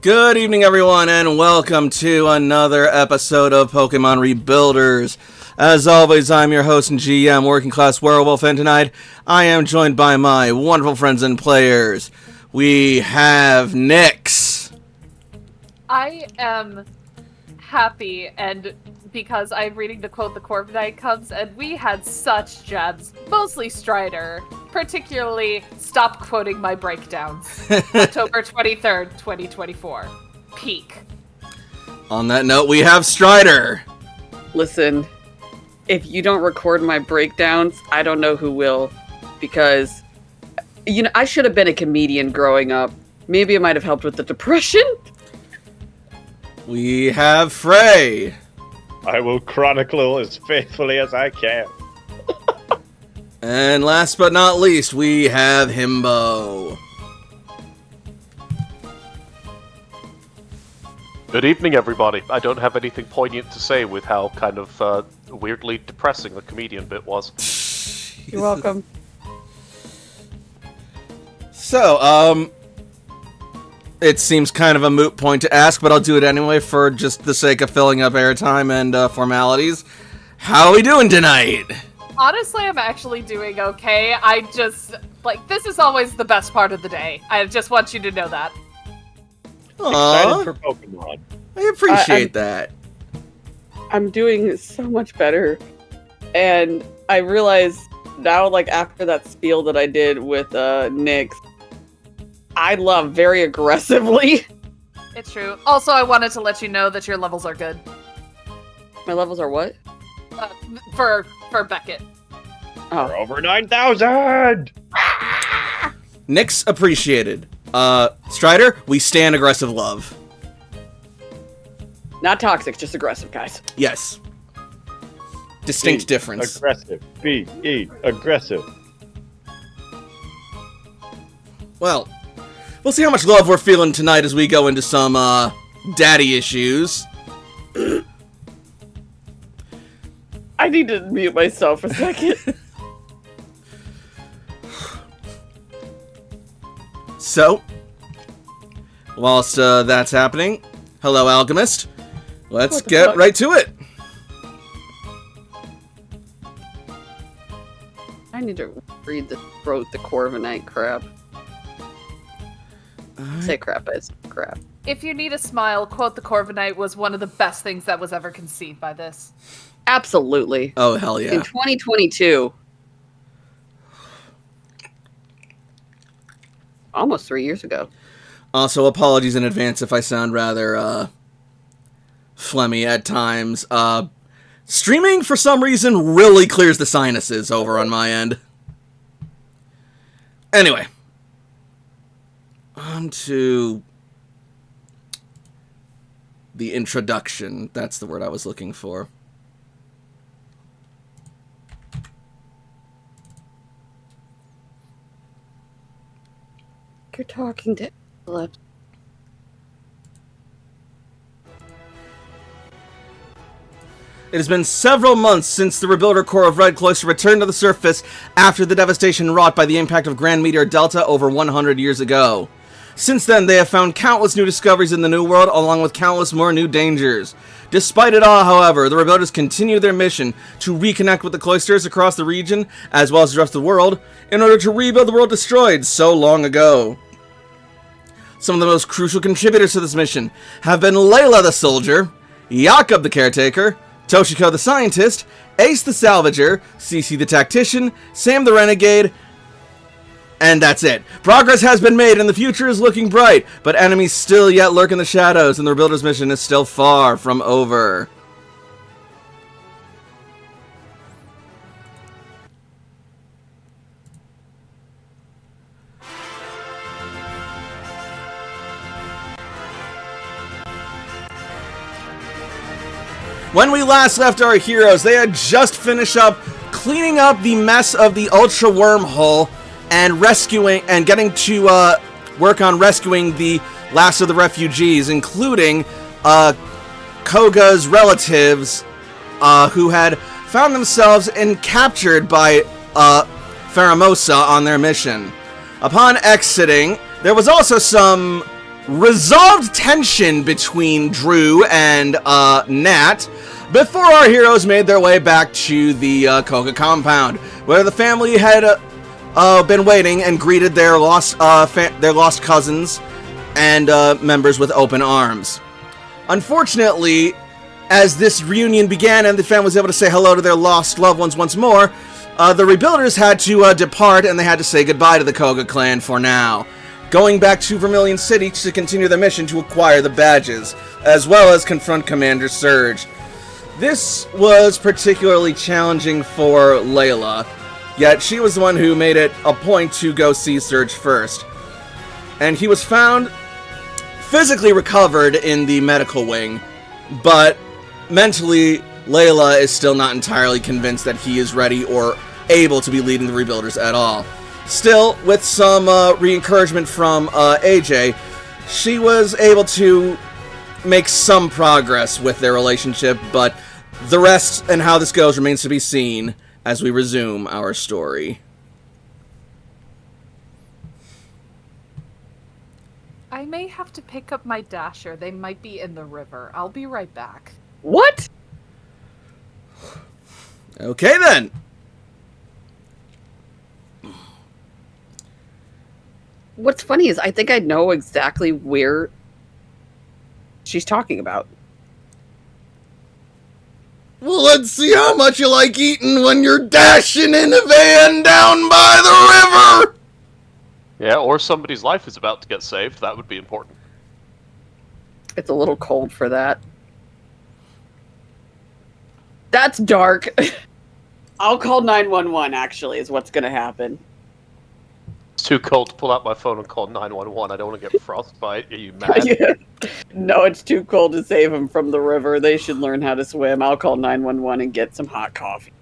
Good evening, everyone, and welcome to another episode of Pokemon Rebuilders. As always, I'm your host and GM, Working Class Werewolf, and tonight I am joined by my wonderful friends and players. We have Nyx. I am happy, and because I'm reading the quote, the Corviknight comes, and we had such gems, mostly Strider, particularly stop quoting my breakdowns. October 23rd, 2024. Peak. On that note, we have Strider. Listen, if you don't record my breakdowns, I don't know who will, because, I should have been a comedian growing up. Maybe it might have helped with the depression. We have Frey. I will chronicle as faithfully as I can. And last but not least, we have Himbo. Good evening, everybody. I don't have anything poignant to say with how kind of weirdly depressing the comedian bit was. You're welcome. So, it seems kind of a moot point to ask, but I'll do it anyway for just the sake of filling up airtime and formalities. How are we doing tonight? Honestly, I'm actually doing okay. I just, this is always the best part of the day. I just want you to know that. Excited for Pokemon. I appreciate that. I'm doing so much better, and I realize now, after that spiel that I did with Nyx, I love very aggressively. It's true. Also, I wanted to let you know that your levels are good. My levels are what? For Beckett. Oh. We're over 9,000! Nyx appreciated. Strider, we stand aggressive love. Not toxic, just aggressive, guys. Yes. Distinct difference. Aggressive. B-E. Aggressive. Well, we'll see how much love we're feeling tonight as we go into some, daddy issues. I need to mute myself for a second. So, whilst that's happening, hello, Alchemist. Let's get fuck? right to it. I need to read the Corviknight crap. Say crap, it's crap. If you need a smile, quote the Corviknight was one of the best things that was ever conceived by this. Absolutely. Oh, hell yeah. In 2022. Almost 3 years ago. Also, apologies in advance if I sound rather, phlegmy at times. Streaming, for some reason, really clears the sinuses over on my end. Anyway. On to the introduction. That's the word I was looking for. You're talking to left. It has been several months since the Rebuilder Corps of Red Cloister returned to the surface after the devastation wrought by the impact of Grand Meteor Delta over 100 years ago. Since then, they have found countless new discoveries in the New World, along with countless more new dangers. Despite it all, however, the Rebuilders continue their mission to reconnect with the Cloisters across the region, as well as the rest of the world, in order to rebuild the world destroyed so long ago. Some of the most crucial contributors to this mission have been Layla the Soldier, Jakob the Caretaker, Toshiko the Scientist, Ace the Salvager, Cece the Tactician, Sam the Renegade, and that's it. Progress has been made and the future is looking bright, but enemies still yet lurk in the shadows and the Rebuilder's mission is still far from over. When we last left our heroes, they had just finished up cleaning up the mess of the Ultra Wormhole and getting to work on rescuing the last of the refugees, including Koga's relatives, who had found themselves captured by Pheromosa on their mission. Upon exiting, there was also some resolved tension between Drew and Nat before our heroes made their way back to the Koga compound, where the family had been waiting and greeted their lost cousins and members with open arms. Unfortunately, as this reunion began and the family was able to say hello to their lost loved ones once more, the Rebuilders had to depart, and they had to say goodbye to the Koga clan for now, going back to Vermilion City to continue their mission to acquire the badges, as well as confront Commander Surge. This was particularly challenging for Layla, yet she was the one who made it a point to go see Surge first. And he was found physically recovered in the medical wing, but mentally, Layla is still not entirely convinced that he is ready or able to be leading the Rebuilders at all. Still, with some re-encouragement from AJ, she was able to make some progress with their relationship, but the rest and how this goes remains to be seen as we resume our story. I may have to pick up my dasher. They might be in the river. I'll be right back. What? Okay then. What's funny is I think I know exactly where she's talking about. Well, let's see how much you like eating when you're dashing in a van down by the river! Yeah, or somebody's life is about to get saved. That would be important. It's a little cold for that. That's dark. I'll call 911, actually, is what's going to happen. It's too cold to pull out my phone and call 911. I don't want to get frostbite. Are you mad? Yeah. No, it's too cold to save them from the river. They should learn how to swim. I'll call 911 and get some hot coffee.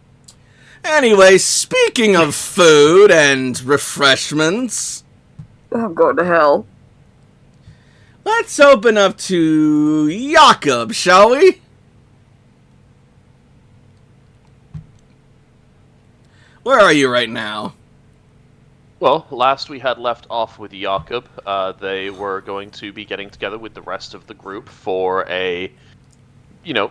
Anyway, speaking of food and refreshments, I'm going to hell. let's open up to Jakob, shall we? Where are you right now? Well, last we had left off with Jakob. They were going to be getting together with the rest of the group for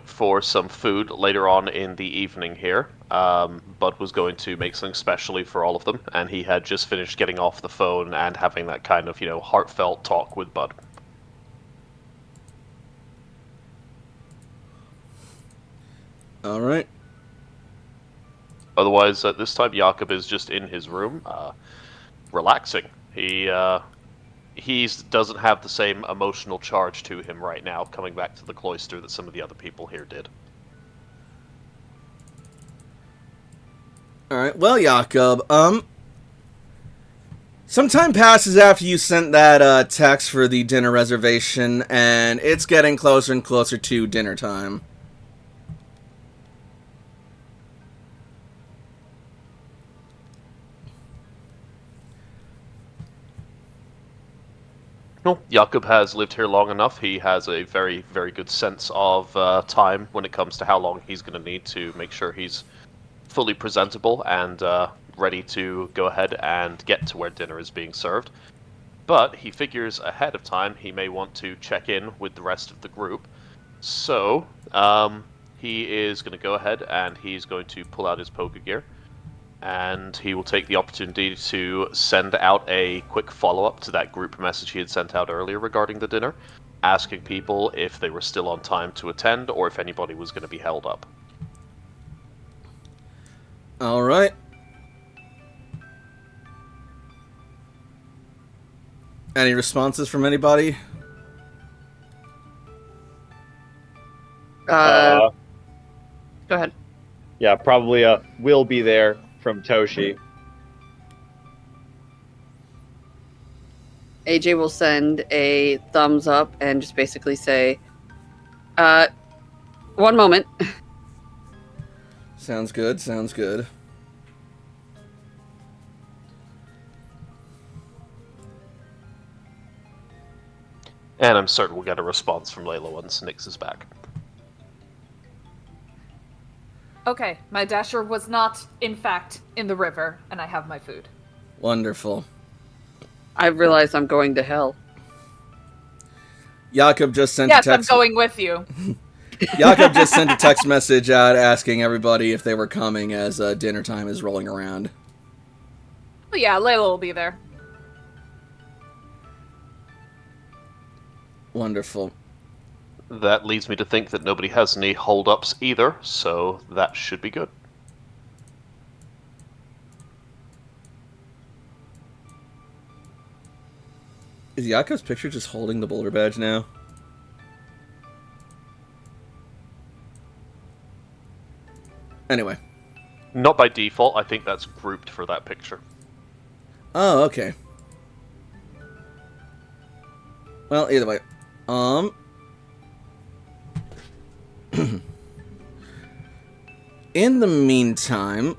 for some food later on in the evening here. Bud was going to make something specially for all of them, and he had just finished getting off the phone and having that kind of, heartfelt talk with Bud. All right. Otherwise, at this time, Jakob is just in his room, relaxing. He doesn't have the same emotional charge to him right now, coming back to the cloister that some of the other people here did. All right. Well, Jakob, some time passes after you sent that text for the dinner reservation, and it's getting closer and closer to dinner time. Well, Jakob has lived here long enough. He has a very, very good sense of time when it comes to how long he's going to need to make sure he's fully presentable and ready to go ahead and get to where dinner is being served. But he figures ahead of time he may want to check in with the rest of the group. So he is going to go ahead and he's going to pull out his poker gear. And he will take the opportunity to send out a quick follow-up to that group message he had sent out earlier regarding the dinner, asking people if they were still on time to attend or if anybody was going to be held up. All right. Any responses from anybody? Go ahead. Yeah, probably will be there from Toshi. AJ will send a thumbs up and just basically say, one moment. Sounds good, sounds good. And I'm certain we'll get a response from Layla once Nyx is back. Okay, my dasher was not, in fact, in the river, and I have my food. Wonderful. I realize I'm going to hell. Jakob just sent Yes, a text. I'm going with you. Jakob just sent a text message out asking everybody if they were coming as dinner time is rolling around. Well, yeah, Layla will be there. Wonderful. That leads me to think that nobody has any hold-ups either, so that should be good. Is Jakob's picture just holding the Boulder badge now? Anyway. Not by default, I think that's grouped for that picture. Oh, okay. Well, either way. In the meantime,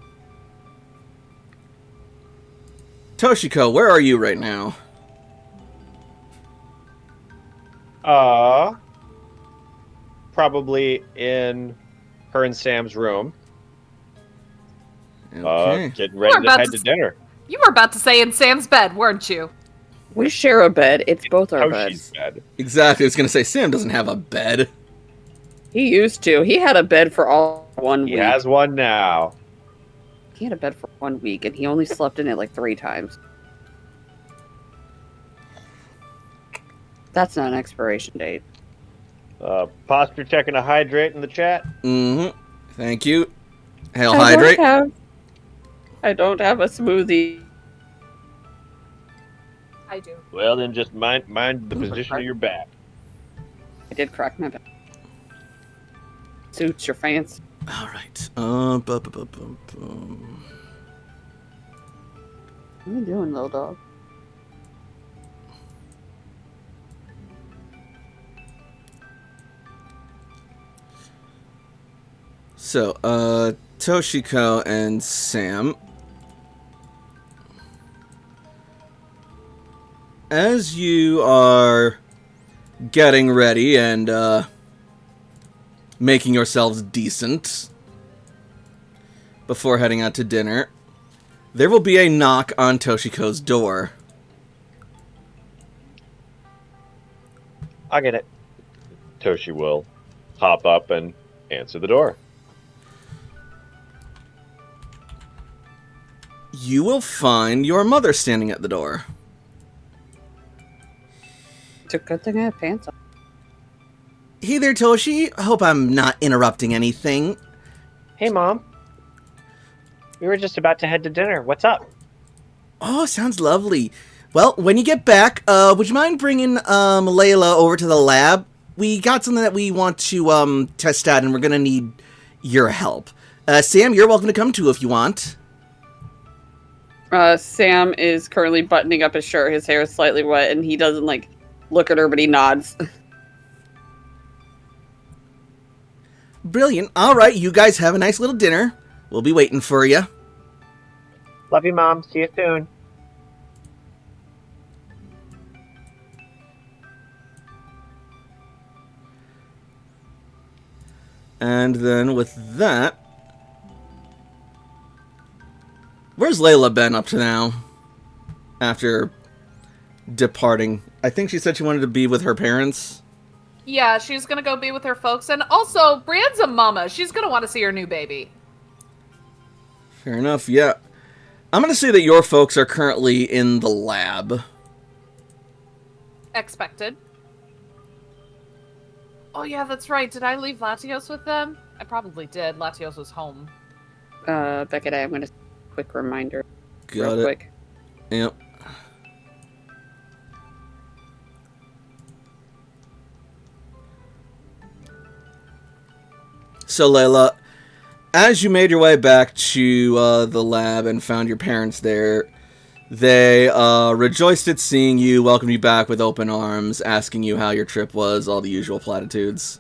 Toshiko, where are you right now? Probably in her and Sam's room. Okay. Getting ready We're to about head to to dinner. You were about to say in Sam's bed, weren't you? We share a bed. It's both our Toshi's beds. bed. Exactly. I was gonna say Sam doesn't have a bed. He used to. He had a bed for all 1 He week. has one now. He had a bed for 1 week, and he only slept in it like 3 times. That's not an expiration date. Posture checking to hydrate in the chat. Mm-hmm. Thank you. Hail I hydrate. I don't have a smoothie. I do. Well, then just mind the position of your back. I did crack my back. Suits your fancy. All right. What are you doing, little dog? So, Toshiko and Sam. As you are getting ready and, making yourselves decent before heading out to dinner, there will be a knock on Toshiko's door. I'll get it. Toshi will hop up and answer the door. You will find your mother standing at the door. It's a good thing I have pants on. Hey there, Toshi. Hope I'm not interrupting anything. Hey, Mom. We were just about to head to dinner. What's up? Oh, sounds lovely. Well, when you get back, would you mind bringing Layla over to the lab? We got something that we want to test out, and we're gonna need your help. Sam, you're welcome to come too if you want. Sam is currently buttoning up his shirt. His hair is slightly wet, and he doesn't, look at her, but he nods. Brilliant. All right, you guys have a nice little dinner. We'll be waiting for you. Love you, Mom. See you soon. And then with that... Where's Layla been up to now? After departing. I think she said she wanted to be with her parents. Yeah, she's gonna go be with her folks, and also, Brienne's a mama. She's gonna want to see her new baby. Fair enough, yeah. I'm gonna say that your folks are currently in the lab. Expected. Oh yeah, that's right. Did I leave Latios with them? I probably did. Latios was home. Beckett, I'm gonna quick reminder. Got real it. quick. Yep. So, Layla, as you made your way back to the lab and found your parents there, they rejoiced at seeing you, welcomed you back with open arms, asking you how your trip was, all the usual platitudes.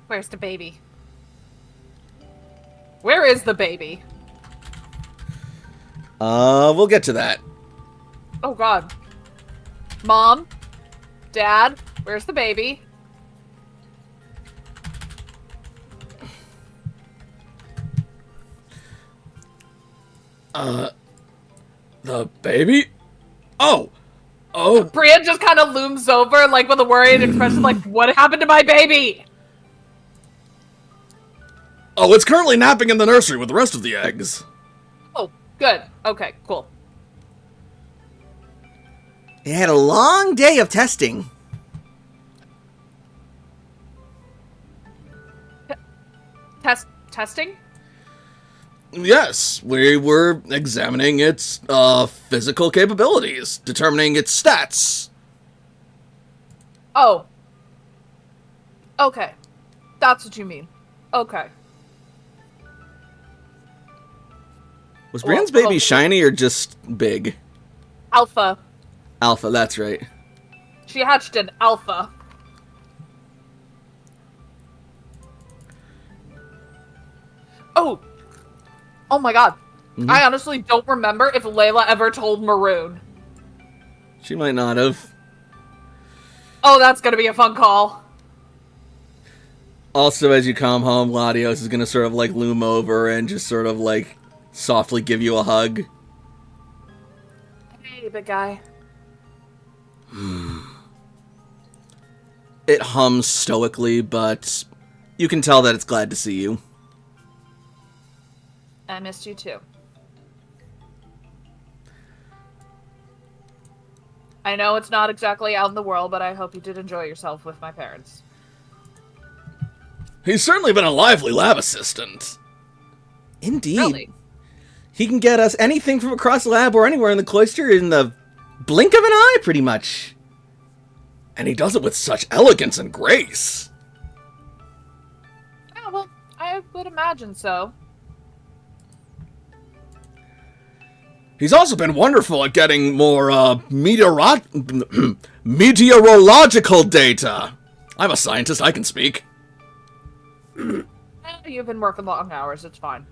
Where's the baby? Where is the baby? We'll get to that. Oh god. Mom? Dad? Where's the baby? The baby? Oh! Oh! Brienne just kind of looms over, like, with a worried expression, like, what happened to my baby? Oh, it's currently napping in the nursery with the rest of the eggs. Oh, good. Okay, cool. It had a long day of testing. Testing? Yes, we were examining its physical capabilities, determining its stats. Oh. Okay. That's what you mean. Okay. Was Brienne's Well, baby shiny or just big? Alpha. Alpha, that's right. She hatched an alpha. Oh. Oh my god. Mhm. I honestly don't remember if Layla ever told Maroon. She might not have. Oh, that's gonna be a fun call. Also, as you come home, Latios is gonna sort of like loom over and just sort of like softly give you a hug. Hey, big guy. It hums stoically, but you can tell that it's glad to see you. I missed you too. I know it's not exactly out in the world, but I hope you did enjoy yourself with my parents. He's certainly been a lively lab assistant. Indeed. Really? He can get us anything from across the lab or anywhere in the cloister in the blink of an eye, pretty much. And he does it with such elegance and grace. Yeah, well, I would imagine so. He's also been wonderful at getting more meteorological data. I'm a scientist, I can speak. You've been working long hours, it's fine.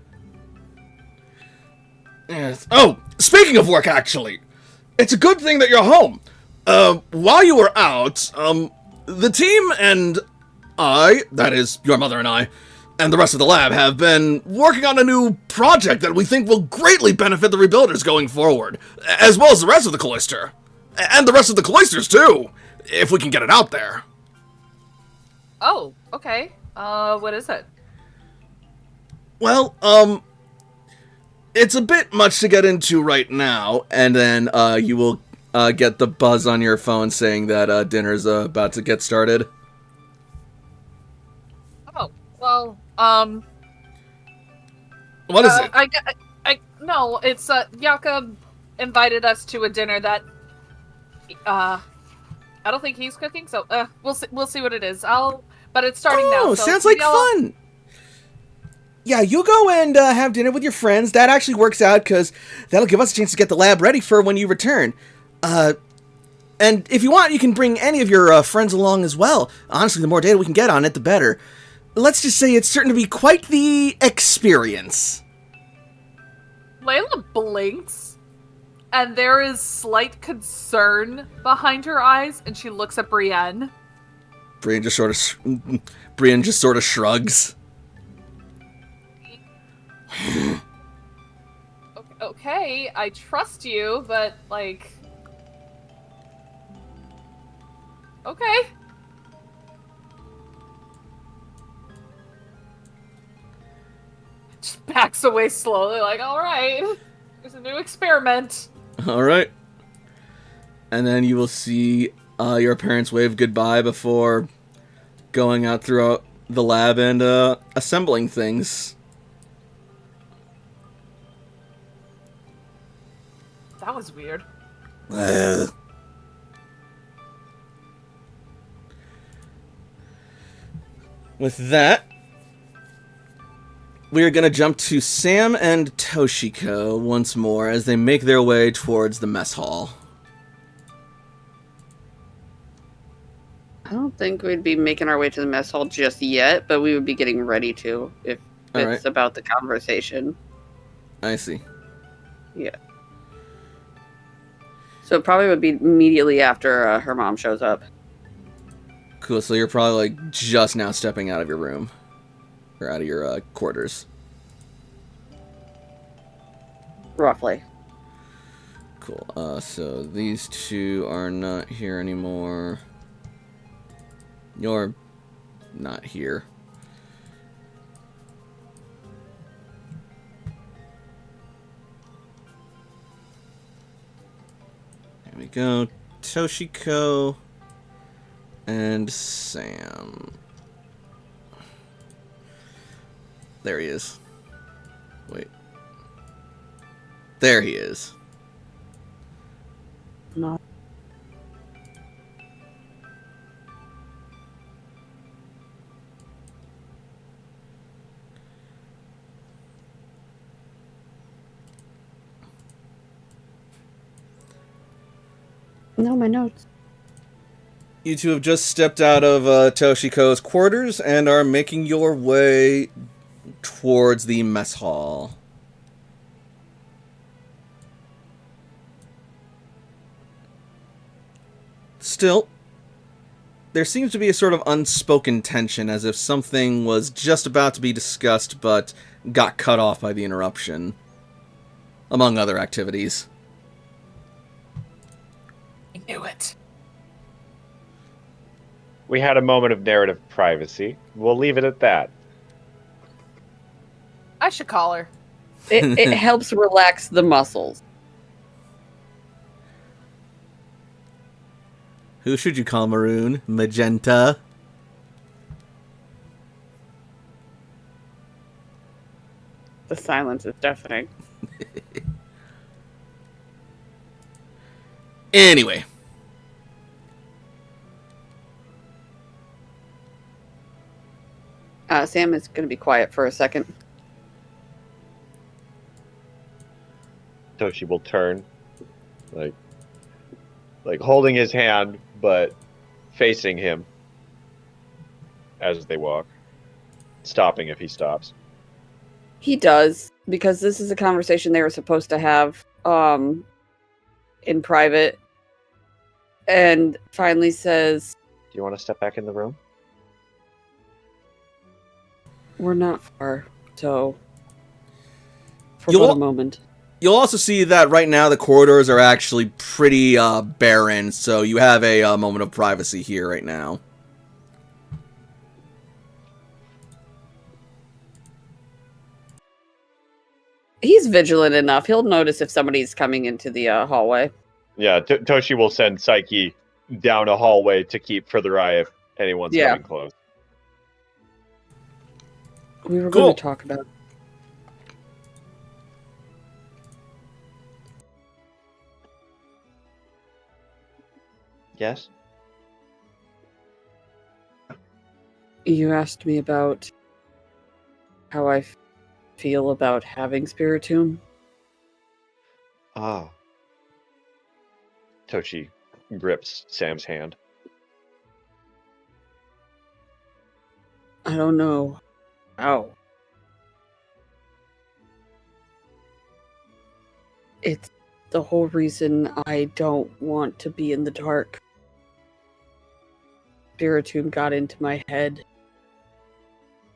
Yes. Oh, speaking of work, actually, it's a good thing that you're home. While you were out, the team and I, that is, your mother and I, and the rest of the lab have been working on a new project that we think will greatly benefit the rebuilders going forward, as well as the rest of the cloister. And the rest of the cloisters, too, if we can get it out there. Oh, okay. What is it? Well, it's a bit much to get into right now, and then, you will, get the buzz on your phone saying that, dinner's, about to get started. Oh, well, What is it? No, it's, Jakob invited us to a dinner that, I don't think he's cooking, so, we'll see what it is. But it's starting now, Oh, so sounds like maybe I'll- fun! Yeah, you go and have dinner with your friends. That actually works out, because that'll give us a chance to get the lab ready for when you return. And if you want, you can bring any of your friends along as well. Honestly, the more data we can get on it, the better. Let's just say it's certain to be quite the experience. Layla blinks, and there is slight concern behind her eyes, and she looks at Brienne. Brienne just sort of shrugs. Okay, I trust you, but, like... Okay. Just backs away slowly, like, alright. There's a new experiment. Alright. And then you will see your parents wave goodbye before going out throughout the lab and assembling things. That was weird. With that, we are going to jump to Sam and Toshiko once more as they make their way towards the mess hall. I don't think we'd be making our way to the mess hall just yet, but we would be getting ready to if All it's right. about the conversation. I see. Yeah. So it probably would be immediately after her mom shows up. Cool, so you're probably like just now stepping out of your room. Or out of your quarters. roughly. Cool. So these two are not here anymore. You're not here. There we go. Toshiko and Sam. There he is. Wait. There he is. No. No, my notes. You two have just stepped out of Toshiko's quarters and are making your way towards the mess hall. Still, there seems to be a sort of unspoken tension, as if something was just about to be discussed but got cut off by the interruption, among other activities. I knew it. We had a moment of narrative privacy. We'll leave it at that. I should call her. It helps relax the muscles. Who should you call Maroon? Magenta? The silence is deafening. Anyway. Sam is going to be quiet for a second. Toshi will turn, like holding his hand, but facing him as they walk, stopping if he stops. He does, because this is a conversation they were supposed to have in private, and finally says, Do you want to step back in the room? we're not far, so for You'll- the moment. You'll also see that right now the corridors are actually pretty barren, so you have a moment of privacy here right now. He's vigilant enough. He'll notice if somebody's coming into the hallway. Yeah, Toshi will send Psyche down a hallway to keep further eye if anyone's Yeah. coming close. We were Cool. going to talk about. Yes? You asked me about how I feel about having Spiritomb. Ah. Toshi grips Sam's hand. I don't know how. It's the whole reason I don't want to be in the dark. Spiritomb got into my head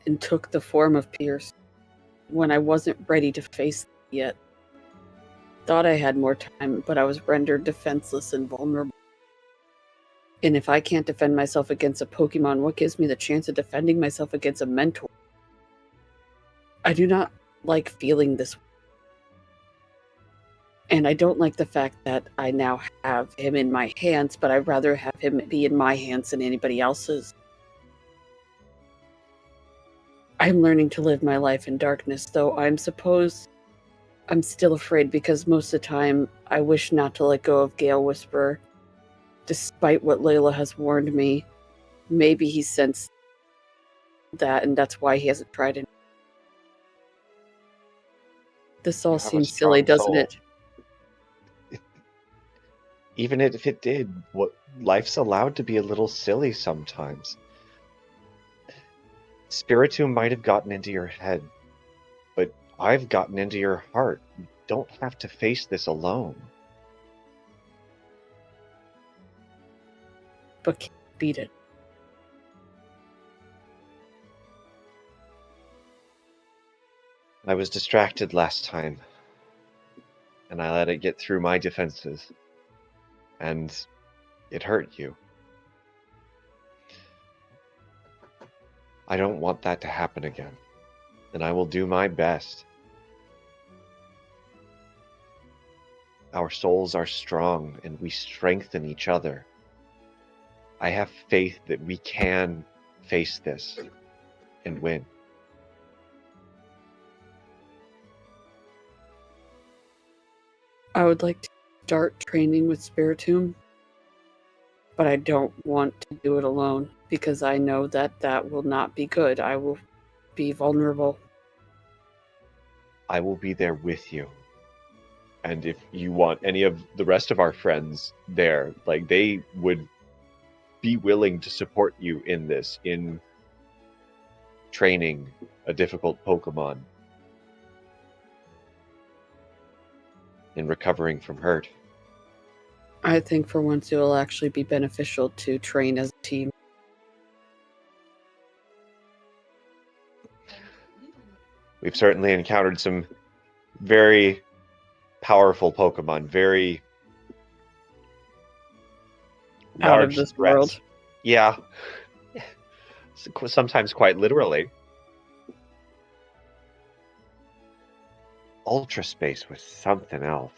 and took the form of Pierce when I wasn't ready to face it yet. Thought I had more time, but I was rendered defenseless and vulnerable. And if I can't defend myself against a Pokemon, what gives me the chance of defending myself against a mentor? I do not like feeling this way. And I don't like the fact that I now have him in my hands, but I'd rather have him be in my hands than anybody else's. I'm learning to live my life in darkness, though I'm still afraid because most of the time I wish not to let go of Gale Whisperer. Despite what Layla has warned me, maybe he sensed that and that's why he hasn't tried it. This all You have a seems silly, strong doesn't soul. it? Even if it did, what life's allowed to be a little silly sometimes. Spiritomb might have gotten into your head, but I've gotten into your heart. You don't have to face this alone. But can't beat it. I was distracted last time. and I let it get through my defenses, and it hurt you. I don't want that to happen again, and I will do my best. Our souls are strong, and we strengthen each other. I have faith that we can face this and win. I would like to start training with Spiritomb, but I don't want to do it alone because I know that that will not be good. I will be vulnerable. I will be there with you. And if you want any of the rest of our friends there, like, they would be willing to support you in this, in training a difficult Pokemon, in recovering from hurt. I think for once it will actually be beneficial to train as a team. We've certainly encountered some very powerful Pokemon, very Out of large this threats. world. Yeah. Sometimes quite literally. Ultra Space was something else.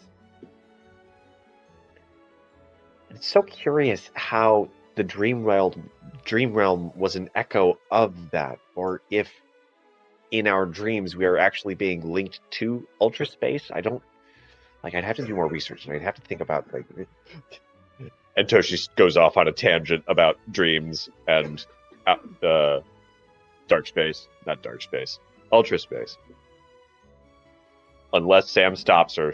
It's so curious how the Dream Realm was an echo of that, or if in our dreams we are actually being linked to Ultra Space. I don't, like, I'd have to do more research, and I'd have to think about, like... And Toshi goes off on a tangent about dreams and dark space. Not dark space. Ultra Space. Unless Sam stops her,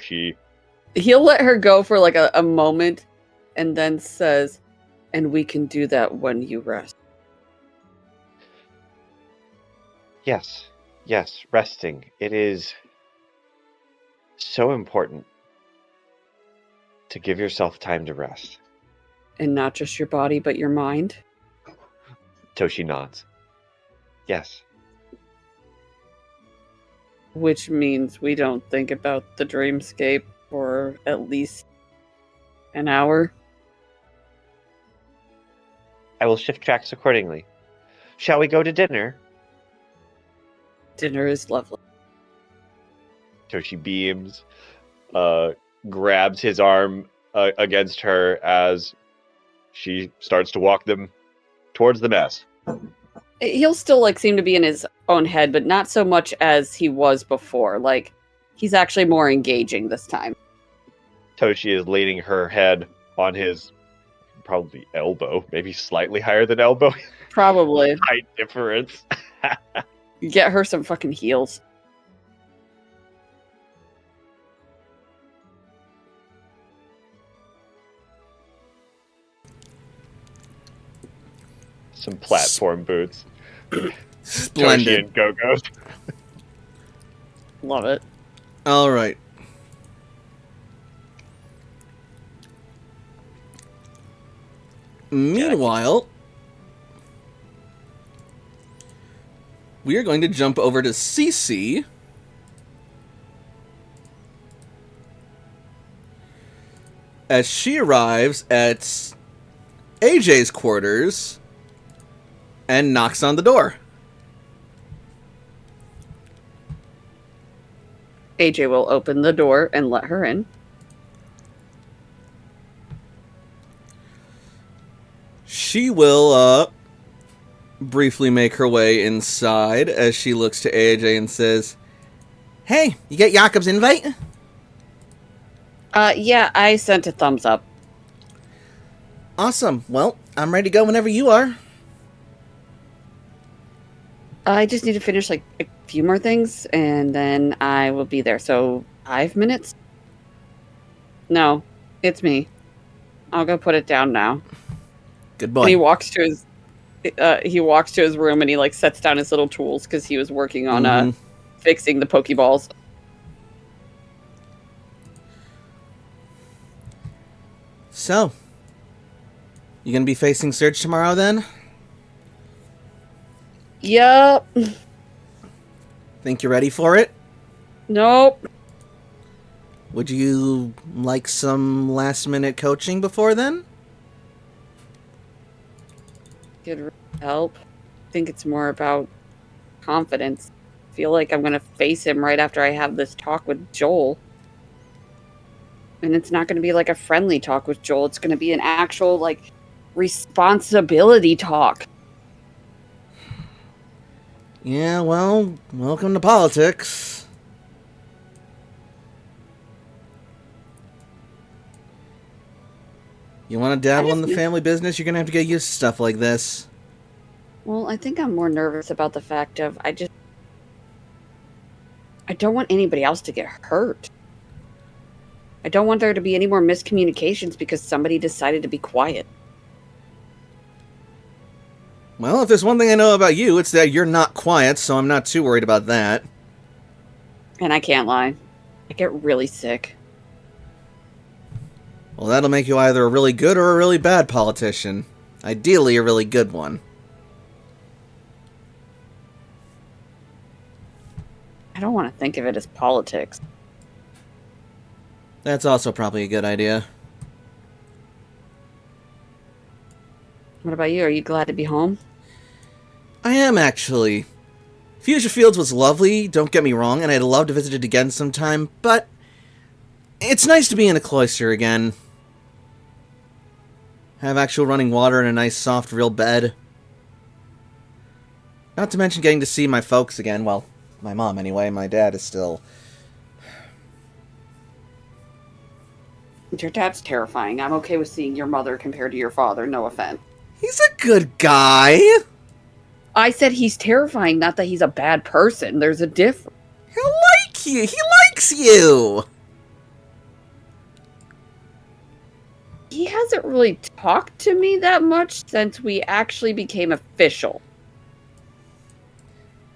He'll let her go for like a moment and then says, and we can do that when you rest. Yes, resting. It is so important to give yourself time to rest. And not just your body, but your mind. Toshi nods. Yes. Which means we don't think about the dreamscape for at least an hour. I will shift tracks accordingly. Shall we go to dinner? Dinner is lovely. Toshi beams, grabs his arm against her as she starts to walk them towards the mess. He'll still like seem to be in his own head, but not so much as he was before. Like, he's actually more engaging this time. Toshi is leaning her head on his probably elbow, maybe slightly higher than elbow. Probably. Height difference. Get her some fucking heels. Some platform boots. Toshi Splendid. and Go-Go's. Love it. All right. Meanwhile, we are going to jump over to Cece. As she arrives at AJ's quarters and knocks on the door. AJ will open the door and let her in. She will briefly make her way inside as she looks to AJ and says, "Hey, you get Jakob's invite?" Yeah, I sent a thumbs up. Awesome. Well, I'm ready to go whenever you are. I just need to finish like a few more things and then I will be there. So 5 minutes? No, it's me. I'll go put it down now. Good And boy. he walks to his room and he like sets down his little tools because he was working on Mhm. fixing the Pokeballs. So, you gonna be facing Surge tomorrow then? Yup. Think you're ready for it? Nope. Would you like some last-minute coaching before then? Could really help. I think it's more about confidence. I feel like I'm going to face him right after I have this talk with Joel. And it's not going to be like a friendly talk with Joel. It's going to be an actual, like, responsibility talk. Yeah, well, welcome to politics. You want to dabble in the family business, you're going to have to get used to stuff like this. Well, I think I'm more nervous about the fact of I don't want anybody else to get hurt. I don't want there to be any more miscommunications because somebody decided to be quiet. Well, if there's one thing I know about you, it's that you're not quiet, so I'm not too worried about that. And I can't lie. I get really sick. Well, that'll make you either a really good or a really bad politician. Ideally, a really good one. I don't want to think of it as politics. That's also probably a good idea. What about you? Are you glad to be home? I am, actually. Fuchsia Fields was lovely, don't get me wrong, and I'd love to visit it again sometime, but it's nice to be in a cloister again. Have actual running water and a nice, soft, real bed. Not to mention getting to see my folks again. Well, my mom, anyway. My dad is still... Your dad's terrifying. I'm okay with seeing your mother compared to your father. No offense. He's a good guy! I said he's terrifying, not that he's a bad person. There's a difference. He'll like you! He likes you! He hasn't really talked to me that much since we actually became official.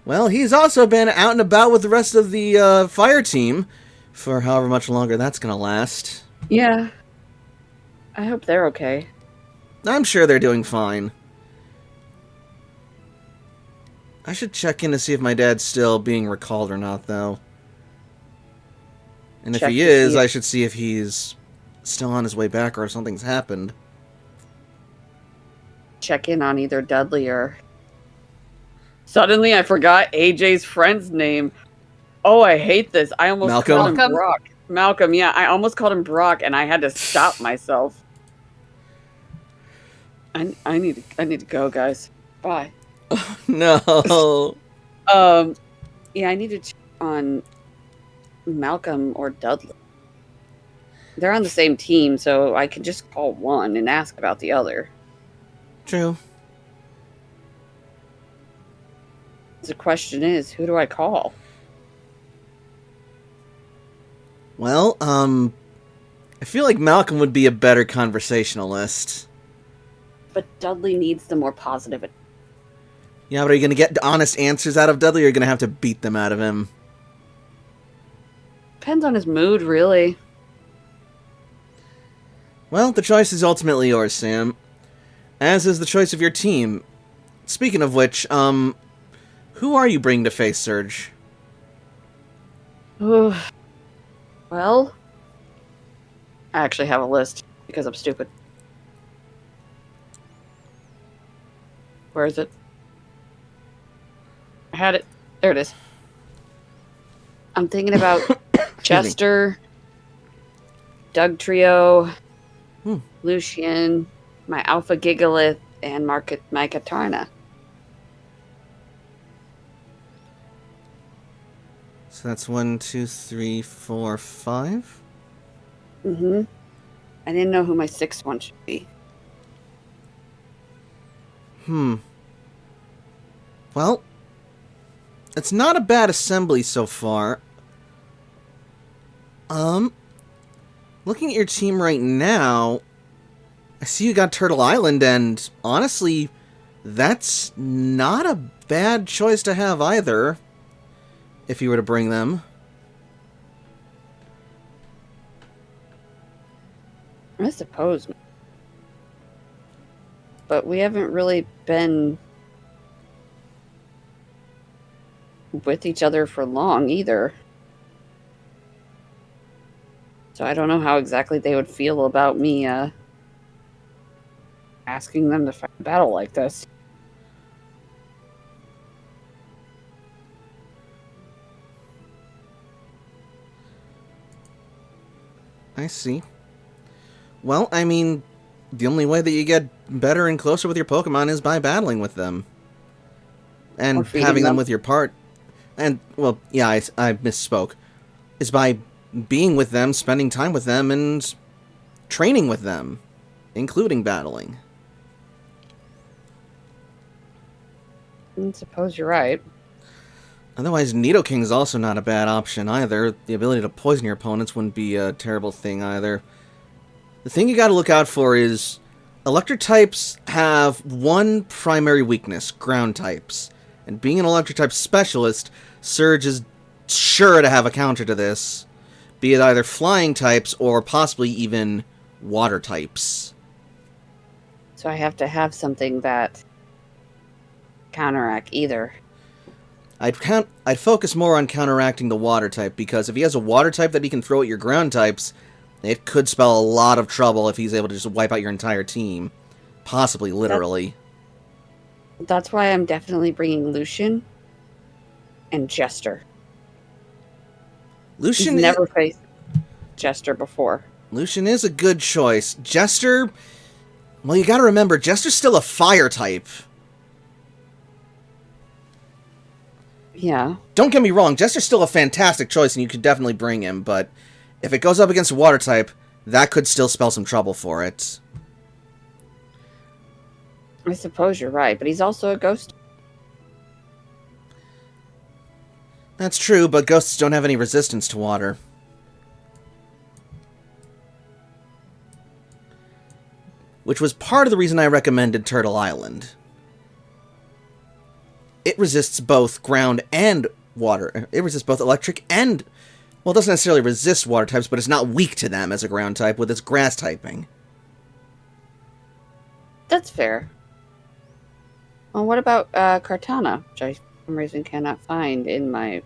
Well, he's also been out and about with the rest of the fire team for however much longer that's gonna last. Yeah. I hope they're okay. I'm sure they're doing fine. I should check in to see if my dad's still being recalled or not, though. And if Check he to is, see I should see if he's still on his way back or if something's happened. Check in on either Dudley or... Suddenly I forgot AJ's friend's name. Oh, I hate this. I almost Malcolm? called him Malcolm? Brock. Malcolm, yeah. I almost called him Brock, and I had to stop myself. I need to go, guys. Bye. No. Yeah, I need to check on Malcolm or Dudley. They're on the same team, so I can just call one and ask about the other. True. The question is, who do I call? Well, I feel like Malcolm would be a better conversationalist. But Dudley needs the more positive. Yeah, but are you going to get honest answers out of Dudley, or are you going to have to beat them out of him? Depends on his mood, really. Well, the choice is ultimately yours, Sam. As is the choice of your team. Speaking of which, who are you bringing to face Surge? Well, I actually have a list because I'm stupid. Where is it? I had it. There it is. I'm thinking about Chester, Doug Trio, Lucian, my Alpha Gigalith, and my Katana. So that's 1, 2, 3, 4, 5? Mm-hmm. I didn't know who my sixth one should be. Well, it's not a bad assembly so far. Looking at your team right now, I see you got Turtle Island, and honestly, that's not a bad choice to have either, if you were to bring them. I suppose. But we haven't really been with each other for long either. So I don't know how exactly they would feel about me asking them to fight a battle like this. I see. Well, I mean, the only way that you get better and closer with your Pokemon is by battling with them. Or And feeding having them them. with your part. And, well, yeah, I misspoke. Is by being with them, spending time with them, and training with them, including battling. I suppose you're right. Otherwise, Nidoking's also not a bad option either. The ability to poison your opponents wouldn't be a terrible thing either. The thing you gotta look out for is electric types have one primary weakness, ground types. And being an electric type specialist, Surge is sure to have a counter to this, be it either flying types or possibly even water types. So I have to have something that counteract either. I'd focus more on counteracting the water type, because if he has a water type that he can throw at your ground types, it could spell a lot of trouble if he's able to just wipe out your entire team. Possibly literally. That's why I'm definitely bringing Lucian and Jester. He's Lucian never faced Jester before. Lucian is a good choice. Jester, well, you gotta remember, Jester's still a fire type. Yeah. Don't get me wrong, Jester's still a fantastic choice, and you could definitely bring him, but if it goes up against a water type, that could still spell some trouble for it. I suppose you're right, but he's also a ghost. That's true, but ghosts don't have any resistance to water. Which was part of the reason I recommended Turtle Island. It resists both ground and water. It resists both electric and... Well, it doesn't necessarily resist water types, but it's not weak to them as a ground type with its grass typing. That's fair. Well, what about Kartana, which I for some reason cannot find in my...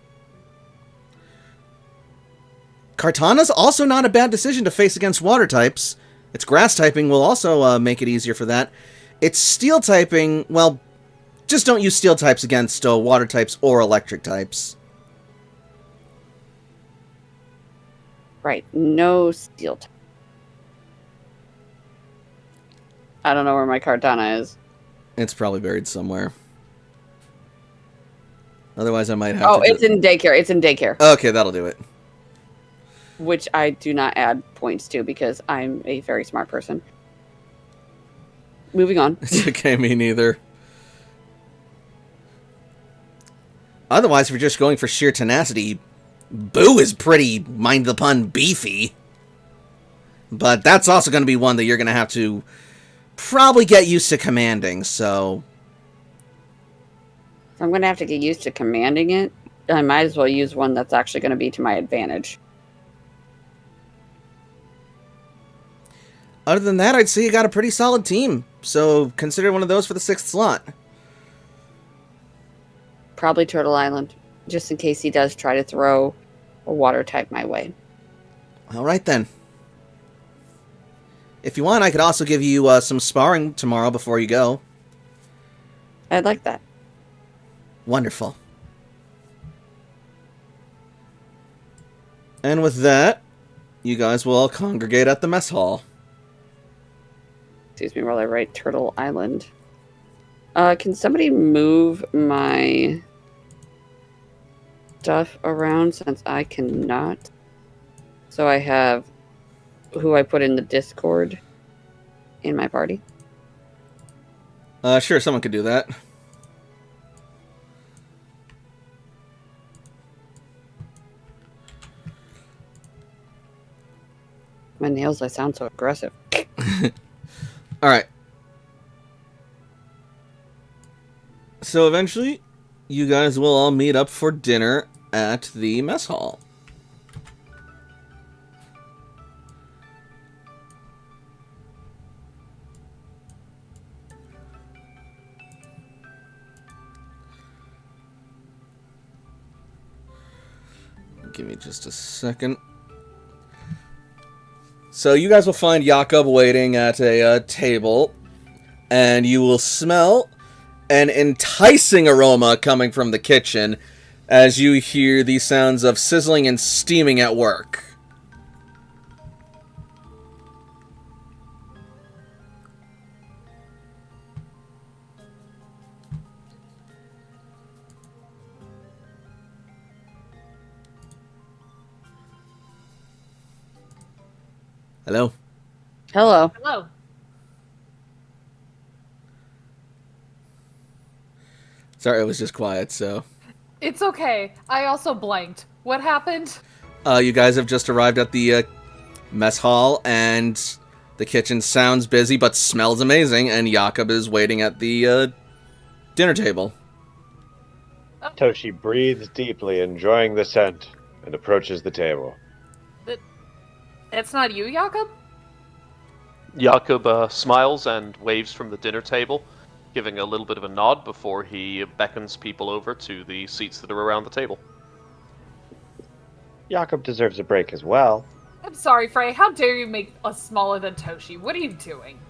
Kartana's also not a bad decision to face against water types. Its grass typing will also make it easier for that. Its steel typing, well, just don't use steel types against water types or electric types. Right, no steel type. I don't know where my Kartana is. It's probably buried somewhere. Otherwise, I might have Oh, to... it's in daycare. It's in daycare. Okay, that'll do it. Which I do not add points to because I'm a very smart person. Moving on. Okay, me neither. Otherwise, if you're just going for sheer tenacity, Boo is pretty, mind the pun, beefy. But that's also going to be one that you're going to have to probably get used to commanding, so... I'm going to have to get used to commanding it. I might as well use one that's actually going to be to my advantage. Other than that, I'd say you got a pretty solid team, so consider one of those for the 6th slot. Probably Turtle Island, just in case he does try to throw a water type my way. Alright then. If you want, I could also give you some sparring tomorrow before you go. I'd like that. Wonderful. And with that, you guys will all congregate at the mess hall. Excuse me while I write Turtle Island. Can somebody move my stuff around since I cannot? So I have who I put in the Discord in my party. Sure, someone could do that. My nails, I sound so aggressive. Alright. So eventually, you guys will all meet up for dinner at the mess hall. Give me just a second. So you guys will find Jakob waiting at a table, and you will smell an enticing aroma coming from the kitchen as you hear the sounds of sizzling and steaming at work. Hello? Hello. Hello. Sorry, it was just quiet, so... It's okay. I also blanked. What happened? You guys have just arrived at the mess hall, and the kitchen sounds busy but smells amazing, and Jakob is waiting at the dinner table. Toshi breathes deeply, enjoying the scent, and approaches the table. It's not you, Jakob? Jakob smiles and waves from the dinner table, giving a little bit of a nod before he beckons people over to the seats that are around the table. Jakob deserves a break as well. I'm sorry, Frey. How dare you make us smaller than Toshi? What are you doing?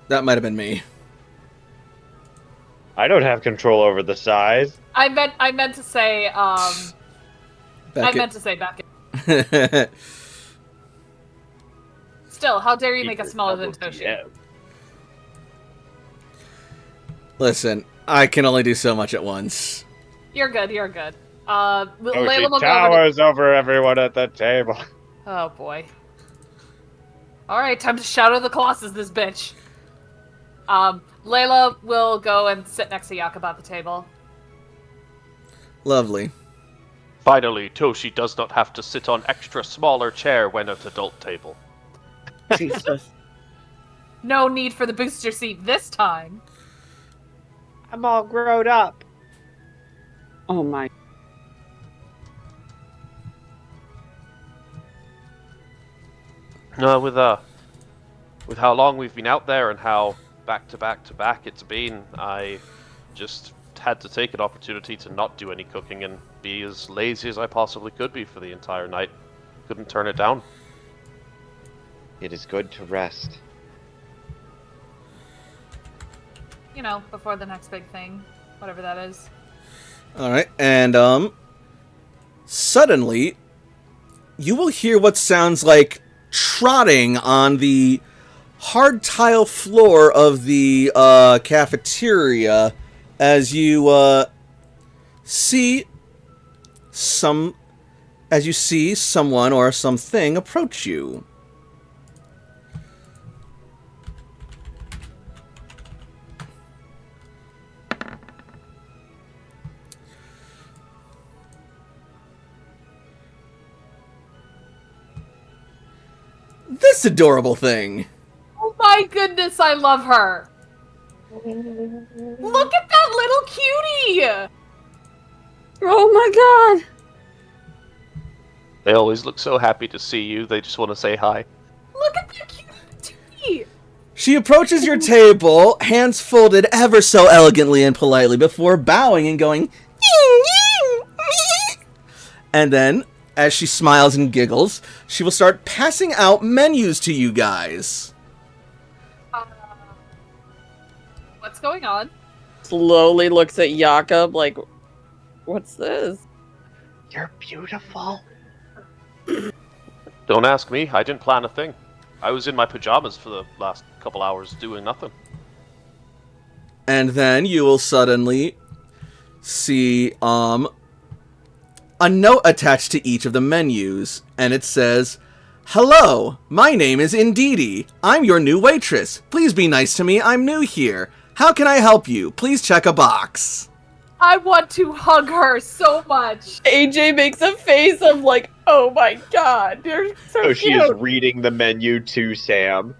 That might have been me. I don't have control over the size. I meant to say, Beckett. Still, how dare you make us smaller than Toshi? Listen, I can only do so much at once. You're good. Layla will Toshi go over towers over everyone at the table. Oh boy. Alright, time to Shadow the Colossus this bitch. Layla will go and sit next to Jakob at the table. Lovely. Finally, Toshi does not have to sit on extra smaller chair when at adult table. Jesus. No need for the booster seat this time. I'm all grown up. Oh my. No, with how long we've been out there and how back to back it's been, I just had to take an opportunity to not do any cooking and be as lazy as I possibly could be for the entire night. Couldn't turn it down. It is good to rest. You know, before the next big thing. Whatever that is. Alright, and, suddenly, you will hear what sounds like trotting on the hard tile floor of the, cafeteria as you, see someone or something approach you. This adorable thing. Oh my goodness, I love her. Look at that little cutie. Oh my god. They always look so happy to see you, they just want to say hi. Look at that cutie. She approaches your table, hands folded ever so elegantly and politely before bowing and going, and then, as she smiles and giggles, she will start passing out menus to you guys. What's going on? Slowly looks at Jakob like, what's this? You're beautiful. Don't ask me, I didn't plan a thing. I was in my pajamas for the last couple hours doing nothing. And then you will suddenly see, a note attached to each of the menus, and it says, "Hello, my name is Indeedee. I'm your new waitress. Please be nice to me, I'm new here. How can I help you? Please check a box." I want to hug her so much. AJ makes a face of like, oh my god, you're so Toshi cute. is reading the menu to Sam.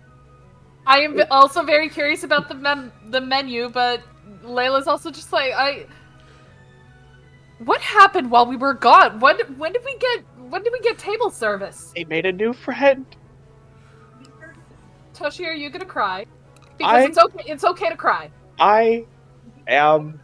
I am also very curious about the menu, but Layla's also just like, what happened while we were gone? When did we get table service? They made a new friend. Toshi, are you gonna cry? Because it's okay to cry. I am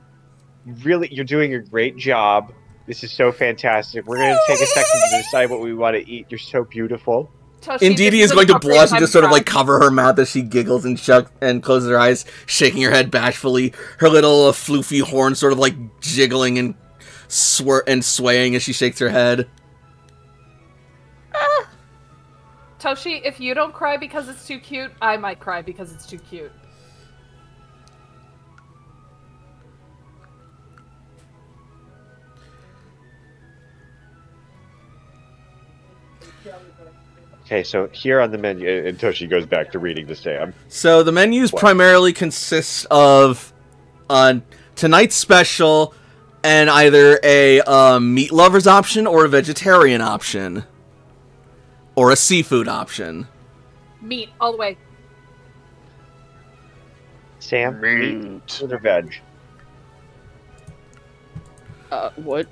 really. You're doing a great job. This is so fantastic. We're going to take a second to decide what we want to eat. You're so beautiful. Toshi, Indeedee this is going to appropriate blush and time just sort of cry. like cover her mouth as she giggles and and closes her eyes, shaking her head bashfully. Her little floofy horn sort of like jiggling and swaying as she shakes her head. Toshi, if you don't cry because it's too cute, I might cry because it's too cute. Okay, so here on the menu, and Toshi goes back to reading the Sam. So the menus primarily consist of tonight's special and either a meat lovers option or a vegetarian option. Or a seafood option. Meat, all the way. Sam, meat or veg? What?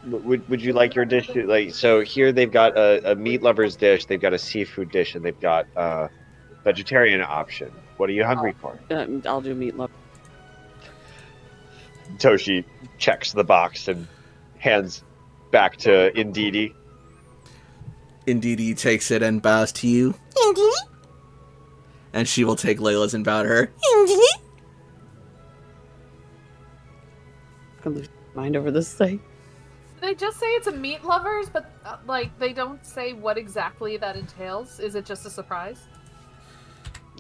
Would you like your dish to, like, so here they've got a meat lover's dish, they've got a seafood dish, and they've got a vegetarian option. What are you hungry for? I'll do meat love. Toshi checks the box and hands back to Indeedee. Indeedee takes it and bows to you. Indeedee? And she will take Layla's and bow to her. Indeedee? I'm gonna lose my mind over this thing. They just say it's a meat lovers, but like they don't say what exactly that entails. Is it just a surprise?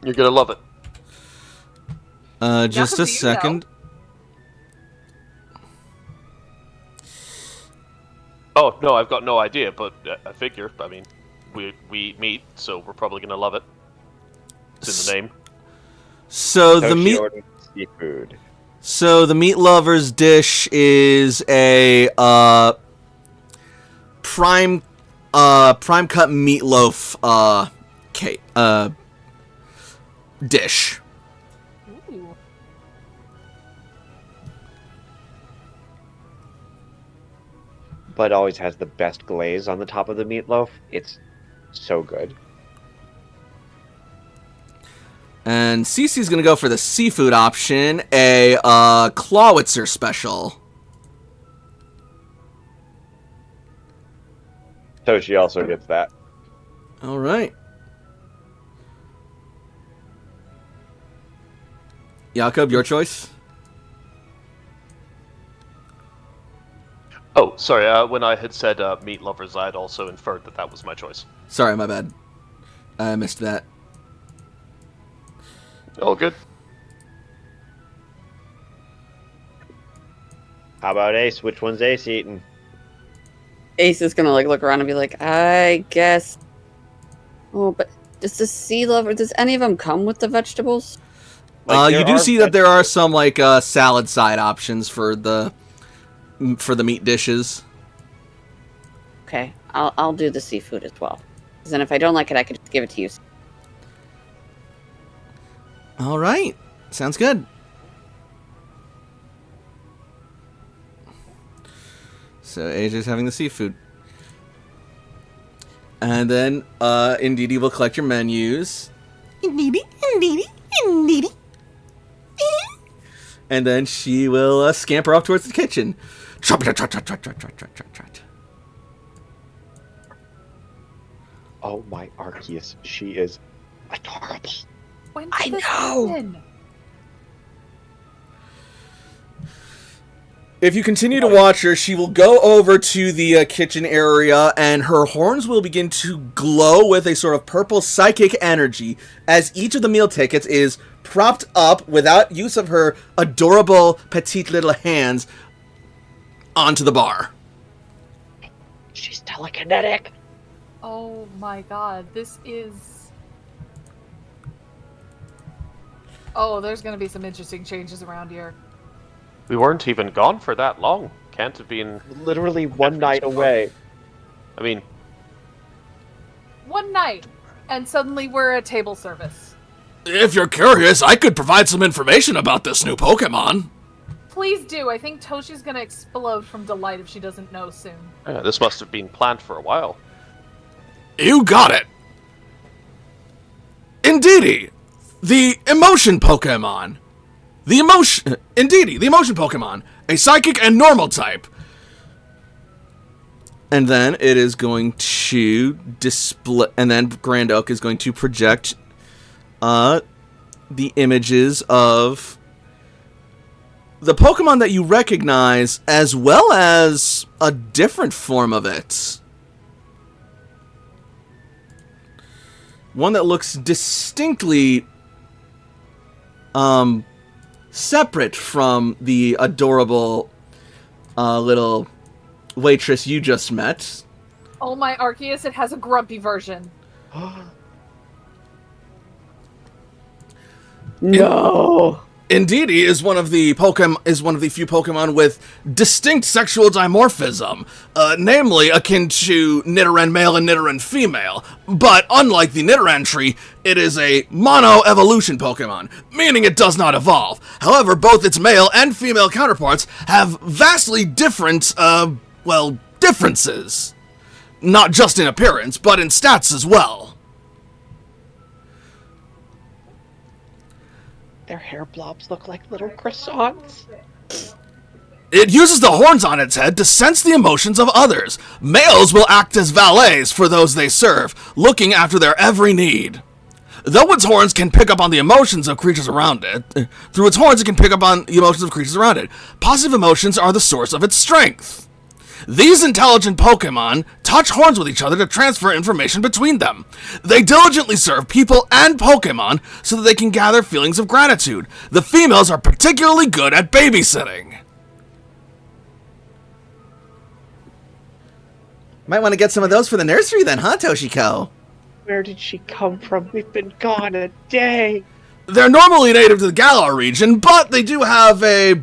You're gonna love it. Just a do you second. Oh no, I've got no idea, but I figure. I mean, we eat meat, so we're probably gonna love it. It's in the name. So the Toshi meat. ordered seafood. So the meat lover's dish is a prime cut meatloaf cake dish. Ooh. Bud always has the best glaze on the top of the meatloaf. It's so good. And Cece's gonna go for the seafood option, a Clawitzer special. Toshi also gets that. All right. Jakob, your choice. Oh, sorry. When I had said meat lovers, I had also inferred that that was my choice. Sorry, my bad. I missed that. All good. How about Ace? Which one's Ace eating? Ace is gonna like look around and be like, I guess. Oh, but does the sea lover? Does any of them come with the vegetables? Like, You there do are see that there are some like salad side options for the meat dishes. Okay, I'll do the seafood as well. Because then if I don't like it, I could just give it to you. All right, sounds good. So AJ's having the seafood, and then Indeedee will collect your menus. Indeedee. And then she will scamper off towards the kitchen. Trot. Oh my Arceus, she is adorable. When did I this know! happen? If you continue to watch her, she will go over to the kitchen area, and her horns will begin to glow with a sort of purple psychic energy as each of the meal tickets is propped up without use of her adorable petite little hands onto the bar. She's telekinetic. Oh my god, this is... Oh, there's gonna be some interesting changes around here. We weren't even gone for that long. Can't have been. Literally one night away. I mean, One night, and suddenly we're at table service. If you're curious, I could provide some information about this new Pokemon. Please do. I think Toshi's gonna explode from delight if she doesn't know soon. this must have been planned for a while. You got it. Indeedee, the emotion Pokemon. Indeedee, the emotion Pokemon. A psychic and normal type. And then it is going to display, and then Grand Oak is going to project the images of the Pokemon that you recognize, as well as a different form of it. One that looks distinctly separate from the adorable little waitress you just met. Oh my Arceus, it has a grumpy version. No. Indeedee is one of the few Pokemon with distinct sexual dimorphism, namely akin to Nidoran male and Nidoran female. But unlike the Nidoran tree, it is a mono-evolution Pokemon, meaning it does not evolve. However, both its male and female counterparts have vastly different, differences. Not just in appearance, but in stats as well. Their hair blobs look like little croissants. It uses the horns on its head to sense the emotions of others. Males will act as valets for those they serve, looking after their every need. Though its horns can pick up on the emotions of creatures around it, through its horns it can pick up on the emotions of creatures around it. Positive emotions are the source of its strength. These intelligent Pokemon touch horns with each other to transfer information between them. They diligently serve people and Pokemon so that they can gather feelings of gratitude. The females are particularly good at babysitting. Might want to get some of those for the nursery then, huh, Toshiko? Where did she come from? We've been gone a day. They're normally native to the Galar region, but they do have a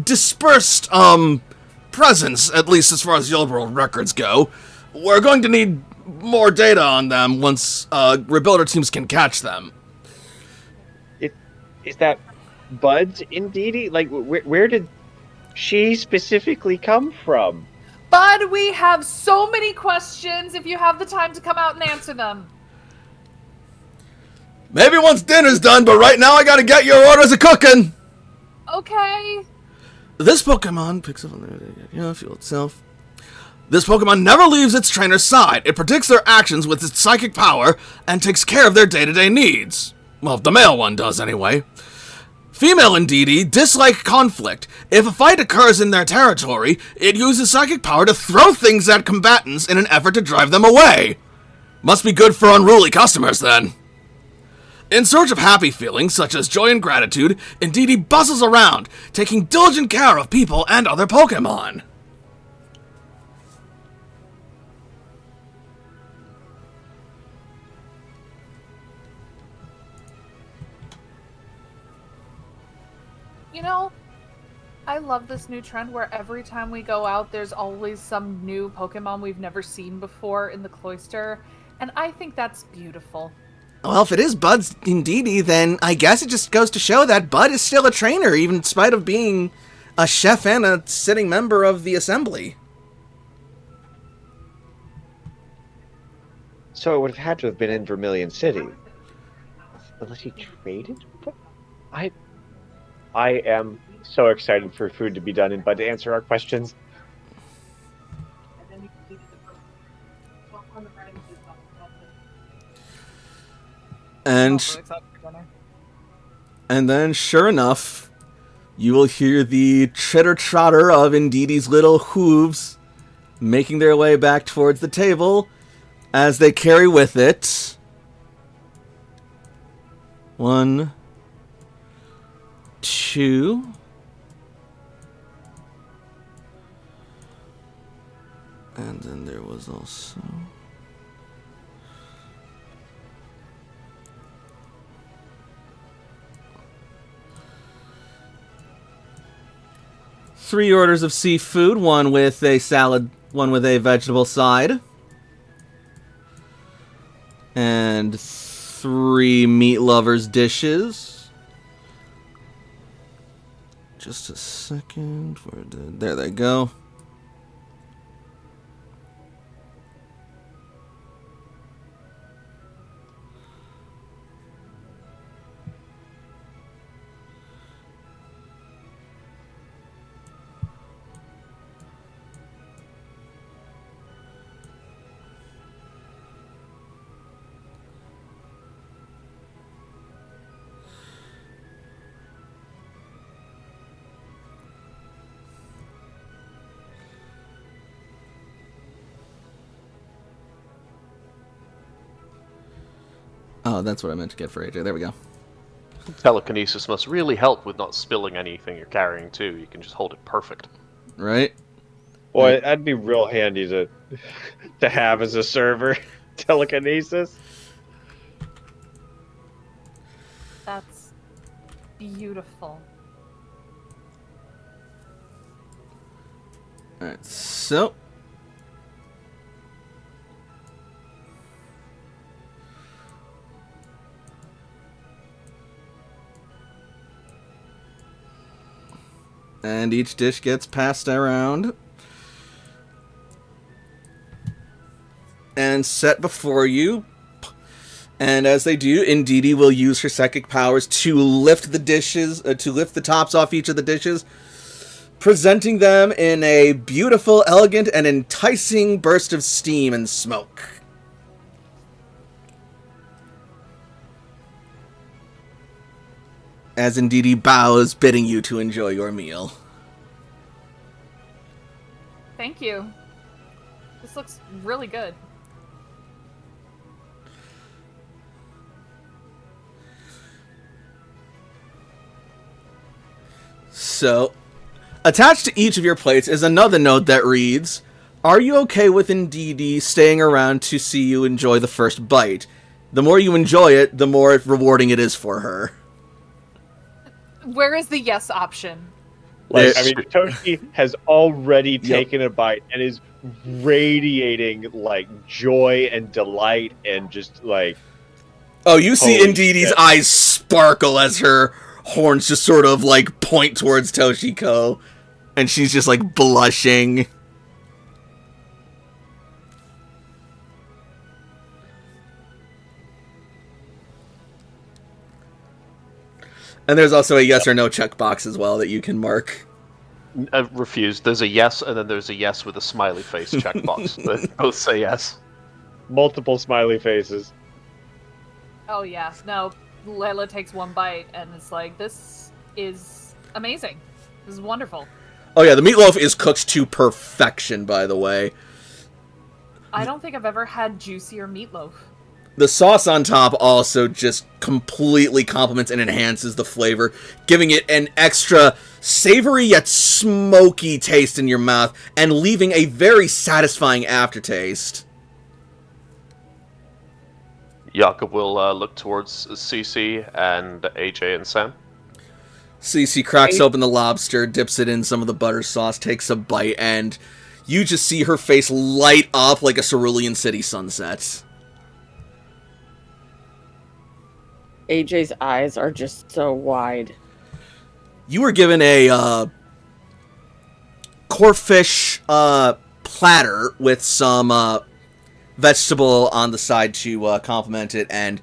dispersed, presence, at least as far as the old world records go. We're going to need more data on them once rebuilder teams can catch them. Is that Bud's Indeedee? Like, where did she specifically come from? Bud, we have so many questions if you have the time to come out and answer them. Maybe once dinner's done, but right now I gotta get your orders of cooking! Okay. This Pokemon picks up on the fuel itself. This Pokemon never leaves its trainer's side. It predicts their actions with its psychic power and takes care of their day-to-day needs. Well, the male one does, anyway. Female Indeedee dislike conflict. If a fight occurs in their territory, it uses psychic power to throw things at combatants in an effort to drive them away. Must be good for unruly customers, then. In search of happy feelings, such as joy and gratitude, Indeedee bustles around, taking diligent care of people and other Pokemon. You know, I love this new trend where every time we go out, there's always some new Pokemon we've never seen before in the cloister, and I think that's beautiful. Well, if it is Bud's Indeedee, then I guess it just goes to show that Bud is still a trainer, even in spite of being a chef and a sitting member of the assembly. So it would have had to have been in Vermilion City. Unless he traded? I am so excited for food to be done and Bud to answer our questions. And then, sure enough, you will hear the chitter-trotter of Indeedee's little hooves making their way back towards the table as they carry with it 1, 2, and then there was also 3 orders of seafood, 1 with a salad, 1 with a vegetable side. And 3 meat lovers dishes. Just a second. There they go. Oh, that's what I meant to get for AJ. There we go. Telekinesis must really help with not spilling anything you're carrying, too. You can just hold it perfect. Right? Boy, that'd be real handy to have as a server. Telekinesis. That's beautiful. Alright, so... And each dish gets passed around and set before you. And as they do, Indeedee will use her psychic powers to lift the dishes, to lift the tops off each of the dishes, presenting them in a beautiful, elegant, and enticing burst of steam and smoke. As Indeedee bows, bidding you to enjoy your meal. Thank you. This looks really good. So, attached to each of your plates is another note that reads, "Are you okay with Indeedee staying around to see you enjoy the first bite? The more you enjoy it, the more rewarding it is for her." Where is the yes option? Like, I mean, Toshi has already taken a bite and is radiating like joy and delight and just like. Oh, you see Holy Indeedee's shit. eyes sparkle as her horns just sort of like point towards Toshiko, and she's just like blushing. And there's also a yes or no checkbox as well that you can mark. Refused. There's a yes, and then there's a yes with a smiley face checkbox. They both say yes. Multiple smiley faces. Oh yeah, no. Layla takes one bite and it's like, this is amazing. This is wonderful. Oh yeah, the meatloaf is cooked to perfection, by the way. I don't think I've ever had juicier meatloaf. The sauce on top also just completely complements and enhances the flavor, giving it an extra savory yet smoky taste in your mouth, and leaving a very satisfying aftertaste. Jakob will look towards Cece and AJ and Sam. Cece cracks open the lobster, dips it in some of the butter sauce, takes a bite, and you just see her face light up like a cerulean city sunset. AJ's eyes are just so wide. You were given a corfish platter with some vegetable on the side to complement it, and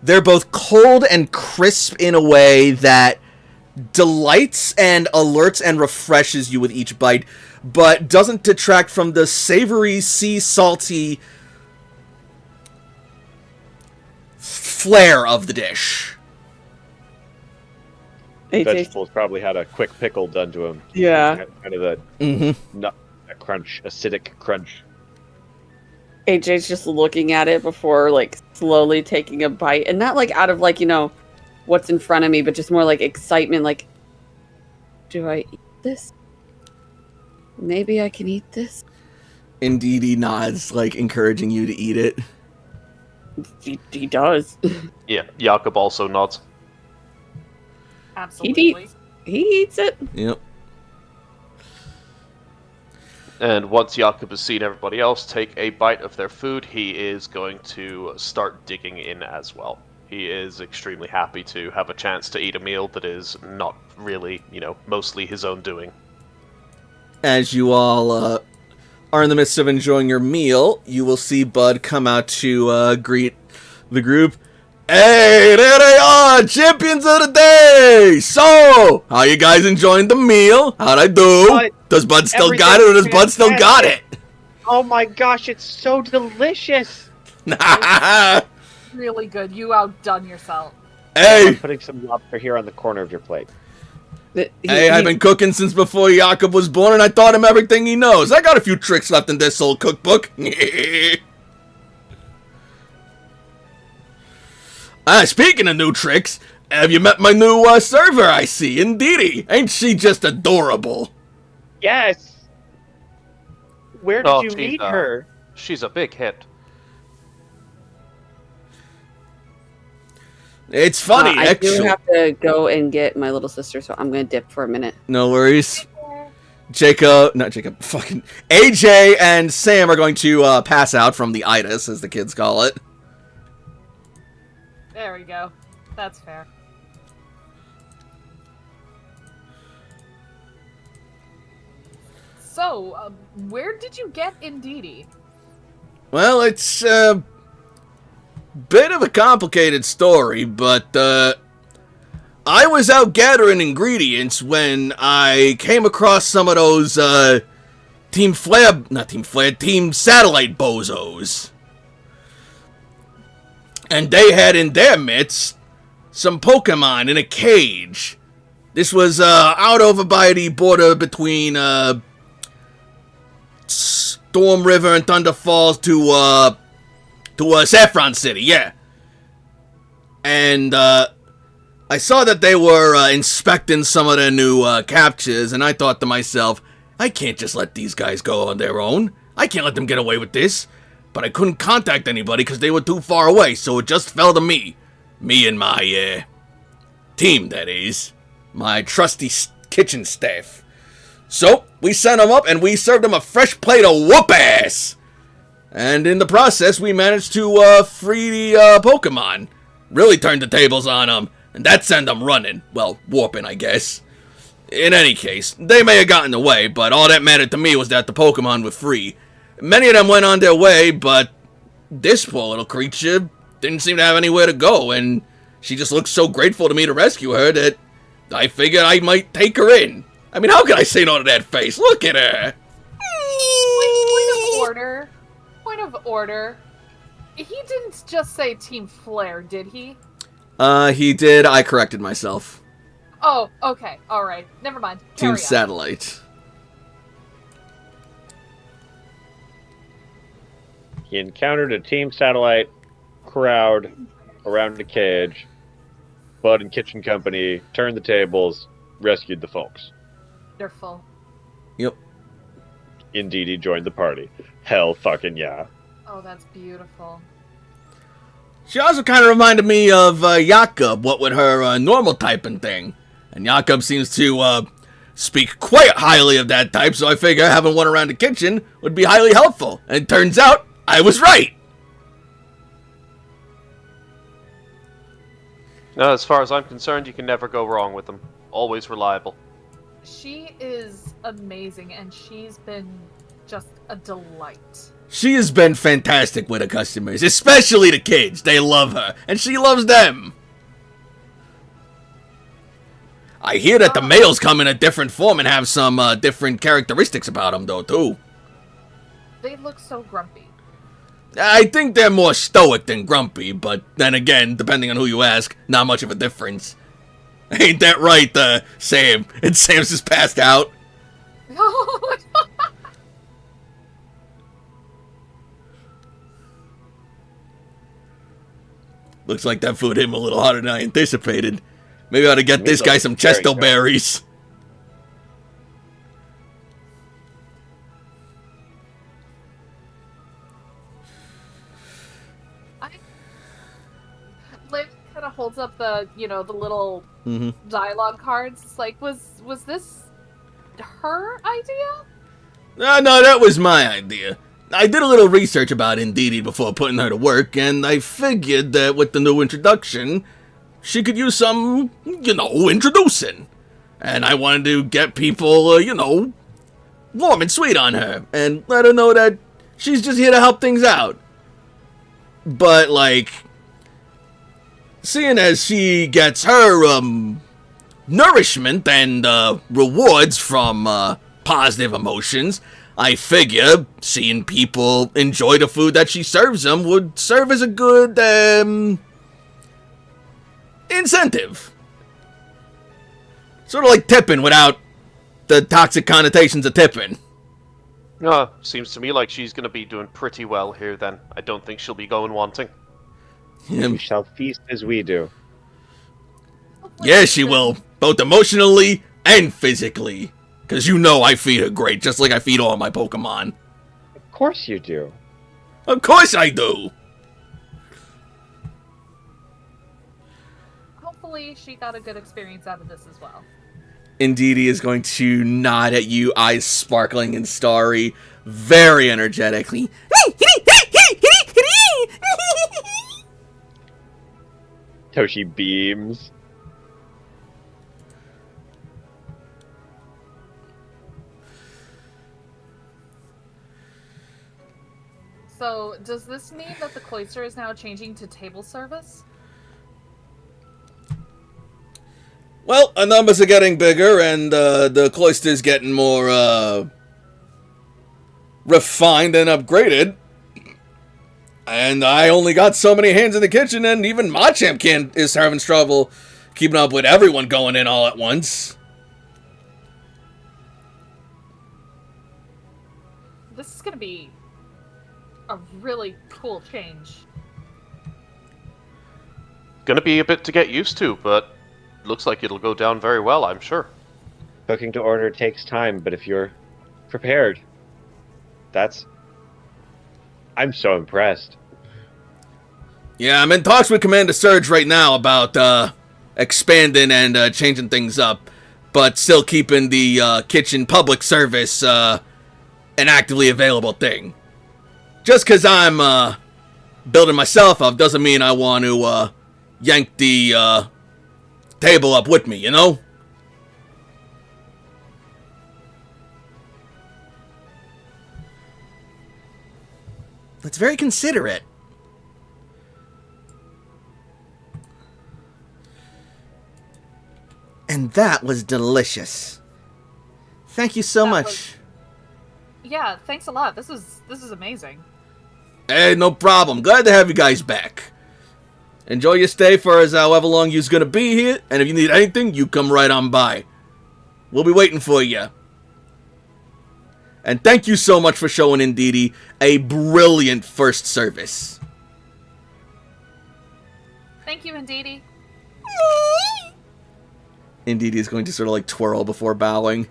they're both cold and crisp in a way that delights and alerts and refreshes you with each bite, but doesn't detract from the savory, sea salty flair of the dish. AJ, Vegetables probably had a quick pickle done to them. yeah. Kind of a nut, a crunch, acidic crunch. AJ's just looking at it before, like, slowly taking a bite. And not, like, out of, like, you know, what's in front of me, but just more, like, excitement. Like, do I eat this? Maybe I can eat this? Indeed, he nods, like, encouraging you to eat it. He does. Yeah, Jakob also nods. Absolutely. He eats it. Yep. And once Jakob has seen everybody else take a bite of their food, he is going to start digging in as well. He is extremely happy to have a chance to eat a meal that is not really, mostly his own doing. As you all are in the midst of enjoying your meal, you will see Bud come out to greet the group. Hey, there they are, champions of the day! So, how you guys enjoying the meal? How'd I do? Bud, Does Bud still got it, or does Bud still got it? Oh my gosh, it's so delicious! Really good. You outdone yourself. Hey, I'm putting some lobster here on the corner of your plate. I've been cooking since before Jakob was born, and I taught him everything he knows. I got a few tricks left in this old cookbook. Speaking of new tricks, have you met my new server I see, Indeedee? Ain't she just adorable? Yes. Where did Oh, you she's, meet her? She's a big hit. It's funny, I do actually. have to go and get my little sister, so I'm gonna dip for a minute. No worries. Fucking AJ and Sam are going to pass out from the itis, as the kids call it. There we go. That's fair. So, where did you get Indeedee? Well, it's a bit of a complicated story, but I was out gathering ingredients when I came across some of those Team Satellite bozos. And they had in their midst some Pokemon in a cage. This was out over by the border between Storm River and Thunder Falls to Saffron City, yeah. And I saw that they were inspecting some of their new captures, and I thought to myself, I can't just let these guys go on their own. I can't let them get away with this. But I couldn't contact anybody because they were too far away, so it just fell to me. Me and my team, that is. My trusty kitchen staff. So, we sent them up and we served them a fresh plate of whoop ass. And in the process, we managed to free the Pokemon. Really turned the tables on them. And that sent them running. Well, warping, I guess. In any case, they may have gotten away, but all that mattered to me was that the Pokemon were free. Many of them went on their way, but this poor little creature didn't seem to have anywhere to go, and she just looked so grateful to me to rescue her that I figured I might take her in. I mean, how could I say no to that face? Look at her! Point of order. He didn't just say Team Flare, did he? He did. I corrected myself. Oh, okay. Alright. Never mind. Team Carry on. Satellite. He encountered a Team Satellite crowd around the cage. Bud and Kitchen Company turned the tables, rescued the folks. Wonderful. Yep. Indeedee joined the party. Hell fucking yeah. Oh, that's beautiful. She also kind of reminded me of Jakob, what with her normal typing thing. And Jakob seems to speak quite highly of that type, so I figure having one around the kitchen would be highly helpful. And it turns out, I was right! No, as far as I'm concerned, you can never go wrong with them. Always reliable. She is amazing, and she's been just a delight. She has been fantastic with her customers, especially the kids. They love her, and she loves them. I hear that the males come in a different form and have some different characteristics about them, though, too. They look so grumpy. I think they're more stoic than grumpy, but then again, depending on who you ask, not much of a difference. Ain't that right, Sam? And Sam's just passed out. Looks like that food hit him a little harder than I anticipated. Maybe I ought to get this guy some Chesto berries. Liv kind of holds up the, the little dialogue cards. It's like, was this her idea? No, that was my idea. I did a little research about Indeedee before putting her to work, and I figured that with the new introduction, she could use some, introducing. And I wanted to get people, warm and sweet on her, and let her know that she's just here to help things out. But, seeing as she gets her, nourishment and, rewards from, positive emotions, I figure seeing people enjoy the food that she serves them would serve as a good, incentive. Sort of like tipping without the toxic connotations of tipping. Seems to me like she's going to be doing pretty well here then. I don't think she'll be going wanting. You shall feast as we do. Yeah, she will. Both emotionally and physically. Because you know I feed her great, just like I feed all my Pokemon. Of course you do. Of course I do! Hopefully she got a good experience out of this as well. Indeedee is going to nod at you, eyes sparkling and starry, very energetically. Toshi beams. So, does this mean that the cloister is now changing to table service? Well, our numbers are getting bigger, and the cloister's getting more, refined and upgraded. And I only got so many hands in the kitchen, and even Machamp is having trouble keeping up with everyone going in all at once. This is gonna be a really cool change. Gonna be a bit to get used to, but looks like it'll go down very well, I'm sure. Cooking to order takes time, but if you're prepared, I'm so impressed. Yeah, I'm in talks with Commander Surge right now about expanding and changing things up, but still keeping the kitchen public service an actively available thing. Just because I'm building myself up doesn't mean I want to yank the table up with me, you know? That's very considerate. And that was delicious. Thank you so much. Yeah, thanks a lot. This is amazing. Hey, no problem. Glad to have you guys back. Enjoy your stay for as however long you's gonna be here, and if you need anything, you come right on by. We'll be waiting for you. And thank you so much for showing Indeedee a brilliant first service. Thank you, Indeedee. Indeedee is going to sort of like twirl before bowing.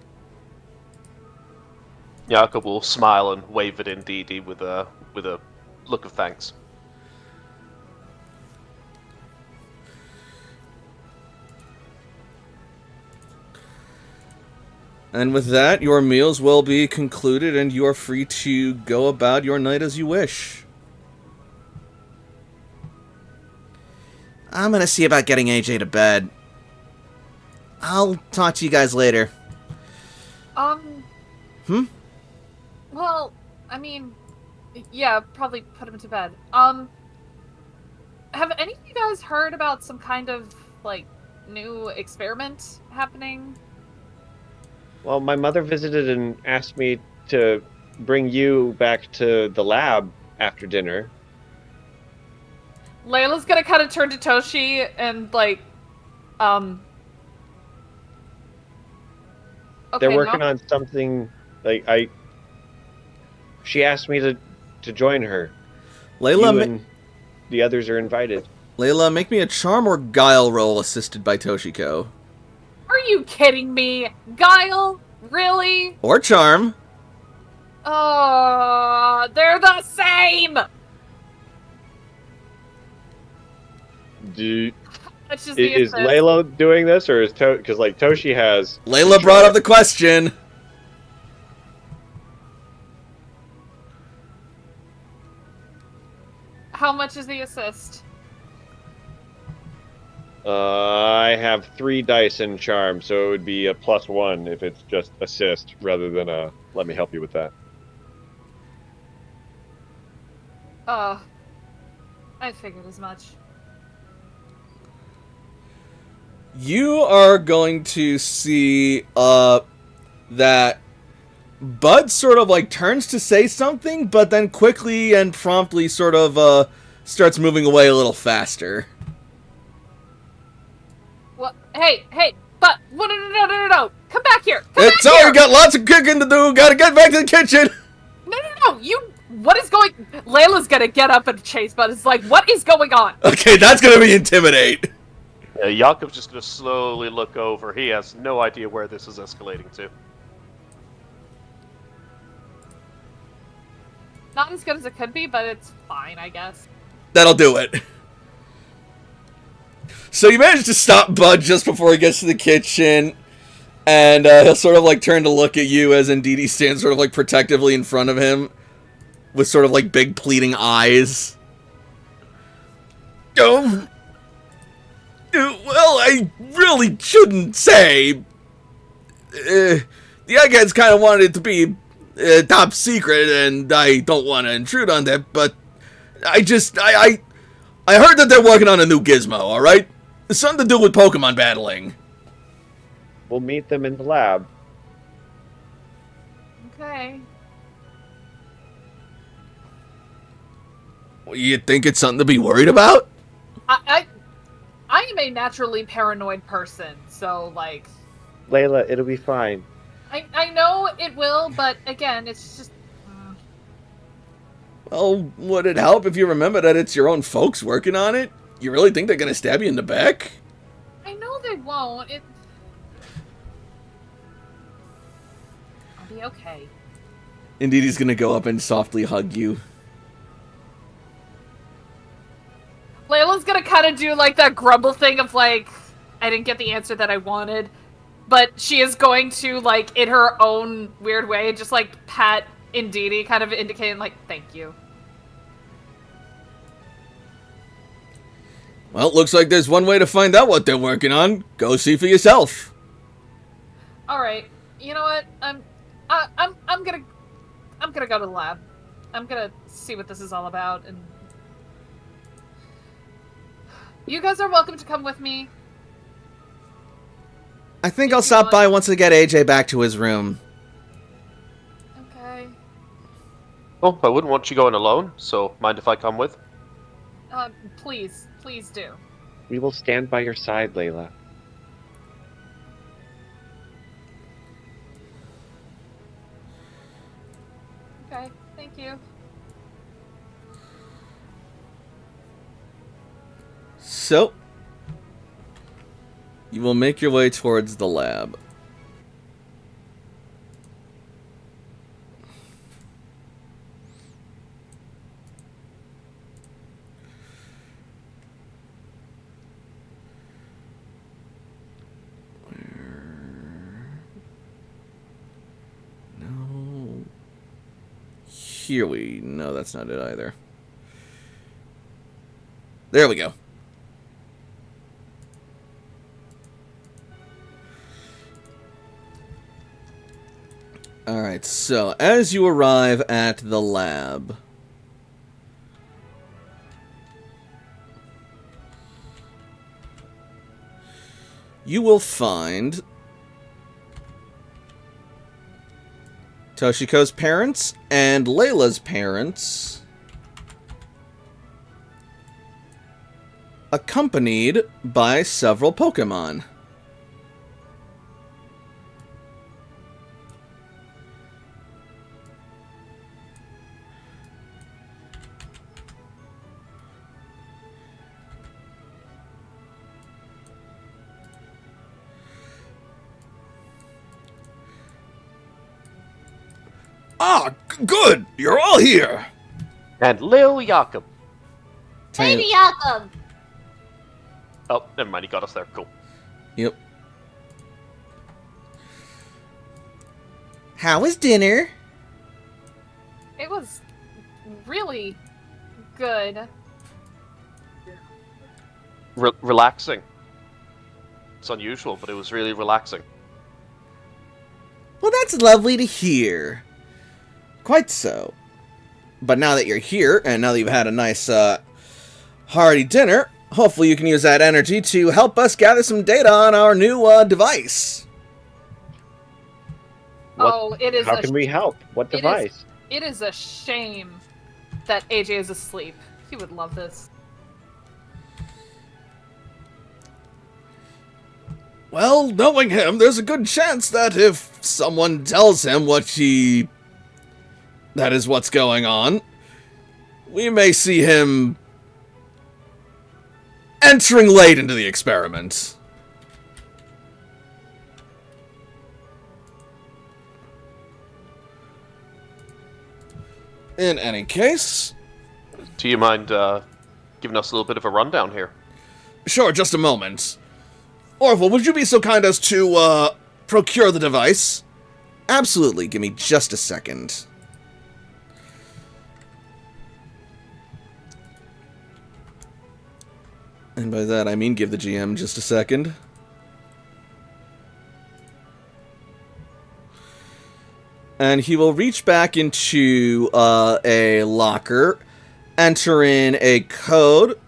Jakob will smile and wave at Indeedee with a look of thanks. And with that, your meals will be concluded, and you are free to go about your night as you wish. I'm gonna see about getting AJ to bed. I'll talk to you guys later. Well, I mean, yeah, probably put him to bed. Have any of you guys heard about some kind of, like, new experiment happening? Well, my mother visited and asked me to bring you back to the lab after dinner. Layla's gonna kind of turn to Toshi and, like, Okay, They're working on something, she asked me to join her. Layla, You and the others are invited. Layla, make me a charm or guile roll assisted by Toshiko. Are you kidding me? Guile? Really? Or charm. Oh, they're the same! That's just the Is assist. Layla doing this, or is because Toshi has? Layla brought up the question. How much is the assist? I have 3 dice in charm, so it would be a +1 if it's just assist rather than a let me help you with that. I figured as much. You are going to see that Bud sort of like turns to say something, but then quickly and promptly sort of starts moving away a little faster. What? Hey, but no! Come back here! Come It's back all here! we got lots of cooking to do. Gotta get back to the kitchen. No! You what is going... Layla's gonna get up and chase, but it's like, what is going on? Okay, that's gonna be intimidate. Jakob's just gonna slowly look over. He has no idea where this is escalating to. Not as good as it could be, but it's fine, I guess. That'll do it. So you manage to stop Bud just before he gets to the kitchen, and he'll sort of like turn to look at you as Ndidi stands sort of like protectively in front of him, with sort of like big pleading eyes. Oh, well, I really shouldn't say. The eggheads kind of wanted it to be top secret, and I don't want to intrude on that, but I heard that they're working on a new gizmo, alright? It's something to do with Pokemon battling. We'll meet them in the lab. Okay. Well, you think it's something to be worried about? I am a naturally paranoid person, so, like... Layla, it'll be fine. I know it will, but again, it's just... Well, would it help if you remember that it's your own folks working on it? You really think they're gonna stab you in the back? I know they won't. I'll be okay. Indeed, he's gonna go up and softly hug you. Layla's gonna kind of do, like, that grumble thing of, like, I didn't get the answer that I wanted. But she is going to, like, in her own weird way, just, like, pat Ndidi, kind of indicating, like, thank you. Well, it looks like there's one way to find out what they're working on. Go see for yourself. Alright, you know what? I'm gonna go to the lab. I'm gonna see what this is all about, and... You guys are welcome to come with me. I think I'll stop by once I get AJ back to his room. Okay. Oh, I wouldn't want you going alone, so mind if I come with? Please do. We will stand by your side, Layla. Okay, thank you. So, you will make your way towards the lab. No. Here we... No, that's not it either. There we go. Alright, so as you arrive at the lab, you will find Toshiko's parents and Layla's parents accompanied by several Pokemon. Ah, good! You're all here! And Lil Jakob. Baby Jakob! Oh, never mind, he got us there. Cool. Yep. How was dinner? It was really good. Relaxing. It's unusual, but it was really relaxing. Well, that's lovely to hear. Quite so. But now that you're here, and now that you've had a nice, hearty dinner, hopefully you can use that energy to help us gather some data on our new, device. Oh, it is. How can we help? What device? It is a shame that AJ is asleep. He would love this. Well, knowing him, there's a good chance that if someone tells him that is what's going on, we may see him entering late into the experiment. In any case... Do you mind giving us a little bit of a rundown here? Sure, just a moment. Orville, would you be so kind as to, procure the device? Absolutely, give me just a second. And by that, I mean give the GM just a second. And he will reach back into a locker, enter in a code.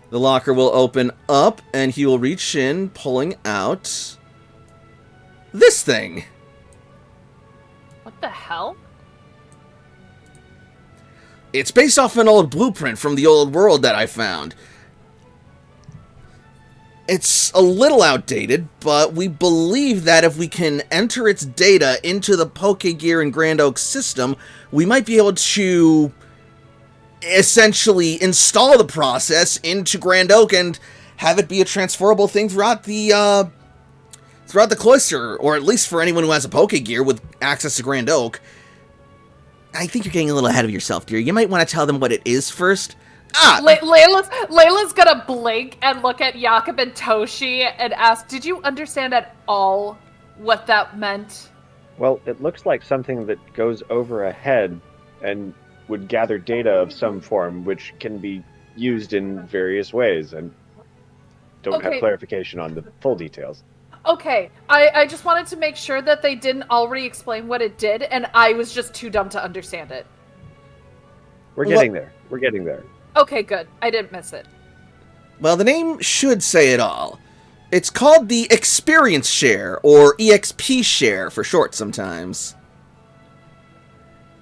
The locker will open up, and he will reach in, pulling out this thing. What the hell? It's based off an old blueprint from the old world that I found. It's a little outdated, but we believe that if we can enter its data into the Pokegear and Grand Oak system, we might be able to essentially install the process into Grand Oak and have it be a transferable thing throughout the cloister, or at least for anyone who has a Pokegear with access to Grand Oak. I think you're getting a little ahead of yourself, dear. You might want to tell them what it is first. Layla's gonna blink and look at Jakob and Toshi and ask, did you understand at all what that meant? Well, it looks like something that goes over a head and would gather data of some form, which can be used in various ways, and don't have clarification on the full details. Okay, I just wanted to make sure that they didn't already explain what it did, and I was just too dumb to understand it. We're getting there. We're getting there. Okay, good. I didn't miss it. Well, the name should say it all. It's called the Experience Share, or EXP Share for short sometimes.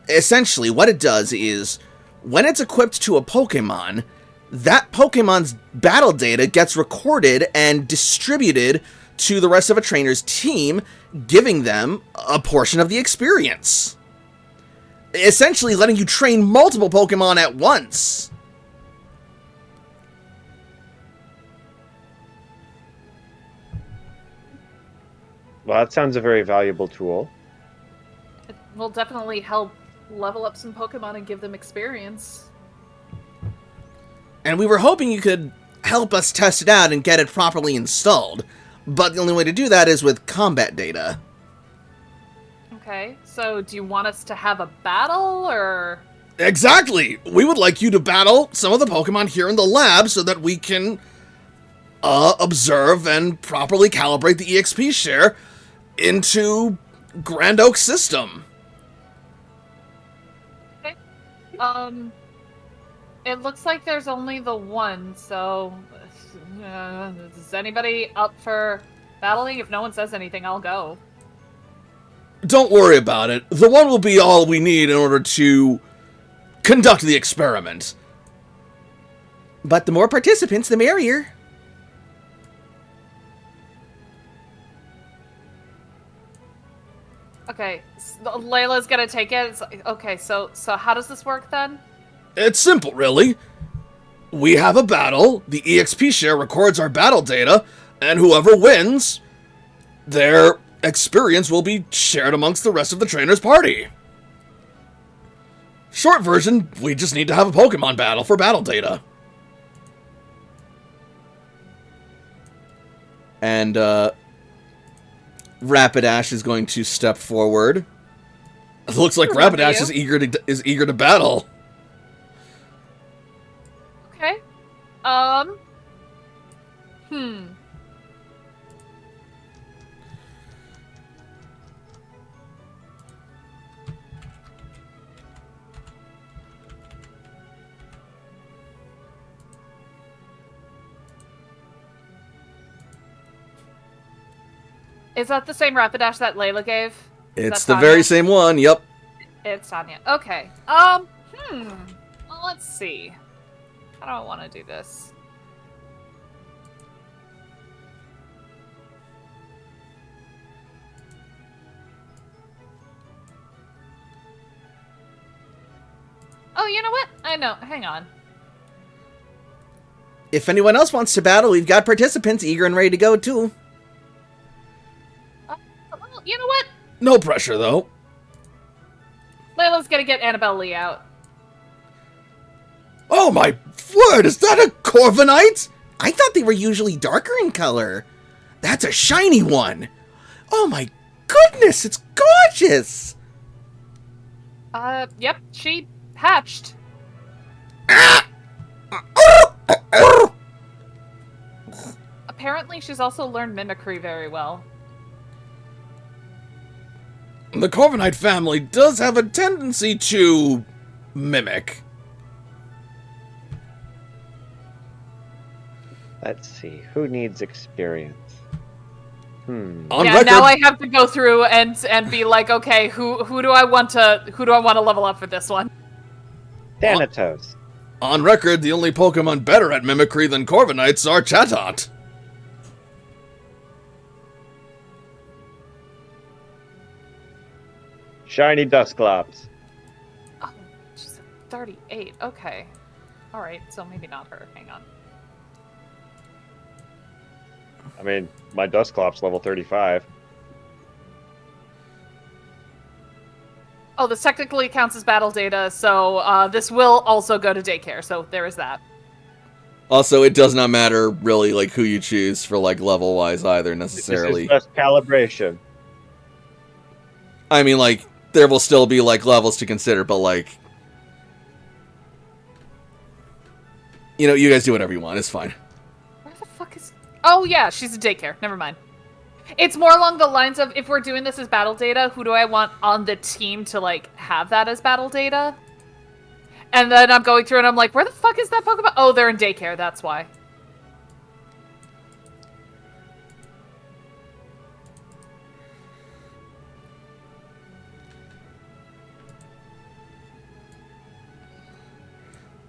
Essentially, what it does is, when it's equipped to a Pokemon, that Pokemon's battle data gets recorded and distributed to the rest of a trainer's team, giving them a portion of the experience. Essentially letting you train multiple Pokemon at once. Well, that sounds a very valuable tool. It will definitely help level up some Pokemon and give them experience. And we were hoping you could help us test it out and get it properly installed. But the only way to do that is with combat data. Okay, so do you want us to have a battle, or...? Exactly! We would like you to battle some of the Pokemon here in the lab so that we can observe and properly calibrate the EXP share into Grand Oak system. Okay. It looks like there's only the one, so... is anybody up for battling? If no one says anything, I'll go. Don't worry about it. The one will be all we need in order to conduct the experiment. But the more participants, the merrier. Okay, Layla's gonna take it. Okay, so how does this work then? It's simple, really. We have a battle, the EXP share records our battle data, and whoever wins, their experience will be shared amongst the rest of the trainer's party. Short version, we just need to have a Pokemon battle for battle data. And, Rapidash is going to step forward. It looks like Rapidash is eager to battle. Okay. Is that the same Rapidash that Layla gave? It's the very same one, yep. It's Tanya. Okay. Well, let's see. How do I want to do this? Oh, you know what? I know. Hang on. If anyone else wants to battle, we've got participants eager and ready to go, too. Well, you know what? No pressure, though. Layla's gonna get Annabelle Lee out. Oh my word, is that a Corviknight? I thought they were usually darker in color. That's a shiny one. Oh my goodness, it's gorgeous. Yep, she hatched. Apparently, she's also learned mimicry very well. The Corviknight family does have a tendency to mimic. Let's see. Who needs experience? On yeah, record, now I have to go through and be like, okay, who do I want to level up for this one? Thanatos. on record, the only Pokemon better at mimicry than Corviknights are Chatot. Shiny Dusclops. Oh, she's 38. Okay. All right, so maybe not her. Hang on. I mean, my Dusclops level 35. Oh, this technically counts as battle data, so this will also go to daycare, so there is that. Also, it does not matter really like who you choose for like level wise either necessarily. This is just calibration. I mean, like there will still be like levels to consider, but like you know, you guys do whatever you want. It's fine. Where the fuck is... Oh, yeah, she's a daycare. Never mind. It's more along the lines of, if we're doing this as battle data, who do I want on the team to, like, have that as battle data? And then I'm going through and I'm like, where the fuck is that Pokemon? Oh, they're in daycare, that's why.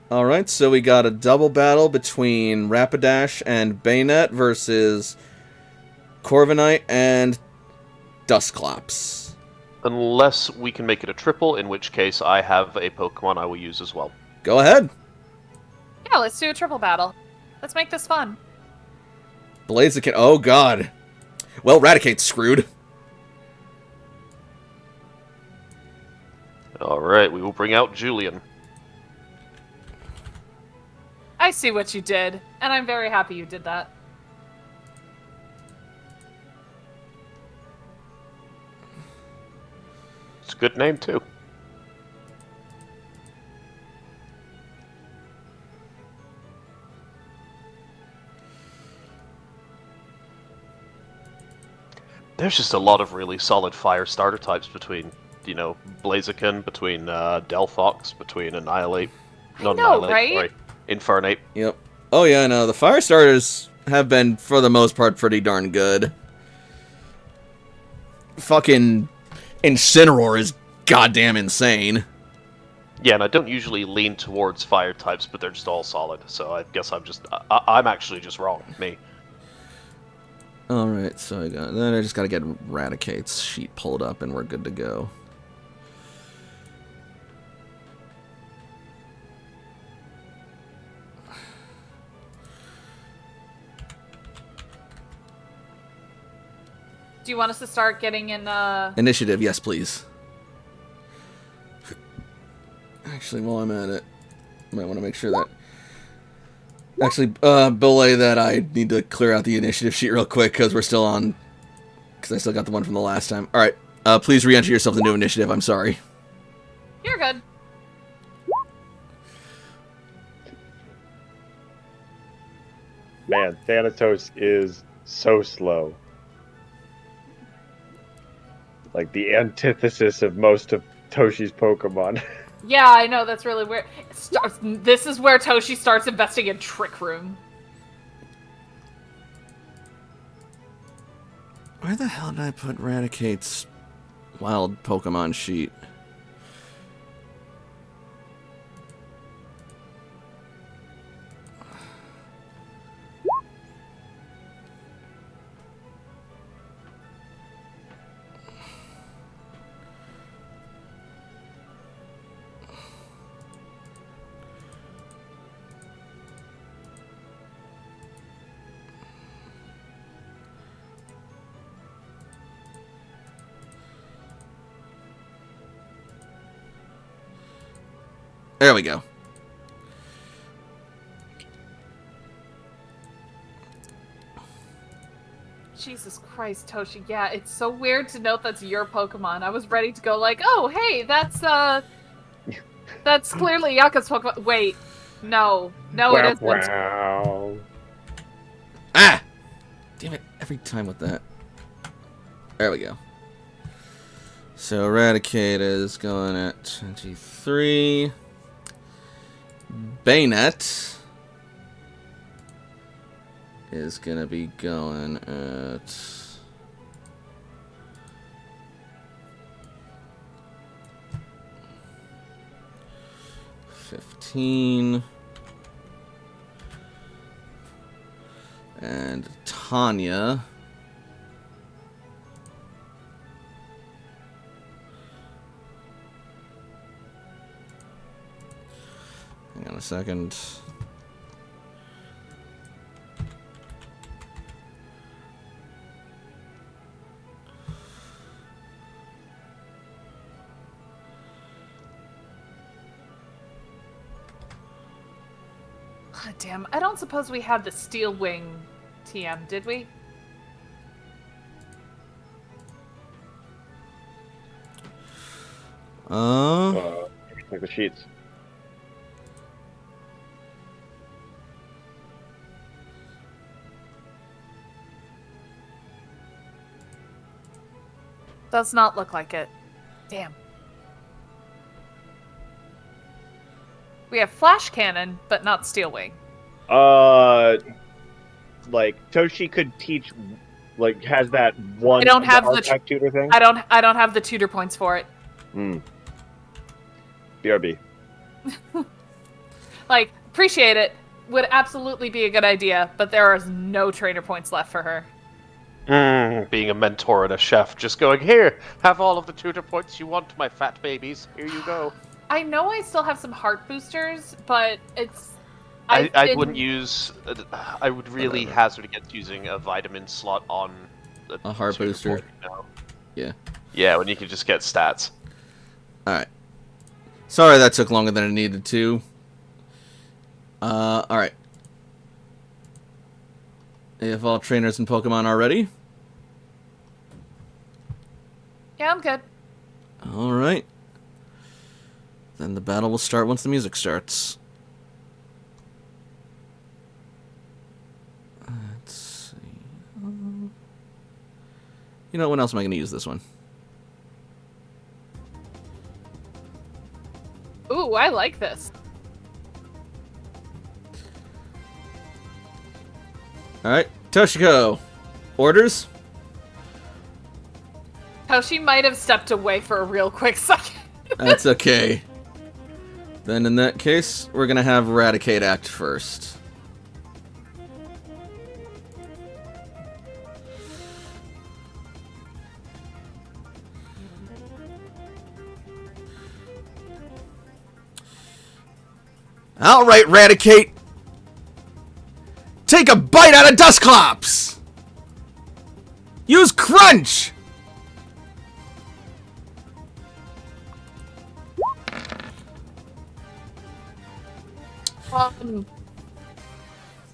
Alright, so we got a double battle between Rapidash and Bayonet versus Corviknight and Dusclops. Unless we can make it a triple, in which case I have a Pokemon I will use as well. Go ahead. Yeah, let's do a triple battle. Let's make this fun. Blaziken. Oh god. Well, Raticate's screwed. Alright, we will bring out Julian. I see what you did, and I'm very happy you did that. It's a good name, too. There's just a lot of really solid fire starter types between, you know, Blaziken, between Delphox, between Annihilate. Not know, Annihilate, right? sorry. Infernape. Yep. Oh yeah, no, the fire starters have been, for the most part, pretty darn good. Fucking Incineroar is goddamn insane. Yeah, and I don't usually lean towards fire types, but they're just all solid. So I guess I'm actually just wrong. Me. Alright, so then I just gotta get Raticate's sheet pulled up and we're good to go. Do you want us to start getting in, Initiative, yes please. Actually, while I'm at it, I might want to make sure that... Actually, belay that I need to clear out the initiative sheet real quick, because we're still on... Because I still got the one from the last time. Alright, please re-enter yourself into initiative, I'm sorry. You're good. Man, Thanatos is so slow. Like the antithesis of most of Toshi's Pokemon. Yeah, I know, that's really weird. This is where Toshi starts investing in Trick Room. Where the hell did I put Raticate's wild Pokemon sheet? There we go. Jesus Christ, Toshi. Yeah, it's so weird to note that's your Pokemon. I was ready to go like, oh, hey, that's clearly Yaka's Pokemon. Wait, no, it isn't. Wow. Ah! Damn it, every time with that. There we go. So Eradicate is going at 23. Bayonet is going to be going at 15. And Tanya hang on a second. Damn, I don't suppose we had the Steel Wing TM, did we? Like the sheets. Does not look like it. Damn. We have Flash Cannon, but not Steel Wing. Like Toshi could teach, like has that one. I don't have the archive tutor thing. I don't have the tutor points for it. BRB. Like, appreciate it. Would absolutely be a good idea, but there is no trainer points left for her. Being a mentor and a chef, just going, here, have all of the tutor points you want, my fat babies. Here you go. I know I still have some heart boosters, but it's... I wouldn't use... I would really hazard against using a vitamin slot on a heart booster. Point, you know? Yeah. Yeah, when you can just get stats. Alright. Sorry that took longer than it needed to. Alright. If all trainers and Pokemon are ready. Yeah, I'm good. Alright. Then the battle will start once the music starts. Let's see. You know, when else am I going to use this one? Ooh, I like this. Alright, Toshiko. Orders? Toshi might have stepped away for a real quick second. That's okay. Then in that case, we're gonna have Eradicate act first. Alright, Eradicate! Take a bite out of Dusclops! Use Crunch!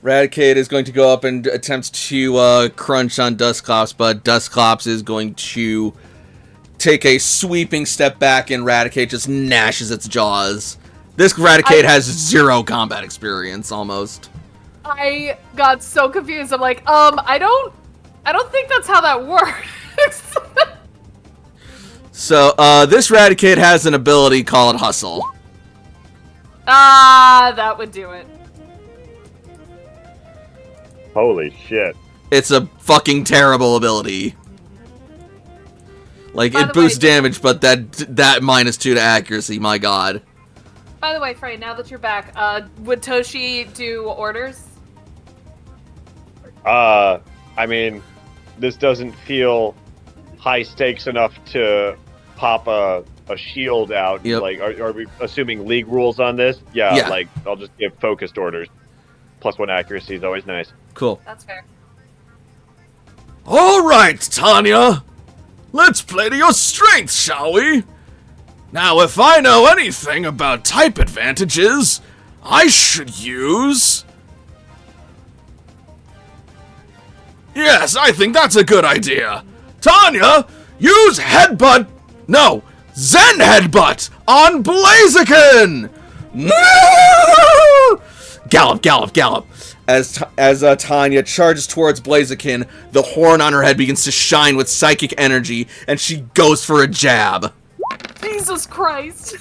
Eradicate is going to go up and attempt to crunch on Dusclops, but Dusclops is going to take a sweeping step back and Eradicate just gnashes its jaws. This Eradicate has zero combat experience, almost. I got so confused. I'm like, I don't think that's how that works. So, this Eradicate has an ability called Hustle. That would do it. Holy shit. It's a fucking terrible ability. Like, By it the boosts way- damage, but that -2 to accuracy, my god. By the way, Frey, now that you're back, would Toshi do orders? I mean, this doesn't feel high stakes enough to pop a shield out. Yep. Like, are we assuming league rules on this? Yeah, Yeah. like, I'll just give focused orders. +1 accuracy is always nice. Cool. That's fair. Alright, Tanya! Let's play to your strengths, shall we? Now, if I know anything about type advantages, I should use... Yes, I think that's a good idea. Tanya, use Headbutt... No, Zen Headbutt on Blaziken! Gallop, gallop, gallop. As Tanya charges towards Blaziken, the horn on her head begins to shine with psychic energy, and she goes for a jab. Jesus Christ.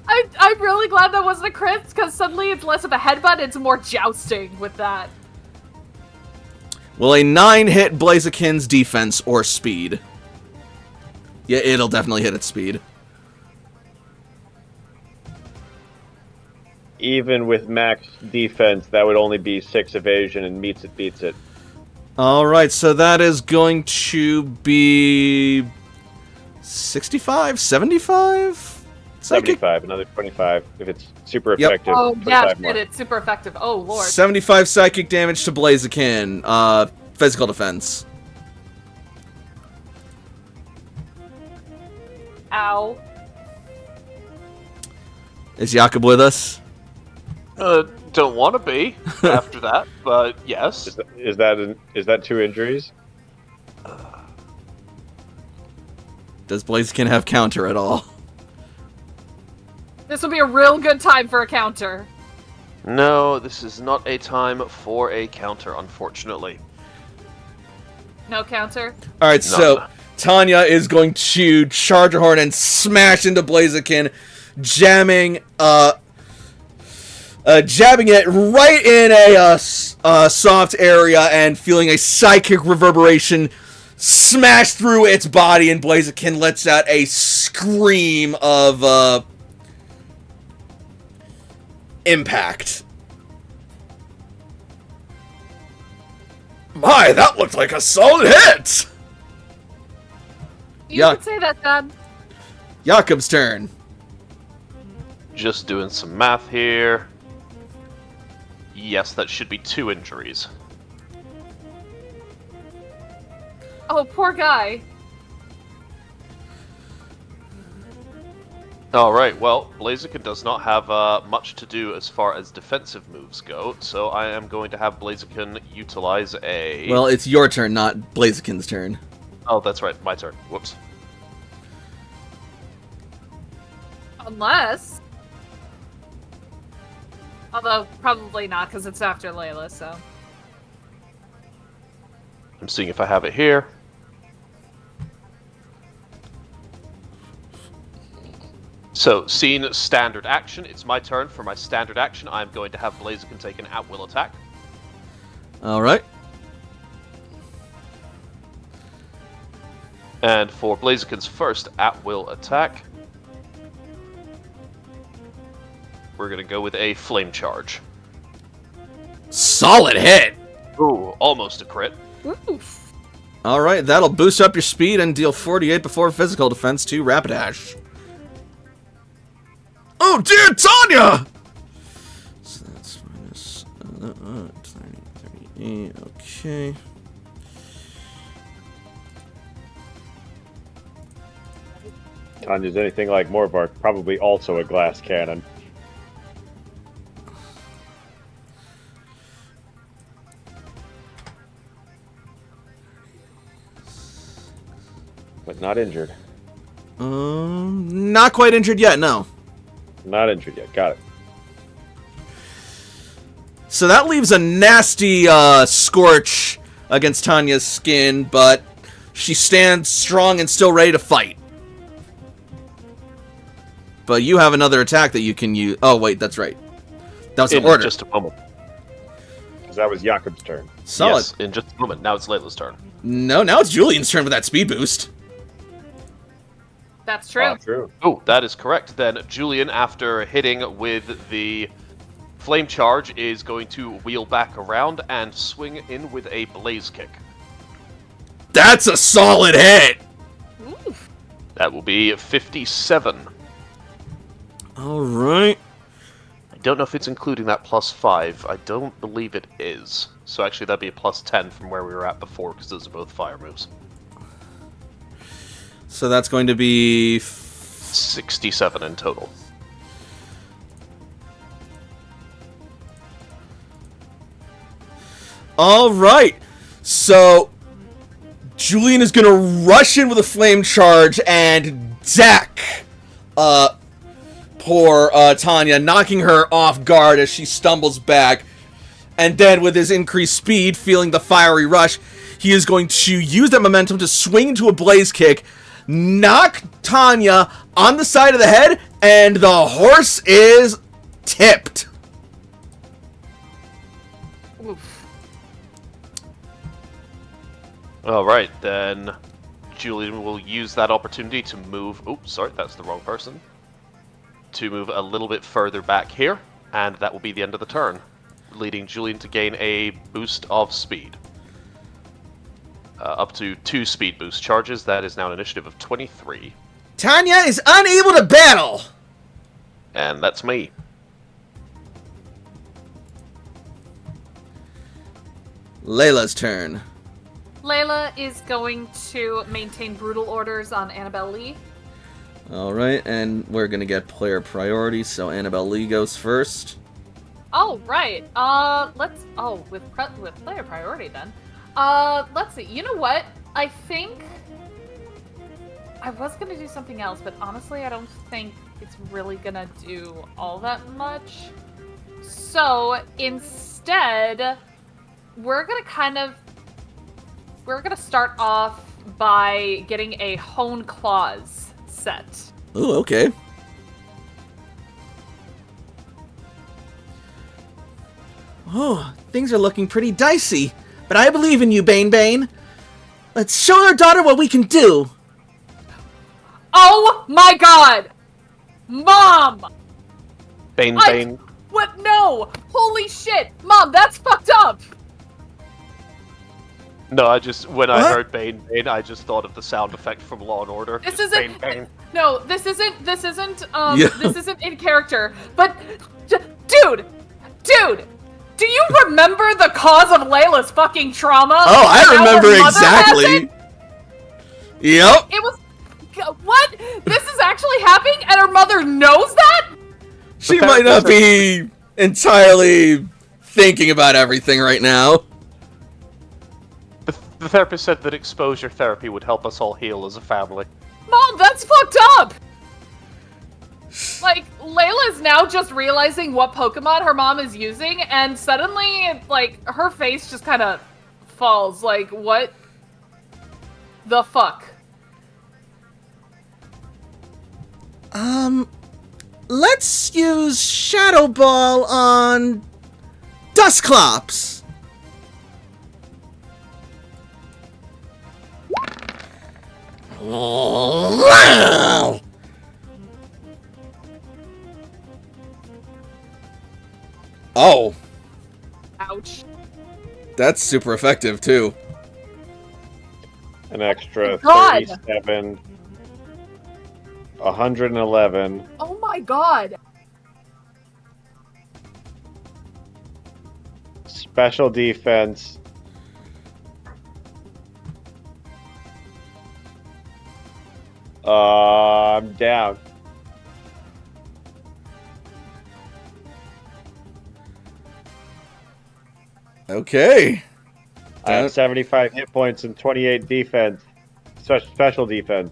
I'm really glad that wasn't a crit, because suddenly it's less of a headbutt, it's more jousting with that. Will a 9 hit Blaziken's defense or speed? Yeah, it'll definitely hit its speed. Even with max defense, that would only be 6 evasion, and meets it, beats it. Alright, so that is going to be... 65? 75? 75, another 25. If it's super effective, Oh, 25 yeah, more. it's super effective. Oh, lord. 75 psychic damage to Blaziken. Physical defense. Ow. Is Jakob with us? Don't want to be after that, but yes. Is that 2 injuries? Does Blaziken have counter at all? This would be a real good time for a counter. No, this is not a time for a counter, unfortunately. No counter? Alright, so None. Tanya is going to charge her horn and smash into Blaziken, jabbing it right in a soft area and feeling a psychic reverberation smash through its body, and Blaziken lets out a scream of impact. My, that looked like a solid hit! You Yeah. could say that, Dad. Jakob's turn. Just doing some math here. Yes, that should be 2 injuries. Oh, poor guy. Alright, well, Blaziken does not have much to do as far as defensive moves go, so I am going to have Blaziken utilize a... Well, it's your turn, not Blaziken's turn. Oh, that's right, my turn. Whoops. Unless... Although, probably not, because it's after Layla, so... I'm seeing if I have it here. So, scene standard action. It's my turn. For my standard action, I'm going to have Blaziken take an at-will attack. Alright. And for Blaziken's first at-will attack, we're going to go with a flame charge. Solid hit! Ooh, almost a crit. Oof. Alright, that'll boost up your speed and deal 48 before physical defense to Rapidash. Oh dear, Tanya! So that's minus 38, okay. Tanya's anything like Morbark, probably also a glass cannon. But not injured. Not quite injured yet, no. Not injured yet. Got it. So that leaves a nasty scorch against Tanya's skin, but she stands strong and still ready to fight. But you have another attack that you can use. Oh, wait, that's right. That was an In order. just a moment. Because that was Jakob's turn. Solid. Yes, in just a moment. Now it's Layla's turn. No, now it's Julian's turn with that speed boost. That's true. True. Oh, that is correct. Then Julian, after hitting with the flame charge, is going to wheel back around and swing in with a blaze kick. That's a solid hit! Oof. That will be 57. Alright. I don't know if it's including that +5. I don't believe it is. So actually that'd be a +10 from where we were at before, because those are both fire moves. So that's going to be 67 in total. All right. So Julian is going to rush in with a flame charge and deck poor Tanya, knocking her off guard as she stumbles back. And then with his increased speed, feeling the fiery rush, he is going to use that momentum to swing into a blaze kick, knock Tanya on the side of the head, and the horse is tipped. Oof. Alright, then Julian will use that opportunity to move... Oops, sorry, that's the wrong person. To move a little bit further back here, and that will be the end of the turn, leading Julian to gain a boost of speed. Up to 2 speed boost charges. That is now an initiative of 23. Tanya is unable to battle. And that's me. Layla's turn. Layla is going to maintain brutal orders on Annabelle Lee. Alright, and we're gonna get player priority, so Annabelle Lee goes first. Oh, right. Let's... Oh, with player priority, then. Let's see. You know what? I think... I was gonna do something else, but honestly, I don't think it's really gonna do all that much. So, instead, we're gonna start off by getting a Hone Claws set. Ooh, okay. Oh, things are looking pretty dicey, but I believe in you, Bane Bane. Let's show our daughter what we can do. Oh my god! Mom! Bane. What? No! Holy shit! Mom, that's fucked up! No, when I What? heard Bane, I just thought of the sound effect from Law and Order. This Just isn't... Bane. No, this isn't, Yeah. this isn't in character. But, dude! Do you remember the cause of Layla's fucking trauma? Oh, I And how her remember mother has exactly. it? Yep. It was... What? This is actually happening and her mother knows that? She might not be entirely thinking about everything right now. The therapist said that exposure therapy would help us all heal as a family. Mom, that's fucked up! Like, Layla is now just realizing what Pokemon her mom is using, and suddenly, like, her face just kind of falls. Like, what the fuck? Let's use Shadow Ball on Dusclops. Oh, Ouch. that's super effective too. An extra God. 37, 111, Oh my god. special defense. I'm down. Okay. I have 75 hit points and 28 defense, special defense,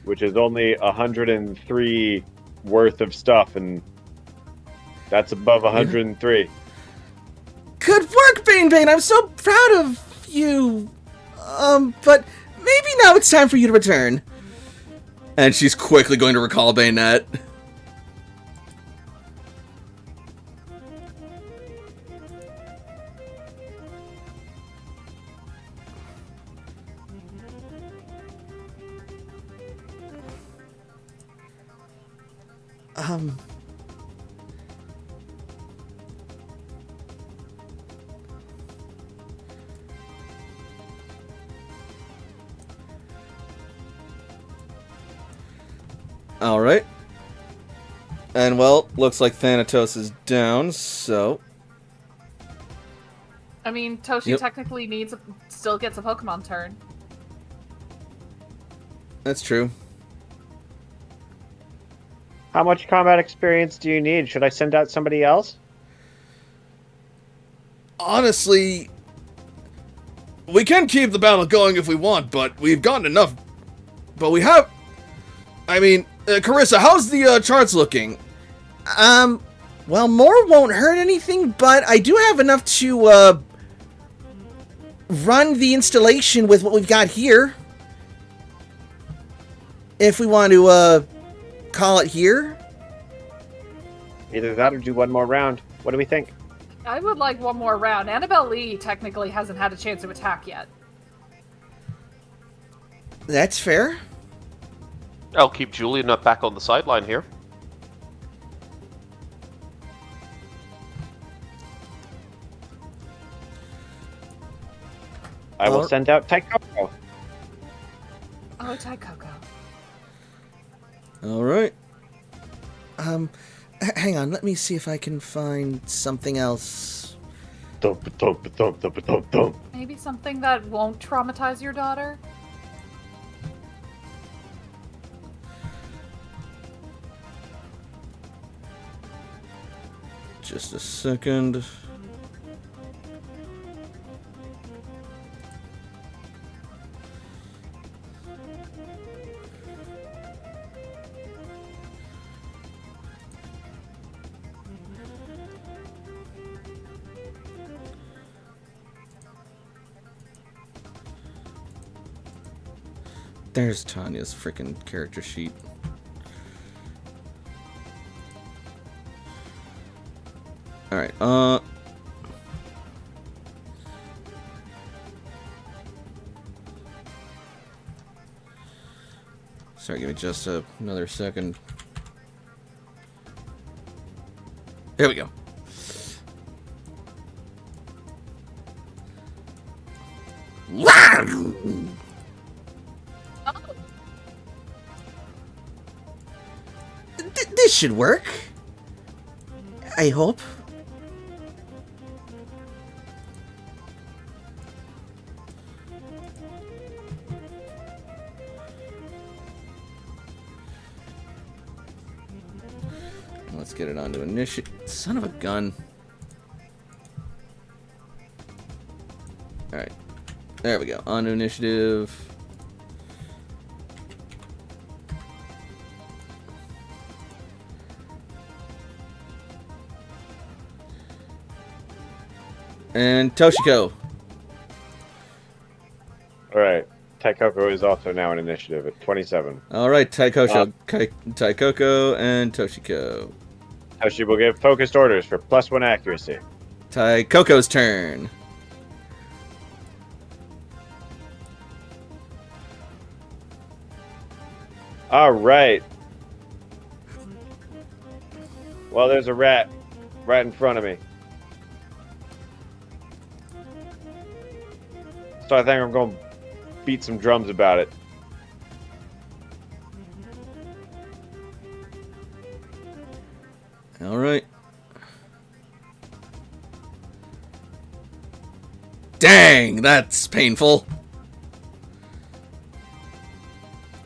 which is only 103 worth of stuff, and that's above 103. Good work, Bane Bane. I'm so proud of you. But maybe now it's time for you to return. And she's quickly going to recall Bayonet. Alright. And well, looks like Thanatos is down, so... I mean, Toshi Yep. technically still gets a Pokemon turn. That's true. How much combat experience do you need? Should I send out somebody else? Honestly, we can keep the battle going if we want, but we've gotten enough. But we have... I mean, Carissa, how's the charts looking? Well, more won't hurt anything, but I do have enough to, run the installation with what we've got here. If we want to, call it here. Either that or do one more round. What do we think? I would like one more round. Annabelle Lee technically hasn't had a chance to attack yet. That's fair. I'll keep Julian back on the sideline here. I will send out Taikoko. Oh, Taikoko. All right. Hang on, let me see if I can find something else. Maybe something that won't traumatize your daughter? Just a second. There's Tanya's freaking character sheet. Alright, sorry, give me just another second. Here we go. This should work. I hope. Let's get it onto initiative. Son of a gun. Alright. There we go. Onto initiative. And Toshiko. Alright. Taikoko is also now in initiative at 27. Alright, Taikoko and Toshiko. Toshi will give focused orders for +1 accuracy. Taikoko's turn. Alright. Well, there's a rat right in front of me. So I think I'm going to beat some drums about it. All right. Dang, that's painful.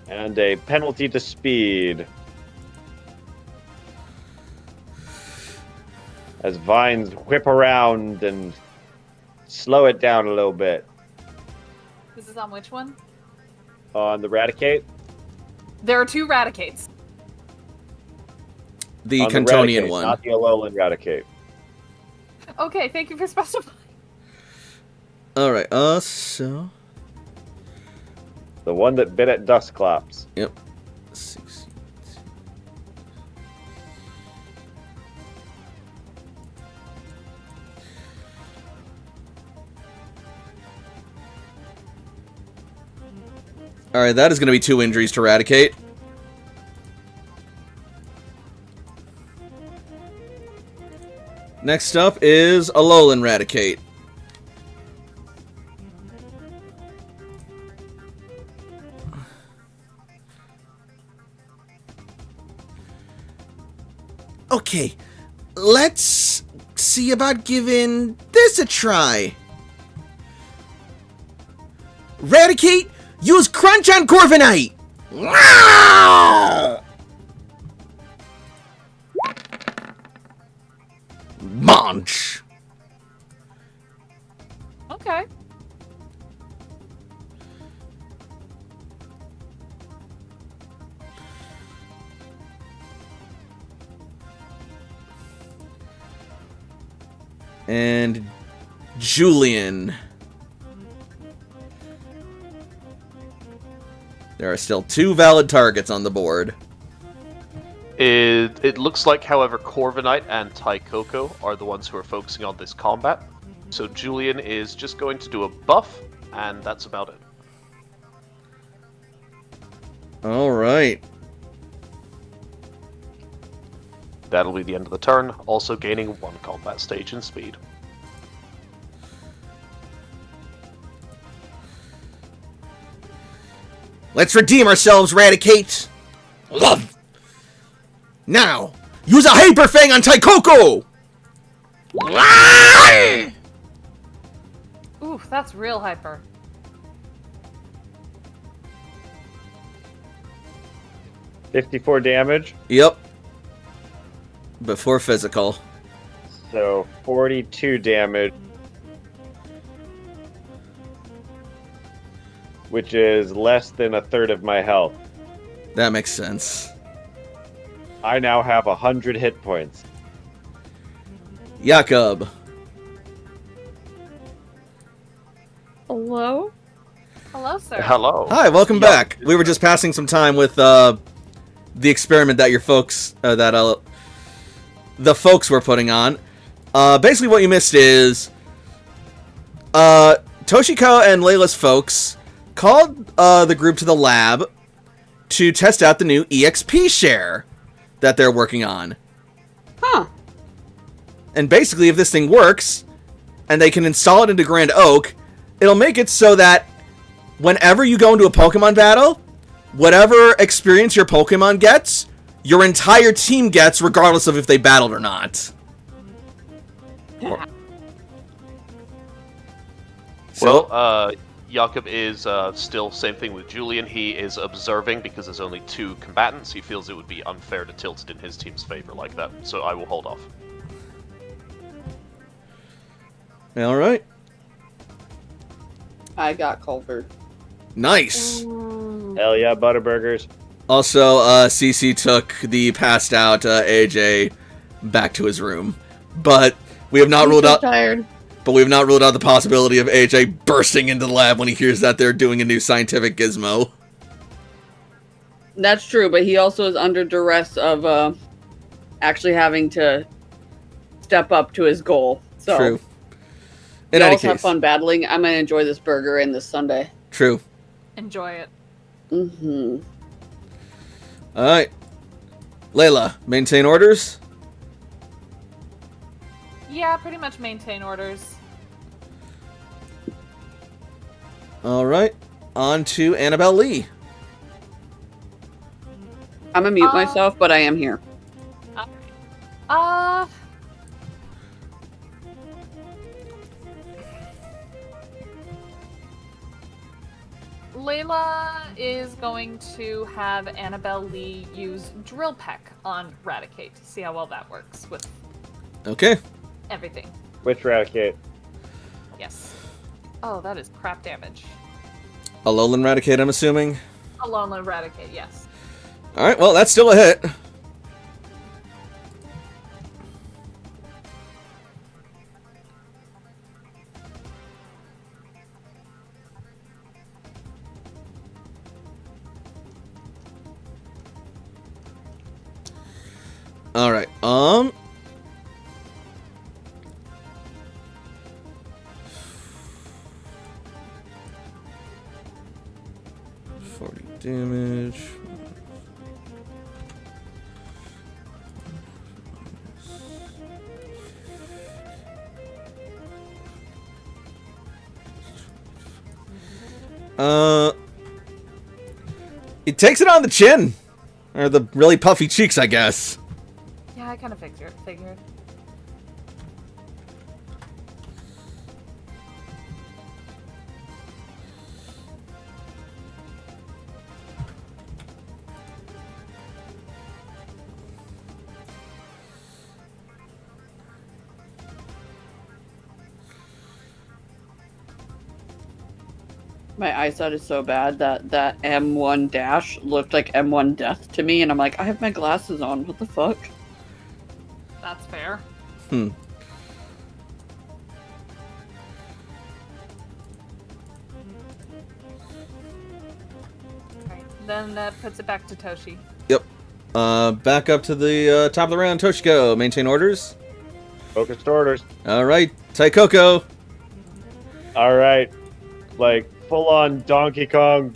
And a penalty to speed. As vines whip around and slow it down a little bit. This is on which one? On the Raticate? There are 2 Raticates. The On Cantonian Raticate, one. not the Alolan Raticate. Okay, thank you for specifying. All right. So. The one that bit at Dusclops. Yep. 6. All right, that is going to be 2 injuries to Raticate. Next up is Alolan Raticate. Okay, let's see about giving this a try. Raticate, use Crunch on Corviknight! Munch. Okay. And Julian. There are still 2 valid targets on the board. It looks like, however, Corviknight and Taikoko are the ones who are focusing on this combat. So Julian is just going to do a buff, and that's about it. All right. That'll be the end of the turn, also gaining 1 combat stage in speed. Let's redeem ourselves, Raticate. Love. Now, use a Hyper Fang on Taikoko. Oof, that's real hyper. $54 damage, Yep. Before physical. so 42 damage. Which is less than a third of my health. That makes sense. I now have 100 hit points. Jakob. Hello? Hello, sir. Hello. Hi, welcome back. We were just passing some time with the experiment that your folks, the folks were putting on. Basically, what you missed is Toshiko and Layla's folks called the group to the lab to test out the new EXP share that they're working on. Huh. And basically, if this thing works, and they can install it into Grand Oak, it'll make it so that whenever you go into a Pokemon battle, whatever experience your Pokemon gets, your entire team gets, regardless of if they battled or not. Well, Jakob is still same thing with Julian. He is observing because there's only 2 combatants. He feels it would be unfair to tilt it in his team's favor like that, so I will hold off. All right. I got Culver. Nice. Hell yeah, Butterburgers. Also, CC took the passed out AJ back to his room, but we have not ruled out. Tired. But we have not ruled out the possibility of AJ bursting into the lab when he hears that they're doing a new scientific gizmo. That's true, but he also is under duress of actually having to step up to his goal. So True. you In any also have case, fun battling. I'm gonna enjoy this burger and this Sunday. true. Enjoy it. Mm-hmm. All right, Layla, maintain orders. Yeah, pretty much maintain orders. All right, on to Annabelle Lee. I'm gonna mute myself, but I am here. Layla is going to have Annabelle Lee use Drill Peck on Raticate to see how well that works with Okay. everything. Which Raticate? Yes. Oh, that is crap damage. Alolan Raticate, I'm assuming. Alolan Raticate, yes. All right, well, that's still a hit. All right. 40 damage. It takes it on the chin. Or the really puffy cheeks, I guess. Yeah, I kind of figured. My eyesight is so bad that M1 dash looked like M1 death to me, and I'm like, I have my glasses on. What the fuck? That's fair. Hmm. Right. Then that puts it back to Toshi. Yep. Back up to the top of the round. Toshiko, maintain orders. Focused orders. All right, Taikoko. All right, like full-on Donkey Kong,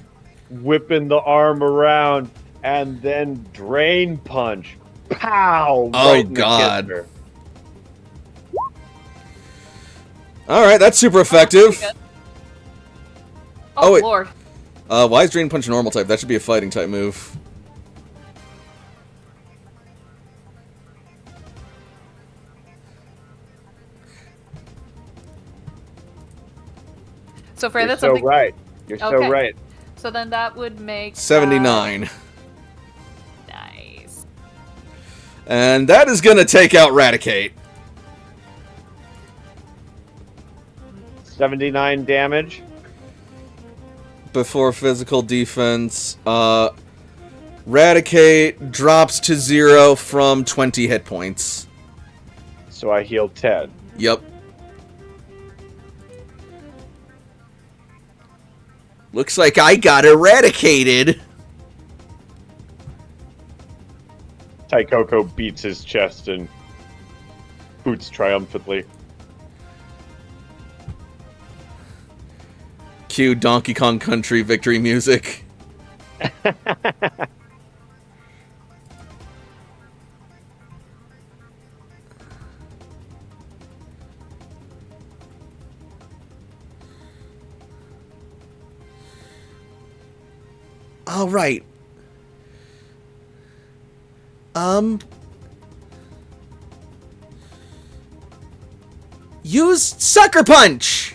whipping the arm around, and then drain punch. Pow! Oh, right in the God. kisser. All right, that's super effective. Oh, wait. Lord. Why is Drain Punch a normal type? That should be a fighting type move. So for You're that's so something. right. You're so Okay. right. So then that would make 79. Nice. And that is going to take out Raticate. 79 damage. Before physical defense, Raticate drops to 0 from 20 hit points. So I heal 10. Yep. Looks like I got eradicated. Taikoko beats his chest and hoots triumphantly. Cue Donkey Kong Country victory music. All right. Use Sucker Punch!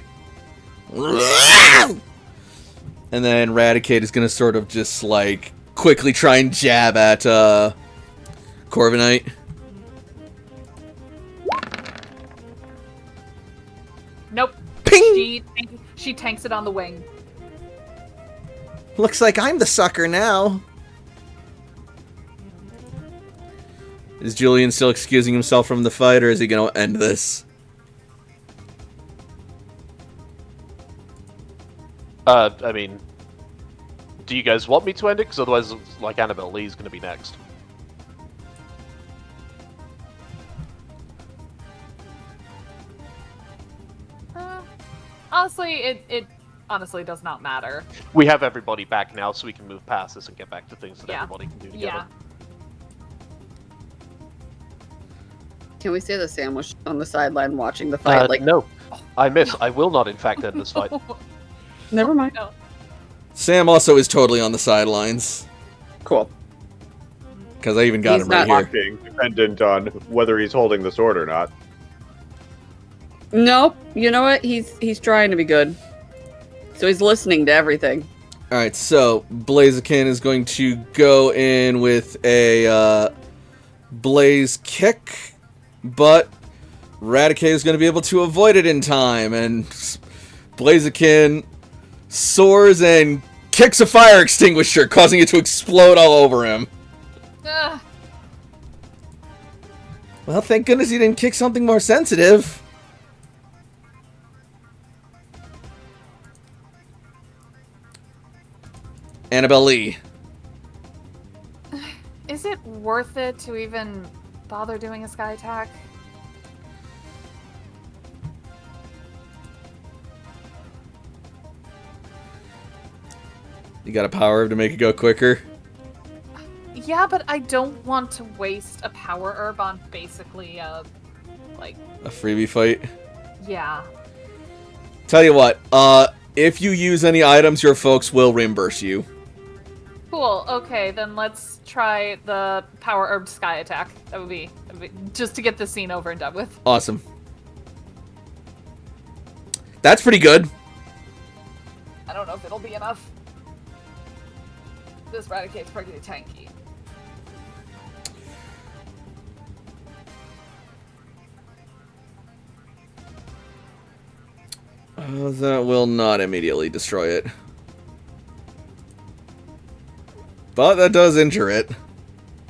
And then Raticate is gonna sort of just, like, quickly try and jab at, Corviknight. Nope. Ping! She tanks it on the wing. Looks like I'm the sucker now. Is Julian still excusing himself from the fight, or is he gonna end this? I mean, do you guys want me to end it? Because otherwise, like, Annabelle Lee's going to be next. Honestly, it honestly does not matter. We have everybody back now, so we can move past this and get back to things that Yeah. everybody can do together. Yeah. Can we say the sandwich on the sideline watching the fight? No, I miss. I will not, in fact, end this fight. Never mind. No. Sam also is totally on the sidelines. Cool. Because I even got He's him right not here. Being dependent on whether he's holding the sword or not. Nope. You know what? He's trying to be good. So he's listening to everything. Alright, so Blaziken is going to go in with a Blaze Kick, but Raticate is going to be able to avoid it in time, and Blaziken soars and kicks a fire extinguisher, causing it to explode all over him. Ugh. Well, thank goodness he didn't kick something more sensitive. Annabelle Lee. Is it worth it to even bother doing a sky attack? You got a power to make it go quicker? Yeah, but I don't want to waste a power herb on basically like, A freebie fight? yeah. Tell you what, if you use any items, your folks will reimburse you. Cool. Okay, then let's try the power herb sky attack. That would be just to get this scene over and done with. Awesome. That's pretty good. I don't know if it'll be enough. This Raticate's pretty tanky. That will not immediately destroy it. but that does injure it.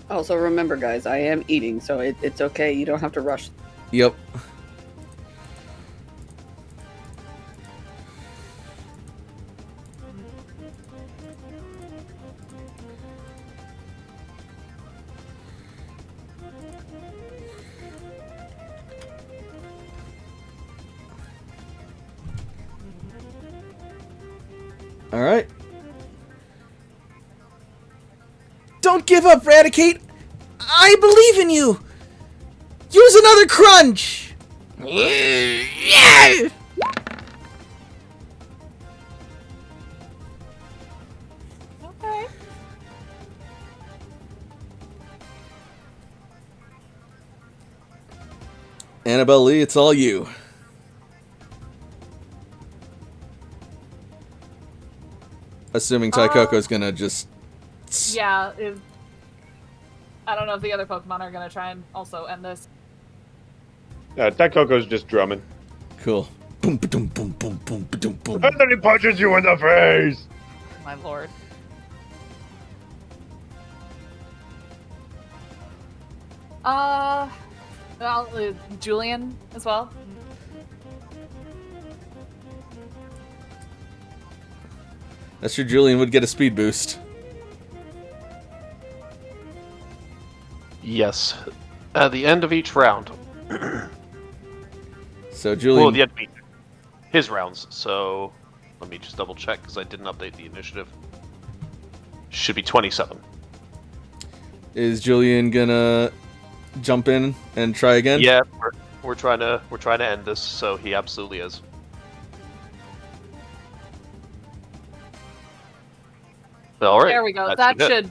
Also, remember, guys, I am eating, so it's okay. You don't have to rush. Yep. All right. Don't give up, Raticate. I believe in you. Use another crunch. Yeah. Okay. Annabelle Lee, it's all you. Assuming Taikoko's gonna just... Yeah, I don't know if the other Pokemon are gonna try and also end this. Taikoko's just drumming. Cool. Boom, boom, boom, boom, boom, boom, boom. And then he punches you in the face! My lord. Well, Julian as well. That's sure Julian would get a speed boost. Yes. At the end of each round. So Julian... Well, the end of his rounds. So let me just double check because I didn't update the initiative. Should be 27. Is Julian gonna jump in and try again? Yeah, we're trying to end this, so he absolutely is. All right. There we go. That should.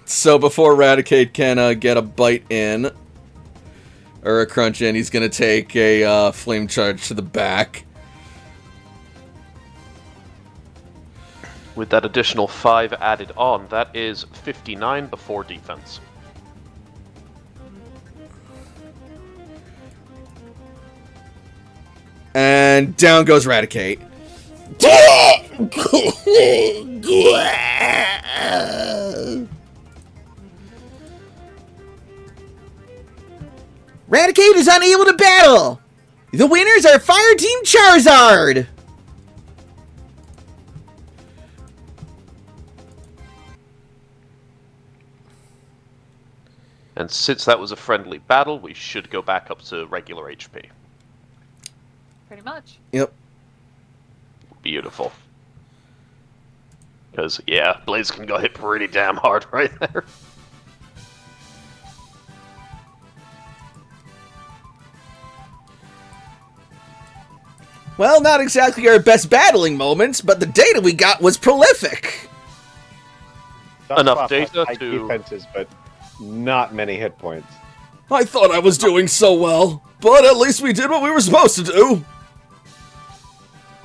So before Raticate can get a bite in, or a crunch in, he's gonna take a flame charge to the back. With that additional 5 added on, that is 59 before defense. And down goes Raticate. Raticate is unable to battle! The winners are Fire Team Charizard! And since that was a friendly battle, we should go back up to regular HP. Pretty much. Yep. Beautiful. Because, yeah, Blaziken got hit pretty damn hard right there. Well, not exactly our best battling moments, but the data we got was prolific. Enough data high to... defenses, but not many hit points. I thought I was doing so well, but at least we did what we were supposed to do.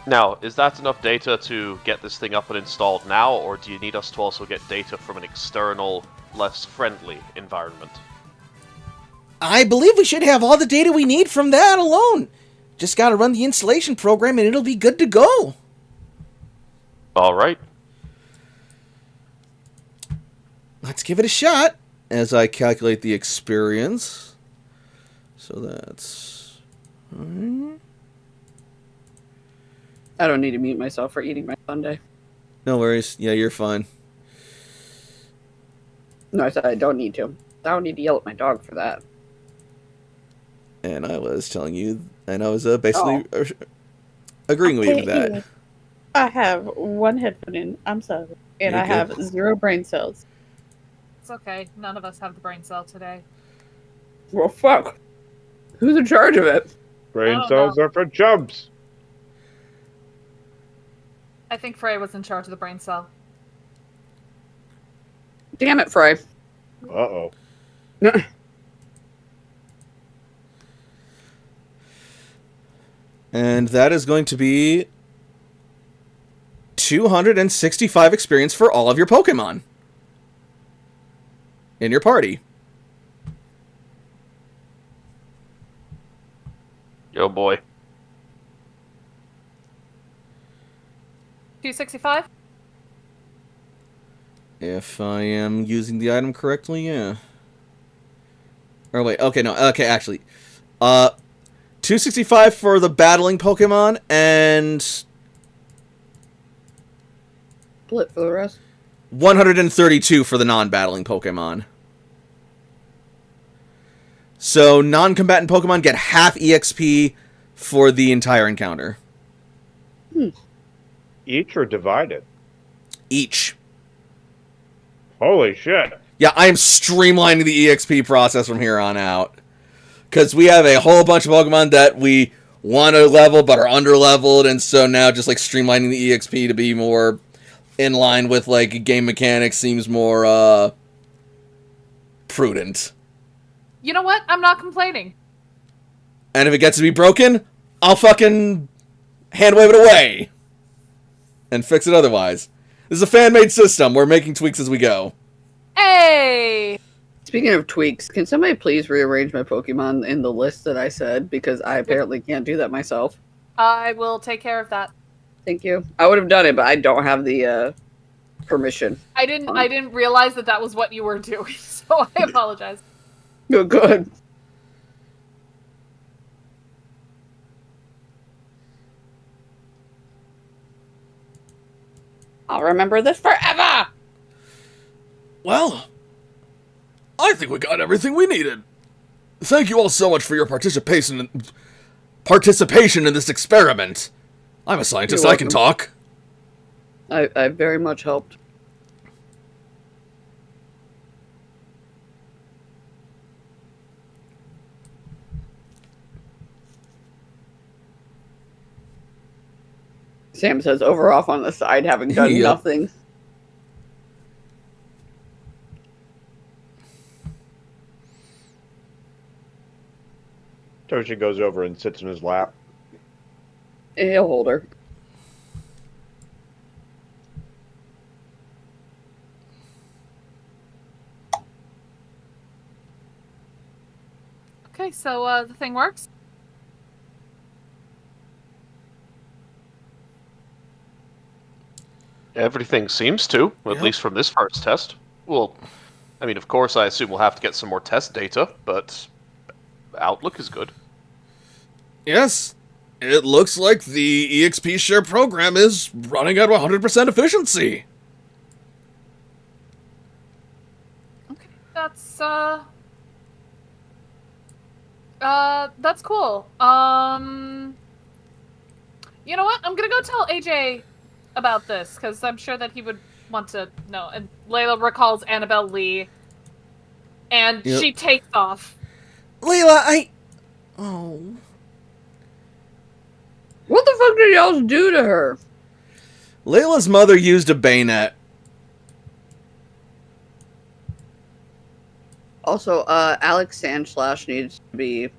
Now, is that enough data to get this thing up and installed now, or do you need us to also get data from an external, less friendly environment? I believe we should have all the data we need from that alone. Just gotta run the installation program and it'll be good to go. Alright. Let's give it a shot as I calculate the experience. So that's... I don't need to mute myself for eating my sundae. No worries. Yeah, you're fine. No, I said I don't need to. I don't need to yell at my dog for that. And I was telling you, and I was basically agreeing with you with that. I have one headphone in. I'm sorry. And You're I have 0 brain cells. It's okay. None of us have the brain cell today. Well, fuck. Who's in charge of it? Brain don't cells are for chumps. I think Frey was in charge of the brain cell. Damn it, Frey. Uh-oh. And that is going to be 265 experience for all of your Pokemon in your party. Yo, boy. 265? If I am using the item correctly, yeah. Or wait, okay, no, okay, actually. 265 for the battling Pokemon, and Split for the rest. 132 for the non-battling Pokemon. So, non-combatant Pokemon get half EXP for the entire encounter. Each or divided? Each. Holy shit. Yeah, I am streamlining the EXP process from here on out. Because we have a whole bunch of Pokemon that we want to level but are under-leveled, and so now just, like, streamlining the EXP to be more in line with, like, game mechanics seems more, prudent. You know what? I'm not complaining. And if it gets to be broken, I'll fucking hand-wave it away. And fix it otherwise. This is a fan-made system. We're making tweaks as we go. Hey! Speaking of tweaks, can somebody please rearrange my Pokemon in the list that I said? Because I apparently can't do that myself. I will take care of that. Thank you. I would have done it, but I don't have the permission. I didn't realize that was what you were doing, so I apologize. Good, good. I'll remember this forever! Well, I think we got everything we needed. Thank you all so much for your participation in this experiment. I'm a scientist, You're I can talk. I very much helped. Sam says over off on the side, having done Yep. nothing. Toshi goes over and sits in his lap. He'll hold her. Okay, so the thing works? Everything seems to, at Yep. least from this first test. Well, I mean, of course, I assume we'll have to get some more test data, but outlook is good. Yes, it looks like the EXP share program is running at 100% efficiency. Okay, that's cool. You know what? I'm gonna go tell AJ about this, because I'm sure that he would want to know. And Layla recalls Annabelle Lee, and Yep. she takes off. Layla, Oh. What the fuck did y'all do to her? Layla's mother used a bayonet. Also, Alex Sandslash needs to be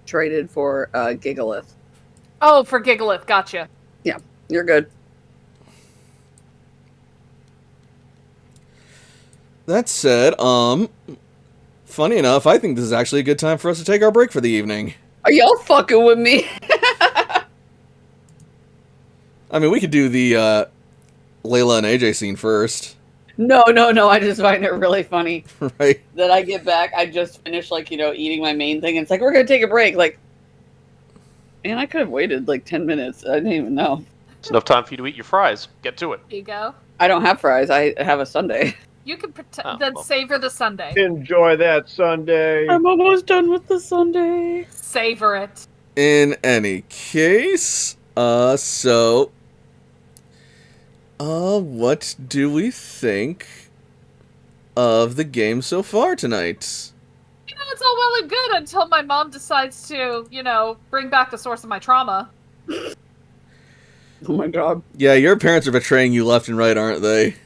traded for Gigalith. Oh, for Gigalith, gotcha. Yeah, you're good. That said, funny enough, I think this is actually a good time for us to take our break for the evening. Are y'all fucking with me? I mean, we could do the, Layla and AJ scene first, No. I just find it really funny right? that I get back. I just finished, like, eating my main thing. And it's like, we're going to take a break. Like, man, I could have waited, like, 10 minutes. I didn't even know. It's enough time for you to eat your fries. Get to it. Here you go. I don't have fries. I have a sundae. You can Oh, then well. savor the Sunday. Enjoy that Sunday. I'm almost done with the Sunday. Savor it. In any case, what do we think of the game so far tonight? You know, it's all well and good until my mom decides to, bring back the source of my trauma. Oh my god. Yeah, your parents are betraying you left and right, aren't they?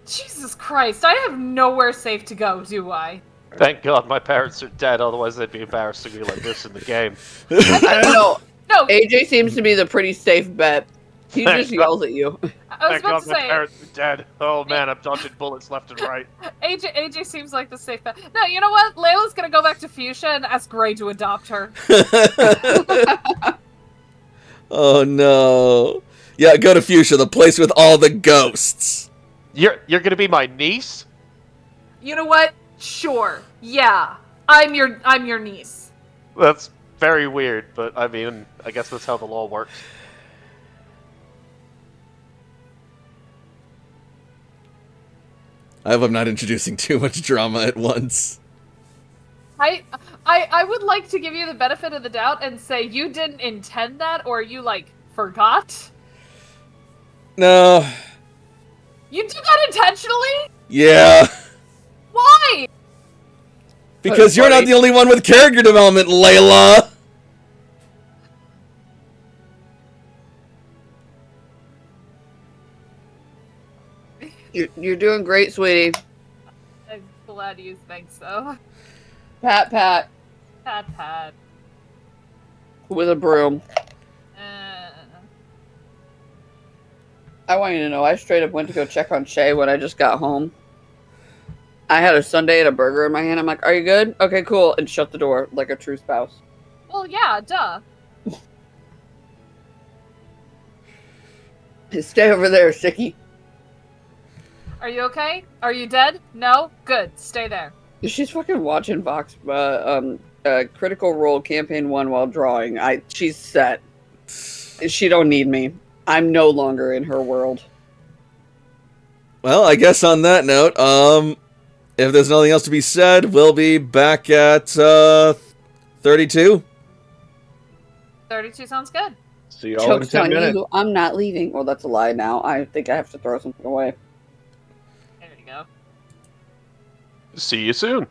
Jesus Christ, I have nowhere safe to go, do I? Thank God my parents are dead, otherwise they'd be embarrassing me like this in the game. I don't know. No, AJ seems to be the pretty safe bet. He Thank just God. yells at you. I was Thank about God to my say, parents are dead. Oh man, I'm dodging bullets left and right. AJ seems like the safe bet. No, you know what? Layla's gonna go back to Fuchsia and ask Gray to adopt her. Oh no. Yeah, go to Fuchsia, the place with all the ghosts. You're gonna be my niece? You know what? Sure. Yeah. I'm your niece. That's very weird, but I mean, I guess that's how the law works. I hope I'm not introducing too much drama at once. I would like to give you the benefit of the doubt and say you didn't intend that, or you, like, forgot? No. You did that intentionally? Yeah. Why? Because you're not the only one with character development, Layla. You're doing great, sweetie. I'm glad you think so. Pat, pat. Pat, pat. With a broom. I want you to know, I straight up went to go check on Shay when I just got home. I had a sundae and a burger in my hand. I'm like, are you good? Okay, cool. And shut the door like a true spouse. Well, yeah, duh. Stay over there, Sticky. Are you okay? Are you dead? No? Good. Stay there. She's fucking watching Vox Critical Role Campaign 1 while drawing. She's set. She don't need me. I'm no longer in her world. Well, I guess on that note, if there's nothing else to be said, we'll be back at 32. 32 sounds good. See you all in Joke's 10 on minutes. you. I'm not leaving. Well, that's a lie now. I think I have to throw something away. There you go. See you soon.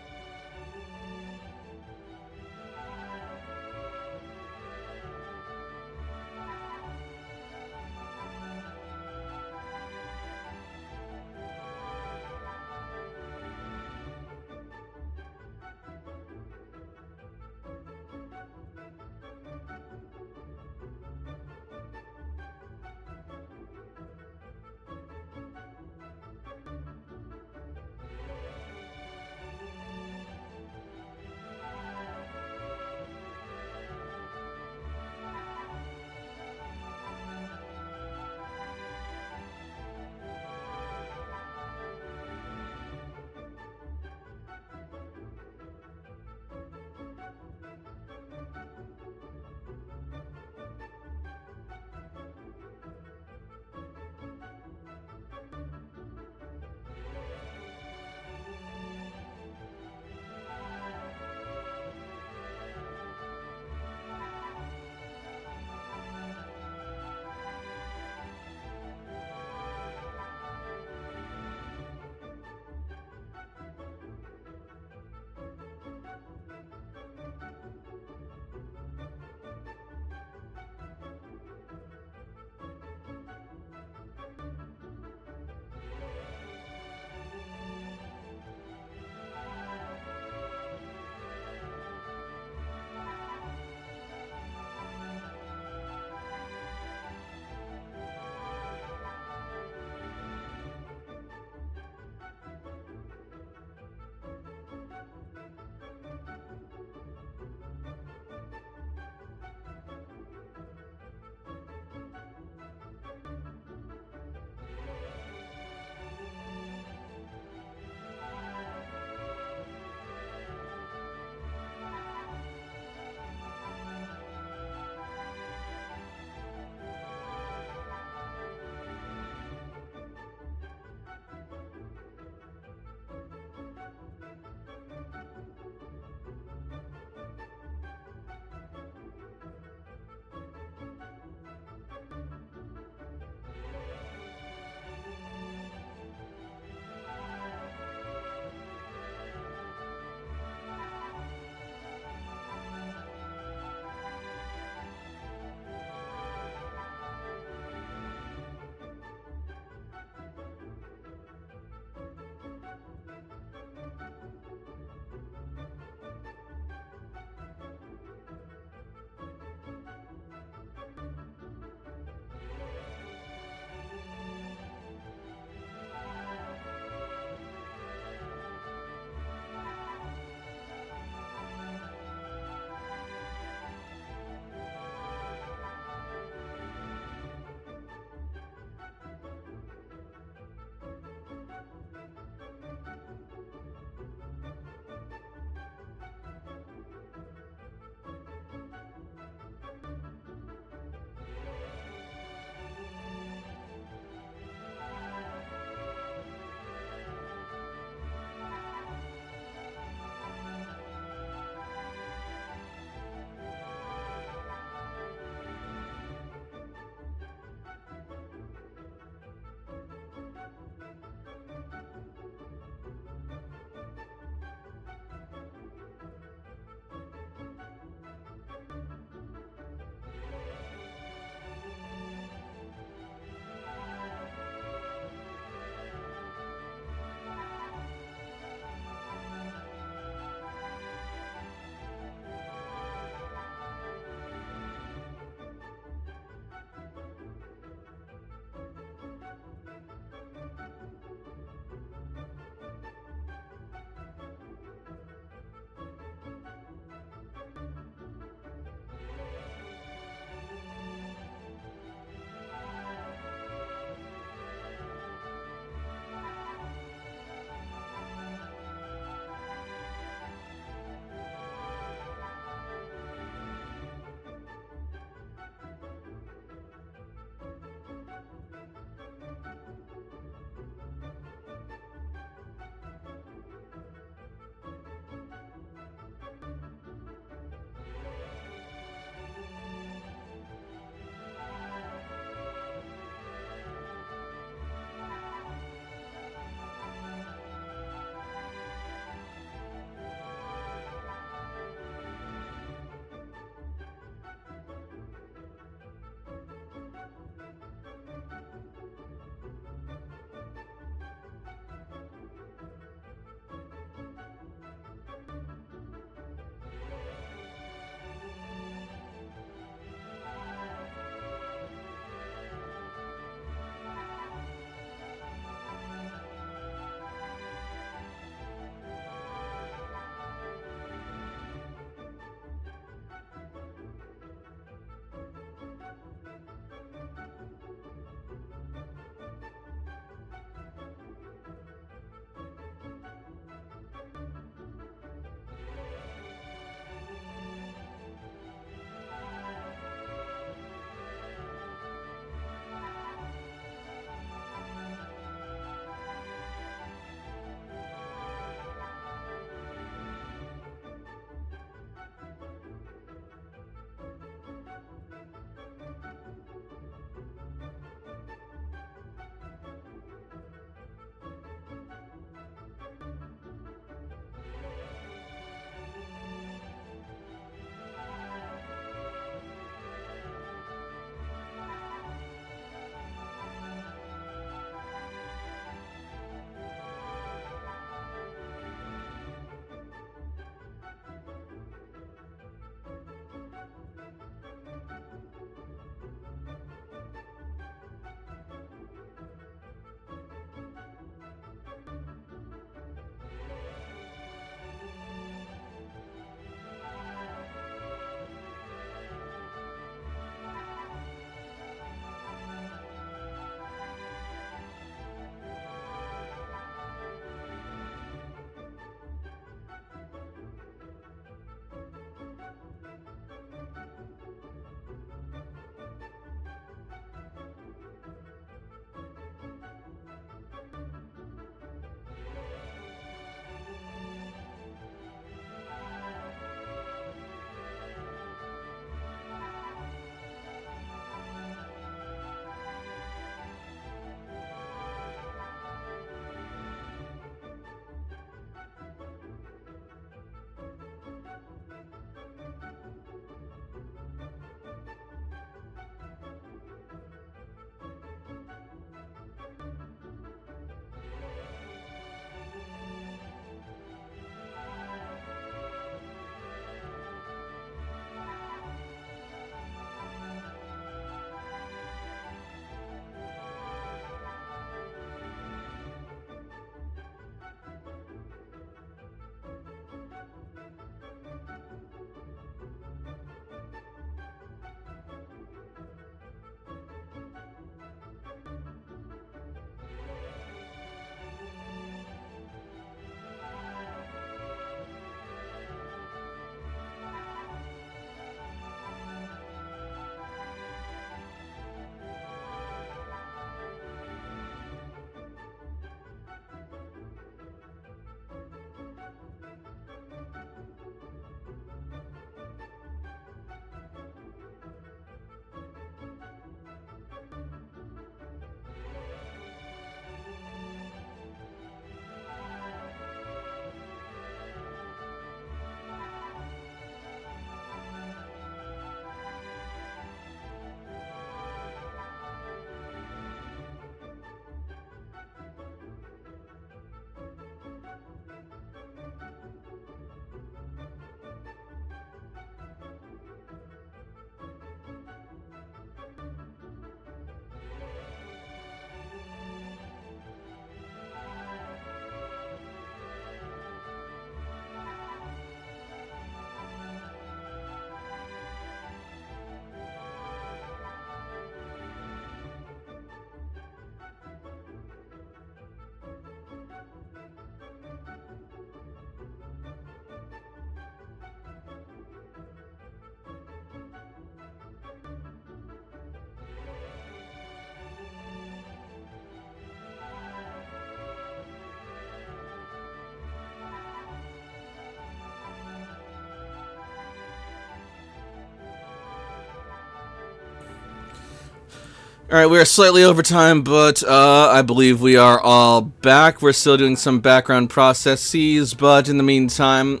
Alright, we are slightly over time, but I believe we are all back. We're still doing some background processes, but in the meantime,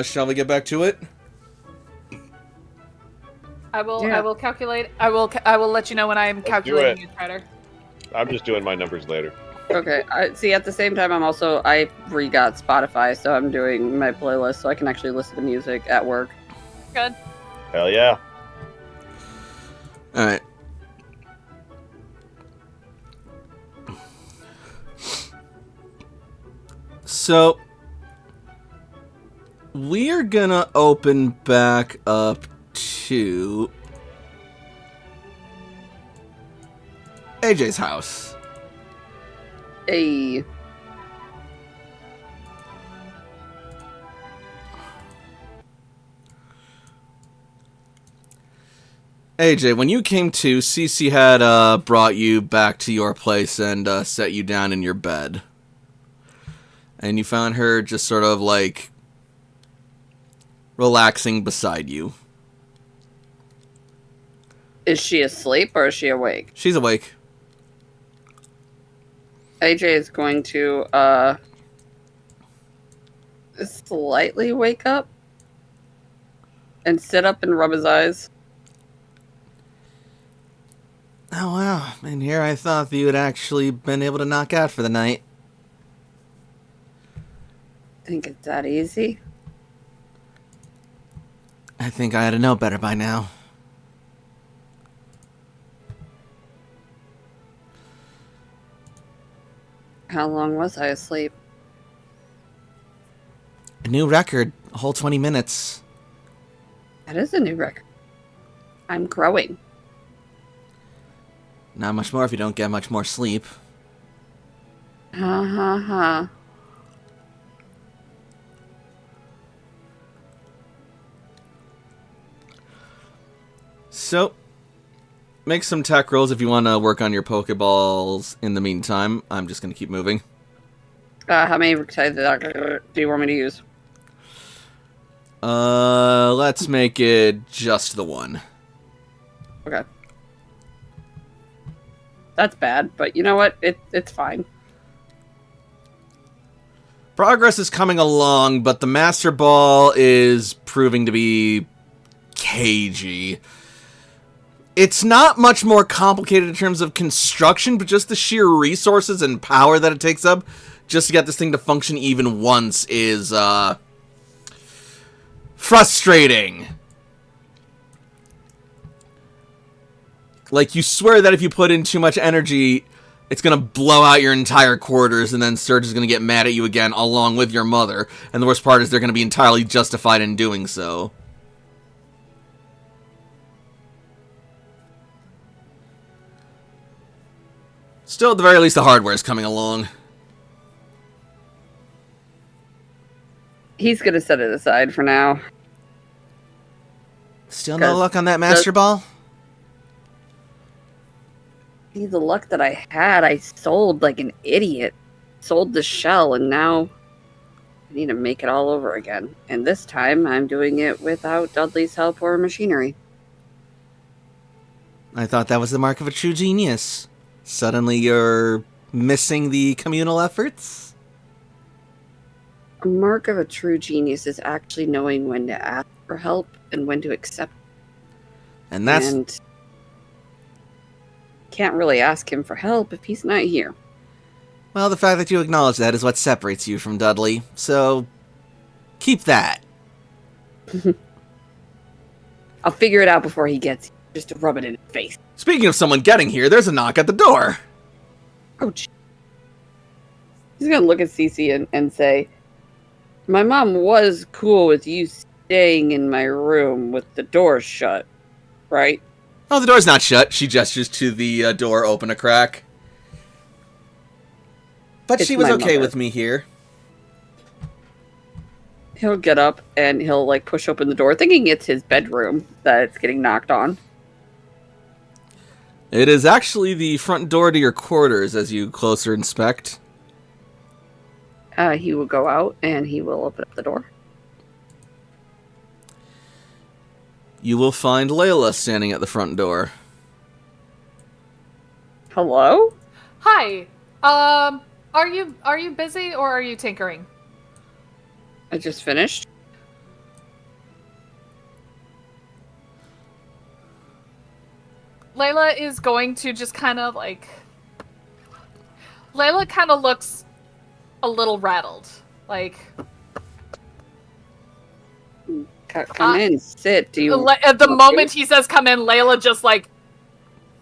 shall we get back to it? I will. Yeah. I will calculate. I will let you know when I am Let's do calculating it. it, Strider. I'm just doing my numbers later. Okay. See, at the same time, I re-got Spotify, so I'm doing my playlist so I can actually listen to music at work. Good. Hell yeah. Alright. So, we're gonna open back up to AJ's house. Hey. AJ, when you came to, Cece had brought you back to your place and set you down in your bed. And you found her just sort of like relaxing beside you. Is she asleep or is she awake? She's awake. AJ is going to slightly wake up and sit up and rub his eyes. Oh wow, and here I thought that you had actually been able to knock out for the night. Think it's that easy? I think I ought to know better by now. How long was I asleep? A new record, a whole 20 minutes. That is a new record. I'm growing. Not much more if you don't get much more sleep. Ha ha ha. So, make some tech rolls if you want to work on your Pokeballs in the meantime. I'm just going to keep moving. How many do you want me to use? Let's make it just the one. Okay. That's bad, but you know what? It's fine. Progress is coming along, but the Master Ball is proving to be cagey. It's not much more complicated in terms of construction, but just the sheer resources and power that it takes up just to get this thing to function even once is, frustrating. Like, you swear that if you put in too much energy, it's gonna blow out your entire quarters, and then Surge is gonna get mad at you again, along with your mother. And the worst part is they're gonna be entirely justified in doing so. Still, at the very least, the hardware is coming along. He's gonna set it aside for now. Still no luck on that Master Ball? See, the luck that I had, I sold like an idiot. Sold the shell, and now I need to make it all over again. And this time, I'm doing it without Dudley's help or machinery. I thought that was the mark of a true genius. Suddenly you're missing the communal efforts? A mark of a true genius is actually knowing when to ask for help and when to accept. And that's... And can't really ask him for help if he's not here. Well, the fact that you acknowledge that is what separates you from Dudley, so keep that. I'll figure it out before he gets here, just to rub it in his face. Speaking of someone getting here, there's a knock at the door. Oh, he's gonna look at Cece and say, "My mom was cool with you staying in my room with the door shut, right?" Oh, the door's not shut. She gestures to the door open a crack. But It's she was my okay mother. with me here. He'll get up and he'll like push open the door, thinking it's his bedroom that it's getting knocked on. It is actually the front door to your quarters as you closer inspect. He will go out and he will open up the door. You will find Layla standing at the front door. Hello? Hi. Are you busy or are you tinkering? I just finished. Layla is going to just kind of like... Layla kind of looks a little rattled. Like... Come in, sit. Do you... At the moment he says come in, Layla just like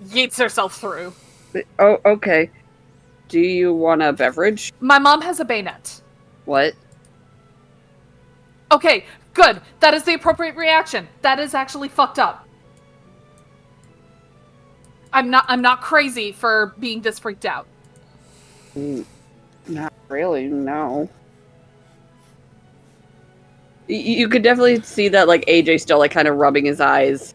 yeets herself through. Oh, okay. Do you want a beverage? My mom has a bayonet. What? Okay, good. That is the appropriate reaction. That is actually fucked up. I'm not crazy for being this freaked out. Not really, no. You could definitely see that, like, AJ still, like, kind of rubbing his eyes.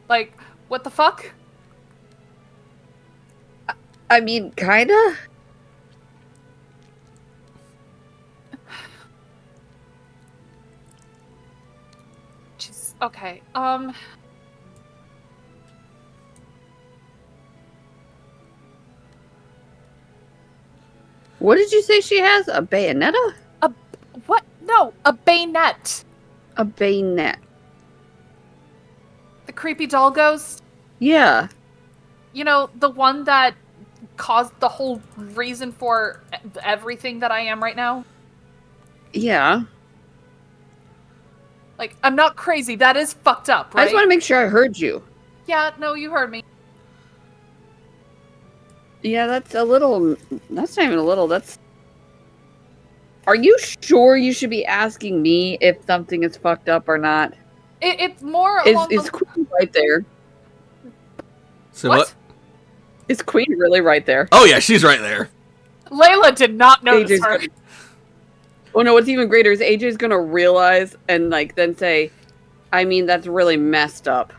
Like, what the fuck? I mean, kinda? Jeez, okay, What did you say she has? A bayonetta? What? No, a bayonet. A bayonet. The creepy doll ghost? Yeah. You know, the one that caused the whole reason for everything that I am right now? Yeah. Like, I'm not crazy. That is fucked up, right? I just want to make sure I heard you. Yeah, no, you heard me. Yeah, that's a little... That's not even a little, that's... Are you sure you should be asking me if something is fucked up or not? It's more Is Queen right there? So what? Is Queen really right there? Oh yeah, she's right there. Layla did not notice her. Oh no, what's even greater is AJ's gonna realize and like then say, I mean, that's really messed up.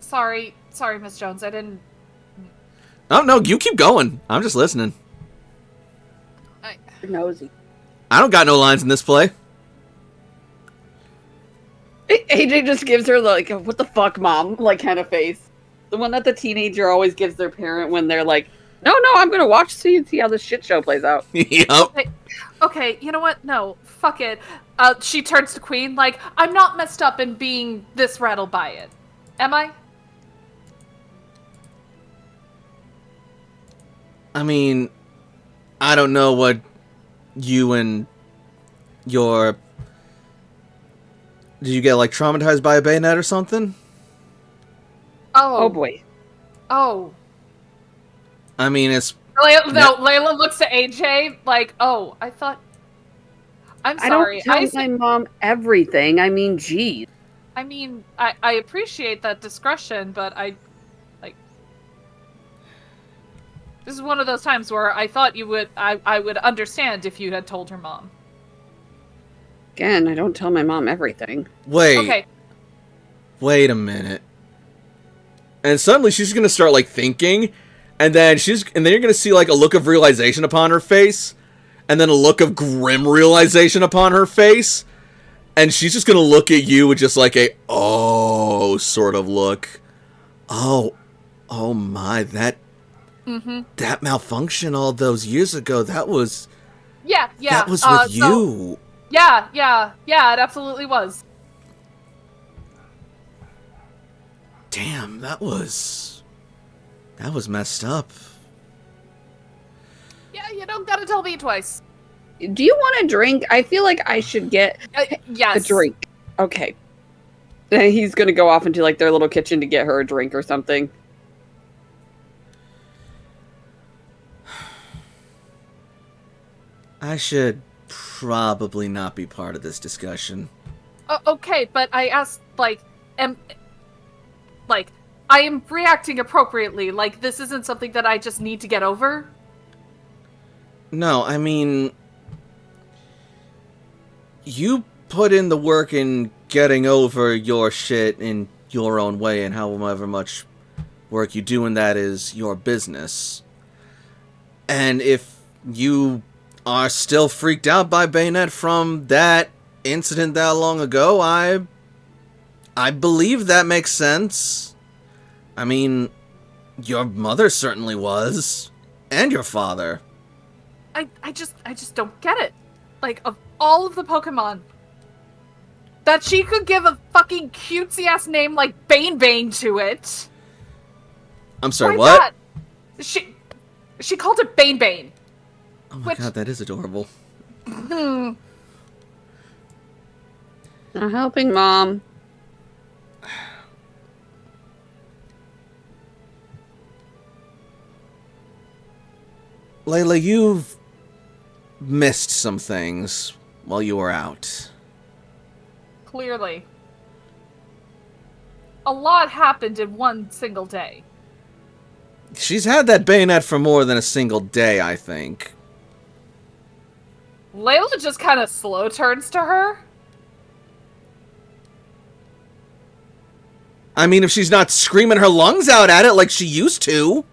Sorry, Miss Jones. I didn't. Oh no, you keep going. I'm just listening. Nosy. I don't got no lines in this play. AJ just gives her like, what the fuck, mom? Like, kind of face. The one that the teenager always gives their parent when they're like, no, I'm gonna watch see how this shit show plays out. Yep. Okay, you know what? No, fuck it. She turns to Queen like, I'm not messed up in being this rattled by it. Am I? I mean, I don't know what you and your... Did you get, like, traumatized by a bayonet or something? Oh boy. Oh. I mean, it's... Layla looks at AJ like, oh, I thought... I'm sorry. I don't tell my mom everything. I mean, geez. I mean, I appreciate that discretion, but this is one of those times where I thought I would understand if you had told her mom. Again, I don't tell my mom everything. Wait. Okay. Wait a minute. And suddenly she's gonna start, like, thinking, and then you're gonna see, like, a look of realization upon her face, and then a look of grim realization upon her face, and she's just gonna look at you with just, like, a, oh, sort of look. Oh my, that malfunction all those years ago, that was... Yeah. That was with you. Yeah, it absolutely was. Damn, that was messed up. Yeah, you don't gotta tell me twice. Do you want a drink? I feel like I should get yes. a drink. Okay. Then he's gonna go off into like their little kitchen to get her a drink or something. I should probably not be part of this discussion. Okay, but I asked, I am reacting appropriately. Like, this isn't something that I just need to get over. No, I mean... You put in the work in getting over your shit in your own way, and however much work you do in that is your business. And if you are still freaked out by Bayonet from that incident that long ago, I believe that makes sense. I mean, your mother certainly was. And your father. I just don't get it. Like, of all of the Pokemon, that she could give a fucking cutesy-ass name like Bane to it. I'm sorry, Why what? not? She called it Bane. Oh my god, that is adorable. Not helping, Mom. Layla, you've missed some things while you were out. Clearly. A lot happened in one single day. She's had that Bayonet for more than a single day, I think. Layla just kind of slow turns to her. I mean, if she's not screaming her lungs out at it like she used to.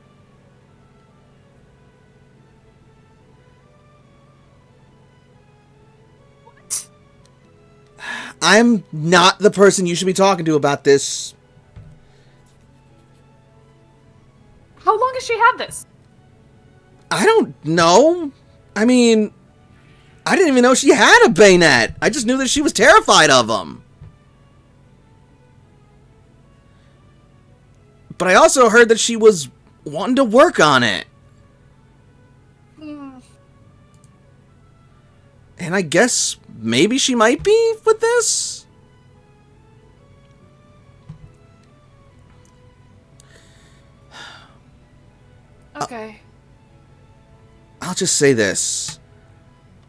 What? I'm not the person you should be talking to about this. How long has she had this? I don't know. I mean, I didn't even know she had a Bayonet. I just knew that she was terrified of them. But I also heard that she was wanting to work on it. And I guess maybe she might be with this? Okay. I'll just say this.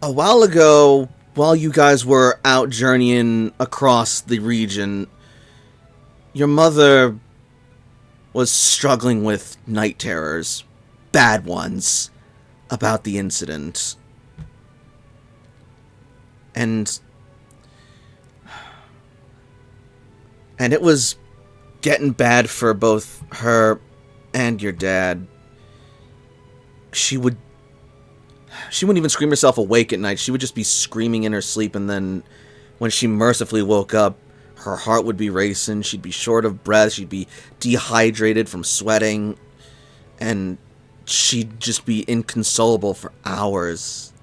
A while ago, while you guys were out journeying across the region, your mother was struggling with night terrors, bad ones, about the incident. And it was getting bad for both her and your dad. She wouldn't even scream herself awake at night. She would just be screaming in her sleep, and then when she mercifully woke up, her heart would be racing, she'd be short of breath, she'd be dehydrated from sweating, and she'd just be inconsolable for hours.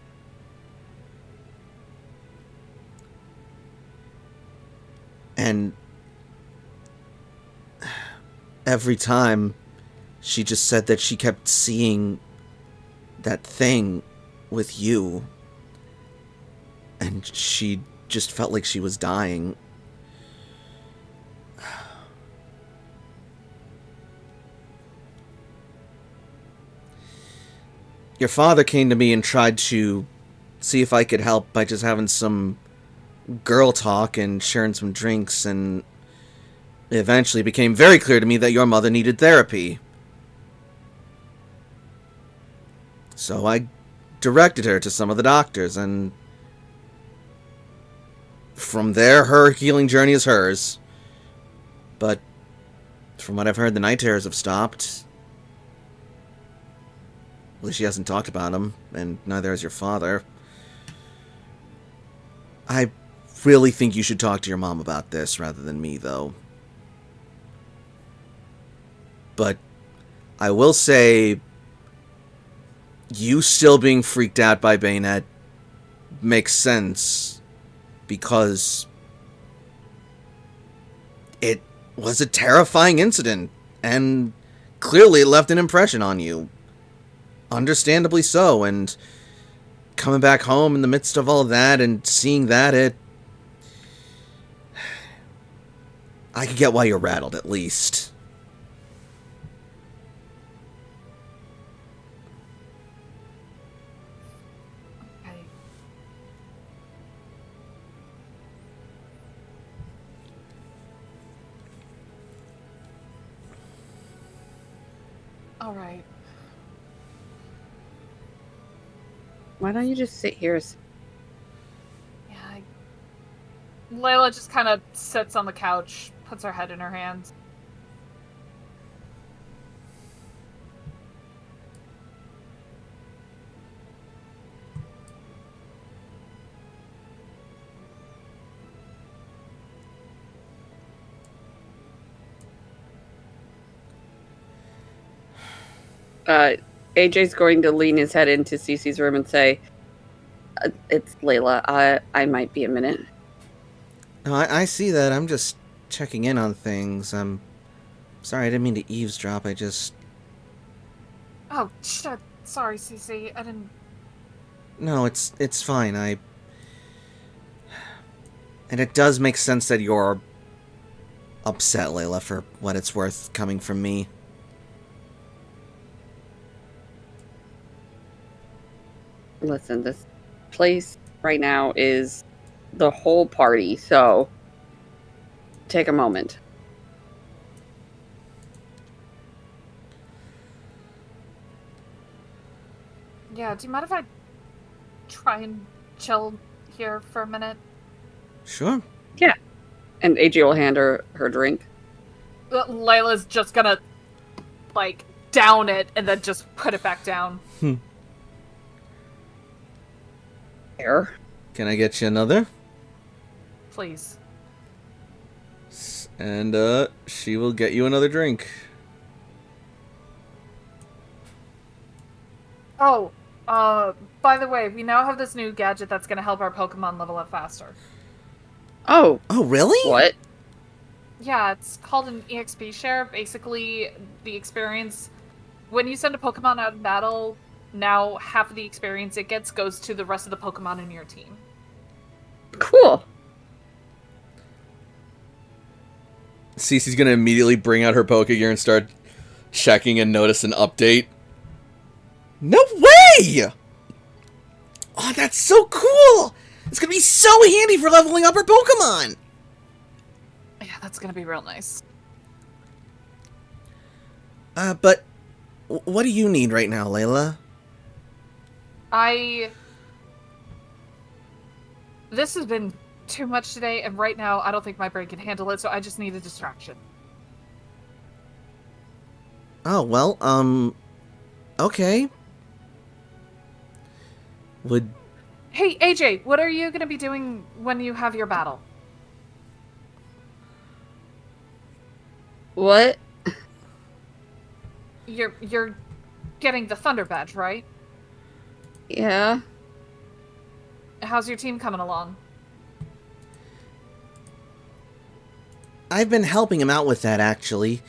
And every time, she just said that she kept seeing that thing with you, and she just felt like she was dying. Your father came to me and tried to see if I could help by just having some girl talk and sharing some drinks, and it eventually became very clear to me that your mother needed therapy. So I directed her to some of the doctors, and from there, her healing journey is hers. But from what I've heard, the night terrors have stopped. At least she hasn't talked about them, and neither has your father. I really think you should talk to your mom about this rather than me, though. But I will say, you still being freaked out by Bayonet makes sense, because it was a terrifying incident, and clearly it left an impression on you. Understandably so, and coming back home in the midst of all of that and seeing that, I could get why you're rattled, at least. Okay. All right. Why don't you just sit here? Yeah. Layla just kind of sits on the couch, puts her head in her hands. AJ's going to lean his head into Cece's room and say, "It's Layla. I might be a minute." No, I see that. I'm just checking in on things. I'm sorry, I didn't mean to eavesdrop. I just... Oh, shit. Sorry, Cece. I didn't... No, it's fine. And it does make sense that you're upset, Layla, for what it's worth coming from me. Listen, this place right now is the whole party, so take a moment. Yeah, do you mind if I try and chill here for a minute? Sure. Yeah. And AJ will hand her her drink. Layla's just gonna, like, down it and then just put it back down. There. Can I get you another? Please. And, she will get you another drink. Oh, by the way, we now have this new gadget that's gonna help our Pokemon level up faster. Oh. Oh, really? What? Yeah, it's called an EXP share. Basically, the experience... When you send a Pokemon out in battle, now half of the experience it gets goes to the rest of the Pokemon in your team. Cool. Cece's gonna immediately bring out her Pokegear and start checking and notice an update. No way! Oh, that's so cool! It's gonna be so handy for leveling up our Pokemon! Yeah, that's gonna be real nice. But what do you need right now, Layla? This has been too much today, and right now I don't think my brain can handle it, so I just need a distraction. Oh, well, okay. Hey, AJ, what are you gonna be doing when you have your battle? What? You're getting the Thunder Badge, right? Yeah. How's your team coming along? I've been helping him out with that, actually.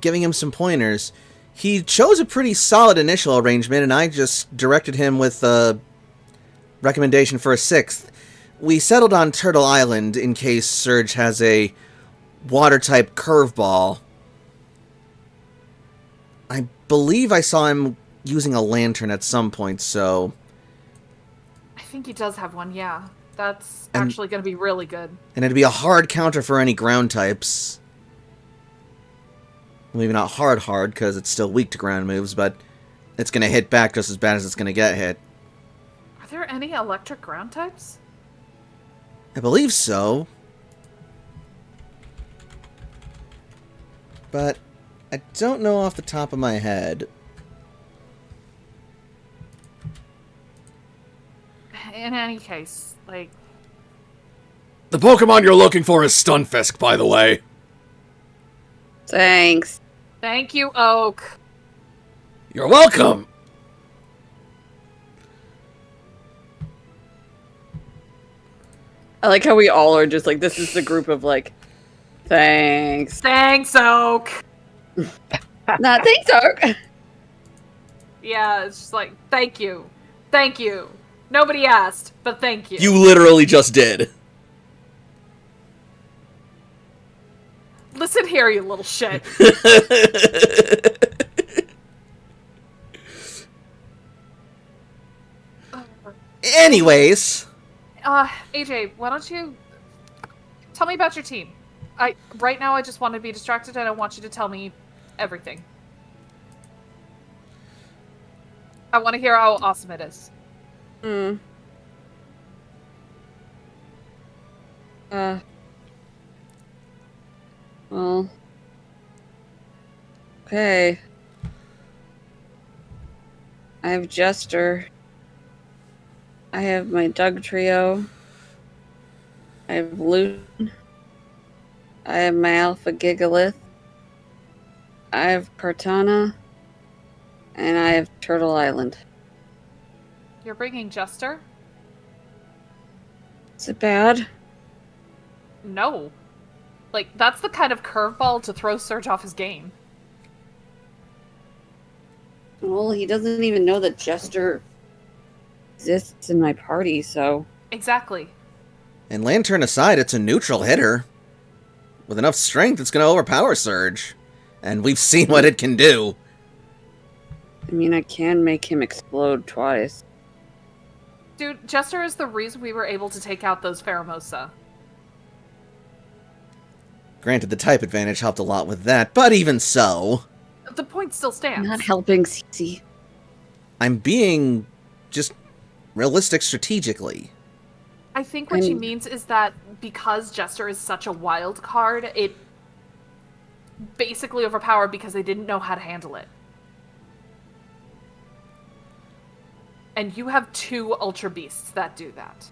Giving him some pointers. He chose a pretty solid initial arrangement, and I just directed him with a recommendation for a 6th. We settled on Turtle Island in case Surge has a water-type curveball. I believe I saw him using a lantern at some point, so... I think he does have one, yeah. That's actually going to be really good. And it'd be a hard counter for any ground types. Maybe not hard, because it's still weak to ground moves, but it's going to hit back just as bad as it's going to get hit. Are there any electric ground types? I believe so. But I don't know off the top of my head. In any case, like... The Pokemon you're looking for is Stunfisk, by the way. Thanks. Thank you, Oak. You're welcome. I like how we all are just like, this is the group of like, thanks. Thanks, Oak. Not thanks, Oak. Yeah, it's just like, thank you. Thank you. Nobody asked, but thank you. You literally just did. Listen here, you little shit. Anyways. AJ, why don't you tell me about your team? Right now I just want to be distracted and I want you to tell me everything. I want to hear how awesome it is. Well. Okay. I have Jester. I have my Doug trio. I have Luton. I have my Alpha Gigalith. I have Cortana. And I have Turtle Island. You're bringing Jester? Is it bad? No. Like, that's the kind of curveball to throw Surge off his game. Well, he doesn't even know that Jester exists in my party, so... Exactly. And Lantern aside, it's a neutral hitter. With enough strength, it's going to overpower Surge. And we've seen what it can do. I mean, I can make him explode twice. Dude, Jester is the reason we were able to take out those Pheromosa. Granted, the type advantage helped a lot with that, but even so... The point still stands. Not helping Cece. I'm being just realistic strategically. I think what she means is that because Jester is such a wild card, it basically overpowered because they didn't know how to handle it. And you have 2 Ultra Beasts that do that.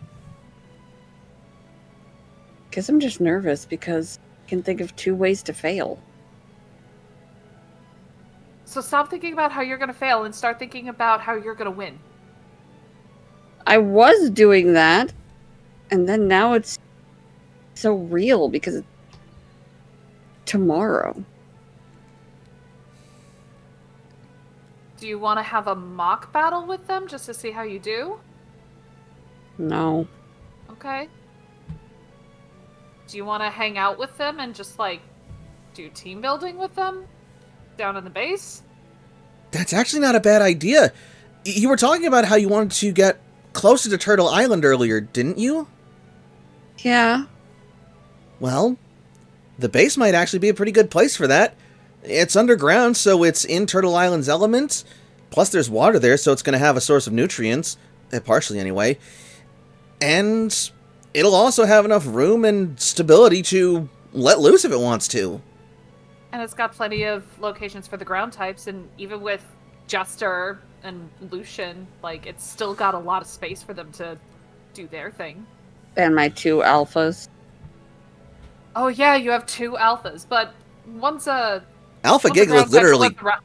Guess I'm just nervous because I can think of 2 ways to fail. So stop thinking about how you're going to fail and start thinking about how you're going to win. I was doing that, and then now it's so real because it's tomorrow. Do you want to have a mock battle with them just to see how you do? No. Okay. Do you want to hang out with them and just, like, do team building with them? Down in the base? That's actually not a bad idea. You were talking about how you wanted to get closer to Turtle Island earlier, didn't you? Yeah. Well, the base might actually be a pretty good place for that. It's underground, so it's in Turtle Island's element. Plus there's water there, so it's going to have a source of nutrients. Partially, anyway. And it'll also have enough room and stability to let loose if it wants to. And it's got plenty of locations for the ground types, and even with Jester and Lucian, like, it's still got a lot of space for them to do their thing. And my 2 alphas. Oh yeah, you have 2 alphas, but one's a... Alpha one's a Gigalith ground type, literally... one's a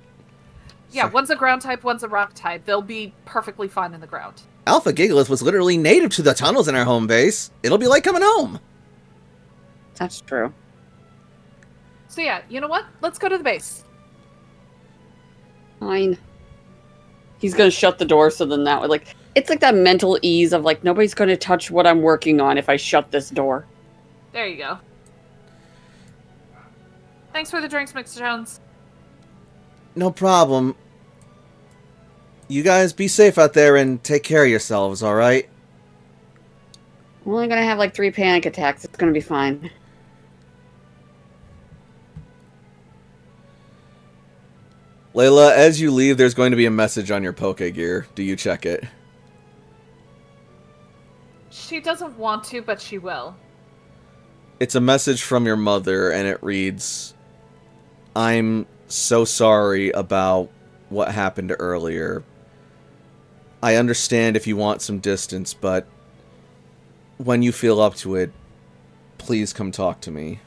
yeah, one's a ground type, one's a rock type. They'll be perfectly fine in the ground. Alpha Gigalith was literally native to the tunnels in our home base. It'll be like coming home. That's true. So yeah, you know what? Let's go to the base. Fine. He's gonna shut the door so then that would, like... It's like that mental ease of, like, nobody's gonna touch what I'm working on if I shut this door. There you go. Thanks for the drinks, Mr. Jones. No problem. You guys be safe out there and take care of yourselves, alright? I'm only gonna have, like, 3 panic attacks. It's gonna be fine. Layla, as you leave, there's going to be a message on your Poke Gear. Do you check it? She doesn't want to, but she will. It's a message from your mother, and it reads, I'm so sorry about what happened earlier. I understand if you want some distance, but when you feel up to it, please come talk to me.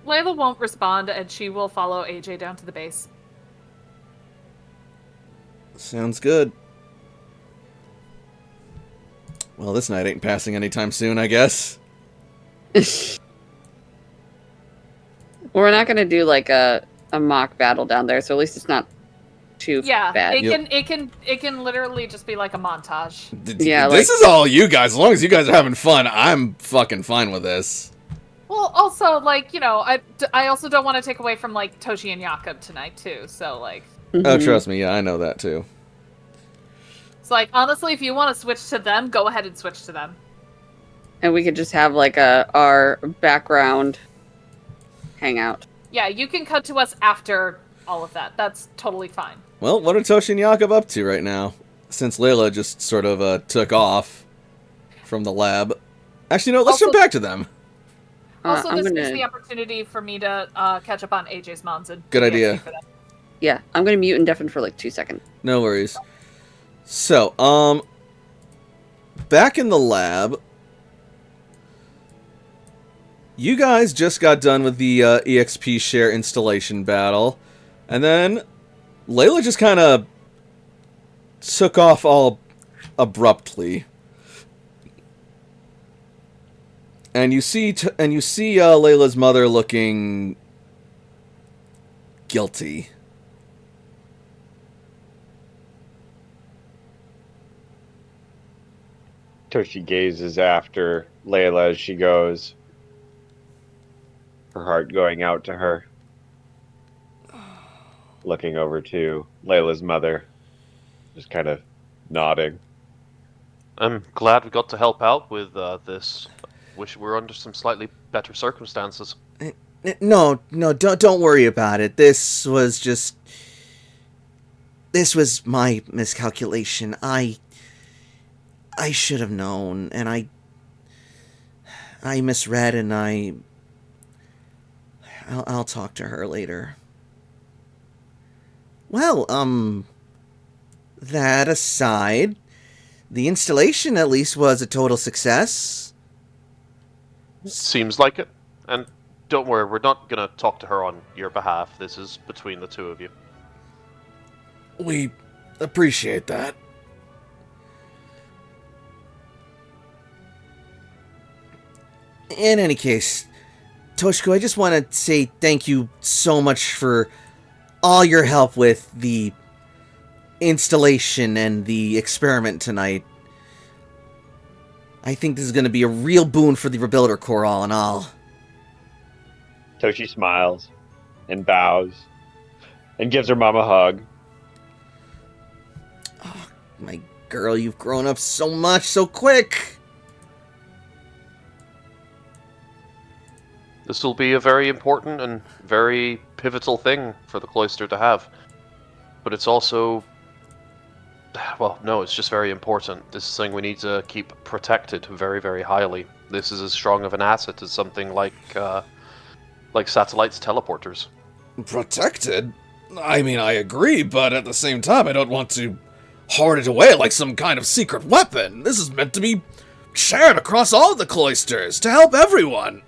Layla won't respond, and she will follow AJ down to the base. Sounds good. Well, this night ain't passing anytime soon, I guess. We're not gonna do, like, a mock battle down there, so at least it's not too bad. It can literally just be like a montage. Yeah, this is all you guys. As long as you guys are having fun, I'm fucking fine with this. Well, also, like, you know, I also don't want to take away from, like, Toshi and Jakob tonight, too, so, like... Oh, trust me, yeah, I know that, too. It's like, honestly, if you want to switch to them, go ahead and switch to them. And we could just have, like, our background hangout. Yeah, you can cut to us after all of that. That's totally fine. Well, what are Toshi and Jakob up to right now? Since Layla just sort of took off from the lab. Actually, no, let's jump back to them. Also, this is the opportunity for me to catch up on AJ's moms. And good idea. Yeah, I'm gonna mute and deafen for like 2 seconds. No worries. So, back in the lab, You guys just got done with the EXP share installation battle, and then Layla just kind of took off all abruptly. And you see Layla's mother looking guilty. Toshi gazes after Layla as she goes, her heart going out to her. Looking over to Layla's mother, just kind of nodding. I'm glad we got to help out with this. Wish we were under some slightly better circumstances. No, don't worry about it. This was my miscalculation. I should have known, and I misread, and I'll talk to her later. Well, that aside, the installation at least was a total success. Seems like it. And don't worry, we're not gonna talk to her on your behalf. This is between the two of you. We appreciate that. In any case, Toshiko, I just want to say thank you so much for all your help with the installation and the experiment tonight. I think this is going to be a real boon for the Rebuilder Corps, all in all. Toshi smiles and bows and gives her mom a hug. Oh, my girl, you've grown up so much, so quick. This will be a very important and very pivotal thing for the cloister to have. But it's also... well, no, it's just very important. This is something we need to keep protected very, very highly. This is as strong of an asset as something like satellites teleporters. Protected? I mean, I agree, but at the same time, I don't want to hoard it away like some kind of secret weapon. This is meant to be shared across all the cloisters to help everyone.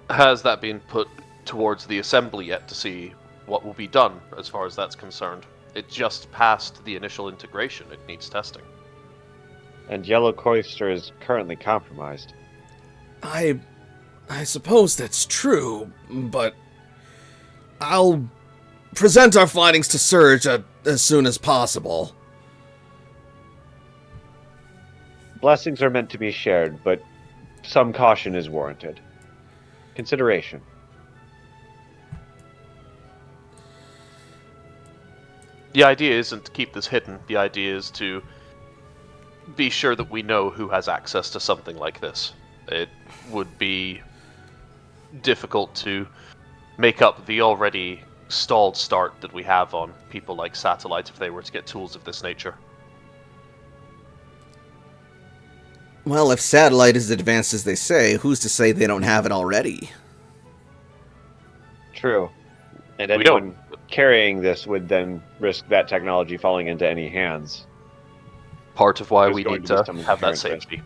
Has that been put towards the assembly yet to see what will be done as far as that's concerned? It just passed the initial integration. It needs testing. And Yellow Cloister is currently compromised. I suppose that's true, but I'll present our findings to Surge as soon as possible. Blessings are meant to be shared, but some caution is warranted. Consideration. The idea isn't to keep this hidden. The idea is to be sure that we know who has access to something like this. It would be difficult to make up the already stalled start that we have on people like Satellite if they were to get tools of this nature. Well, if Satellite is as advanced as they say, who's to say they don't have it already? True. And anyone carrying this would then risk that technology falling into any hands. Part of why There's we going need to be to some have that inherent risk. safety.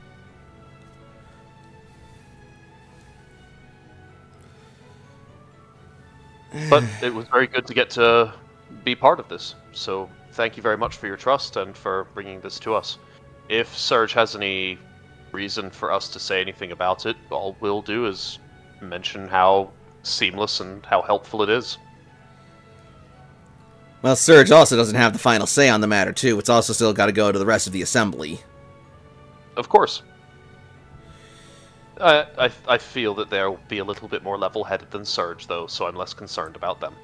But it was very good to get to be part of this. So thank you very much for your trust and for bringing this to us. If Surge has any reason for us to say anything about it, all we'll do is mention how seamless and how helpful it is. Well, Surge also doesn't have the final say on the matter, too. It's also still got to go to the rest of the assembly. Of course. I feel that they'll be a little bit more level-headed than Surge, though, so I'm less concerned about them.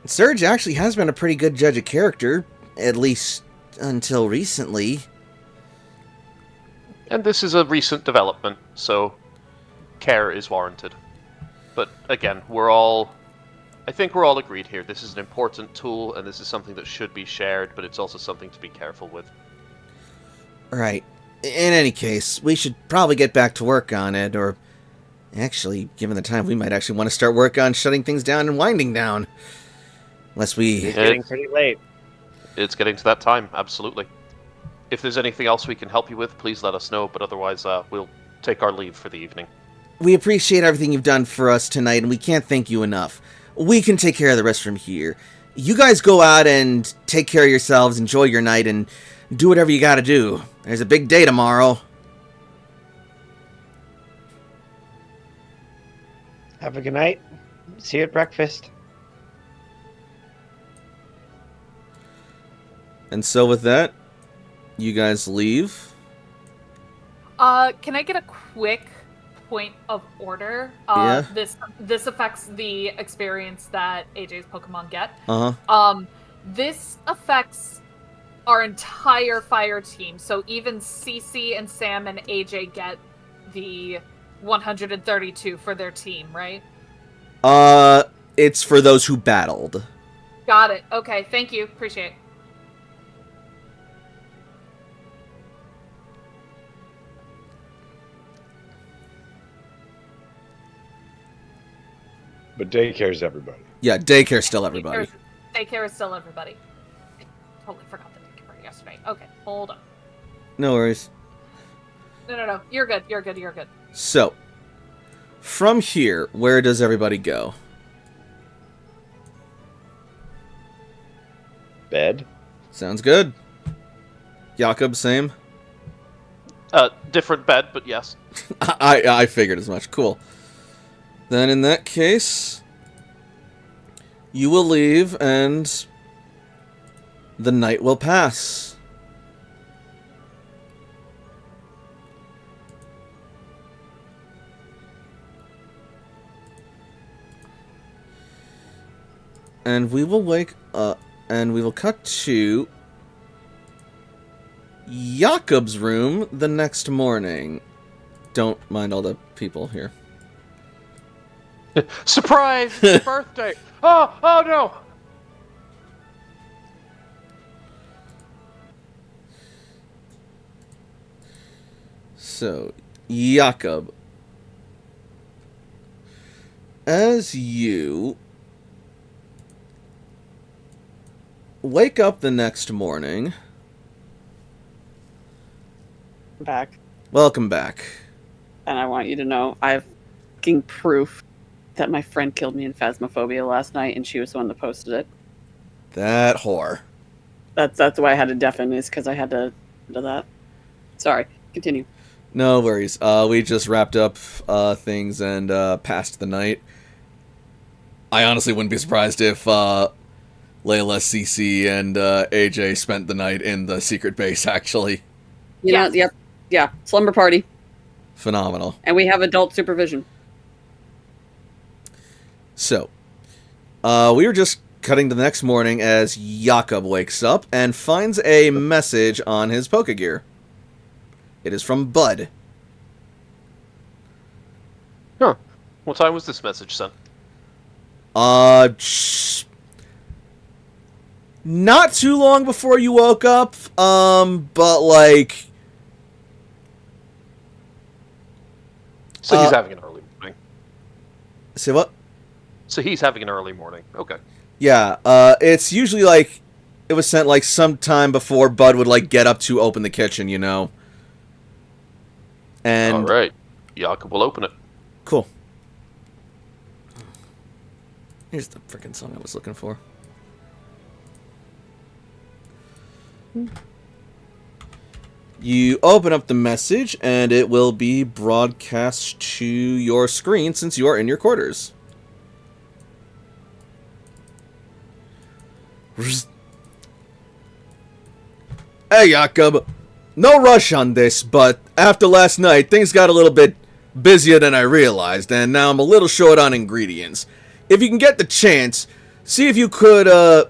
Surge actually has been a pretty good judge of character, at least until recently. And this is a recent development, so care is warranted. But again, I think we're all agreed here. This is an important tool, and this is something that should be shared, but it's also something to be careful with. Right. In any case, we should probably get back to work on it, or actually, given the time, we might actually want to start work on shutting things down and winding down. Unless we... It's getting pretty late. It's getting to that time, absolutely. If there's anything else we can help you with, please let us know. But otherwise, we'll take our leave for the evening. We appreciate everything you've done for us tonight, and we can't thank you enough. We can take care of the rest from here. You guys go out and take care of yourselves, enjoy your night, and do whatever you gotta do. There's a big day tomorrow. Have a good night. See you at breakfast. And so with that, you guys leave. Can I get a quick point of order? Yeah. This affects the experience that AJ's Pokemon get. Uh-huh. This affects our entire fire team. So even CC and Sam and AJ get the 132 for their team, right? It's for those who battled. Got it. Okay, thank you. Appreciate it. But daycare's everybody. Yeah, daycare's still everybody. Daycare is still everybody. I totally forgot the daycare yesterday. Okay, hold on. No worries. No. You're good. You're good. So, from here, where does everybody go? Bed? Sounds good. Jakob, same? Different bed, but yes. I figured as much. Cool. Then in that case, you will leave and the night will pass. And we will wake up and we will cut to Jakob's room the next morning. Don't mind all the people here. Surprise! It's your birthday! Oh no! So, Jakob, as you wake up the next morning... Back. Welcome back. And I want you to know I have fucking proof that my friend killed me in Phasmophobia last night, and she was the one that posted it. That whore. That's why I had to deafen, is because I had to do that. Sorry, continue. No worries. We just wrapped up things and passed the night. I honestly wouldn't be surprised if Layla, CC, and AJ spent the night in the secret base, actually. You know, yeah, slumber party. Phenomenal. And we have adult supervision. So, we were just cutting to the next morning as Jakob wakes up and finds a message on his Pokegear. It is from Bud. Huh. What time was this message sent? Not too long before you woke up, but like... So he's having an early morning. Say what? So he's having an early morning. Okay. Yeah, it's usually like, it was sent like sometime before Bud would like get up to open the kitchen, you know? And... Alright. Jakob will open it. Cool. Here's the freaking song I was looking for. You open up the message, and it will be broadcast to your screen since you are in your quarters. Hey, Jakob. No rush on this, but after last night, things got a little bit busier than I realized, and now I'm a little short on ingredients. If you can get the chance, see if you could,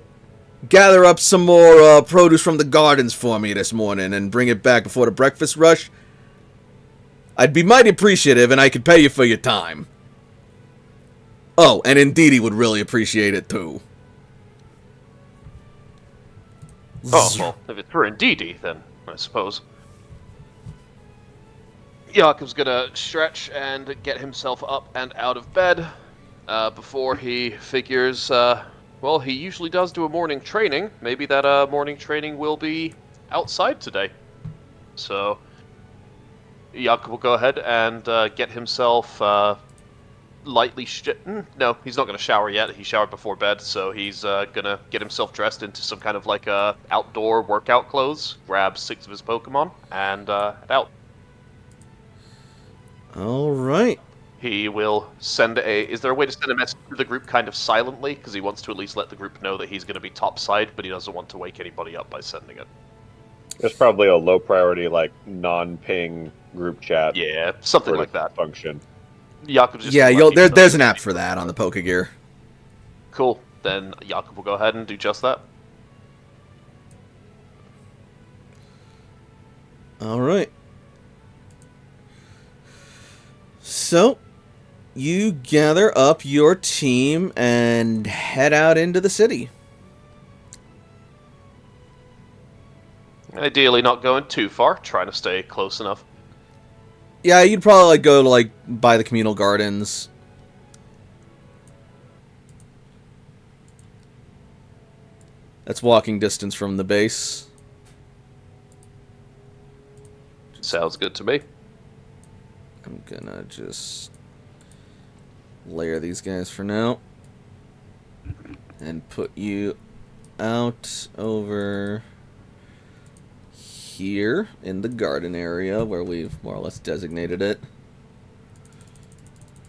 gather up some more, produce from the gardens for me this morning and bring it back before the breakfast rush. I'd be mighty appreciative, and I could pay you for your time. Oh, and Indeedee would really appreciate it, too. Oh, well, if it's for Indeedee, then I suppose. Jakob's gonna stretch and get himself up and out of bed before he figures, well, he usually does do a morning training. Maybe that morning training will be outside today. So Jakob will go ahead and get himself lightly... No, he's not going to shower yet. He showered before bed, so he's going to get himself dressed into some kind of like outdoor workout clothes, grab 6 of his Pokemon, and head out. All right. He will send Is there a way to send a message to the group kind of silently? Because he wants to at least let the group know that he's going to be topside, but he doesn't want to wake anybody up by sending it. There's probably a low priority, like, non-ping group chat. Yeah, something like that. Function. Jakob's just there's an app for that on the Pokegear. Cool. Then Jakob will go ahead and do just that. All right. So, you gather up your team and head out into the city. Ideally not going too far, trying to stay close enough. Yeah, you'd probably go to by the communal gardens. That's walking distance from the base. Sounds good to me. I'm gonna just layer these guys for now. And put you out over here in the garden area where we've more or less designated it.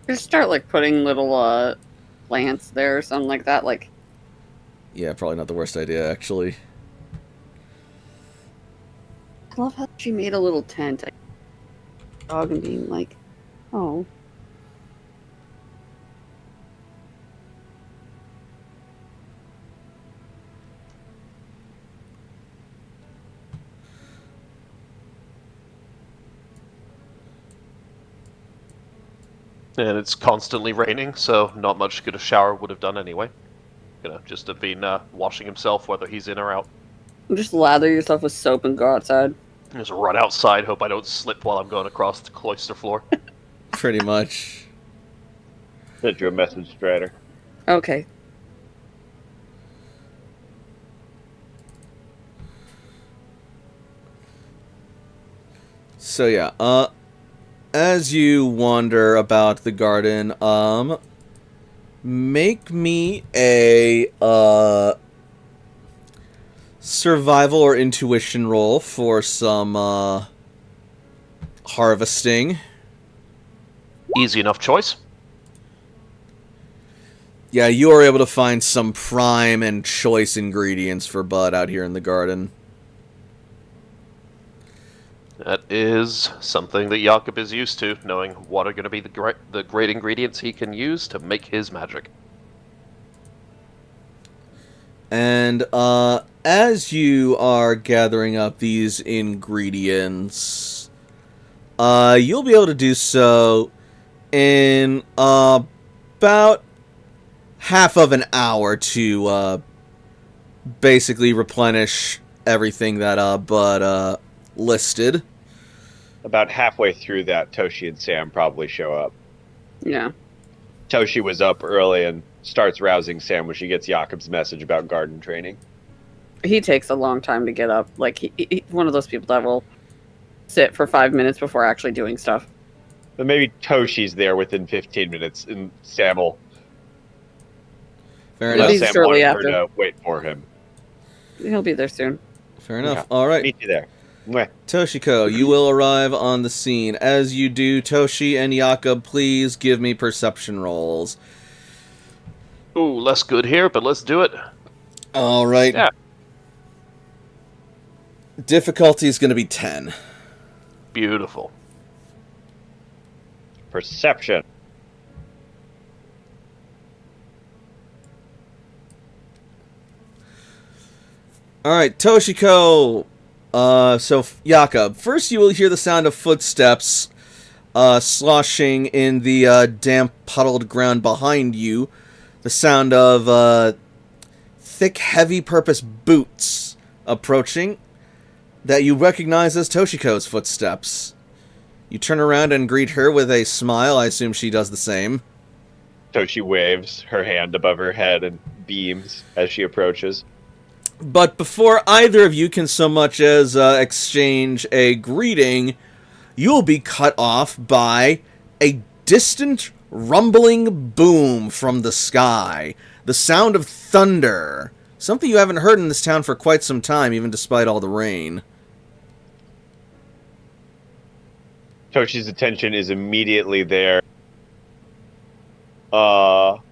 Just start putting little plants there or something like that. Yeah, probably not the worst idea, actually. I love how she made a little tent. Dog and being like, oh. And it's constantly raining, so not much good a shower would have done anyway. Just have been washing himself, whether he's in or out. Just lather yourself with soap and go outside. Just run outside, hope I don't slip while I'm going across the cloister floor. Pretty much. Send you a message, Strider. Okay. So yeah, as you wander about the garden, make me a survival or intuition roll for some harvesting. Easy enough choice. Yeah, you are able to find some prime and choice ingredients for Bud out here in the garden. That is something that Jakob is used to, knowing what are going to be the great ingredients he can use to make his magic. And as you are gathering up these ingredients, you'll be able to do so in about half of an hour to basically replenish everything that Bud listed. About halfway through that, Toshi and Sam probably show up. Yeah. Toshi was up early and starts rousing Sam when she gets Jakob's message about garden training. He takes a long time to get up. He's one of those people that will sit for 5 minutes before actually doing stuff. But maybe Toshi's there within 15 minutes, and Sam will... Fair He'll enough. be Sam shortly wanted her after. to wait for him. He'll be there soon. Fair enough. Yeah. All right. Meet you there. Mwah. Toshiko, you will arrive on the scene. As you do, Toshi and Jakob, please give me perception rolls. Ooh, less good here, but let's do it. All right. Yeah. Difficulty is going to be 10. Beautiful. Perception. All right, Toshiko. Jakob, first you will hear the sound of footsteps sloshing in the damp, puddled ground behind you. The sound of thick, heavy-purpose boots approaching that you recognize as Toshiko's footsteps. You turn around and greet her with a smile. I assume she does the same. Toshi waves her hand above her head and beams as she approaches. But before either of you can so much as exchange a greeting, you'll be cut off by a distant rumbling boom from the sky. The sound of thunder. Something you haven't heard in this town for quite some time, even despite all the rain. Toshi's attention is immediately there. And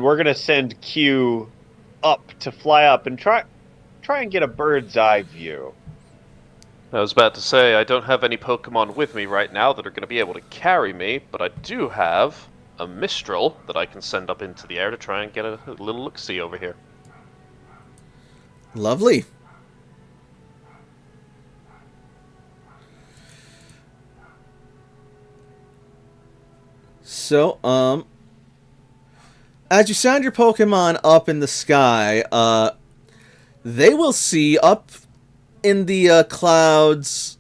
we're gonna send Q up to fly up and try and get a bird's eye view. I was about to say, I don't have any Pokemon with me right now that are going to be able to carry me, but I do have a Mistral that I can send up into the air to try and get a little look-see over here. Lovely. So, as you sound your Pokemon up in the sky, they will see up in the clouds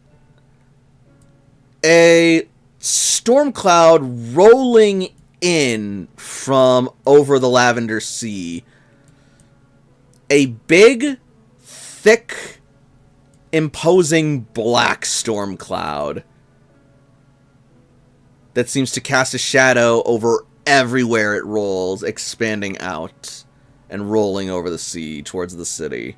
a storm cloud rolling in from over the Lavender Sea. A big, thick, imposing black storm cloud that seems to cast a shadow over everywhere it rolls, expanding out and rolling over the sea towards the city.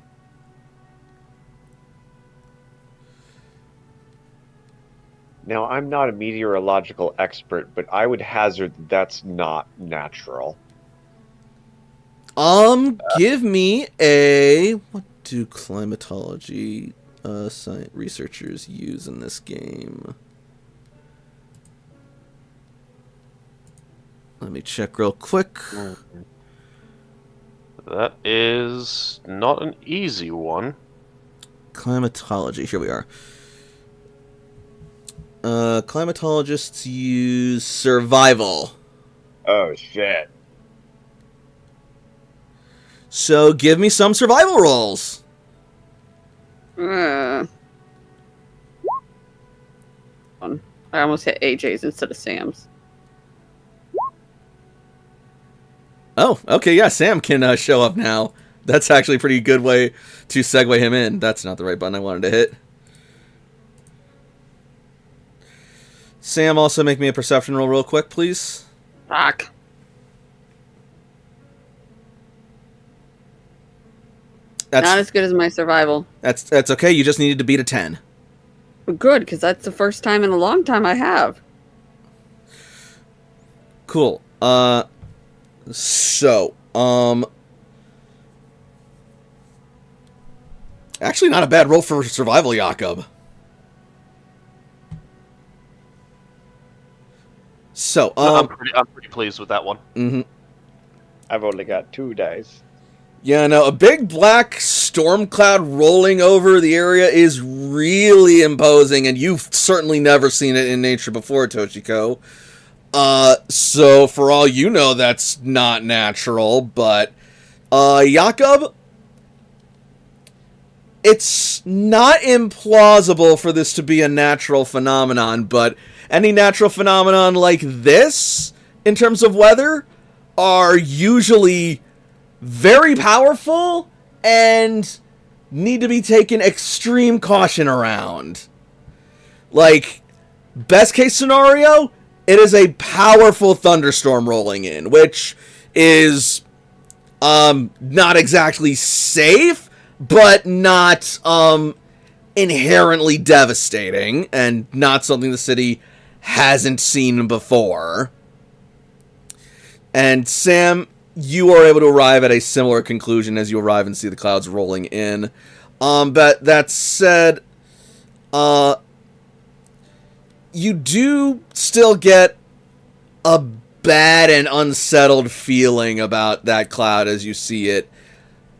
Now, I'm not a meteorological expert, but I would hazard that's not natural. Give me a... What do climatology science researchers use in this game? Let me check real quick. That is not an easy one. Climatology, here we are. Climatologists use survival. Oh, shit. So give me some survival rolls. I almost hit AJ's instead of Sam's. Oh, okay, yeah, Sam can show up now. That's actually a pretty good way to segue him in. That's not the right button I wanted to hit. Sam, also make me a perception roll real quick, please. Fuck. That's Not as good as my survival. that's okay. You just needed to beat a 10. But good, because that's the first time in a long time I have. Cool. So, actually not a bad roll for survival, Jakob. So, I'm pretty pleased with that one. mhm. I've only got 2 dice. Yeah, no, a big black storm cloud rolling over the area is really imposing, and you've certainly never seen it in nature before, Toshiko. So for all you know, that's not natural, but, Jakob, it's not implausible for this to be a natural phenomenon, but any natural phenomenon like this, in terms of weather, are usually very powerful and need to be taken extreme caution around. Like, best case scenario, it is a powerful thunderstorm rolling in, which is not exactly safe, but not inherently devastating, and not something the city hasn't seen before. And Sam, you are able to arrive at a similar conclusion as you arrive and see the clouds rolling in. But that said, you do still get a bad and unsettled feeling about that cloud as you see it,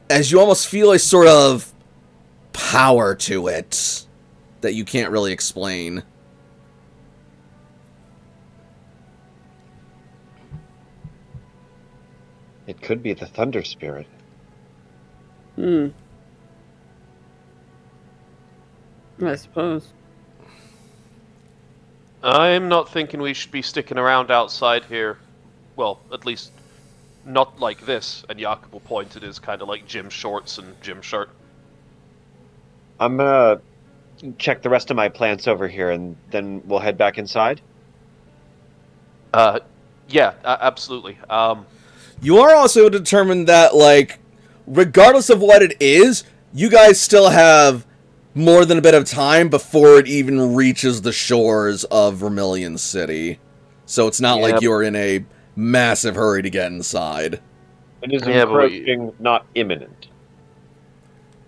as you almost feel a sort of power to it that you can't really explain. It could be the Thunder Spirit. I suppose. I'm not thinking we should be sticking around outside here. Well, at least not like this. And Jakob will point at his kind of like gym shorts and gym shirt. I'm gonna check the rest of my plants over here, and then we'll head back inside. Yeah, absolutely. You are also determined that, like, regardless of what it is, you guys still have more than a bit of time before it even reaches the shores of Vermilion City. So it's not like you're in a massive hurry to get inside. It is approaching, not imminent.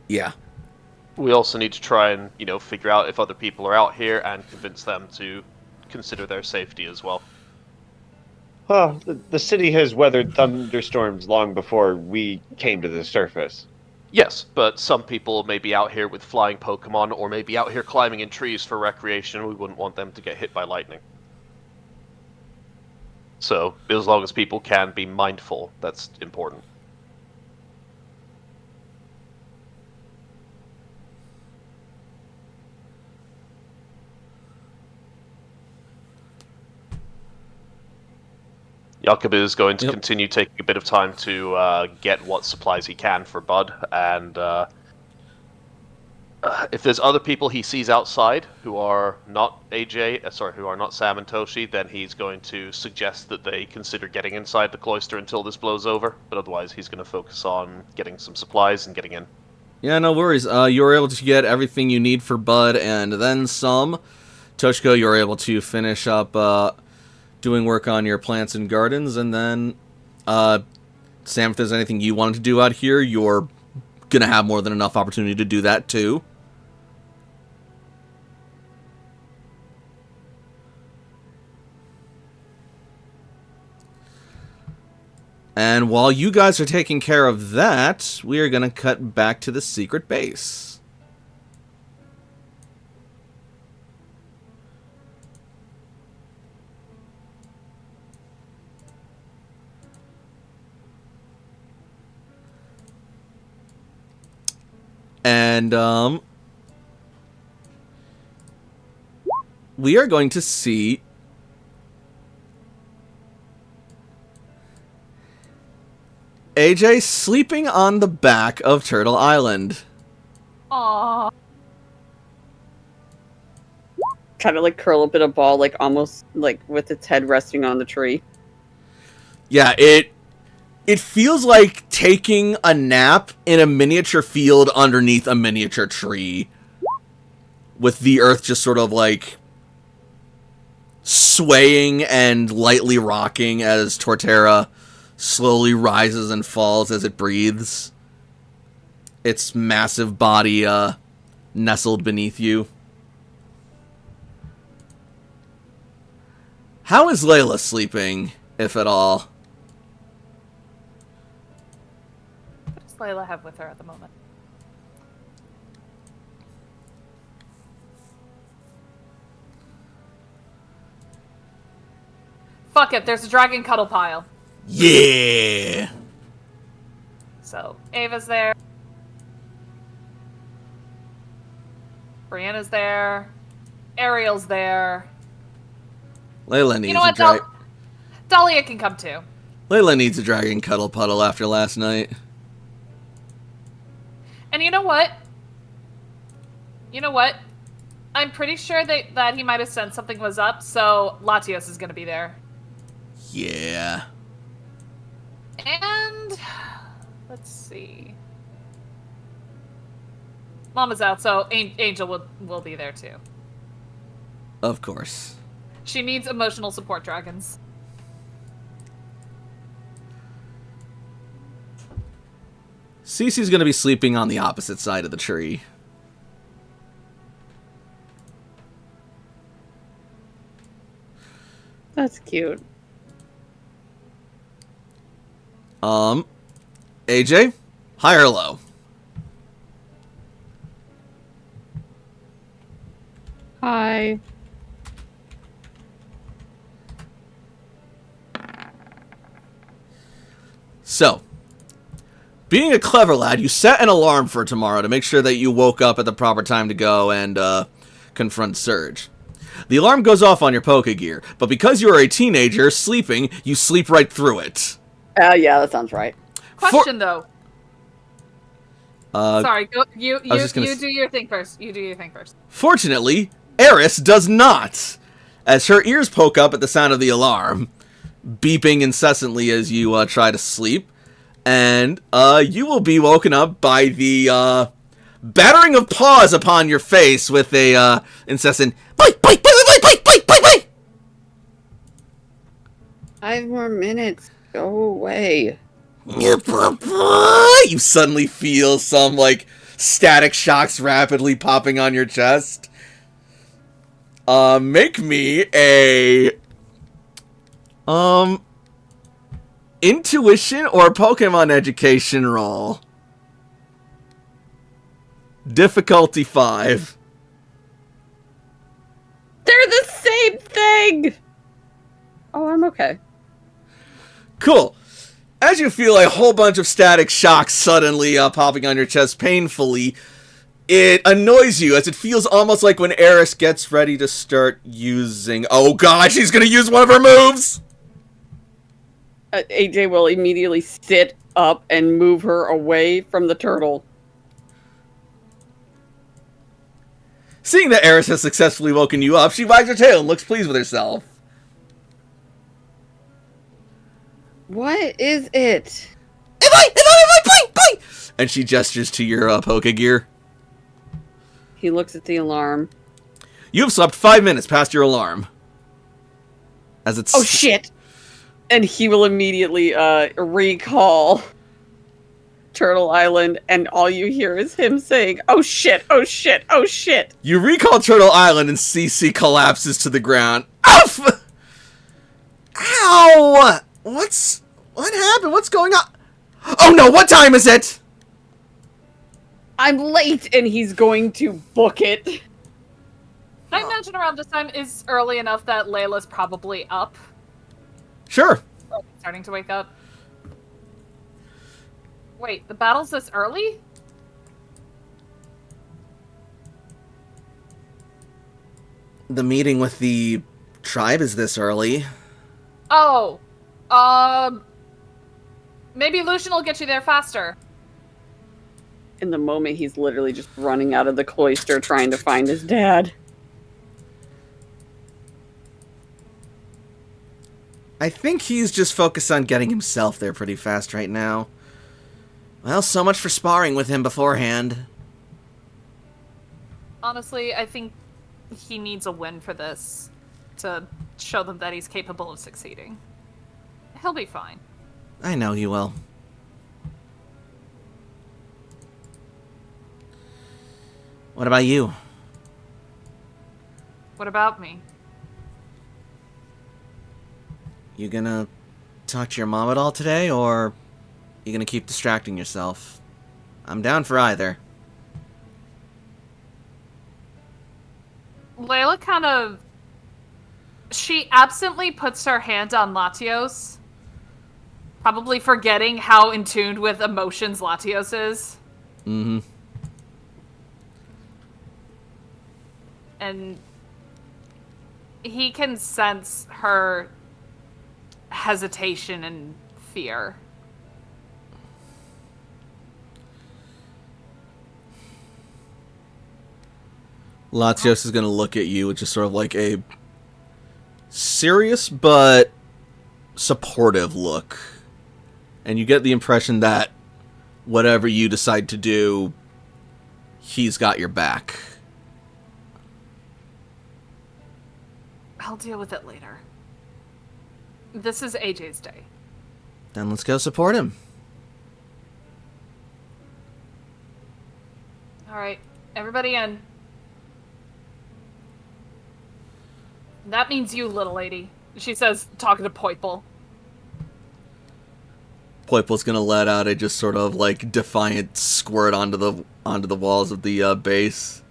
Yeah. We also need to try and, figure out if other people are out here and convince them to consider their safety as well. Well, the city has weathered thunderstorms long before we came to the surface. Yes, but some people may be out here with flying Pokemon or maybe out here climbing in trees for recreation. We wouldn't want them to get hit by lightning. So, as long as people can be mindful, that's important. Jakob is going to continue taking a bit of time to get what supplies he can for Bud, and if there's other people he sees outside who are not who are not Sam and Toshi, then he's going to suggest that they consider getting inside the cloister until this blows over, but otherwise he's going to focus on getting some supplies and getting in. Yeah, no worries. You were able to get everything you need for Bud, and then some. Toshiko, you were able to finish up doing work on your plants and gardens, and then Sam, if there's anything you wanted to do out here, you're gonna have more than enough opportunity to do that too. And while you guys are taking care of that, we are gonna cut back to the secret base. And, we are going to see AJ sleeping on the back of Turtle Island. Aww. Kind of like curl up in a ball, like almost like with its head resting on the tree. Yeah, it feels like taking a nap in a miniature field underneath a miniature tree, with the earth just sort of like swaying and lightly rocking as Torterra slowly rises and falls as it breathes. Its massive body nestled beneath you. How is Layla sleeping, if at all? What does Layla have with her at the moment? Fuck it, there's a dragon cuddle pile. Yeah! So, Ava's there. Brianna's there. Ariel's there. Layla needs You know what, Dahlia can come too. Layla needs a dragon cuddle puddle after last night. And you know what? I'm pretty sure that he might have sensed something was up, so Latios is gonna be there. Yeah. And let's see. Mama's out, so Angel will be there too. Of course. She needs emotional support dragons. Cece's gonna be sleeping on the opposite side of the tree. That's cute. AJ, high or low? Hi. So, being a clever lad, you set an alarm for tomorrow to make sure that you woke up at the proper time to go and confront Surge. The alarm goes off on your Pokegear, but because you are a teenager sleeping, you sleep right through it. Yeah, that sounds right. Question though. Uh, Sorry, go, you just gonna do your thing first. You do your thing first. Fortunately, Eris does not, as her ears poke up at the sound of the alarm, beeping incessantly as you try to sleep, and you will be woken up by the battering of paws upon your face with a incessant bite, bite, bite, bite, bite, bite, bite, bite. 5 more minutes. Go away. You suddenly feel some like static shocks rapidly popping on your chest. Make me a intuition or Pokemon education roll. Difficulty 5. They're the same thing! Oh, I'm okay. Cool. As you feel a whole bunch of static shocks suddenly popping on your chest painfully, it annoys you as it feels almost like when Eris gets ready to start using... Oh god, she's gonna use one of her moves! AJ will immediately sit up and move her away from the turtle. Seeing that Eris has successfully woken you up, she wags her tail and looks pleased with herself. What is it? And she gestures to your Pokegear. He looks at the alarm. You have slept 5 minutes past your alarm. As it's... Oh shit! And he will immediately recall Turtle Island, and all you hear is him saying, "Oh shit, oh shit, oh shit." You recall Turtle Island and CC collapses to the ground. Oof! Ow! What happened? What's going on? Oh no, what time is it? I'm late, and he's going to book it. I imagine around this time is early enough that Layla's probably up. Sure. Starting to wake up. Wait, the battle's this early? The meeting with the tribe is this early. Oh. Maybe Lucian will get you there faster. In the moment, he's literally just running out of the cloister trying to find his dad. I think he's just focused on getting himself there pretty fast right now. Well, so much for sparring with him beforehand. Honestly, I think he needs a win for this to show them that he's capable of succeeding. He'll be fine. I know he will. What about you? What about me? You gonna talk to your mom at all today, or you gonna keep distracting yourself? I'm down for either. Layla kind of... She absently puts her hand on Latios, probably forgetting how in tune with emotions Latios is. Mm-hmm. And he can sense her hesitation and fear. Latios is gonna look at you with just sort of like a serious but supportive look. And you get the impression that whatever you decide to do, he's got your back. I'll deal with it later. This is AJ's day. Then let's go support him. Alright, everybody in. That means you, little lady. She says, talking to Poiple. Poiple's gonna let out a just sort of like defiant squirt onto the walls of the base.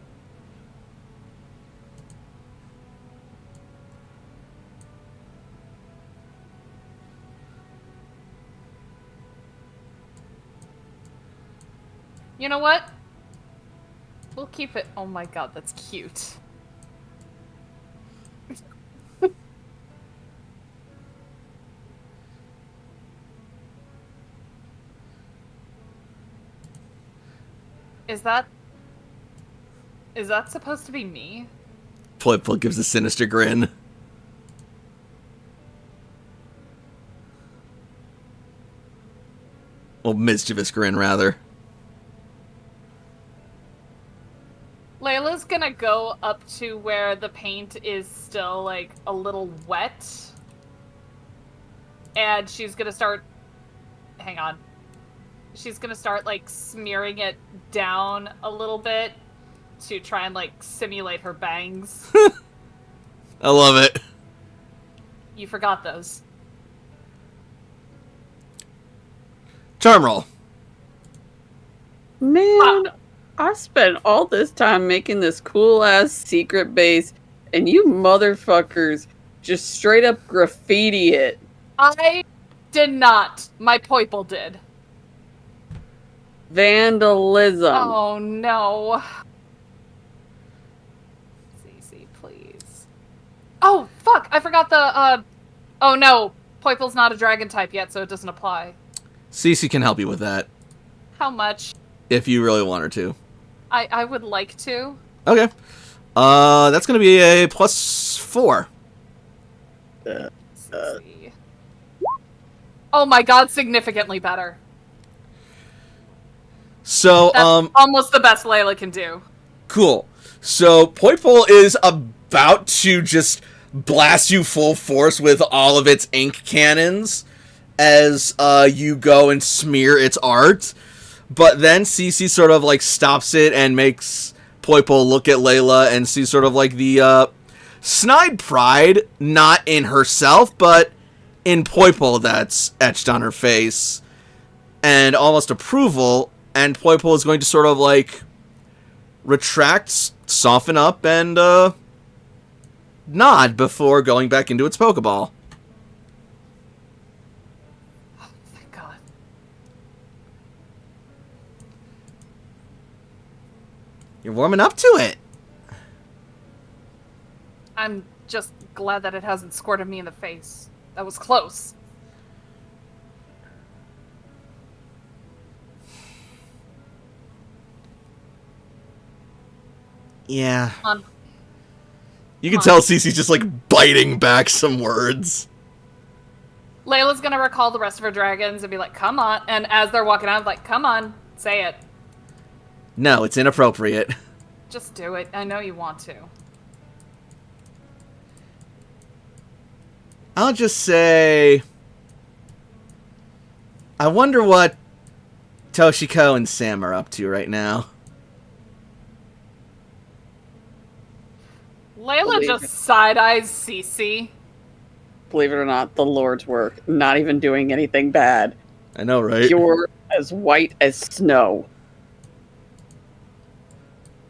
You know what? We'll keep it. Oh my god, that's cute. Is that supposed to be me? Poipole gives a sinister grin. Well, mischievous grin, rather. Layla's gonna go up to where the paint is still, like, a little wet. And she's gonna start... Hang on. She's gonna start, like, smearing it down a little bit to try and, like, simulate her bangs. I love it. You forgot those. Charm roll. Man, I spent all this time making this cool-ass secret base, and you motherfuckers just straight up graffiti it. I did not. My Poipole did. Vandalism. Oh, no. CC, please. Oh, fuck! I forgot the, Oh, no. Poipole's not a dragon type yet, so it doesn't apply. Cece can help you with that, How much? if you really want her to. I would like to. Okay. That's gonna be a +4. CC. Oh my god, significantly better. So, That's almost the best Layla can do. cool. So, Poipole is about to just blast you full force with all of its ink cannons as you go and smear its art. But then Cece sort of, like, stops it and makes Poipole look at Layla and see sort of, like, the snide pride, not in herself, but in Poipole that's etched on her face. And almost approval, and Poipole is going to sort of, like, retract, soften up, and nod before going back into its Pokeball. Thank god. You're warming up to it. I'm just glad that it hasn't squirted me in the face. That was close. Yeah. Come on. You can Come on. tell Cece's just, like, biting back some words. Layla's gonna recall the rest of her dragons and be like, come on. And as they're walking out, like, come on, say it. No, it's inappropriate. Just do it. I know you want to. I'll just say... I wonder what Toshiko and Sam are up to right now. Layla Believe just it. side-eyes Cece. Believe it or not, the Lord's work. Not even doing anything bad. I know, right? Pure as white as snow.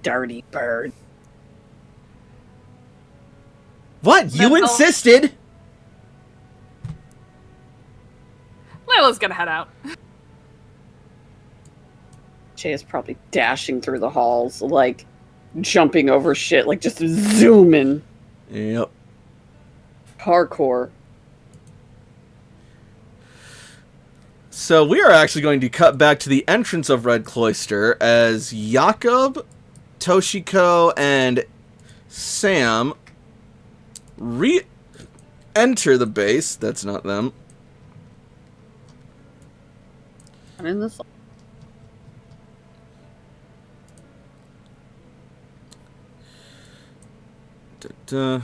Dirty bird. What? You Mental. insisted? Layla's gonna head out. Jay is probably dashing through the halls, like jumping over shit, like just zooming. Yep. Hardcore. So we are actually going to cut back to the entrance of Red Cloister as Jakob, Toshiko, and Sam re-enter the base. That's not them. I'm in this. Da-da.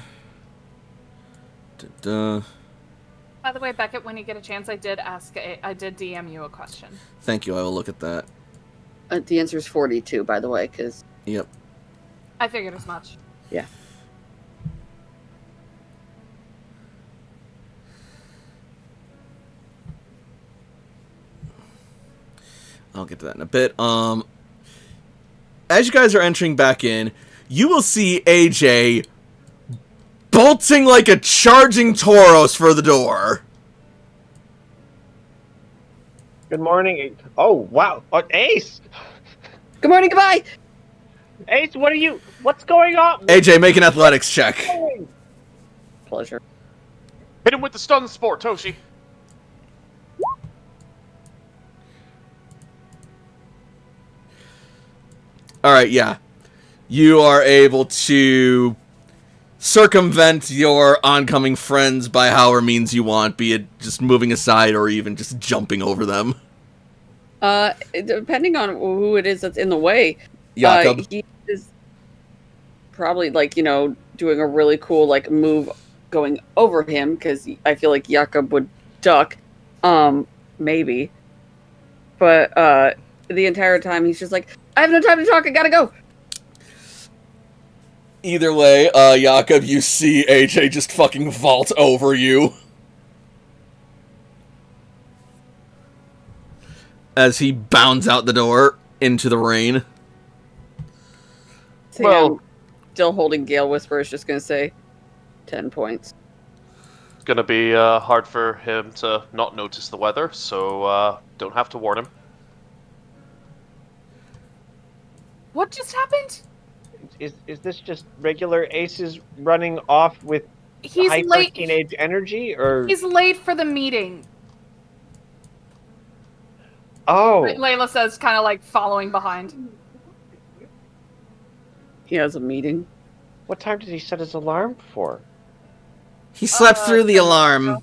Da-da. By the way, Beckett, when you get a chance, I did DM you a question. Thank you, I will look at that. The answer is 42, by the way, because Yep. I figured as much. yeah. I'll get to that in a bit. As you guys are entering back in, you will see AJ bolting like a charging Tauros for the door. Good morning. Oh, wow. Ace! Good morning, goodbye. Ace, what's going on? AJ, make an athletics check. Pleasure. Hit him with the stun spore, Toshi. Alright, yeah. You are able to circumvent your oncoming friends by however means you want, be it just moving aside or even just jumping over them. Depending on who it is that's in the way, Jakob. he is probably like, doing a really cool like move going over him, because I feel like Jakob would duck, maybe. But the entire time he's just like, I have no time to talk, I gotta go. Either way, Jakob, you see AJ just fucking vault over you. As he bounds out the door into the rain. So well, still holding Gale Whisper is just gonna say 10 points. It's gonna be hard for him to not notice the weather, so don't have to warn him. What just happened? Is this just regular aces running off with hyper teenage energy, or he's late for the meeting? Oh, Layla says, kind of like following behind. He has a meeting. What time did he set his alarm for? He slept through the alarm.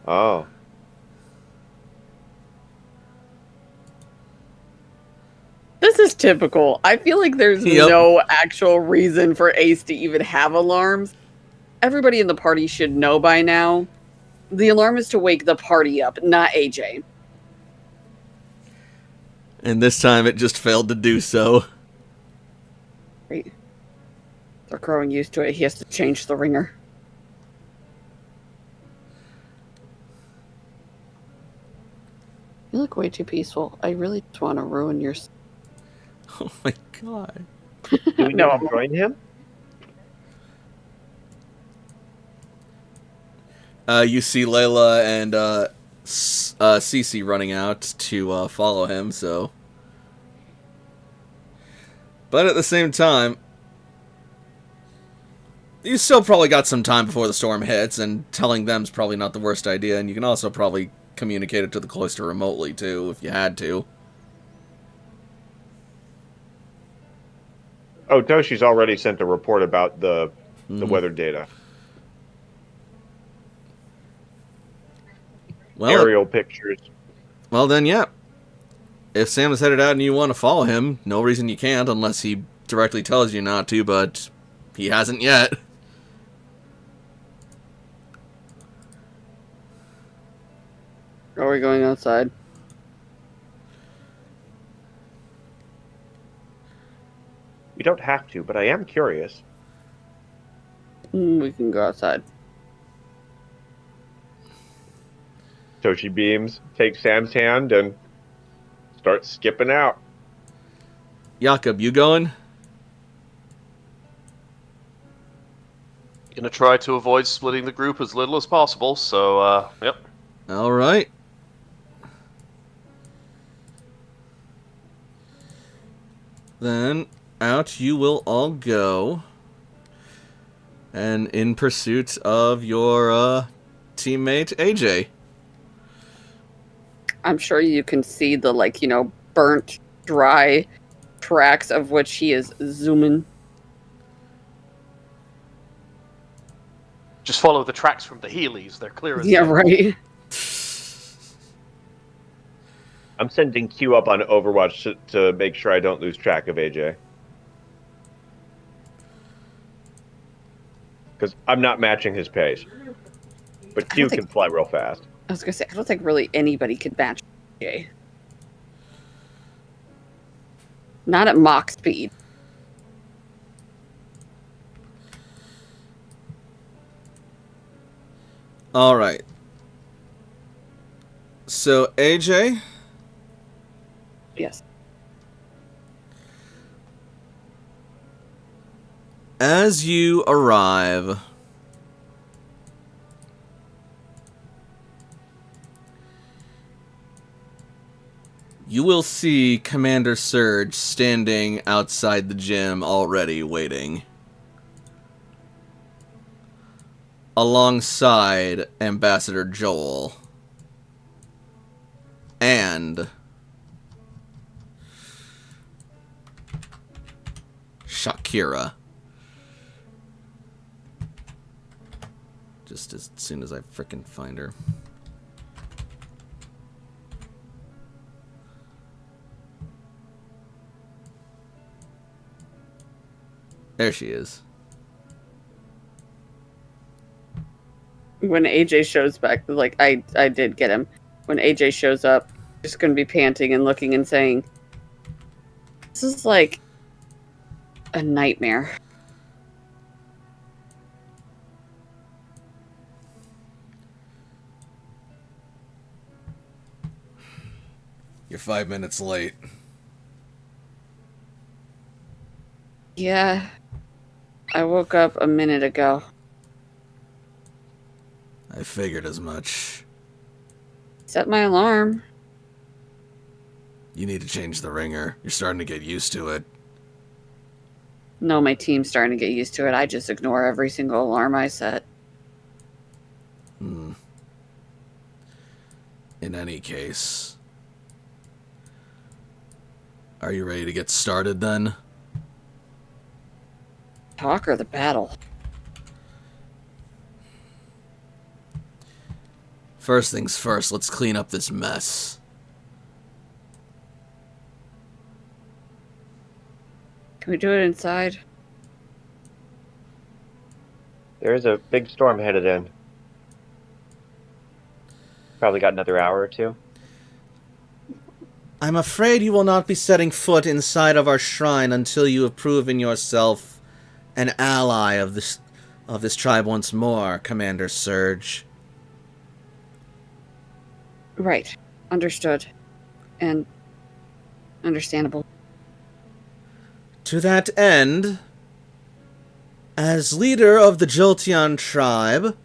Oh. This is typical. I feel like there's no actual reason for Ace to even have alarms. Everybody in the party should know by now. The alarm is to wake the party up, not AJ. And this time it just failed to do so. Right. They're growing used to it. He has to change the ringer. You look way too peaceful. I really just want to ruin your... Oh my god. Do we need to join him? You see Layla and Cece running out to follow him, so... But at the same time, you still probably got some time before the storm hits, and telling them's probably not the worst idea, and you can also probably communicate it to the cloister remotely, too, if you had to. Oh, Toshi's already sent a report about the weather data. Well, aerial pictures. Well, then, yeah. If Sam is headed out and you want to follow him, no reason you can't unless he directly tells you not to, but he hasn't yet. Are we going outside? We don't have to, but I am curious. We can go outside. Toshi beams, takes Sam's hand, and starts skipping out. Jakob, you going? Gonna try to avoid splitting the group as little as possible, so, yep. Alright. Then, out you will all go. And in pursuit of your, teammate, AJ. I'm sure you can see the, burnt, dry tracks of which he is zooming. Just follow the tracks from the Heelys. They're clear as Yeah, right. I'm sending Q up on Overwatch to make sure I don't lose track of AJ. Because I'm not matching his pace. But Q can fly real fast. I was going to say, I don't think really anybody could match AJ. Not at Mach speed. Alright. So, AJ? Yes. As you arrive, you will see Commander Surge standing outside the gym already waiting. Alongside Ambassador Joel. And Shakira. Just as soon as I frickin' find her. There she is. When AJ shows back, like, I did get him. When AJ shows up, just going to be panting and looking and saying, this is like a nightmare. You're 5 minutes late. Yeah. I woke up a minute ago. I figured as much. Set my alarm. You need to change the ringer. You're starting to get used to it. No, my team's starting to get used to it. I just ignore every single alarm I set. In any case. Are you ready to get started then? Talk or the battle? First things first, let's clean up this mess. Can we do it inside? There's a big storm headed in. Probably got another hour or two. I'm afraid you will not be setting foot inside of our shrine until you have proven yourself an ally of this tribe once more, Commander Surge. Right. Understood. And understandable. To that end, as leader of the Jolteon tribe,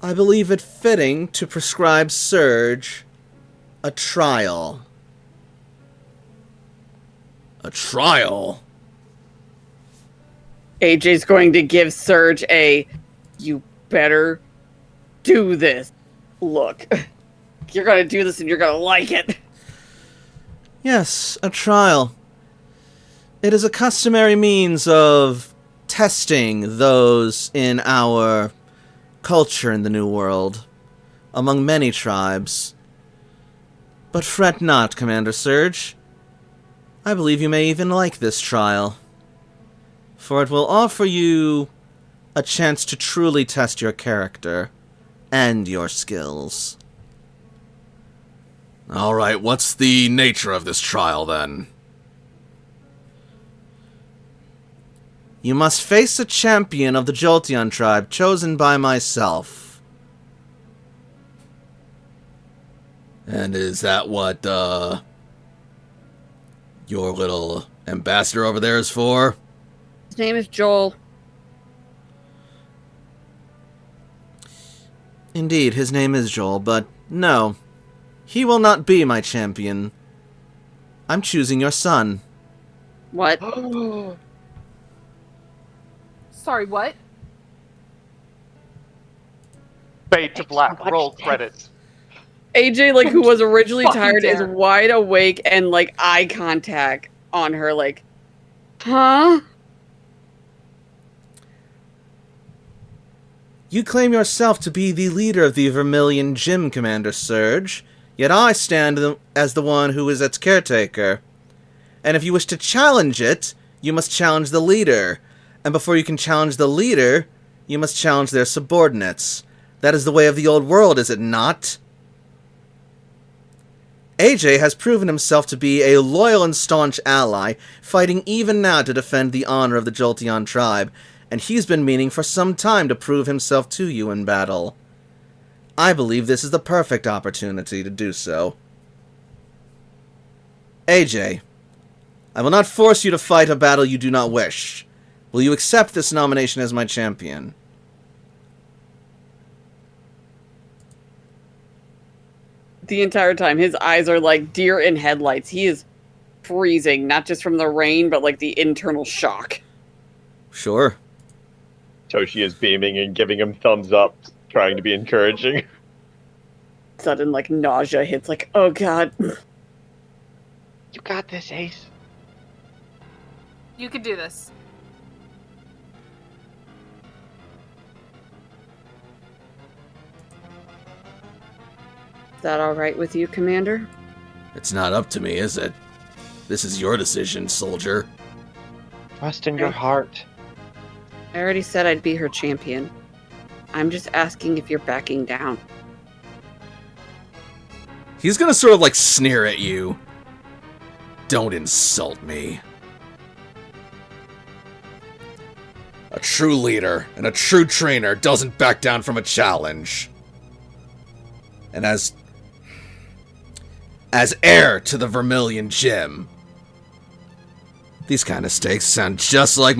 I believe it fitting to prescribe Surge a trial. A trial? AJ's going to give Surge a, you better do this look. You're going to do this and you're going to like it. Yes, a trial. It is a customary means of testing those in our culture in the New World, among many tribes. But fret not, Commander Surge. I believe you may even like this trial, for it will offer you a chance to truly test your character and your skills. Alright, what's the nature of this trial, then? You must face a champion of the Jolteon tribe chosen by myself. And is that what, your little ambassador over there is for? His name is Joel. Indeed, his name is Joel, but no. He will not be my champion. I'm choosing your son. What? Sorry, what? Fade to black. Roll credits. AJ, like, who was originally Fucking tired, is dare. wide awake and, like, eye contact on her, like, huh? You claim yourself to be the leader of the Vermilion Gym, Commander Surge, yet I stand as the one who is its caretaker. And if you wish to challenge it, you must challenge the leader. And before you can challenge the leader, you must challenge their subordinates. That is the way of the old world, is it not? AJ has proven himself to be a loyal and staunch ally, fighting even now to defend the honor of the Jolteon tribe, and he's been meaning for some time to prove himself to you in battle. I believe this is the perfect opportunity to do so. AJ, I will not force you to fight a battle you do not wish. Will you accept this nomination as my champion? The entire time, his eyes are like deer in headlights. He is freezing, not just from the rain, but like the internal shock. Sure. Toshi is beaming and giving him thumbs up, trying to be encouraging. Sudden, like, nausea hits, like, oh god. You got this, Ace. You can do this. Is that all right with you, Commander? It's not up to me, is it? This is your decision, soldier. Trust in your heart. I already said I'd be her champion. I'm just asking if you're backing down. He's gonna sort of like sneer at you. Don't insult me. A true leader and a true trainer doesn't back down from a challenge. And as heir to the Vermilion Gym, these kind of stakes sound just like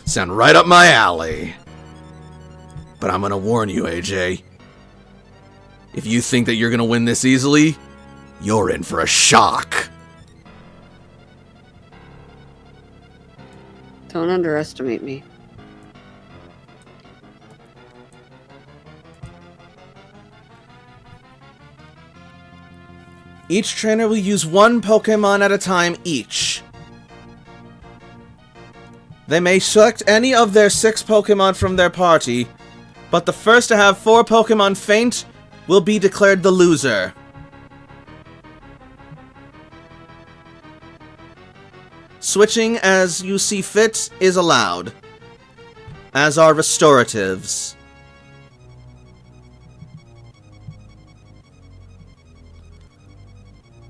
sound right up my alley. But I'm gonna warn you, AJ. If you think that you're gonna win this easily, you're in for a shock. Don't underestimate me. Each trainer will use one Pokemon at a time each. They may select any of their 6 Pokemon from their party, but the first to have 4 Pokemon faint will be declared the loser. Switching as you see fit is allowed, as are restoratives.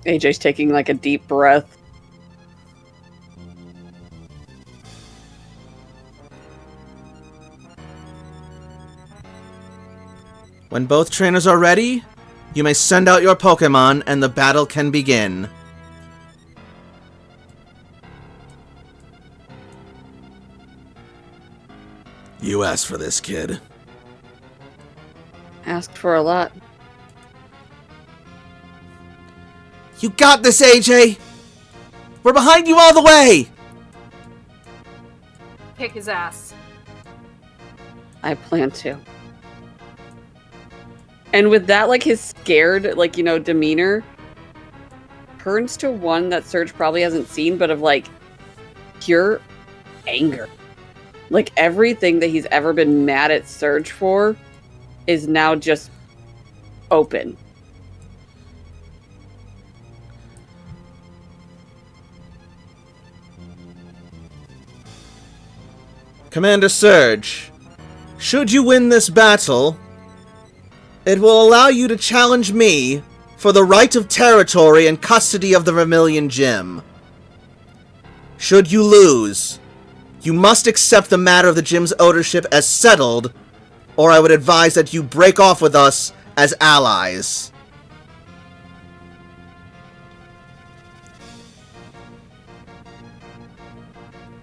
AJ's taking like a deep breath. When both trainers are ready, you may send out your Pokemon and the battle can begin. You asked for this, kid. Asked for a lot. You got this, AJ! We're behind you all the way! Kick his ass. I plan to. And with that, like, his scared, like, you know, demeanor turns to one that Surge probably hasn't seen, but of, like, pure anger. Like, everything that he's ever been mad at Surge for is now just open. Commander Surge, should you win this battle, it will allow you to challenge me for the right of territory and custody of the Vermilion Gym. Should you lose, you must accept the matter of the gym's ownership as settled, or I would advise that you break off with us as allies.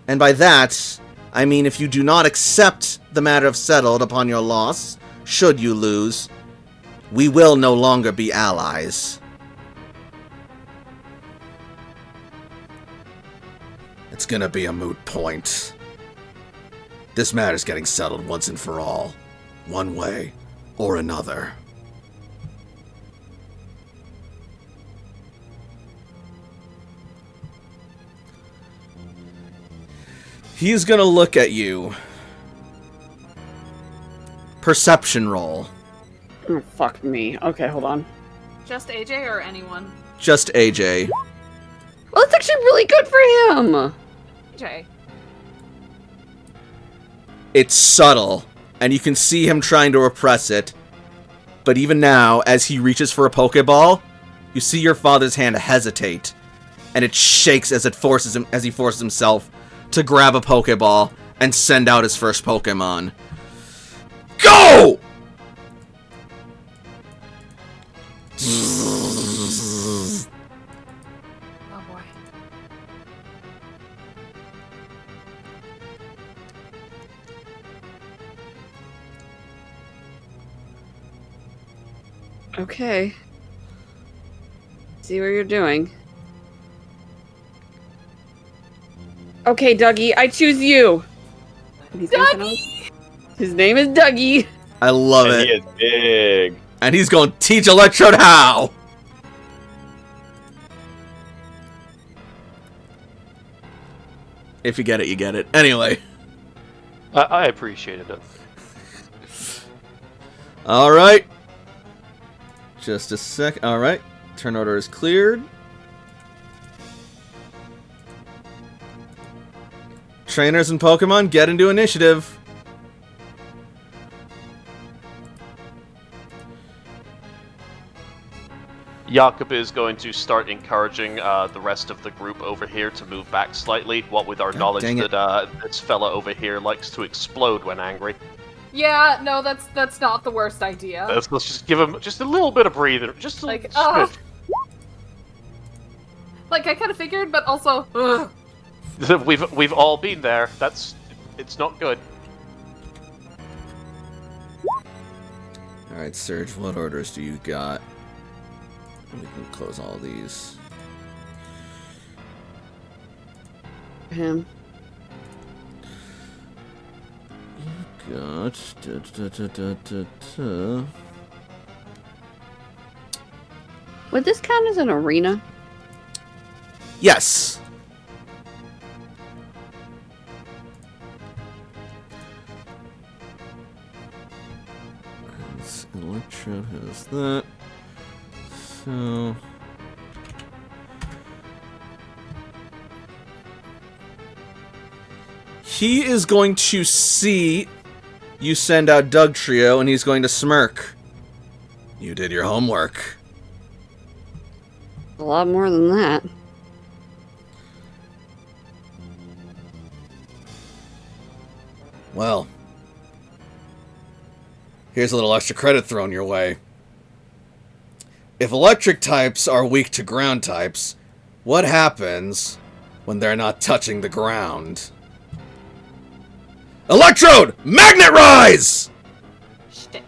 And by that, I mean if you do not accept the matter of settled upon your loss, should you lose, we will no longer be allies. It's gonna be a moot point. This matter's getting settled once and for all, one way or another. He's gonna look at you. Perception roll. Oh, fuck me. Okay, hold on. Just AJ or anyone? Just AJ. Well, that's actually really good for him! AJ. It's subtle, and you can see him trying to repress it. But even now, as he reaches for a Pokeball, you see your father's hand hesitate, and it shakes as he forces himself to grab a Pokeball and send out his first Pokemon. Go! Oh boy. Okay. See what you're doing. Okay, Dougie, I choose you. Dougie! His name is Dougie. I love And it. he is big. And he's going to teach Electrode how. If you get it, you get it. Anyway. I appreciated it. Alright. Just a sec. Alright. Turn order is cleared. Trainers and Pokemon, get into initiative. Jakob is going to start encouraging the rest of the group over here to move back slightly, what with our knowledge dang it. that this fella over here likes to explode when angry. Yeah, no, that's not the worst idea. Let's just give him just a little bit of breather, just a Like, smidge. Like, I kind of figured, but also, ugh. We've all been there. It's not good. Alright, Surge, what orders do you got? We can close all these. Him. Got... Would this count as an arena? Yes! Electro has that. So... he is going to see you send out Dugtrio, and he's going to smirk. You did your homework. A lot more than that. Well, here's a little extra credit thrown your way. If electric types are weak to ground types, what happens when they're not touching the ground? Electrode! Magnet Rise! Shit.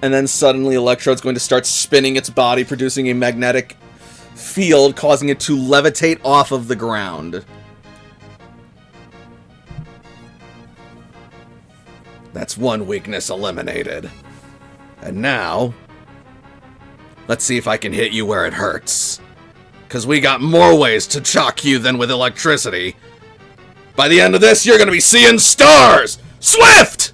And then suddenly Electrode's going to start spinning its body, producing a magnetic field, causing it to levitate off of the ground. That's one weakness eliminated. And now, let's see if I can hit you where it hurts. Because we got more ways to shock you than with electricity. By the end of this, you're going to be seeing stars! Swift!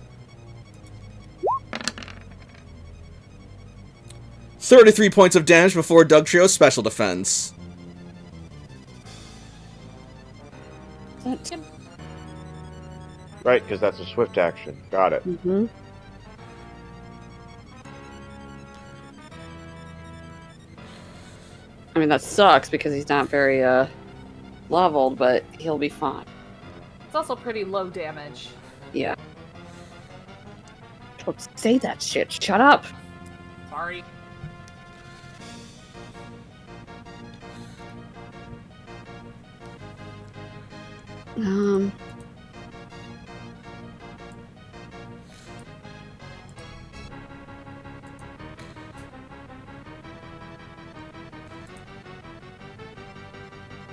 33 points of damage before Dugtrio's special defense. Right, because that's a swift action. Got it. Mm-hmm. I mean, that sucks because he's not very, leveled, but he'll be fine. It's also pretty low damage. Yeah. Don't say that shit. Shut up. Sorry.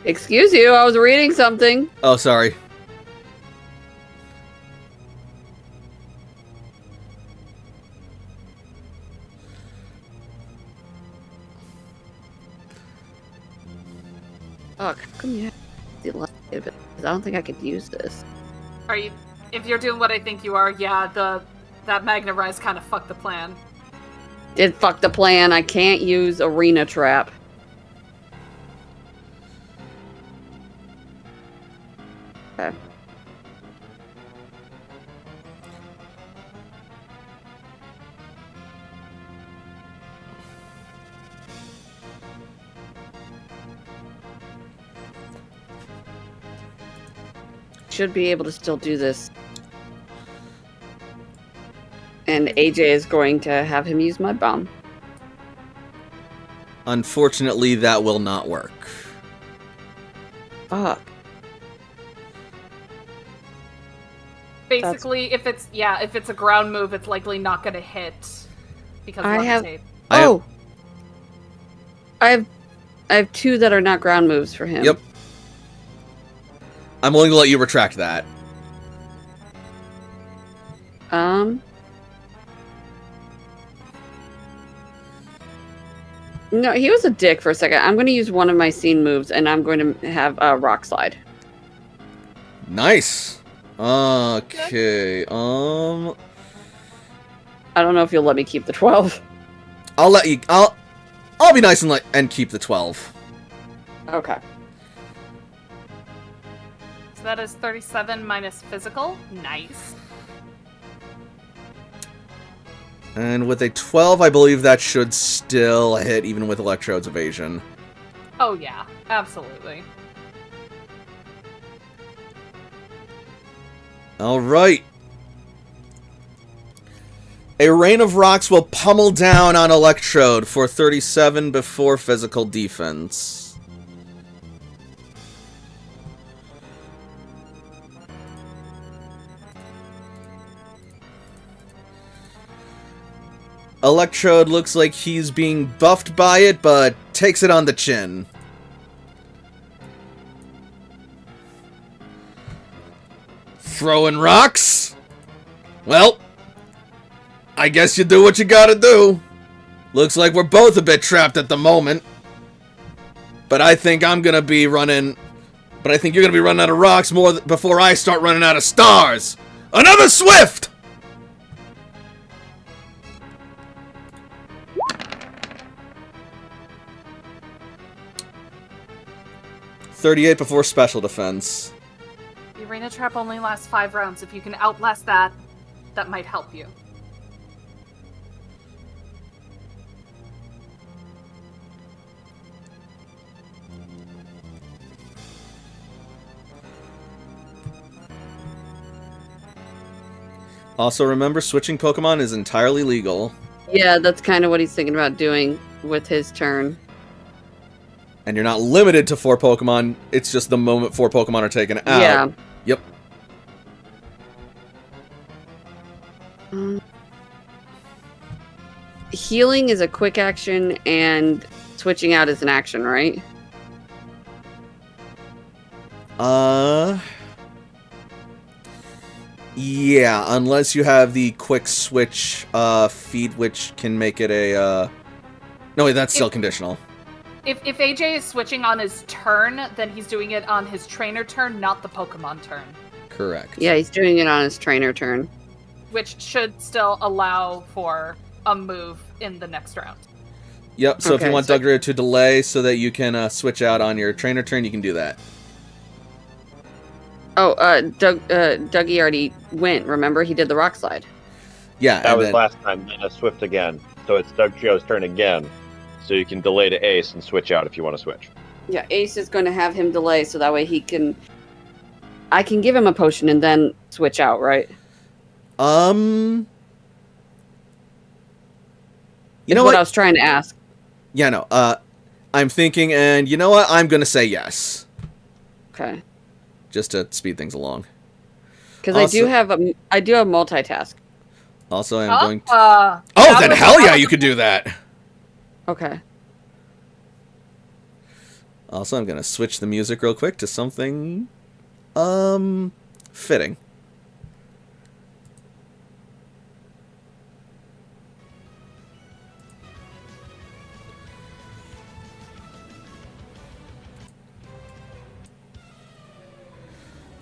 Excuse you, I was reading something. Oh, sorry. Fuck, how come you have the elected? Because I don't think I could use this. Are you? If you're doing what I think you are, yeah, that Magna Rise kind of fucked the plan. Did fuck the plan. I can't use Arena Trap. Okay. Should be able to still do this. And AJ is going to have him use Mud Bomb. Unfortunately, that will not work. Fuck. Basically, if it's a ground move, it's likely not going to hit because I have- levitate. Oh! I have two that are not ground moves for him. Yep. I'm willing to let you retract that. No, he was a dick for a second. I'm going to use one of my scene moves, and I'm going to have a rock slide. Nice. Okay. I don't know if you'll let me keep the 12. I'll let you. I'll be nice and keep the 12. Okay. So that is 37 minus physical. Nice. And with a 12, I believe that should still hit, even with Electrode's evasion. Oh yeah, absolutely. Alright. A rain of rocks will pummel down on Electrode for 37 before physical defense. Electrode looks like he's being buffed by it, but takes it on the chin. Throwing rocks? Well, I guess you do what you gotta do. Looks like we're both a bit trapped at the moment. But I think I'm gonna be running... But I think you're gonna be running out of rocks before I start running out of stars! Another Swift! 38 before special defense. The arena trap only lasts 5 rounds. If you can outlast that, that might help you. Also remember, switching Pokemon is entirely legal. Yeah, that's kind of what he's thinking about doing with his turn. And you're not limited to 4 Pokemon, it's just the moment 4 Pokemon are taken out. Yeah. Yep. Healing is a quick action, and switching out is an action, right? Yeah, unless you have the quick switch feat, which can make it a, No, wait, that's still conditional. If AJ is switching on his turn, then he's doing it on his trainer turn, not the Pokemon turn. Correct. Yeah, he's doing it on his trainer turn. Which should still allow for a move in the next round. Yep, so if you Okay, want so- Dugtrio to delay so that you can switch out on your trainer turn, you can do that. Oh, Dougie already went. Remember, he did the rock slide. Yeah, That and was then, last time, then a Swift again. So it's Dugtrio's turn again. So you can delay to Ace and switch out if you want to switch. Yeah, Ace is going to have him delay, so that way he can... I can give him a potion and then switch out, right? You Is know what what? I was trying to ask. Yeah, no, I'm thinking, and you know what? I'm gonna say yes. Okay. Just to speed things along. Because Also- I do have multitask. Also, I'm going to... Oh, Oh, then hell yeah, you could do that! Okay. Also, I'm gonna switch the music real quick to something... fitting.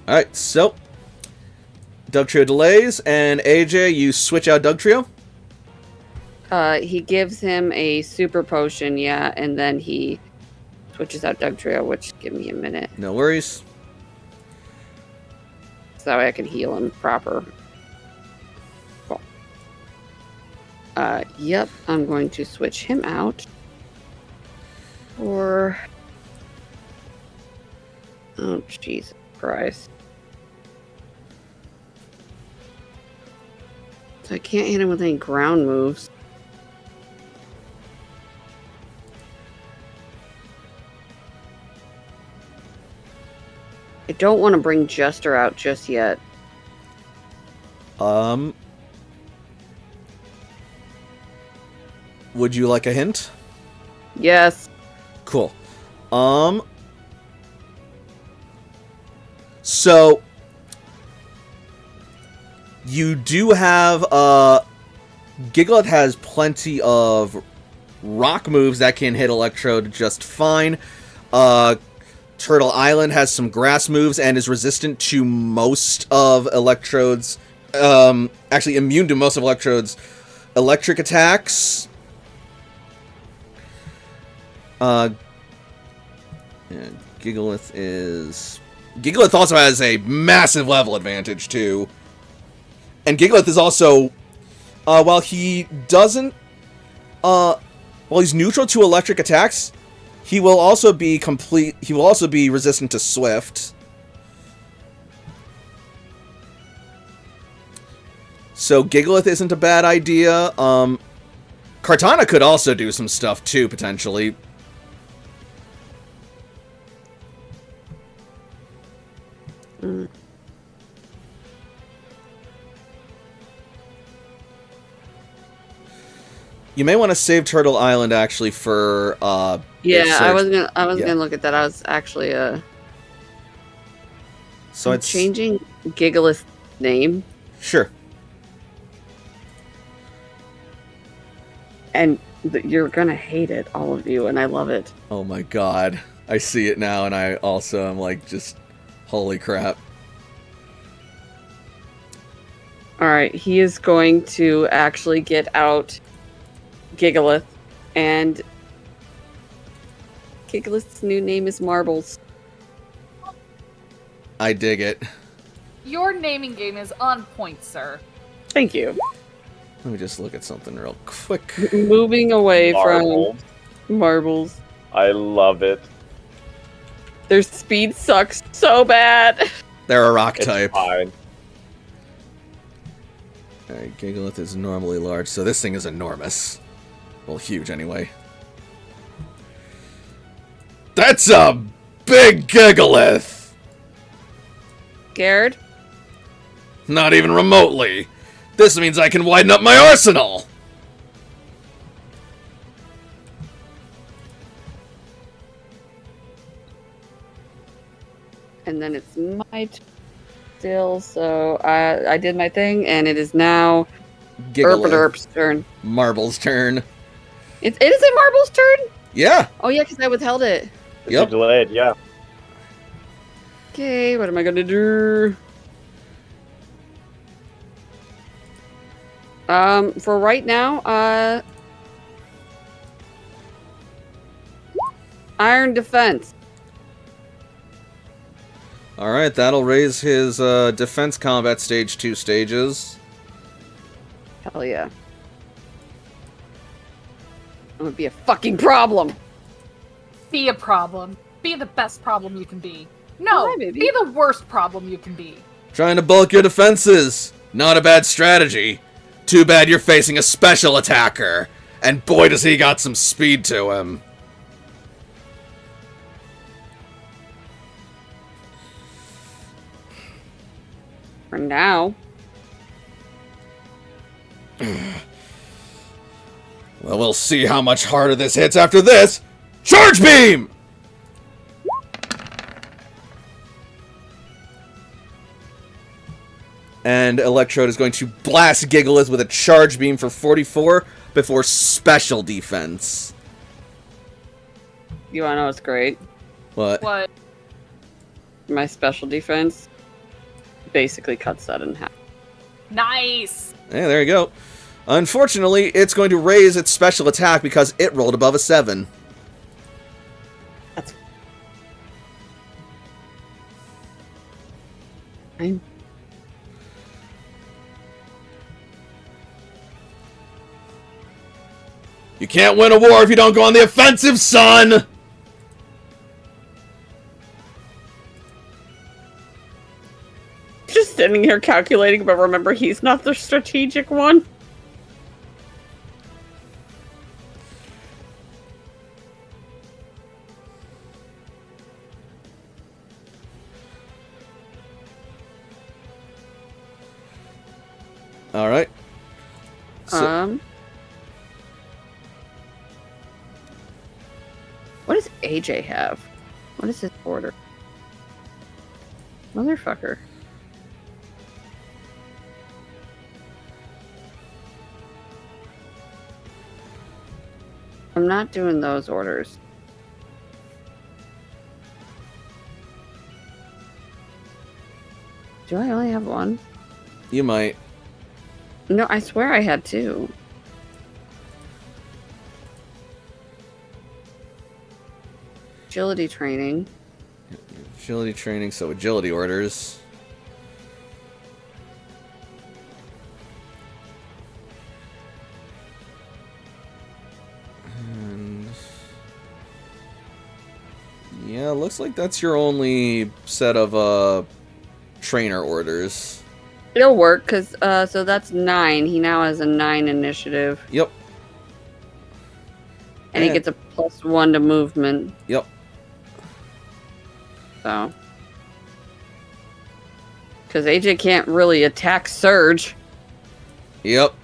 Alright, so... Dugtrio delays, and AJ, you switch out Dugtrio? He gives him a super potion, yeah, and then he switches out Dugtrio, which give me a minute. No worries. So that way I can heal him proper. Cool. Yep, I'm going to switch him out. Or... Oh, Jesus Christ. So I can't hit him with any ground moves. I don't want to bring Jester out just yet. Would you like a hint? Yes. Cool. So you do have Gigalith has plenty of rock moves that can hit Electrode just fine. Turtle Island has some grass moves and is resistant to most of Electrode's... actually immune to most of Electrode's electric attacks. And Gigalith also has a massive level advantage, too. And Gigalith is also... while he doesn't... while he's neutral to electric attacks, he will also be resistant to Swift. So Gigalith isn't a bad idea. Kartana could also do some stuff, too, potentially. You may want to save Turtle Island actually for yeah, I was gonna look at that. I was actually so it's changing Gigalith's name. Sure. And you're gonna hate it, all of you, and I love it. Oh my god. I see it now and I also am like just holy crap. Alright, he is going to actually get out Gigalith, and Gigalith's new name is Marbles. I dig it. Your naming game is on point, sir. Thank you. Let me just look at something real quick. Moving away Marbles. from Marbles. I love it. Their speed sucks so bad. They're a rock It's type. fine. Alright, Gigalith is normally large, so this thing is enormous. Well, huge anyway. That's a big Gigalith! Scared? Not even remotely. This means I can widen up my arsenal! And then it's my still, so I did my thing, and it is now Erp's turn. Marble's turn. It is a Marble's turn? Yeah. Oh yeah, because I withheld it. Yep. Delayed, yeah. Okay, what am I gonna do? For right now, Iron Defense. Alright, that'll raise his defense combat stage 2 stages. Hell yeah. I'm gonna be a fucking problem. Be a problem. Be the best problem you can be. No, Hi, baby. be the worst problem you can be. Trying to bulk your defenses. Not a bad strategy. Too bad you're facing a special attacker. And boy does he got some speed to him. For now. Well, we'll see how much harder this hits after this. Charge beam! And Electrode is going to blast Gigalith with a charge beam for 44 before special defense. You wanna know what's great? What? What? My special defense basically cuts that in half. Nice. Hey, there you go. Unfortunately, it's going to raise its special attack because it rolled above a 7. That's fine. You can't win a war if you don't go on the offensive, son! Just sitting here calculating, but remember, he's not the strategic one. Alright. So, What does AJ have? What is his order? Motherfucker. I'm not doing those orders. Do I only have one? You might. No, I swear I had two. Agility training. Agility training, so agility orders. And yeah, looks like that's your only set of trainer orders. It'll work, because, so that's 9. He now has a 9 initiative. Yep. And he gets a +1 to movement. Yep. So. Because AJ can't really attack Surge. Yep.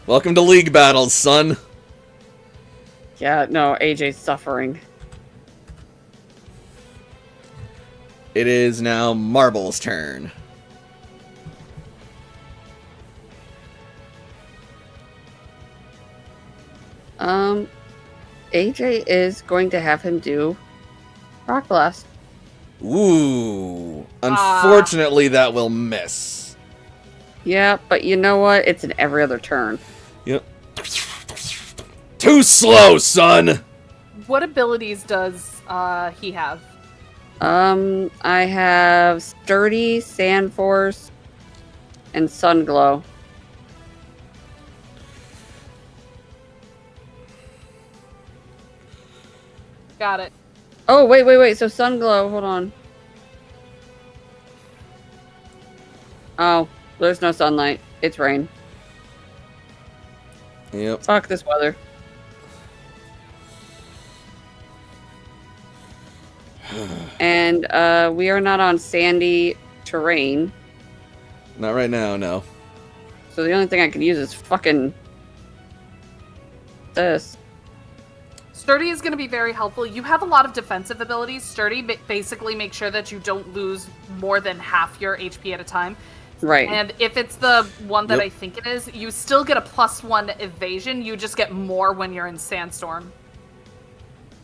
Welcome to League battles, son. Yeah, no, AJ's suffering. It is now Marble's turn. AJ is going to have him do Rock Blast. Ooh. Unfortunately, that will miss. Yeah, but you know what? It's in every other turn. Yep. Too slow, son! What abilities does he have? I have Sturdy, Sand Force, and Sun Glow. Got it. Oh, wait. So Sun Glow, hold on. Oh, there's no sunlight. It's rain. Yep. Fuck this weather. And we are not on sandy terrain. Not right now, no. So the only thing I can use is fucking this. Sturdy is going to be very helpful. You have a lot of defensive abilities. Sturdy basically makes sure that you don't lose more than half your HP at a time. Right. And if it's the one that Yep. I think it is, you still get a +1 evasion. You just get more when you're in Sandstorm.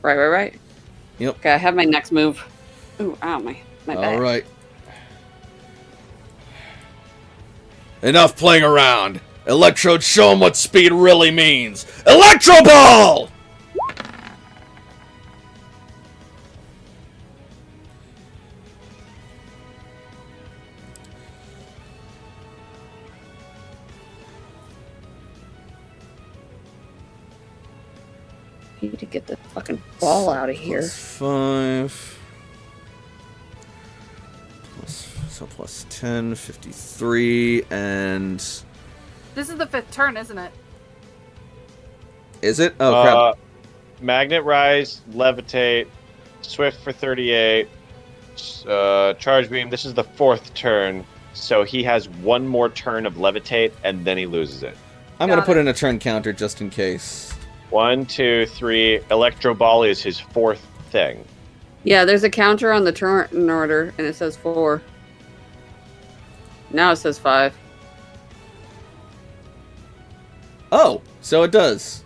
Right. Yep. Okay, I have my next move. Ooh, ow, my back. All right. Enough playing around. Electrode, show him what speed really means. Electro Ball! I need to get the fucking ball out of here. +5. Plus 10, 53, and... This is the 5th turn, isn't it? Is it? Oh, crap. Magnet Rise, Levitate, Swift for 38, Charge Beam. This is the 4th turn, so he has one more turn of Levitate, and then he loses it. I'm going to put in a turn counter just in case. 1, 2, 3. Electro Ball is his 4th thing. Yeah, there's a counter on the turn order, and it says 4. Now it says 5. Oh, so it does.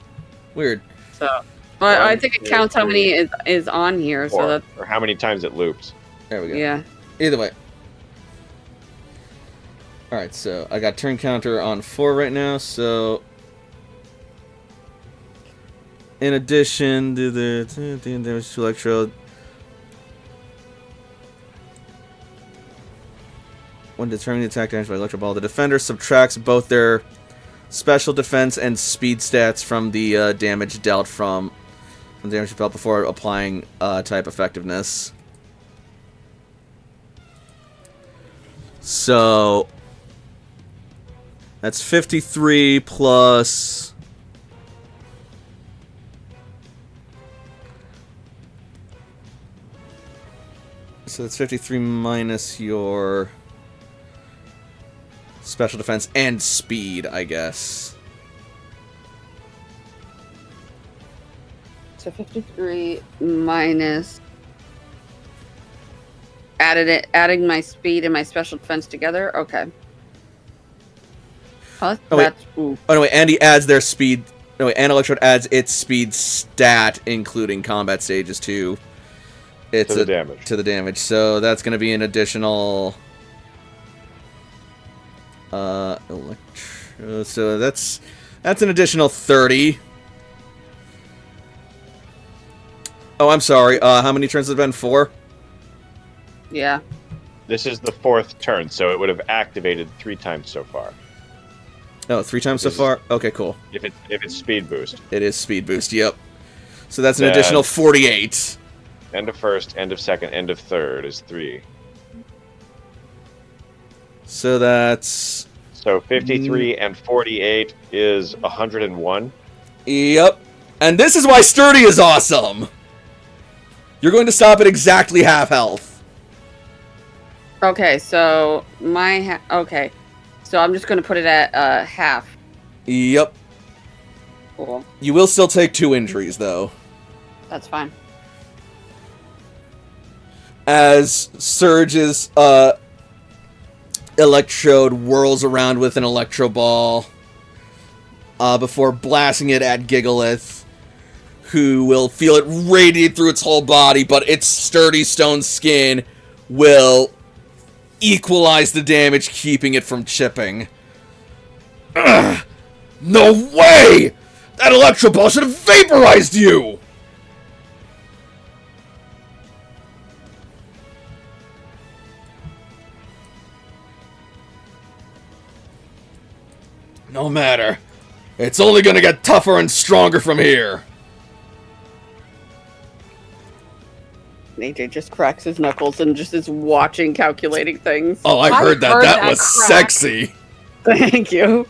Weird. So, but I think it counts how many is on here. So that's, or how many times it loops. There we go. yeah. Either way. Alright, so I got turn counter on 4 right now, so... In addition, do the damage to Electrode. When determining the attack damage by Electro Ball, the defender subtracts both their special defense and speed stats from the damage dealt from the damage dealt before applying type effectiveness. So that's 53 plus... So that's 53 minus your special defense and speed, I guess. So 53 minus adding my speed and my special defense together. Okay. Oh, wait. Ooh. Oh no, wait, and he adds their speed. No, wait, and Electrode adds its speed stat, including combat stages too. It's To the damage. To the damage. So that's going to be an additional. So that's an additional 30. Oh, I'm sorry. How many turns has it been? 4? Yeah. This is the 4th turn, so it would have activated 3 times so far. Oh, 3 times so This is- far? Okay, cool. If it's speed boost. It is speed boost, yep. So that's an Then- additional 48. End of first, end of second, end of third is 3. So that's... So 53 and 48 is 101. Yep. And this is why Sturdy is awesome! You're going to stop at exactly half health. Okay, so okay. So I'm just going to put it at half. Yep. Cool. You will still take 2 injuries, though. That's fine. As Surge's Electrode whirls around with an Electro Ball before blasting it at Gigalith, who will feel it radiate through its whole body, but its sturdy stone skin will equalize the damage, keeping it from chipping. Ugh, no way! That Electro Ball should have vaporized you! No matter. It's only gonna get tougher and stronger from here. AJ just cracks his knuckles and just is watching, calculating things. Oh, I heard that. heard That that was crack. sexy. Thank you.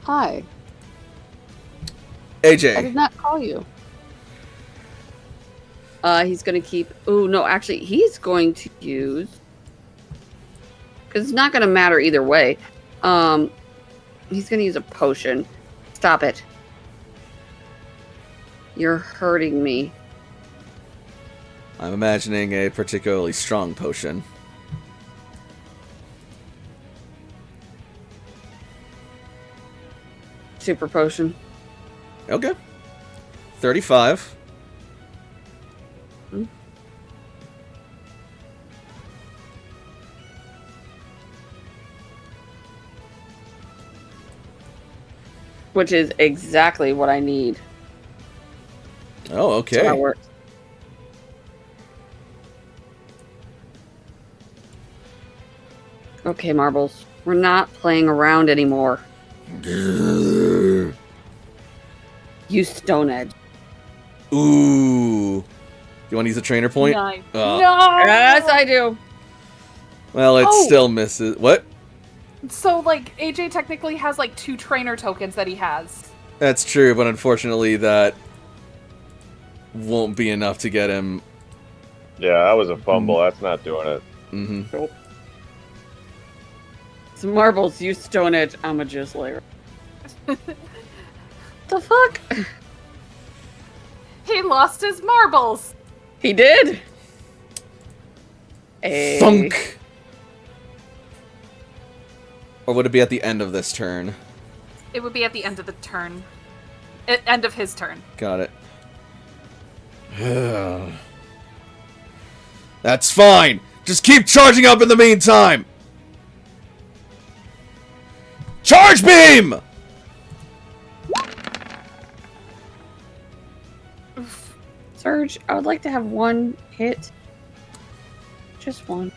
Hi. I AJ. did not call you. He's gonna keep. Oh no, actually, he's going to use. Because it's not gonna matter either way. He's gonna use a potion. Stop it. You're hurting me. I'm imagining a particularly strong potion. Super potion. Okay. 35. Which is exactly what I need. Oh, That's how it okay. works. Okay, Marbles. We're not playing around anymore. You Stone Edge. Ooh. You want to use a trainer point? 9. Oh. No! Yes, I do. Well, it Oh. still misses. What? So, like, AJ technically has, like, 2 trainer tokens that he has. That's true, but unfortunately that won't be enough to get him. Yeah, that was a fumble. That's not doing it. Mm-hmm. So Marbles, you Stone Edge. I'm a Jizz Layer. The fuck? He lost his marbles! He did. Hey. Thunk! Or would it be at the end of this turn? It would be at the end of the turn. End of his turn. Got it. That's fine! Just keep charging up in the meantime! Charge beam! Surge, I would like to have one hit. Just one.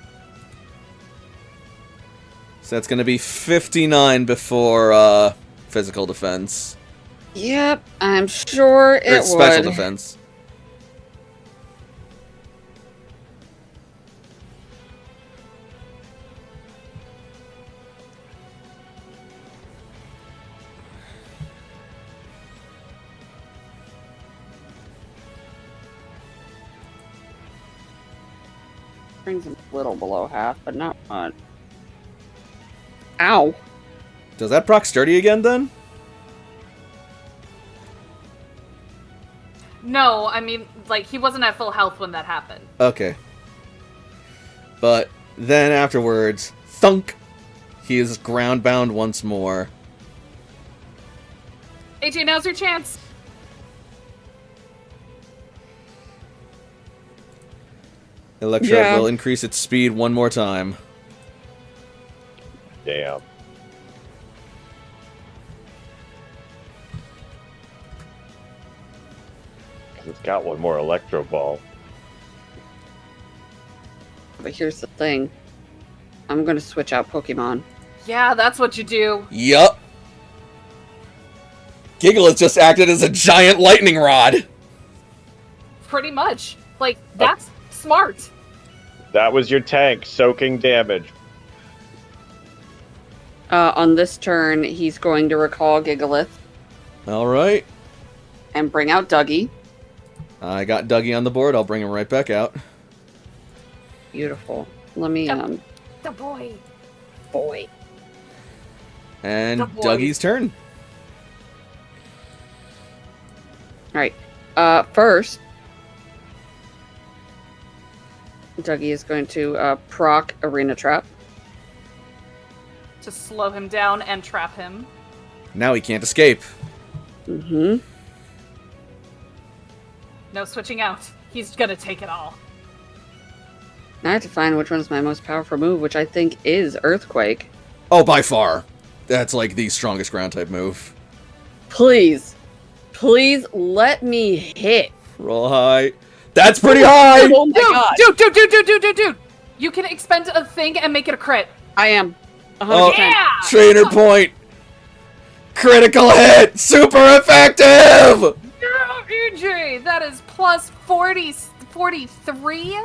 So that's gonna be 59 before physical defense. Yep, I'm sure it Or special would. defense. Brings him a little below half, but not much. Ow. Does that proc sturdy again then? No, I mean, like, he wasn't at full health when that happened. Okay. But then afterwards, thunk! He is ground bound once more. AJ, now's your chance. Electrode Yeah. will increase its speed one more time. Damn. It's got one more Electro Ball. But here's the thing. I'm gonna switch out Pokemon. Yeah, that's what you do. Yup. Gigalith just acted as a giant lightning rod. Pretty much. Like, that's smart. That was your tank soaking damage. On this turn, he's going to recall Gigalith All right. and bring out Dougie. I got Dougie on the board. I'll bring him right back out. Beautiful. Let me, Yep. The boy. boy. And The boy. Dougie's turn. Alright. First, Dougie is going to, proc Arena Trap. To slow him down and trap him. Now he can't escape. Mm-hmm. No switching out. He's gonna take it all. Now I have to find which one's my most powerful move, which I think is Earthquake. Oh, by far. That's like the strongest ground type move. Please. Please let me hit. Roll high. That's pretty high! Oh my god. Dude! You can expend a thing and make it a crit. I am. 100%. Oh, Yeah! trainer point. Critical hit. Super effective! Yeah, AJ! That is plus 43?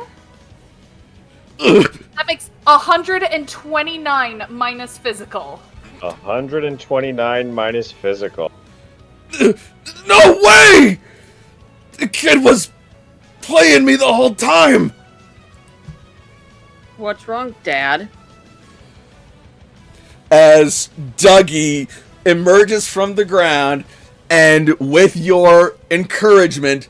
That makes 129 minus physical. 129 minus physical. No way! The kid was playing me the whole time! What's wrong, Dad? As Dougie emerges from the ground and, with your encouragement,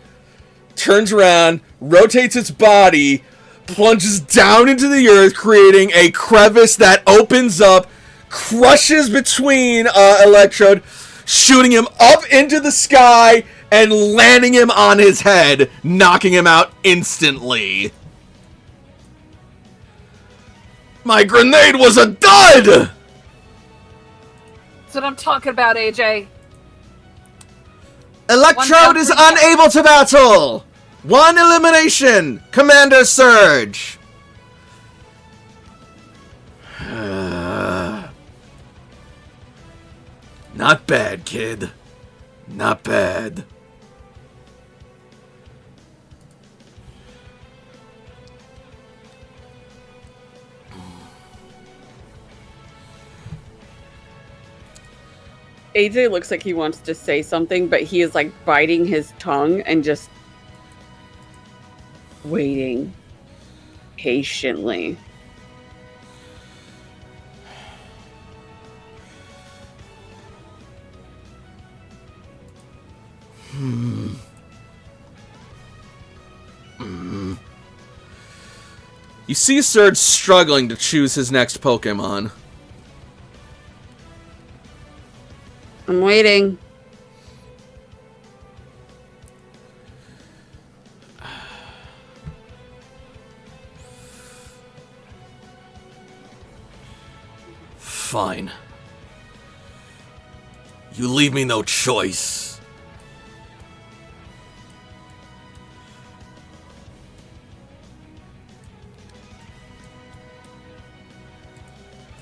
turns around, rotates its body, plunges down into the earth, creating a crevice that opens up, crushes between Electrode, shooting him up into the sky and landing him on his head, knocking him out instantly. My grenade was a dud! That's what I'm talking about, AJ. Electrode is unable to battle! One elimination! Commander Surge! Not bad, kid. Not bad. AJ looks like he wants to say something, but he is like biting his tongue and just waiting patiently. You see Surge struggling to choose his next Pokemon. I'm waiting. Fine. You leave me no choice.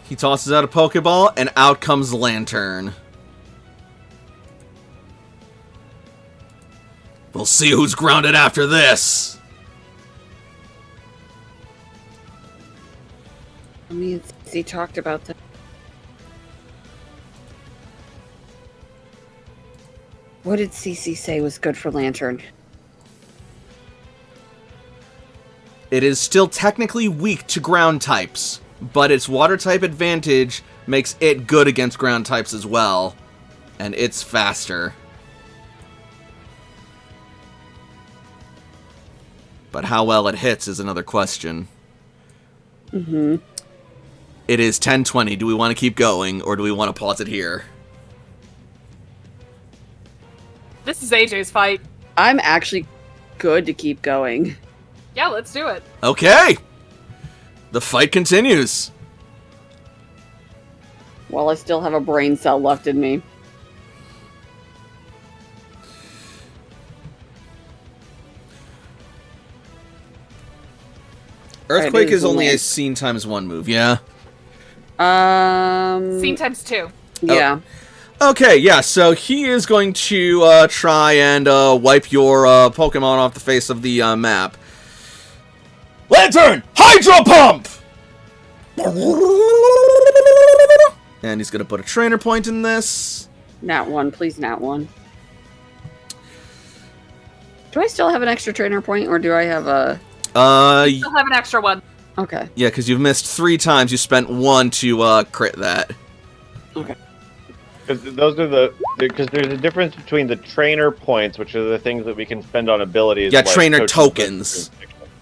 He tosses out a Pokeball, and out comes Lantern. We'll see who's grounded after this. I mean, he talked about that. What did CC say was good for Lantern? It is still technically weak to ground types, but its water type advantage makes it good against ground types as well, and it's faster. But how well it hits is another question. Mm-hmm. It is 10:20. Do we want to keep going, or do we want to pause it here? This is AJ's fight. I'm actually good to keep going. Yeah, let's do it. Okay. The fight continues. While I still have a brain cell left in me. Earthquake It is is only a link. scene times 1 move, yeah? Scene times 2. Yeah. Okay, yeah, so he is going to try and wipe your Pokemon off the face of the map. Lantern! Hydro Pump! And he's going to put a trainer point in this. Nat 1, please nat 1. Do I still have an extra trainer point, or do I have a... Still have an extra one. Okay. Yeah, because you've missed 3 times. You spent 1 to crit that. Okay. Because those are because there's a difference between the trainer points, which are the things that we can spend on abilities. Yeah, like trainer coach- tokens.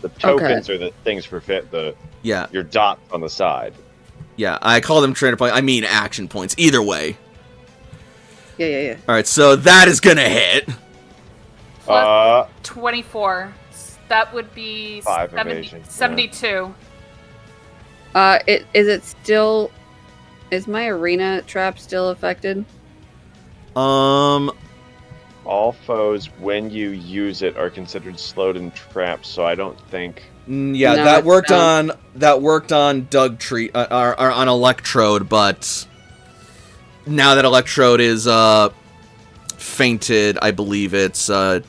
The tokens are the things for Yeah, your dots on the side. yeah. I call them trainer points. I mean action points. Either way. Yeah. All right, so that is gonna hit. Plus 24. That would be 5 evasion, yeah. 72. Is my arena trap still affected? All foes, when you use it, are considered slowed and trapped. So I don't think. Yeah, No, that it's worked not. on Dugtree or on Electrode, but now that Electrode is fainted, I believe it's no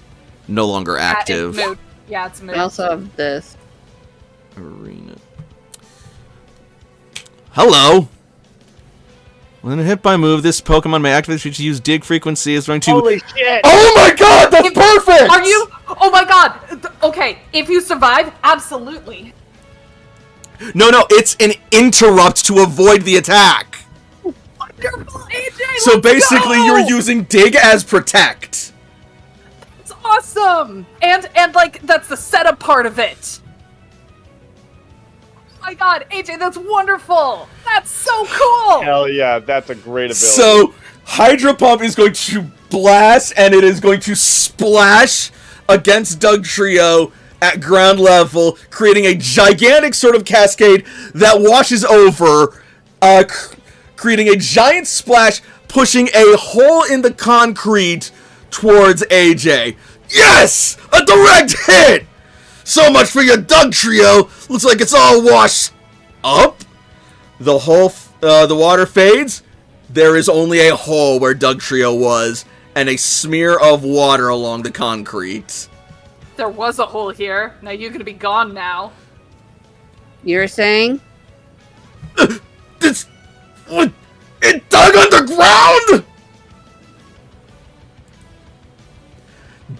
longer active. It's moot. Yeah, it's moot. I also have this. Arena. Hello. When hit by move, this Pokemon may activate to use Dig frequency is going to. Holy shit! Oh my God, that's perfect! Are you? Oh my god! Okay, if you survive, absolutely. No, it's an interrupt to avoid the attack. Wonderful, AJ! So let's basically, go! you're using Dig as Protect. It's awesome! And like, that's the setup part of it. Oh my god, AJ, that's wonderful! That's so cool! Hell yeah, that's a great ability. So, Hydro Pump is going to blast, and it is going to splash against Dugtrio at ground level, creating a gigantic sort of cascade that washes over, creating a giant splash, pushing a hole in the concrete towards AJ. Yes! A direct hit! So much for your Dugtrio! Looks like it's all washed up. The water fades. There is only a hole where Dugtrio was, and a smear of water along the concrete. There was a hole here. Now you're gonna be gone now. You're saying? What? It dug underground?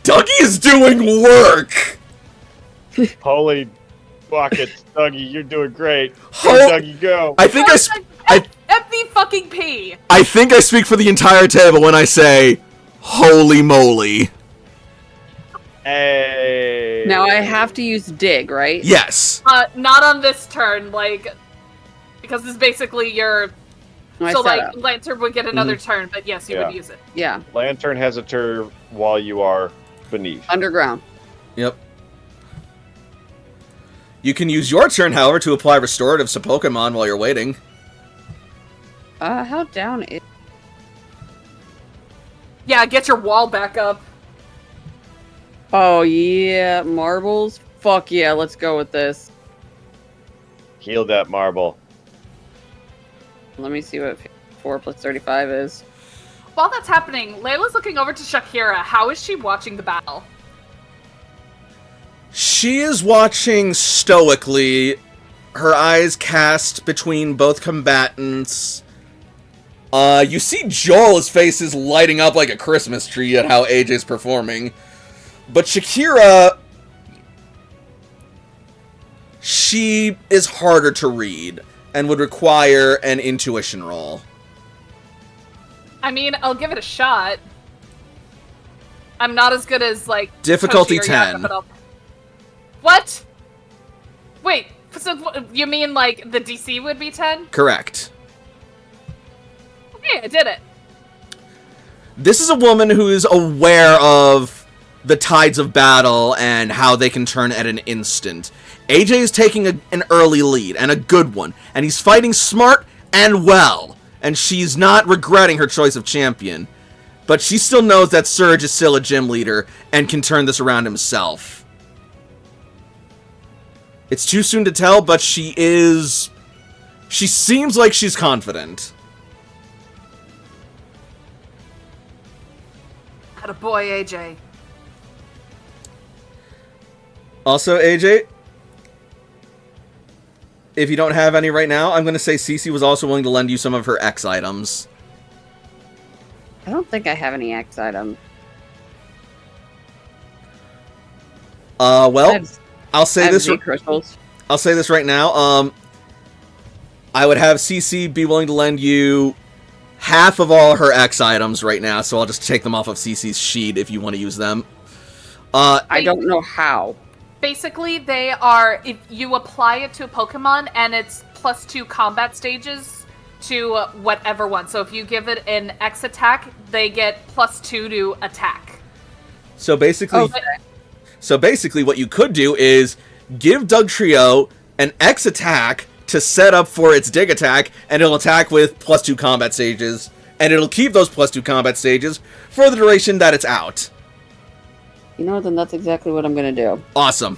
Dougie is doing work. Holy buckets, Dougie, you're doing great. Ho- Go, Dougie, go. I think Empty fucking pee! I think I speak for the entire table when I say, holy moly. Hey. Now I have to use dig, right? Yes. Not on this turn, like, because this is basically your. My So, setup. like, Lantern would get another turn, but yes, you Yeah. would use it. Yeah, Lantern has a turn while you are beneath. underground. Yep. You can use your turn, however, to apply restoratives to Pokemon while you're waiting. How down is... Yeah, get your wall back up. Oh, yeah, marbles? Fuck yeah, let's go with this. Heal that marble. Let me see what 4 plus 35 is. While that's happening, Layla's looking over to Shakira. How is she watching the battle? She is watching stoically, her eyes cast between both combatants. You see Joel's face is lighting up like a Christmas tree at how AJ's performing. But Shakira, she is harder to read and would require an intuition roll. I mean, I'll give it a shot. I'm not as good as, like, Difficulty Toshi or Yaka, 10. but I'll... What? Wait, so you mean, like, the DC would be 10? Correct. Okay, I did it. This is a woman who is aware of the tides of battle and how they can turn at an instant. AJ is taking an early lead, and a good one, and he's fighting smart and well, and she's not regretting her choice of champion. But she still knows that Surge is still a gym leader and can turn this around himself. It's too soon to tell, but she seems like she's confident. Attaboy, AJ. Also, AJ, if you don't have any right now, I'm going to say Cece was also willing to lend you some of her X items. I don't think I have any X items. Well, I'll say this. Crystals. I'll say this right now. I would have CC be willing to lend you half of all her X items right now, so I'll just take them off of CC's sheet if you want to use them. I don't know how. Basically, they are, if you apply it to a Pokemon, and it's +2 combat stages to whatever one. So if you give it an X attack, they get +2 to attack. So basically, what you could do is give Dugtrio an X attack to set up for its dig attack, and it'll attack with +2 combat stages, and it'll keep those +2 combat stages for the duration that it's out. You know, then that's exactly what I'm gonna do. Awesome.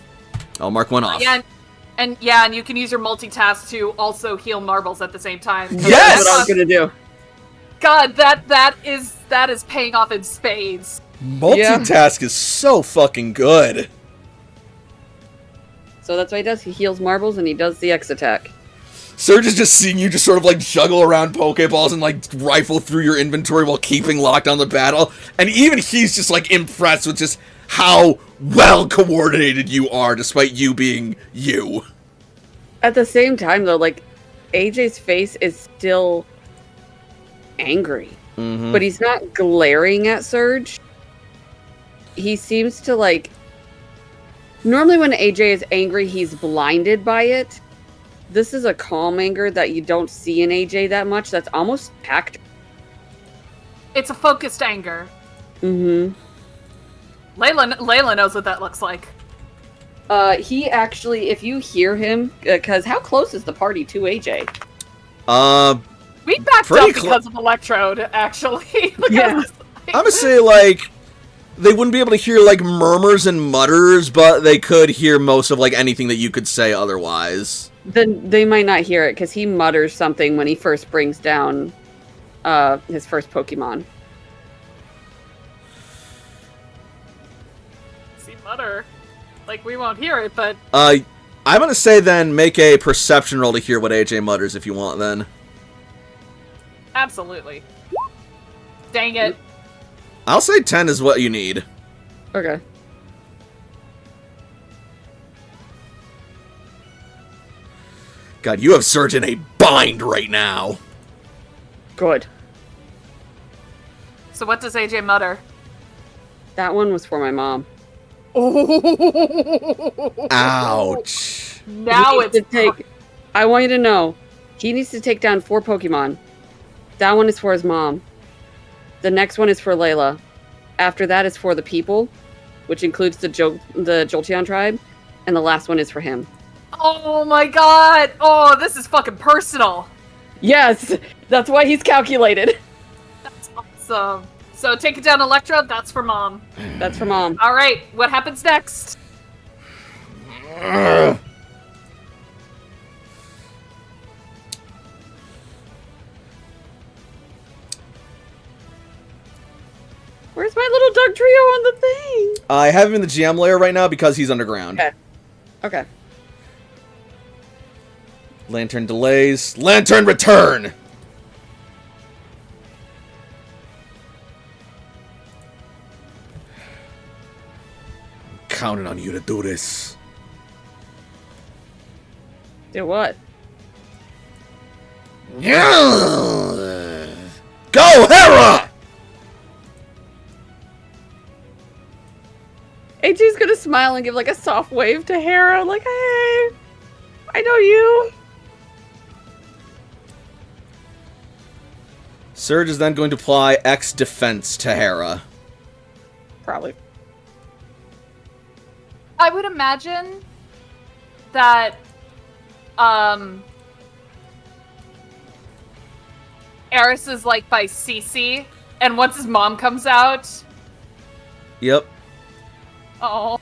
I'll mark one off. Yeah, and you can use your multitask to also heal marbles at the same time. Yes! That's what I was gonna do. God, that is paying off in spades. Multitask is so fucking good. So that's what he does. He heals marbles and he does the X attack. Surge is just seeing you just sort of like juggle around Pokeballs and like rifle through your inventory while keeping locked on the battle. And even he's just like impressed with just how well coordinated you are despite you being you. At the same time though, like AJ's face is still angry. Mm-hmm. But he's not glaring at Surge. He seems to like... Normally when AJ is angry, he's blinded by it. This is a calm anger that you don't see in AJ that much. That's almost packed. It's a focused anger. Mm-hmm. Layla knows what that looks like. He actually, if you hear him... Because how close is the party to AJ? We backed up because of Electrode, actually. Yeah. I'm gonna say, like, they wouldn't be able to hear, like, murmurs and mutters, but they could hear most of, like, anything that you could say otherwise. Then they might not hear it, because he mutters something when he first brings down his first Pokemon. See, mutter. Like, we won't hear it, but... I'm gonna say, then, make a perception roll to hear what AJ mutters if you want, then. Absolutely. Dang it. I'll say 10 is what you need. Okay. God, you have Surge in a bind right now. Good. So what does AJ mutter? That one was for my mom. Ouch. Now it's... I want you to know, he needs to take down 4 Pokemon. That one is for his mom. The next one is for Layla. After that is for the people, which includes the Jolteon tribe. And the last one is for him. Oh my god! Oh, this is fucking personal! Yes! That's why he's calculated. That's awesome. So take it down, Electra. That's for mom. That's for mom. Alright, what happens next? Where's my little Dugtrio on the thing? I have him in the GM layer right now because he's underground. Okay. Lantern delays. Lantern return! I'm counting on you to do this. Do what? Yeah! Go, Hera! AJ's gonna smile and give like a soft wave to Hera, like, hey, I know you. Surge is then going to apply X defense to Hera. Probably. I would imagine that Eris is like by Cece, and once his mom comes out, Yep. oh,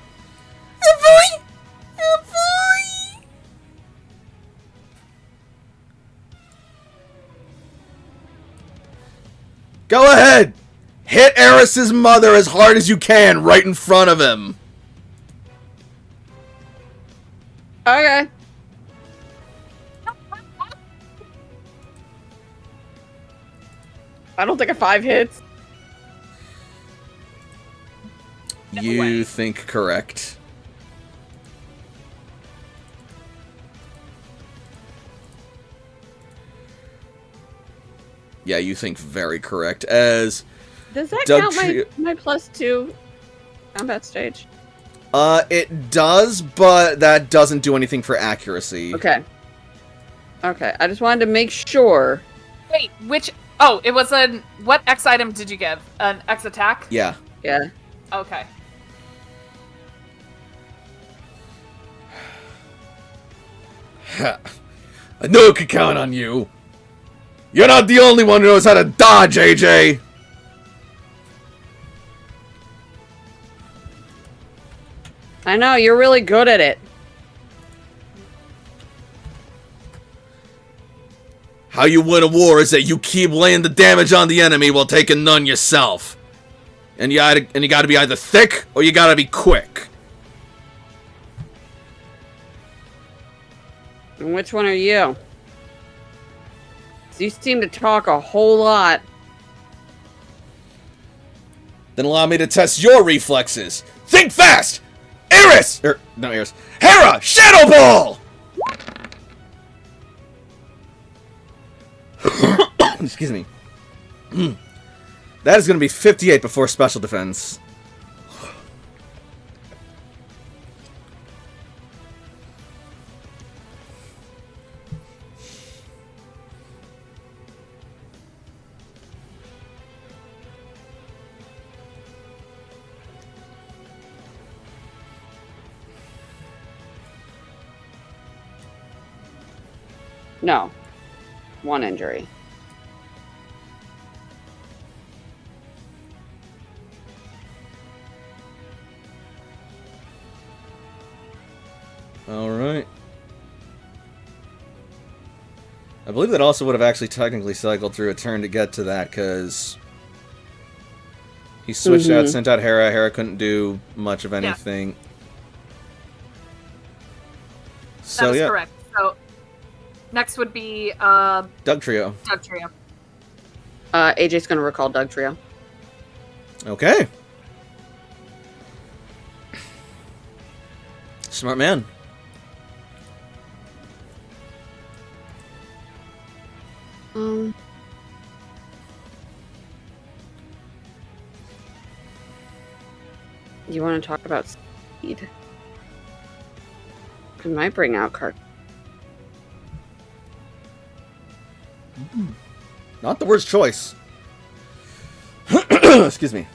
Go ahead! Hit Eris's mother as hard as you can right in front of him. Okay. I don't think a 5 hits. You think correct. Yeah, you think very correct. As Does that Doug count Trio- my +2 combat stage? It does, but that doesn't do anything for accuracy. Okay. Okay, I just wanted to make sure. wait, which? Oh, it was an what X item did you give? An X attack? Yeah. Yeah. Okay. I knew I could count on you. You're not the only one who knows how to dodge, AJ. I know, you're really good at it. How you win a war is that you keep laying the damage on the enemy while taking none yourself. And you gotta be either thick or you gotta be quick. And which one are you? You seem to talk a whole lot. Then allow me to test your reflexes. Think fast! Eris! Not Eris. Hera! Shadow Ball! Excuse me. That is going to be 58 before special defense. No. 1 injury. Alright. I believe that also would have actually technically cycled through a turn to get to that, because he switched out, sent out Hera. Hera couldn't do much of anything. So, That is yeah. correct. So next would be Doug Trio. Doug Trio. AJ's gonna recall Doug Trio. Okay. Smart man. You want to talk about speed? I might bring out card. Not the worst choice. Excuse me.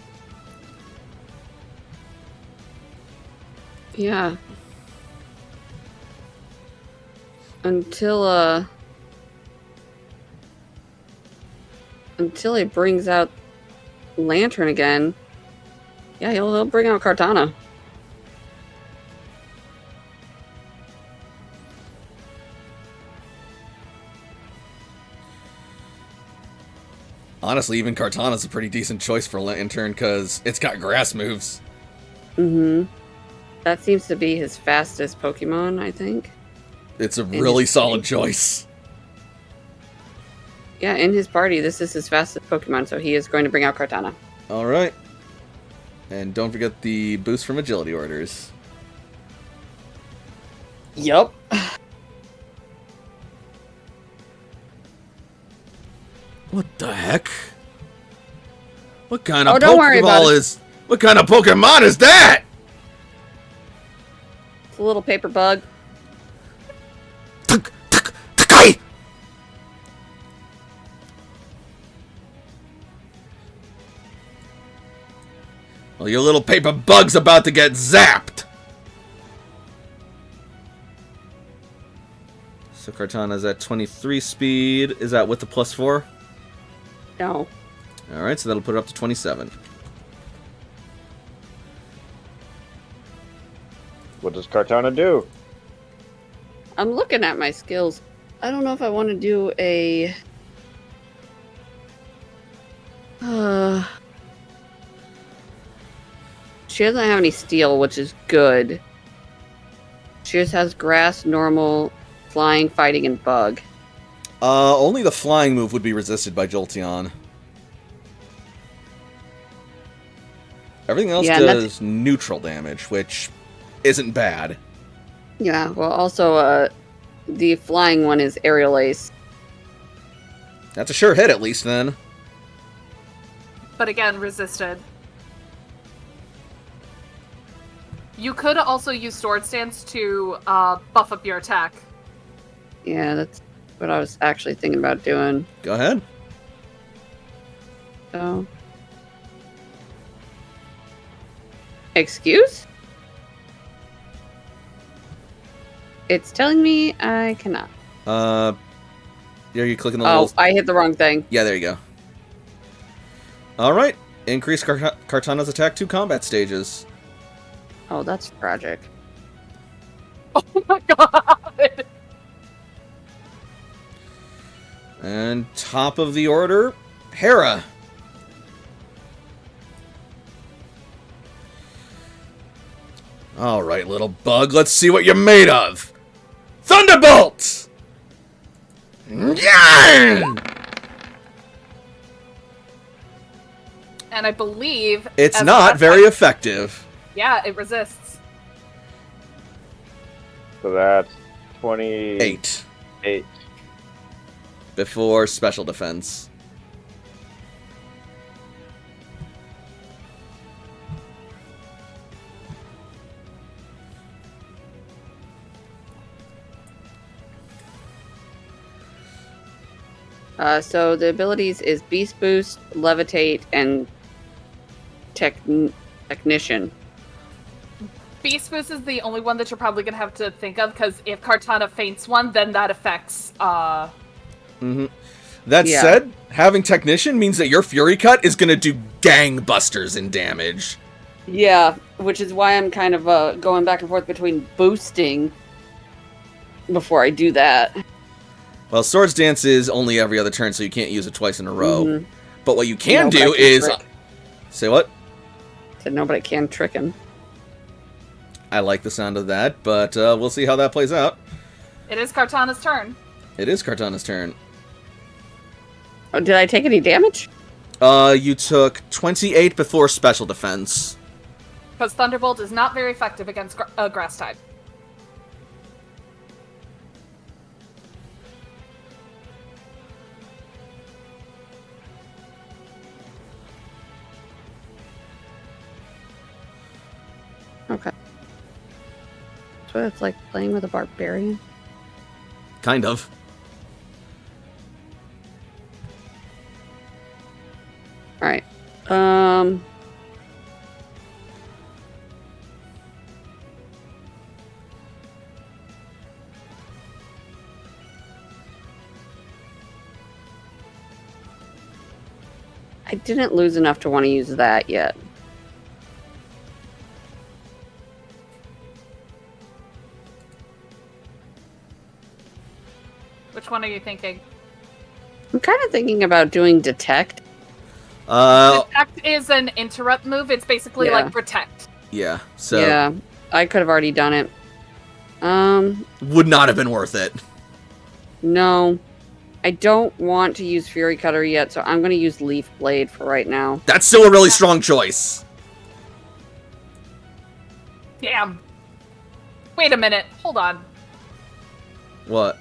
Yeah. Until he brings out Lantern again. Yeah, he'll bring out Cartana. Honestly, even Cartana's a pretty decent choice for Lantern, because it's got grass moves. Mm-hmm. That seems to be his fastest Pokemon, I think. It's a really solid choice. Yeah, in his party, this is his fastest Pokemon, so he is going to bring out Cartana. Alright. And don't forget the boost from agility orders. Yup. What the heck? What kind of don't worry about Pokeball it. is... What kind of Pokemon is that? It's a little paper bug. Well, your little paper bug's about to get zapped! So Kartana's at 23 speed. Is that with the +4? No. Alright, so that'll put it up to 27. What does Kartana do? I'm looking at my skills. I don't know if I want to do a... She doesn't have any steel, which is good. She just has grass, normal, flying, fighting, and bug. Only the flying move would be resisted by Jolteon. Everything else does neutral damage, which isn't bad. Yeah, well, also, the flying one is Aerial Ace. That's a sure hit, at least, then. But again, resisted. You could also use Sword Stance to buff up your attack. Yeah, that's what I was actually thinking about doing. Go ahead. So... Excuse? It's telling me I cannot. Are you clicking the Oh, little... I hit the wrong thing. Yeah, there you go. Alright. Increase Kartana's attack 2 combat stages. Oh, that's tragic. Oh my god! And top of the order, Hera. Alright, little bug, let's see what you're made of. Thunderbolt! Yeah! And I believe... It's as not last very time- effective. Yeah, it resists. So that's 28. 8. Before special defense. So the abilities is Beast Boost, Levitate, and Technician. Beast Boost is the only one that you're probably going to have to think of, because if Kartana faints one, then that affects... Mm-hmm. That Yeah. said, having Technician means that your Fury Cut is going to do gangbusters in damage. Yeah, which is why I'm kind of going back and forth between boosting before I do that. Well, Swords Dance is only every other turn, so you can't use it twice in a row. Mhm. But what you can No, but I do can is... trick. Say what? Said nobody can trick him. I like the sound of that, but we'll see how that plays out. It is Kartana's turn. It is Kartana's turn. Oh, did I take any damage? You took 28 before special defense. Because Thunderbolt is not very effective against Grass type. Okay. So it's like playing with a barbarian. Kind of. Alright. I didn't lose enough to want to use that yet. Which one are you thinking? I'm kind of thinking about doing detect. Detect is an interrupt move. It's basically Yeah. like protect. Yeah, so... Yeah, I could have already done it. Would not have been worth it. No. I don't want to use Fury Cutter yet, so I'm going to use Leaf Blade for right now. That's still a really strong choice. Damn. Wait a minute. Hold on. What?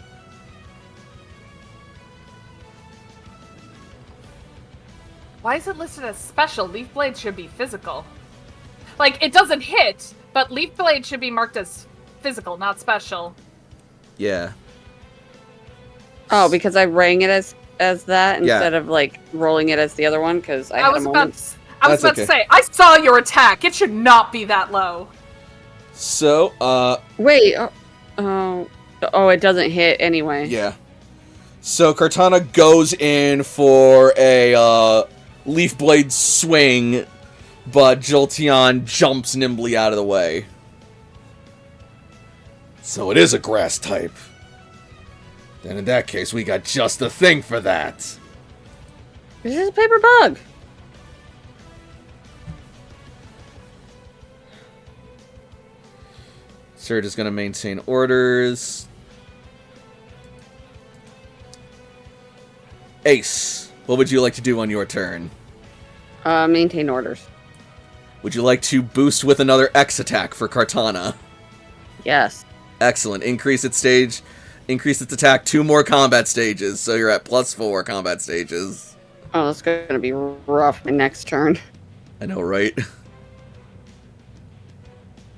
Why is it listed as special? Leaf Blade should be physical. Like, it doesn't hit, but Leaf Blade should be marked as physical, not special. Yeah. Oh, because I rang it as that instead of like rolling it as the other one because I had a moment. I was about to say, I saw your attack. It should not be that low. So, Wait. It doesn't hit anyway. yeah. So Kartana goes in for a leaf blade swing, but Jolteon jumps nimbly out of the way. So it is a grass type. Then in that case, we got just the thing for that. This is a paper bug. Surge is going to maintain orders. Ace, what would you like to do on your turn? Maintain orders. Would you like to boost with another X attack for Kartana? Yes. Excellent. Increase its attack 2 more combat stages, so you're at +4 combat stages. Oh, that's gonna be rough my next turn. I know, right?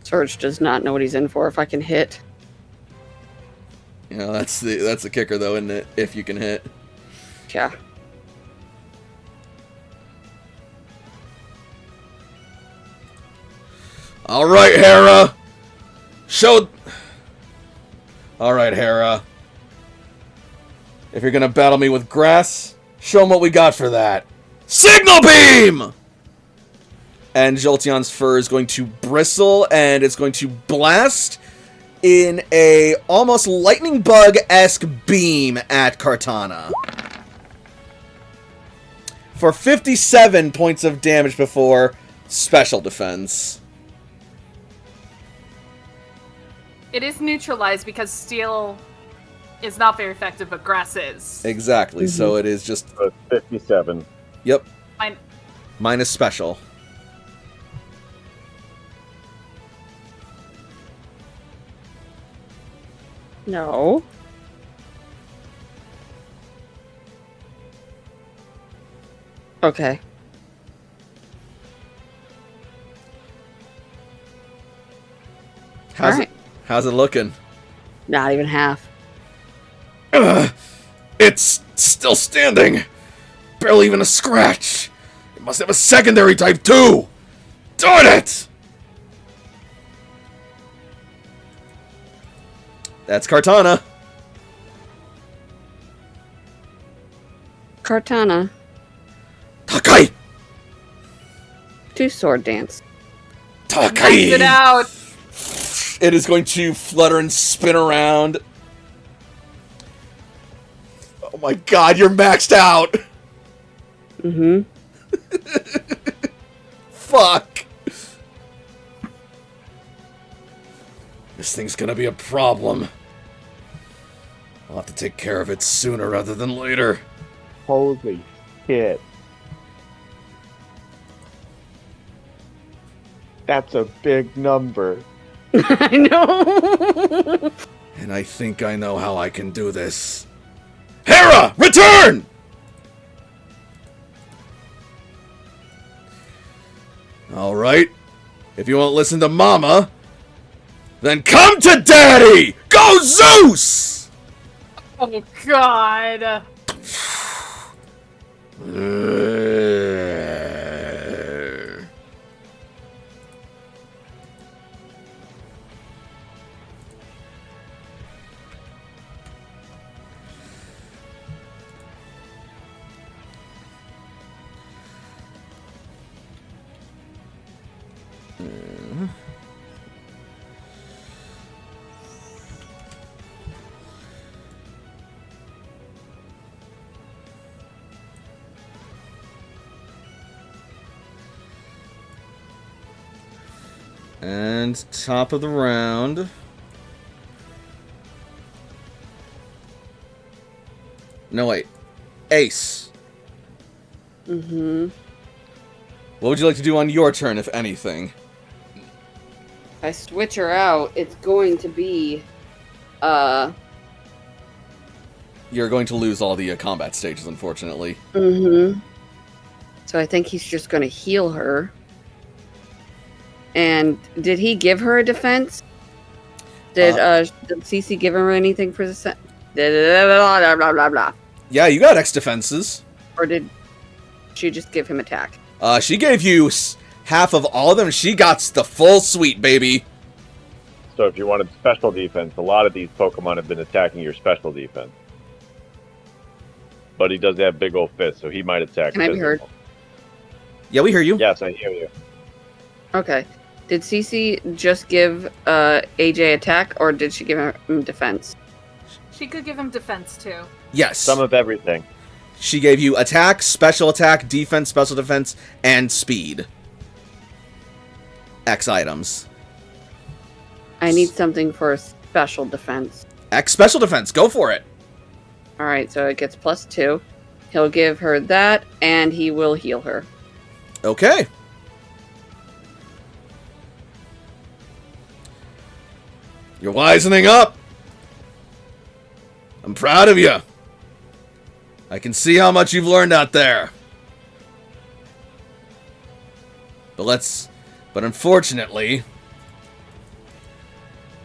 Surge does not know what he's in for if I can hit. You know, that's the kicker though, isn't it? If you can hit. Yeah. All right, Hera. All right, Hera. If you're gonna battle me with grass, show them what we got for that. Signal beam! And Jolteon's fur is going to bristle, and it's going to blast in a almost lightning bug-esque beam at Kartana. For 57 points of damage before special defense. It is neutralized because steel is not very effective, but grass is. Exactly, so it is just... 57. Yep. Fine. Minus special. No. Okay. How's it looking? Not even half. It's still standing. Barely even a scratch. It must have a secondary type too. Darn it! That's Kartana. Kartana. Takai! 2 sword dance. Max Takai! it out. It is going to flutter and spin around. Oh my god, you're maxed out! Mm-hmm. Fuck! This thing's gonna be a problem. I'll have to take care of it sooner rather than later. Holy shit. That's a big number. I know. And I think I know how I can do this. Hera, return! Alright. If you won't listen to Mama, then come to Daddy! Go Zeus! Oh, God. And top of the round. No, wait. Ace. Mm-hmm. What would you like to do on your turn, if anything? If I switch her out, it's going to be, You're going to lose all the combat stages, unfortunately. Mm-hmm. So I think he's just going to heal her. And did he give her a defense? Did CC give her anything for the blah, blah, blah, blah. Yeah, you got X defenses. Or did she just give him attack? She gave you half of all of them. She got the full suite, baby. So if you wanted special defense, a lot of these Pokemon have been attacking your special defense. But he does have big old fists, so he might attack. Can I be heard? Yeah, we hear you. Yes, I hear you. Okay. Did Cece just give AJ attack, or did she give him defense? She could give him defense too. Yes. Some of everything. She gave you attack, special attack, defense, special defense, and speed. X items. I need something for special defense. X special defense. Go for it. Alright, so it gets +2. He'll give her that, and he will heal her. Okay. You're wisening up. I'm proud of you. I can see how much you've learned out there. But unfortunately,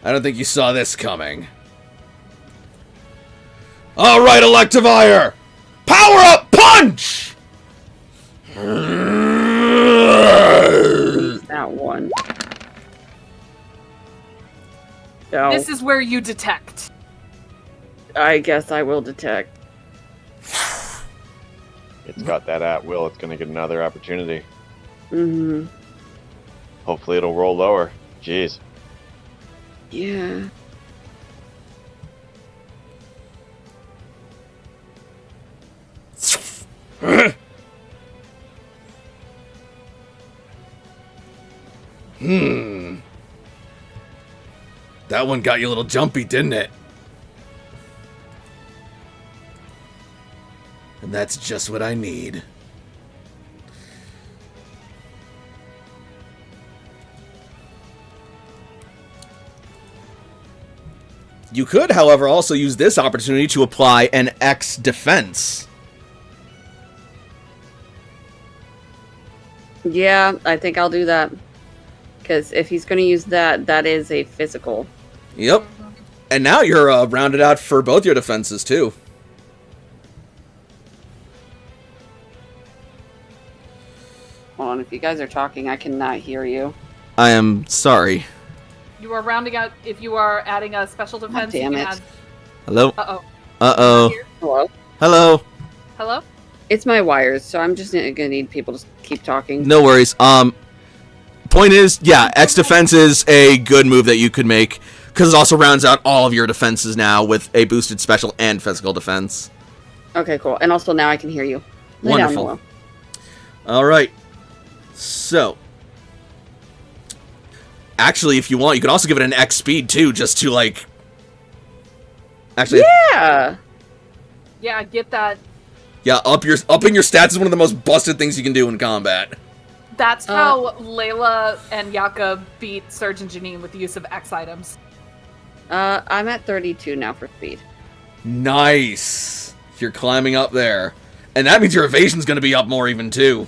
I don't think you saw this coming. All right, Electivire! Power up punch! That one. So, This is where you detect. I guess I will detect. It's got that at will. It's going to get another opportunity. Mm-hmm. Hopefully it'll roll lower. Jeez. Yeah. That one got you a little jumpy, didn't it? And that's just what I need. You could, however, also use this opportunity to apply an X defense. Yeah, I think I'll do that. Because if he's going to use that, that is a physical. Yep. And now you're rounded out for both your defenses, too. Hold on, if you guys are talking, I cannot hear you. I am sorry. You are rounding out. If you are adding a special defense, damn you can it. add. Hello? Uh-oh. Uh-oh. Hello? Hello? Hello? It's my wires, so I'm just going to need people to keep talking. No worries. Point is, yeah, X defense is a good move that you could make, because it also rounds out all of your defenses now with a boosted special and physical defense. Okay, cool. And also now I can hear you. Lay down, Wonderful. Willow. All right. So, actually, if you want, you could also give it an X speed too, just to like. Actually, Yeah! Yeah, get that. yeah, upping your stats is one of the most busted things you can do in combat. That's how Layla and Yaka beat Surge and Janine with the use of X items. I'm at 32 now for speed. Nice. You're climbing up there, and that means your evasion's going to be up more even too.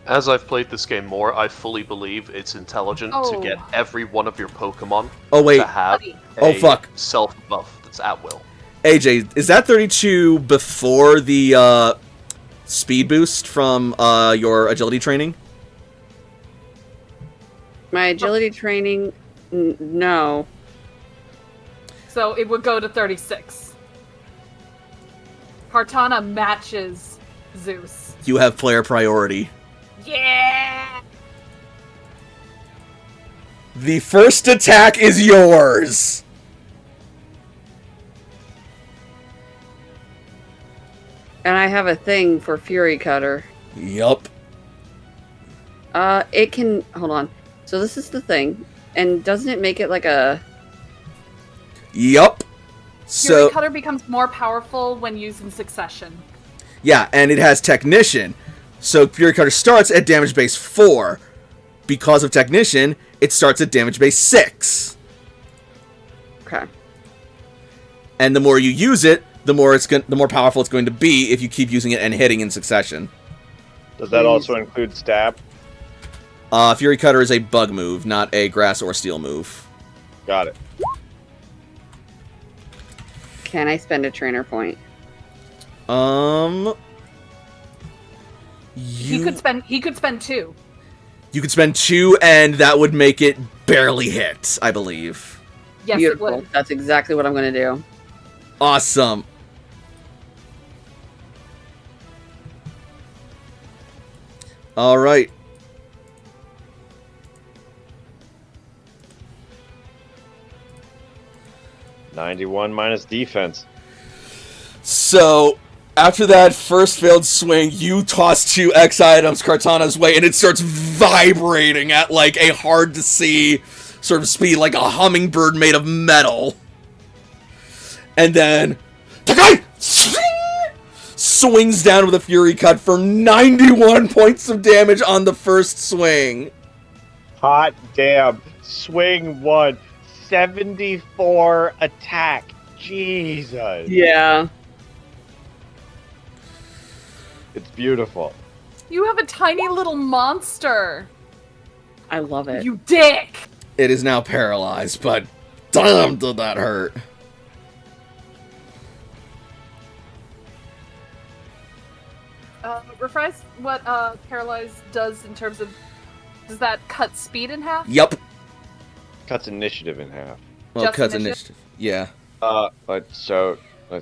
As I've played this game more, I fully believe it's intelligent to get every one of your Pokemon to have a fuck. self-buff that's at will. AJ, is that 32 before the speed boost from your agility training? My agility training, no. So it would go to 36. Hartana matches Zeus. You have player priority. Yeah! The first attack is yours! And I have a thing for Fury Cutter. Yup. It can... Hold on. So this is the thing. And doesn't it make it like a... Yup. Fury So, Cutter becomes more powerful when used in succession. yeah, and it has Technician. So Fury Cutter starts at damage base 4. Because of Technician, it starts at damage base 6. Okay. And the more you use it, the more powerful it's going to be if you keep using it and hitting in succession. Does that also include stab? Fury Cutter is a bug move, not a grass or steel move. Got it. Can I spend a trainer point? He could spend 2. You could spend 2, and that would make it barely hit, I believe. Yes, Beautiful. it would. That's exactly what I'm going to do. Awesome. All right. -91 minus defense. So, after that first failed swing, you toss 2 X items Kartana's way, and it starts vibrating at, like, a hard-to-see sort of speed, like a hummingbird made of metal. And then, Takai swings down with a Fury Cut for 91 points of damage on the first swing. Hot damn. Swing 1. 74 attack. Jesus. Yeah. It's beautiful. You have a tiny little monster. I love it. You dick. It is now paralyzed, but damn, did that hurt. Rephrase what Paralyze does in terms of... Does that cut speed in half? Yep. Cuts initiative in half. Well, Just cuts initiative? initiative. Yeah. Let's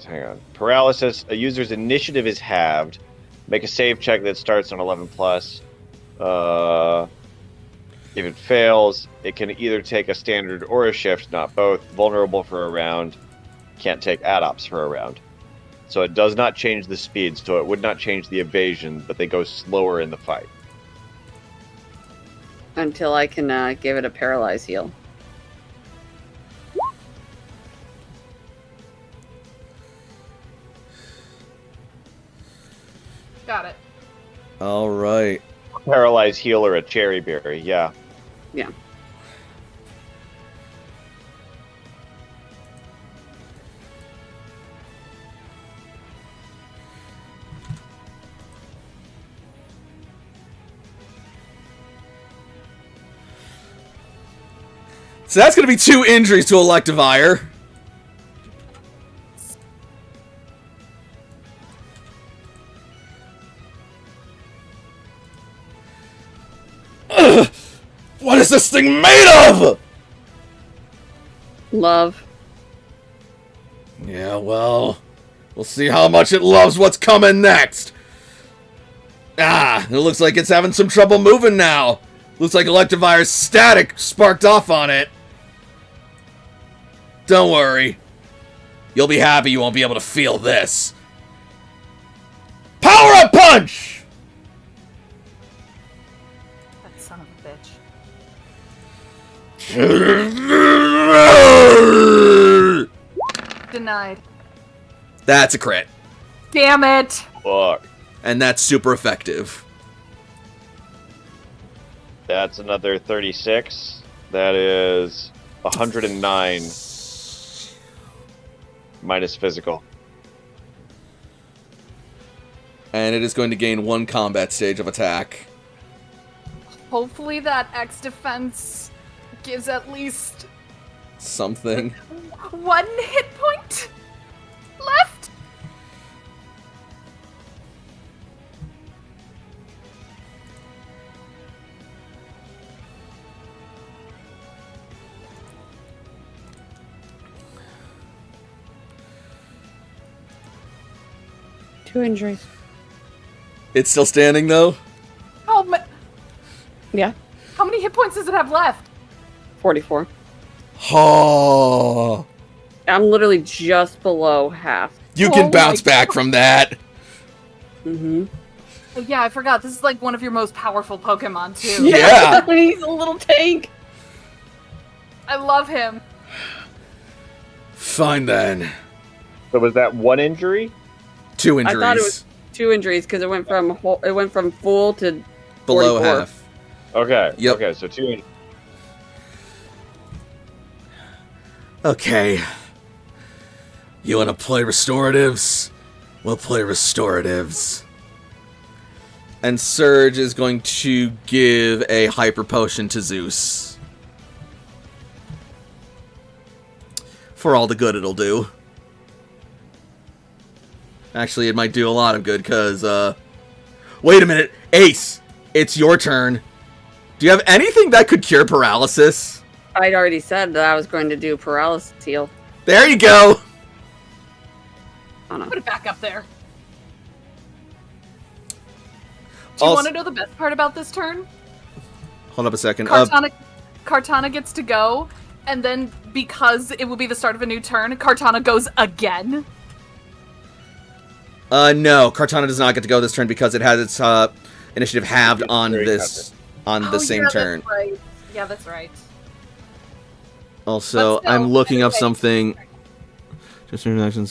hang on. Paralysis. A user's initiative is halved. Make a save check that starts on 11 plus. If it fails, it can either take a standard or a shift, not both. Vulnerable for a round. Can't take add-ops for a round. So it does not change the speed, so it would not change the evasion, but they go slower in the fight. Until I can give it a paralyze heal. Got it. All right. Paralyze heal or a cherry berry, yeah. Yeah. So that's going to be 2 injuries to Electivire. Ugh! What is this thing made of? Love. Yeah, well, we'll see how much it loves what's coming next. Ah, it looks like it's having some trouble moving now. Looks like Electivire's static sparked off on it. Don't worry. You'll be happy you won't be able to feel this. Power-up punch! That son of a bitch. Denied. That's a crit. Damn it! Fuck. And that's super effective. That's another 36. That is 109 minus physical. And it is going to gain 1 combat stage of attack. Hopefully that X defense gives at least Something. 1 hit point left. Two injuries. It's still standing, though? Yeah. How many hit points does it have left? 44. Oh. I'm literally just below half. You Oh can my bounce back from that. Mm-hmm. Oh, yeah, I forgot. This is like one of your most powerful Pokemon, too. Yeah. He's a little tank. I love him. Fine, then. So was that 1 injury? 2 injuries. I thought it was 2 injuries because it went from full to below 44. half. Okay. Yep. Okay, so 2 injuries. Okay. You want to play restoratives? We'll play restoratives. And Surge is going to give a hyper potion to Zeus. For all the good it'll do. Actually, it might do a lot of good, because, wait a minute. Ace, it's your turn. Do you have anything that could cure paralysis? I'd already said that I was going to do paralysis heal. There you go! Oh, no. Put it back up there. Do you want to know the best part about this turn? Hold up a second. Kartana gets to go, and then because it will be the start of a new turn, Kartana goes again. No, Kartana does not get to go this turn because it has its initiative halved on the same turn. That's right. Yeah, that's right. Also, I'm looking up something. Just action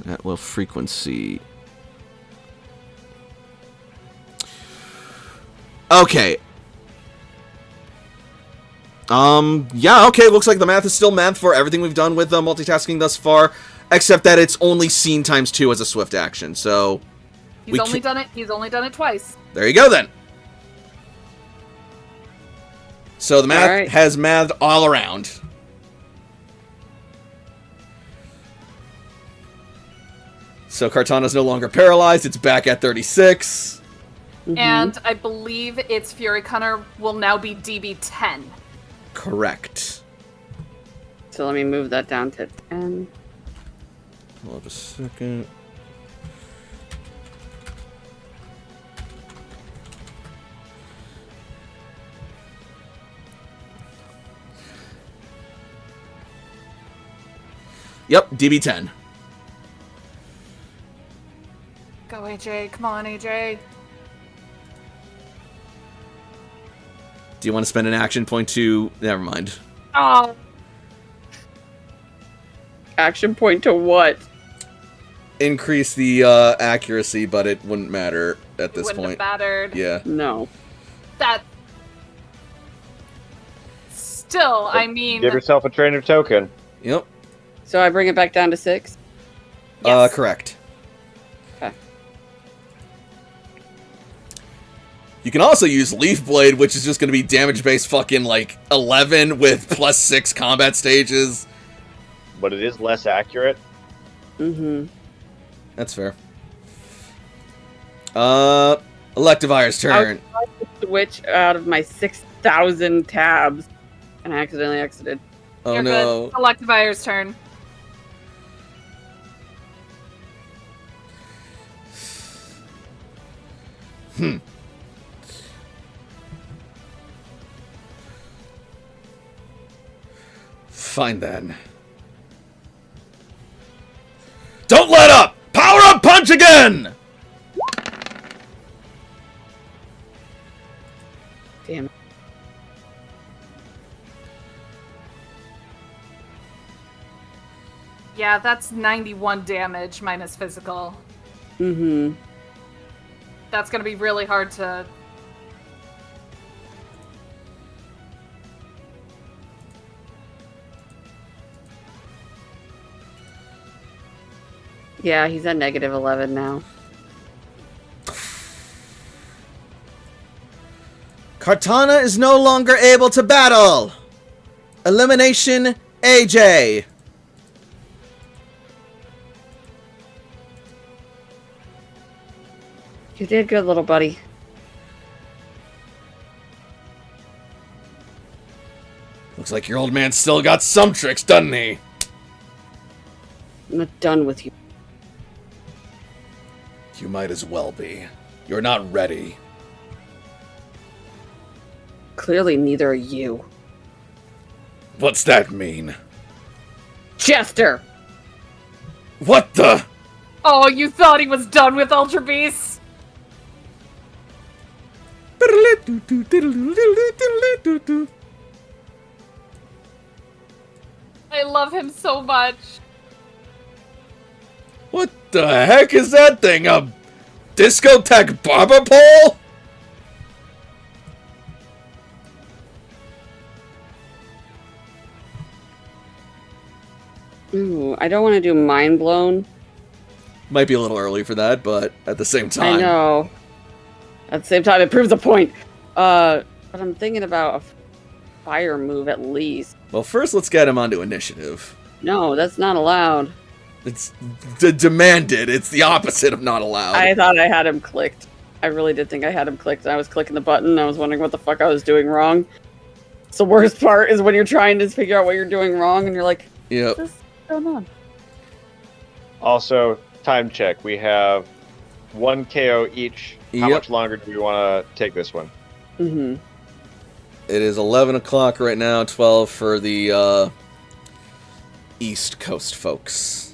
at well frequency. Okay. Yeah, okay, looks like the math is still math for everything we've done with multitasking thus far, except that it's only seen ×2 as a swift action, so... He's only done it twice. There you go, then! So the math has mathed all around. So Kartana's no longer paralyzed, it's back at 36. Mm-hmm. And I believe its Fury Cunner will now be DB10. Correct. So let me move that down to 10. Hold up a second. Yep, DB10. Go, AJ. Come on, AJ. Do you want to spend an action point to... Never mind. Oh. Action point to what? Increase the accuracy, but it wouldn't matter at this point. Wouldn't have mattered. Yeah. No. That... Still, I mean... Give yourself a trainer token. Yep. So I bring it back down to 6? Yes. Correct. Okay. You can also use Leaf Blade, which is just going to be damage-based fucking, like, 11 with +6 combat stages. But it is less accurate. Mm-hmm. That's fair. Electivire's turn. I was trying to switch out of my 6,000 tabs and I accidentally exited. Oh, You're no. good. Electivire's turn. Fine, then. Don't let up! Power up punch again! Damn it. Yeah, that's 91 damage minus physical. Mm-hmm. That's gonna be really hard to... Yeah, he's at negative 11 now. Kartana is no longer able to battle! Elimination AJ! You did good, little buddy. Looks like your old man still got some tricks, doesn't he? I'm not done with you. You might as well be. You're not ready. Clearly neither are you. What's that mean? Chester! What the? Oh, you thought he was done with Ultra Beasts? I love him so much. What the heck is that thing? A discotheque barber pole? Ooh, I don't want to do Mind Blown. Might be a little early for that, but at the same time. I know. At the same time, it proves a point. But I'm thinking about a fire move at least. Well, first let's get him onto initiative. No, that's not allowed. It's demanded. It's the opposite of not allowed. I thought I had him clicked. I really did think I had him clicked. I was clicking the button, and I was wondering what the fuck I was doing wrong. So the worst part is when you're trying to figure out what you're doing wrong, and you're like, Yep. what's going on? Also, time check. We have 1 KO each. How Yep. much longer do we want to take this one? Mm-hmm. It is 11 o'clock right now, 12 for the East Coast folks.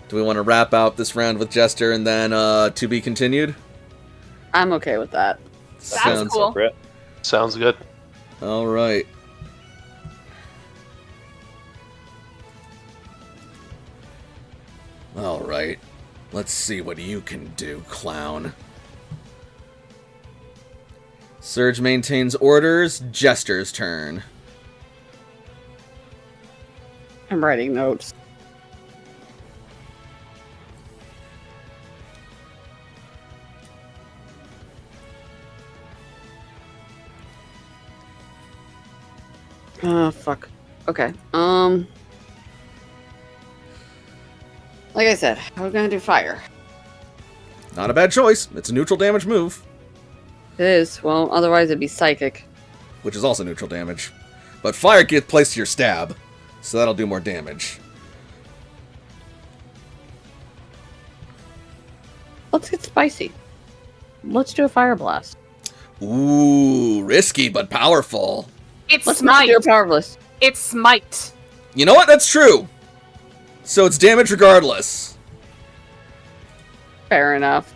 Do we want to wrap out this round with Jester and then to be continued? I'm okay with that. That's cool. Brett? Sounds good. All right. All right. Let's see what you can do, clown. Surge maintains orders. Jester's turn. I'm writing notes. Fuck. Okay. Like I said, I was gonna do fire. Not a bad choice. It's a neutral damage move, It is. Well, otherwise it'd be psychic. which is also neutral damage. But fire gets placed to your stab, so that'll do more damage. Let's get spicy. Let's do a fire blast. Ooh, risky but powerful. It's Let's not smite. do a power blast. It's smite. You know what? That's true. So it's damage regardless. Fair enough.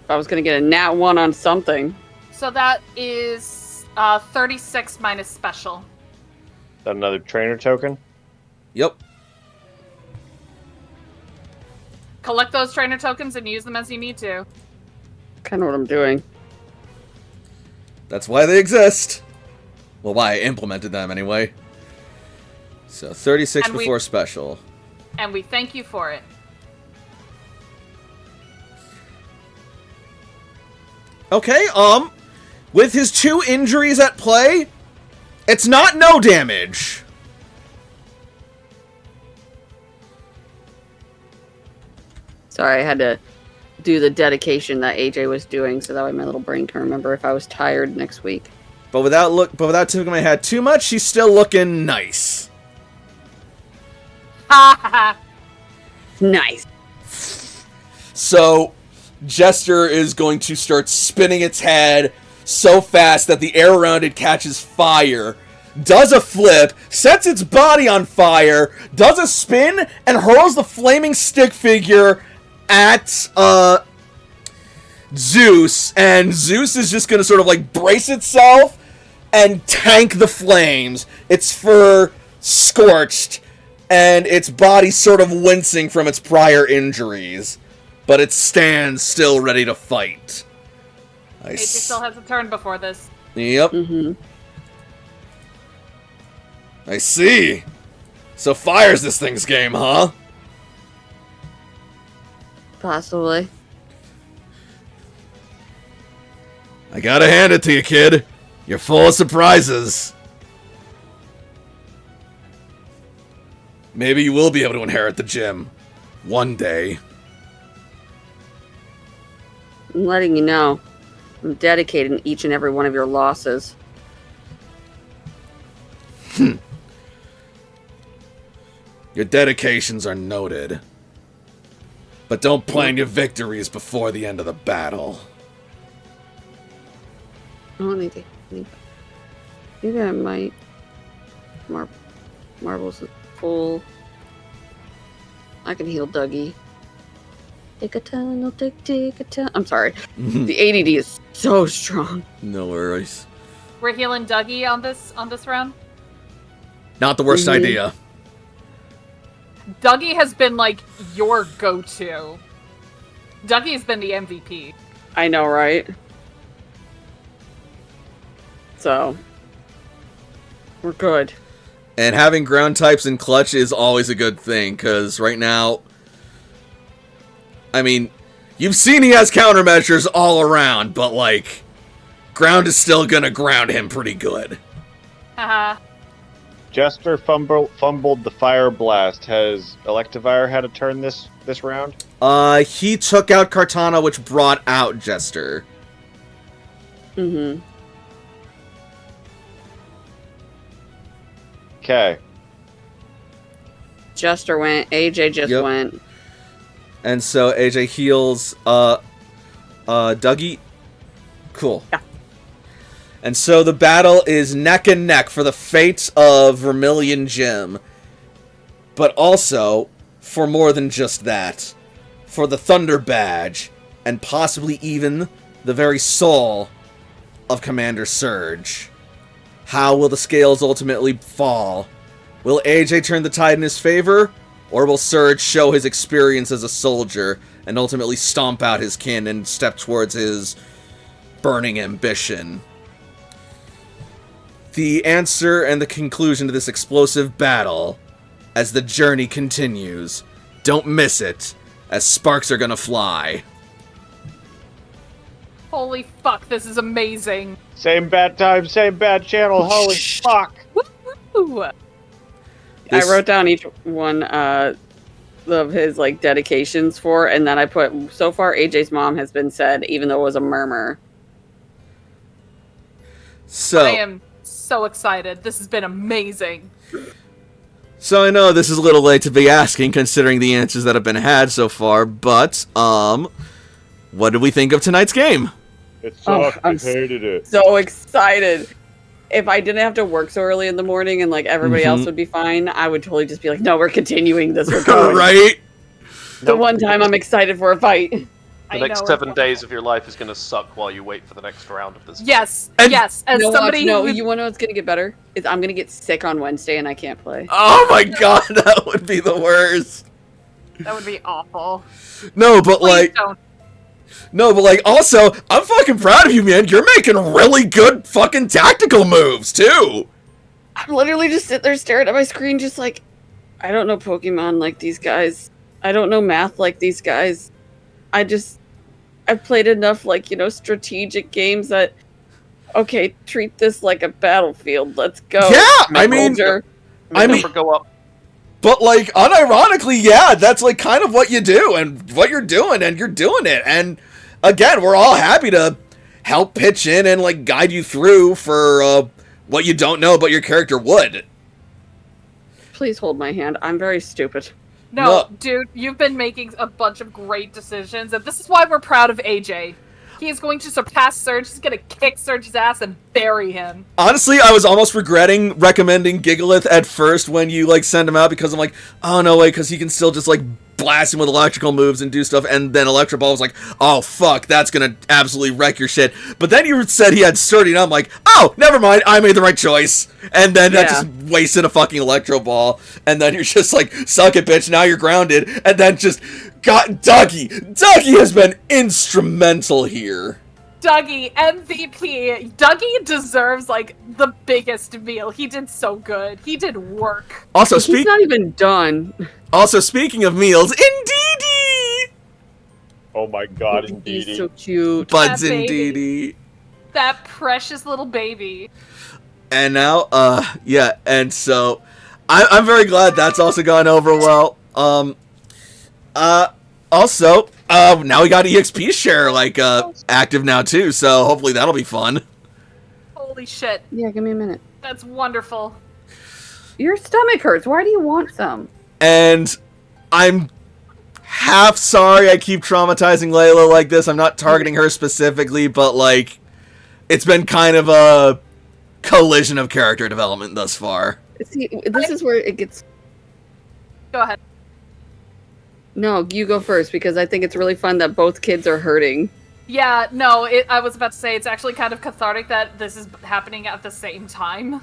If I was gonna get a nat 1 on something. So that is 36 minus special. Is that another trainer token? Yep. Collect those trainer tokens and use them as you need to. Kind of what I'm doing. That's why they exist. Well, why I implemented them anyway. So 36 And before special. And we thank you for it. Okay, with his 2 injuries at play, it's not no damage. Sorry, I had to do the dedication that AJ was doing so that way my little brain can remember if I was tired next week. But without tipping my hat too much, she's still looking nice. Ha ha ha. Nice. So, Jester is going to start spinning its head so fast that the air around it catches fire, does a flip, sets its body on fire, does a spin, and hurls the flaming stick figure at Zeus. And Zeus is just going to sort of like brace itself and tank the flames. Its fur scorched, and its body sort of wincing from its prior injuries. But it stands still ready to fight. AJ still has a turn before this. Yep. Mm-hmm. I see. So fire's this thing's game, huh? Possibly. I gotta hand it to you, kid. You're full of surprises. Maybe you will be able to inherit the gym. One day. I'm letting you know. I'm dedicating each and every one of your losses. Your dedications are noted. But don't plan your victories before the end of the battle. Oh, maybe I might. Marbles is full. I can heal Dougie. Take a ton, I'll take a ton. I'm sorry. The ADD is so strong. No worries. We're healing Dougie on this round. Not the worst idea. Dougie has been like your go-to. Dougie has been the MVP. I know, right? So, we're good. And having ground types in clutch is always a good thing, because right now, I mean, you've seen he has countermeasures all around, but like, ground is still gonna ground him pretty good. Haha. Jester fumbled the fire blast. Has Electivire had a turn this round? He took out Kartana, which brought out Jester. Mm-hmm. Okay. Jester went. AJ just Yep. went. And so AJ heals Dougie. Cool. Yeah. And so the battle is neck and neck for the fate of Vermilion Gym. But also, for more than just that, for the Thunder Badge, and possibly even the very soul of Commander Surge. How will the scales ultimately fall? Will AJ turn the tide in his favor? Or will Surge show his experience as a soldier and ultimately stomp out his kin and step towards his burning ambition? The answer and the conclusion to this explosive battle, as the journey continues, don't miss it, as sparks are gonna fly. Holy fuck, this is amazing. Same bad time, same bad channel. Holy fuck! Woo! I wrote down each one of his like dedications for, and then I put so far AJ's mom has been said, even though it was a murmur. So I am so excited. This has been amazing. So I know this is a little late to be asking, considering the answers that have been had so far, but, what did we think of tonight's game? It sucked. I I'm hated it. So excited. If I didn't have to work so early in the morning and like everybody else would be fine, I would totally just be like, no, we're continuing this. We're going. Right? The one time I'm excited for a fight. The next 7 days of your life is going to suck while you wait for the next round of this. Yes, And- yes. As No, somebody no, who you want to know what's gonna get better? Is I'm gonna get sick on Wednesday and I can't play. Oh my god, that would be the worst. that would be awful. No, but Please don't. also, I'm fucking proud of you, man. You're making really good fucking tactical moves, too. I'm literally just sitting there staring at my screen, just like, I don't know Pokemon like these guys. I don't know math like these guys. I've played enough, like, you know, strategic games that, okay, treat this like a battlefield. Let's go. Yeah, I mean, Soldier. I mean, Number go up. but like, unironically, yeah, that's like kind of what you do and what you're doing, and you're doing it. And again, we're all happy to help pitch in and like guide you through for what you don't know, but your character would. Please hold my hand. I'm very stupid. No, dude, you've been making a bunch of great decisions, and this is why we're proud of AJ. He is going to surpass Surge. He's going to kick Surge's ass and bury him. Honestly, I was almost regretting recommending Gigalith at first when you like send him out, because I'm like, oh no way, because he can still just like blast him with electrical moves and do stuff, and then Electro Ball was like, oh fuck, that's gonna absolutely wreck your shit. But then you said he had Sturdy, and I'm like, oh, never mind, I made the right choice. And then that just wasted a fucking Electro Ball, and then you're just like, suck it, bitch, now you're grounded, and then just got Dougie. Dougie has been instrumental here. Dougie, MVP. Dougie deserves, like, the biggest meal. He did so good. He did work. Also, He's not even done. Also, speaking of meals, Indeedee! Oh my god, He's indeed. so cute. Buds That baby. Indeedee. That precious little baby. And now, yeah, and so, I'm very glad that's also gone over well. Also, now we got EXP share, like, active now too, so hopefully that'll be fun. Holy shit. Yeah, give me a minute. That's wonderful. Your stomach hurts. Why do you want some? And I'm half sorry I keep traumatizing Layla like this. I'm not targeting her specifically, but, like, it's been kind of a collision of character development thus far. See, this is where it gets... Go ahead. No, you go first, because I think it's really fun that both kids are hurting. Yeah, no, I was about to say it's actually kind of cathartic that this is happening at the same time.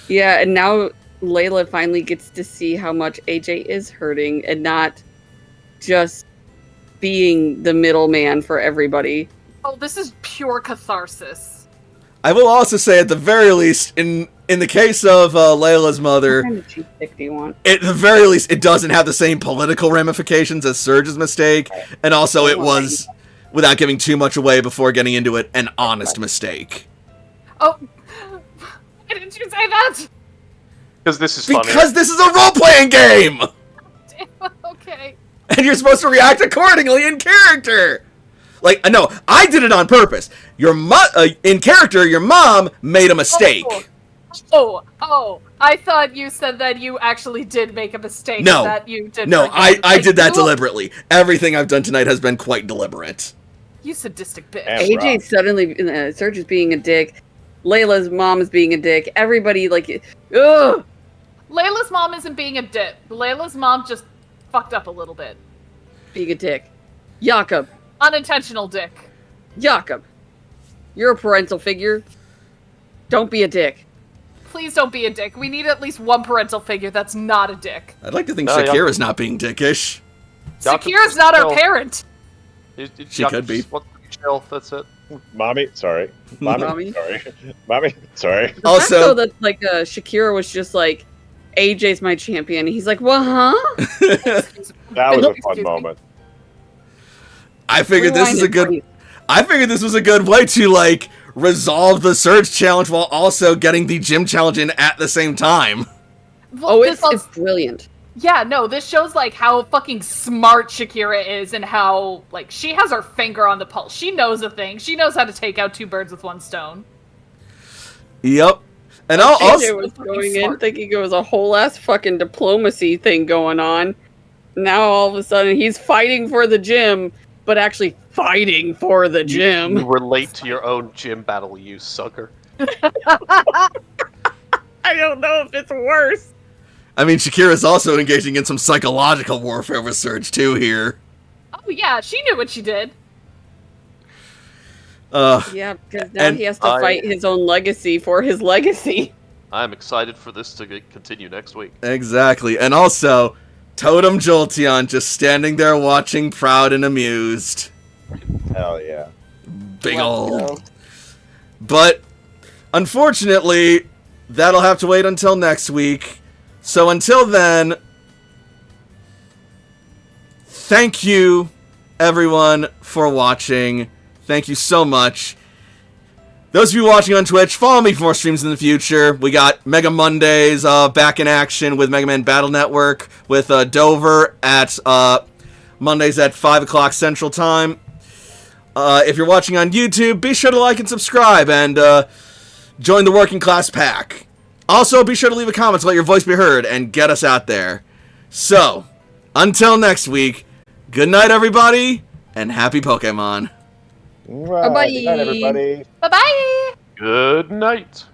Yeah, and now Layla finally gets to see how much AJ is hurting and not just being the middleman for everybody. Oh, this is pure catharsis. I will also say, at the very least, in the case of Layla's mother, What kind of cheap stick do you want? at the very least, it doesn't have the same political ramifications as Surge's mistake, and also it was, without giving too much away before getting into it, an honest mistake. Oh, why didn't you say that? Because this is funny. Because this is a role-playing game! Okay. And you're supposed to react accordingly in character! Like, no, I did it on purpose. In character, your mom made a mistake. Oh, I thought you said that you actually did make a mistake. No. That you did. No, I did that you- deliberately. Everything I've done tonight has been quite deliberate. You sadistic bitch. Yeah. AJ suddenly, Serge is being a dick. Layla's mom is being a dick. Everybody, like, ugh! Layla's mom isn't being a dick. Layla's mom just fucked up a little bit. Being a dick. Jakob. Unintentional dick. Jakob. You're a parental figure. Don't be a dick. Please don't be a dick. We need at least one parental figure that's not a dick. I'd like to think No, yeah. Shakira's not being dickish. Sakira's not our parent. She could be. Chill, that's it. Mommy, sorry. Mommy, Mommy? sorry. Mommy, sorry. The Also- fact, though, that, like, Shakira was just like, AJ's my champion. He's like, well, huh? That was a Excuse fun me. moment. I figured this is a good. Rewind it, I figured this was a good way to like resolve the Surge challenge while also getting the gym challenge in at the same time. Oh, This it's also- brilliant. Yeah, no, this shows like how fucking smart Shakira is and how like she has her finger on the pulse. She knows a thing. She knows how to take out two birds with one stone. Yep. And I'll AJ also was fucking going in smart. thinking it was a whole ass fucking diplomacy thing going on. Now all of a sudden he's fighting for the gym, but actually fighting for the You gym. relate to your own gym battle, you sucker. I don't know if it's worse. I mean Shakira's also engaging in some psychological warfare with Surge too here. Oh yeah, she knew what she did. Yeah, because now And he has to fight his own legacy for his legacy. I'm excited for this to continue next week. Exactly. And also Totem Jolteon just standing there watching proud and amused. Hell yeah. Big Let's ol'. go. But unfortunately, that'll have to wait until next week. So until then, thank you everyone for watching. Thank you so much. Those of you watching on Twitch, follow me for more streams in the future. We got Mega Mondays back in action with Mega Man Battle Network with Dover at Mondays at 5 o'clock Central Time. If you're watching on YouTube, be sure to like and subscribe and join the Working Class Pack. Also, be sure to leave a comment to let your voice be heard and get us out there. So, until next week, good night everybody, and happy Pokemon. Right. Bye-bye. Good night, everybody. Bye bye. Good night.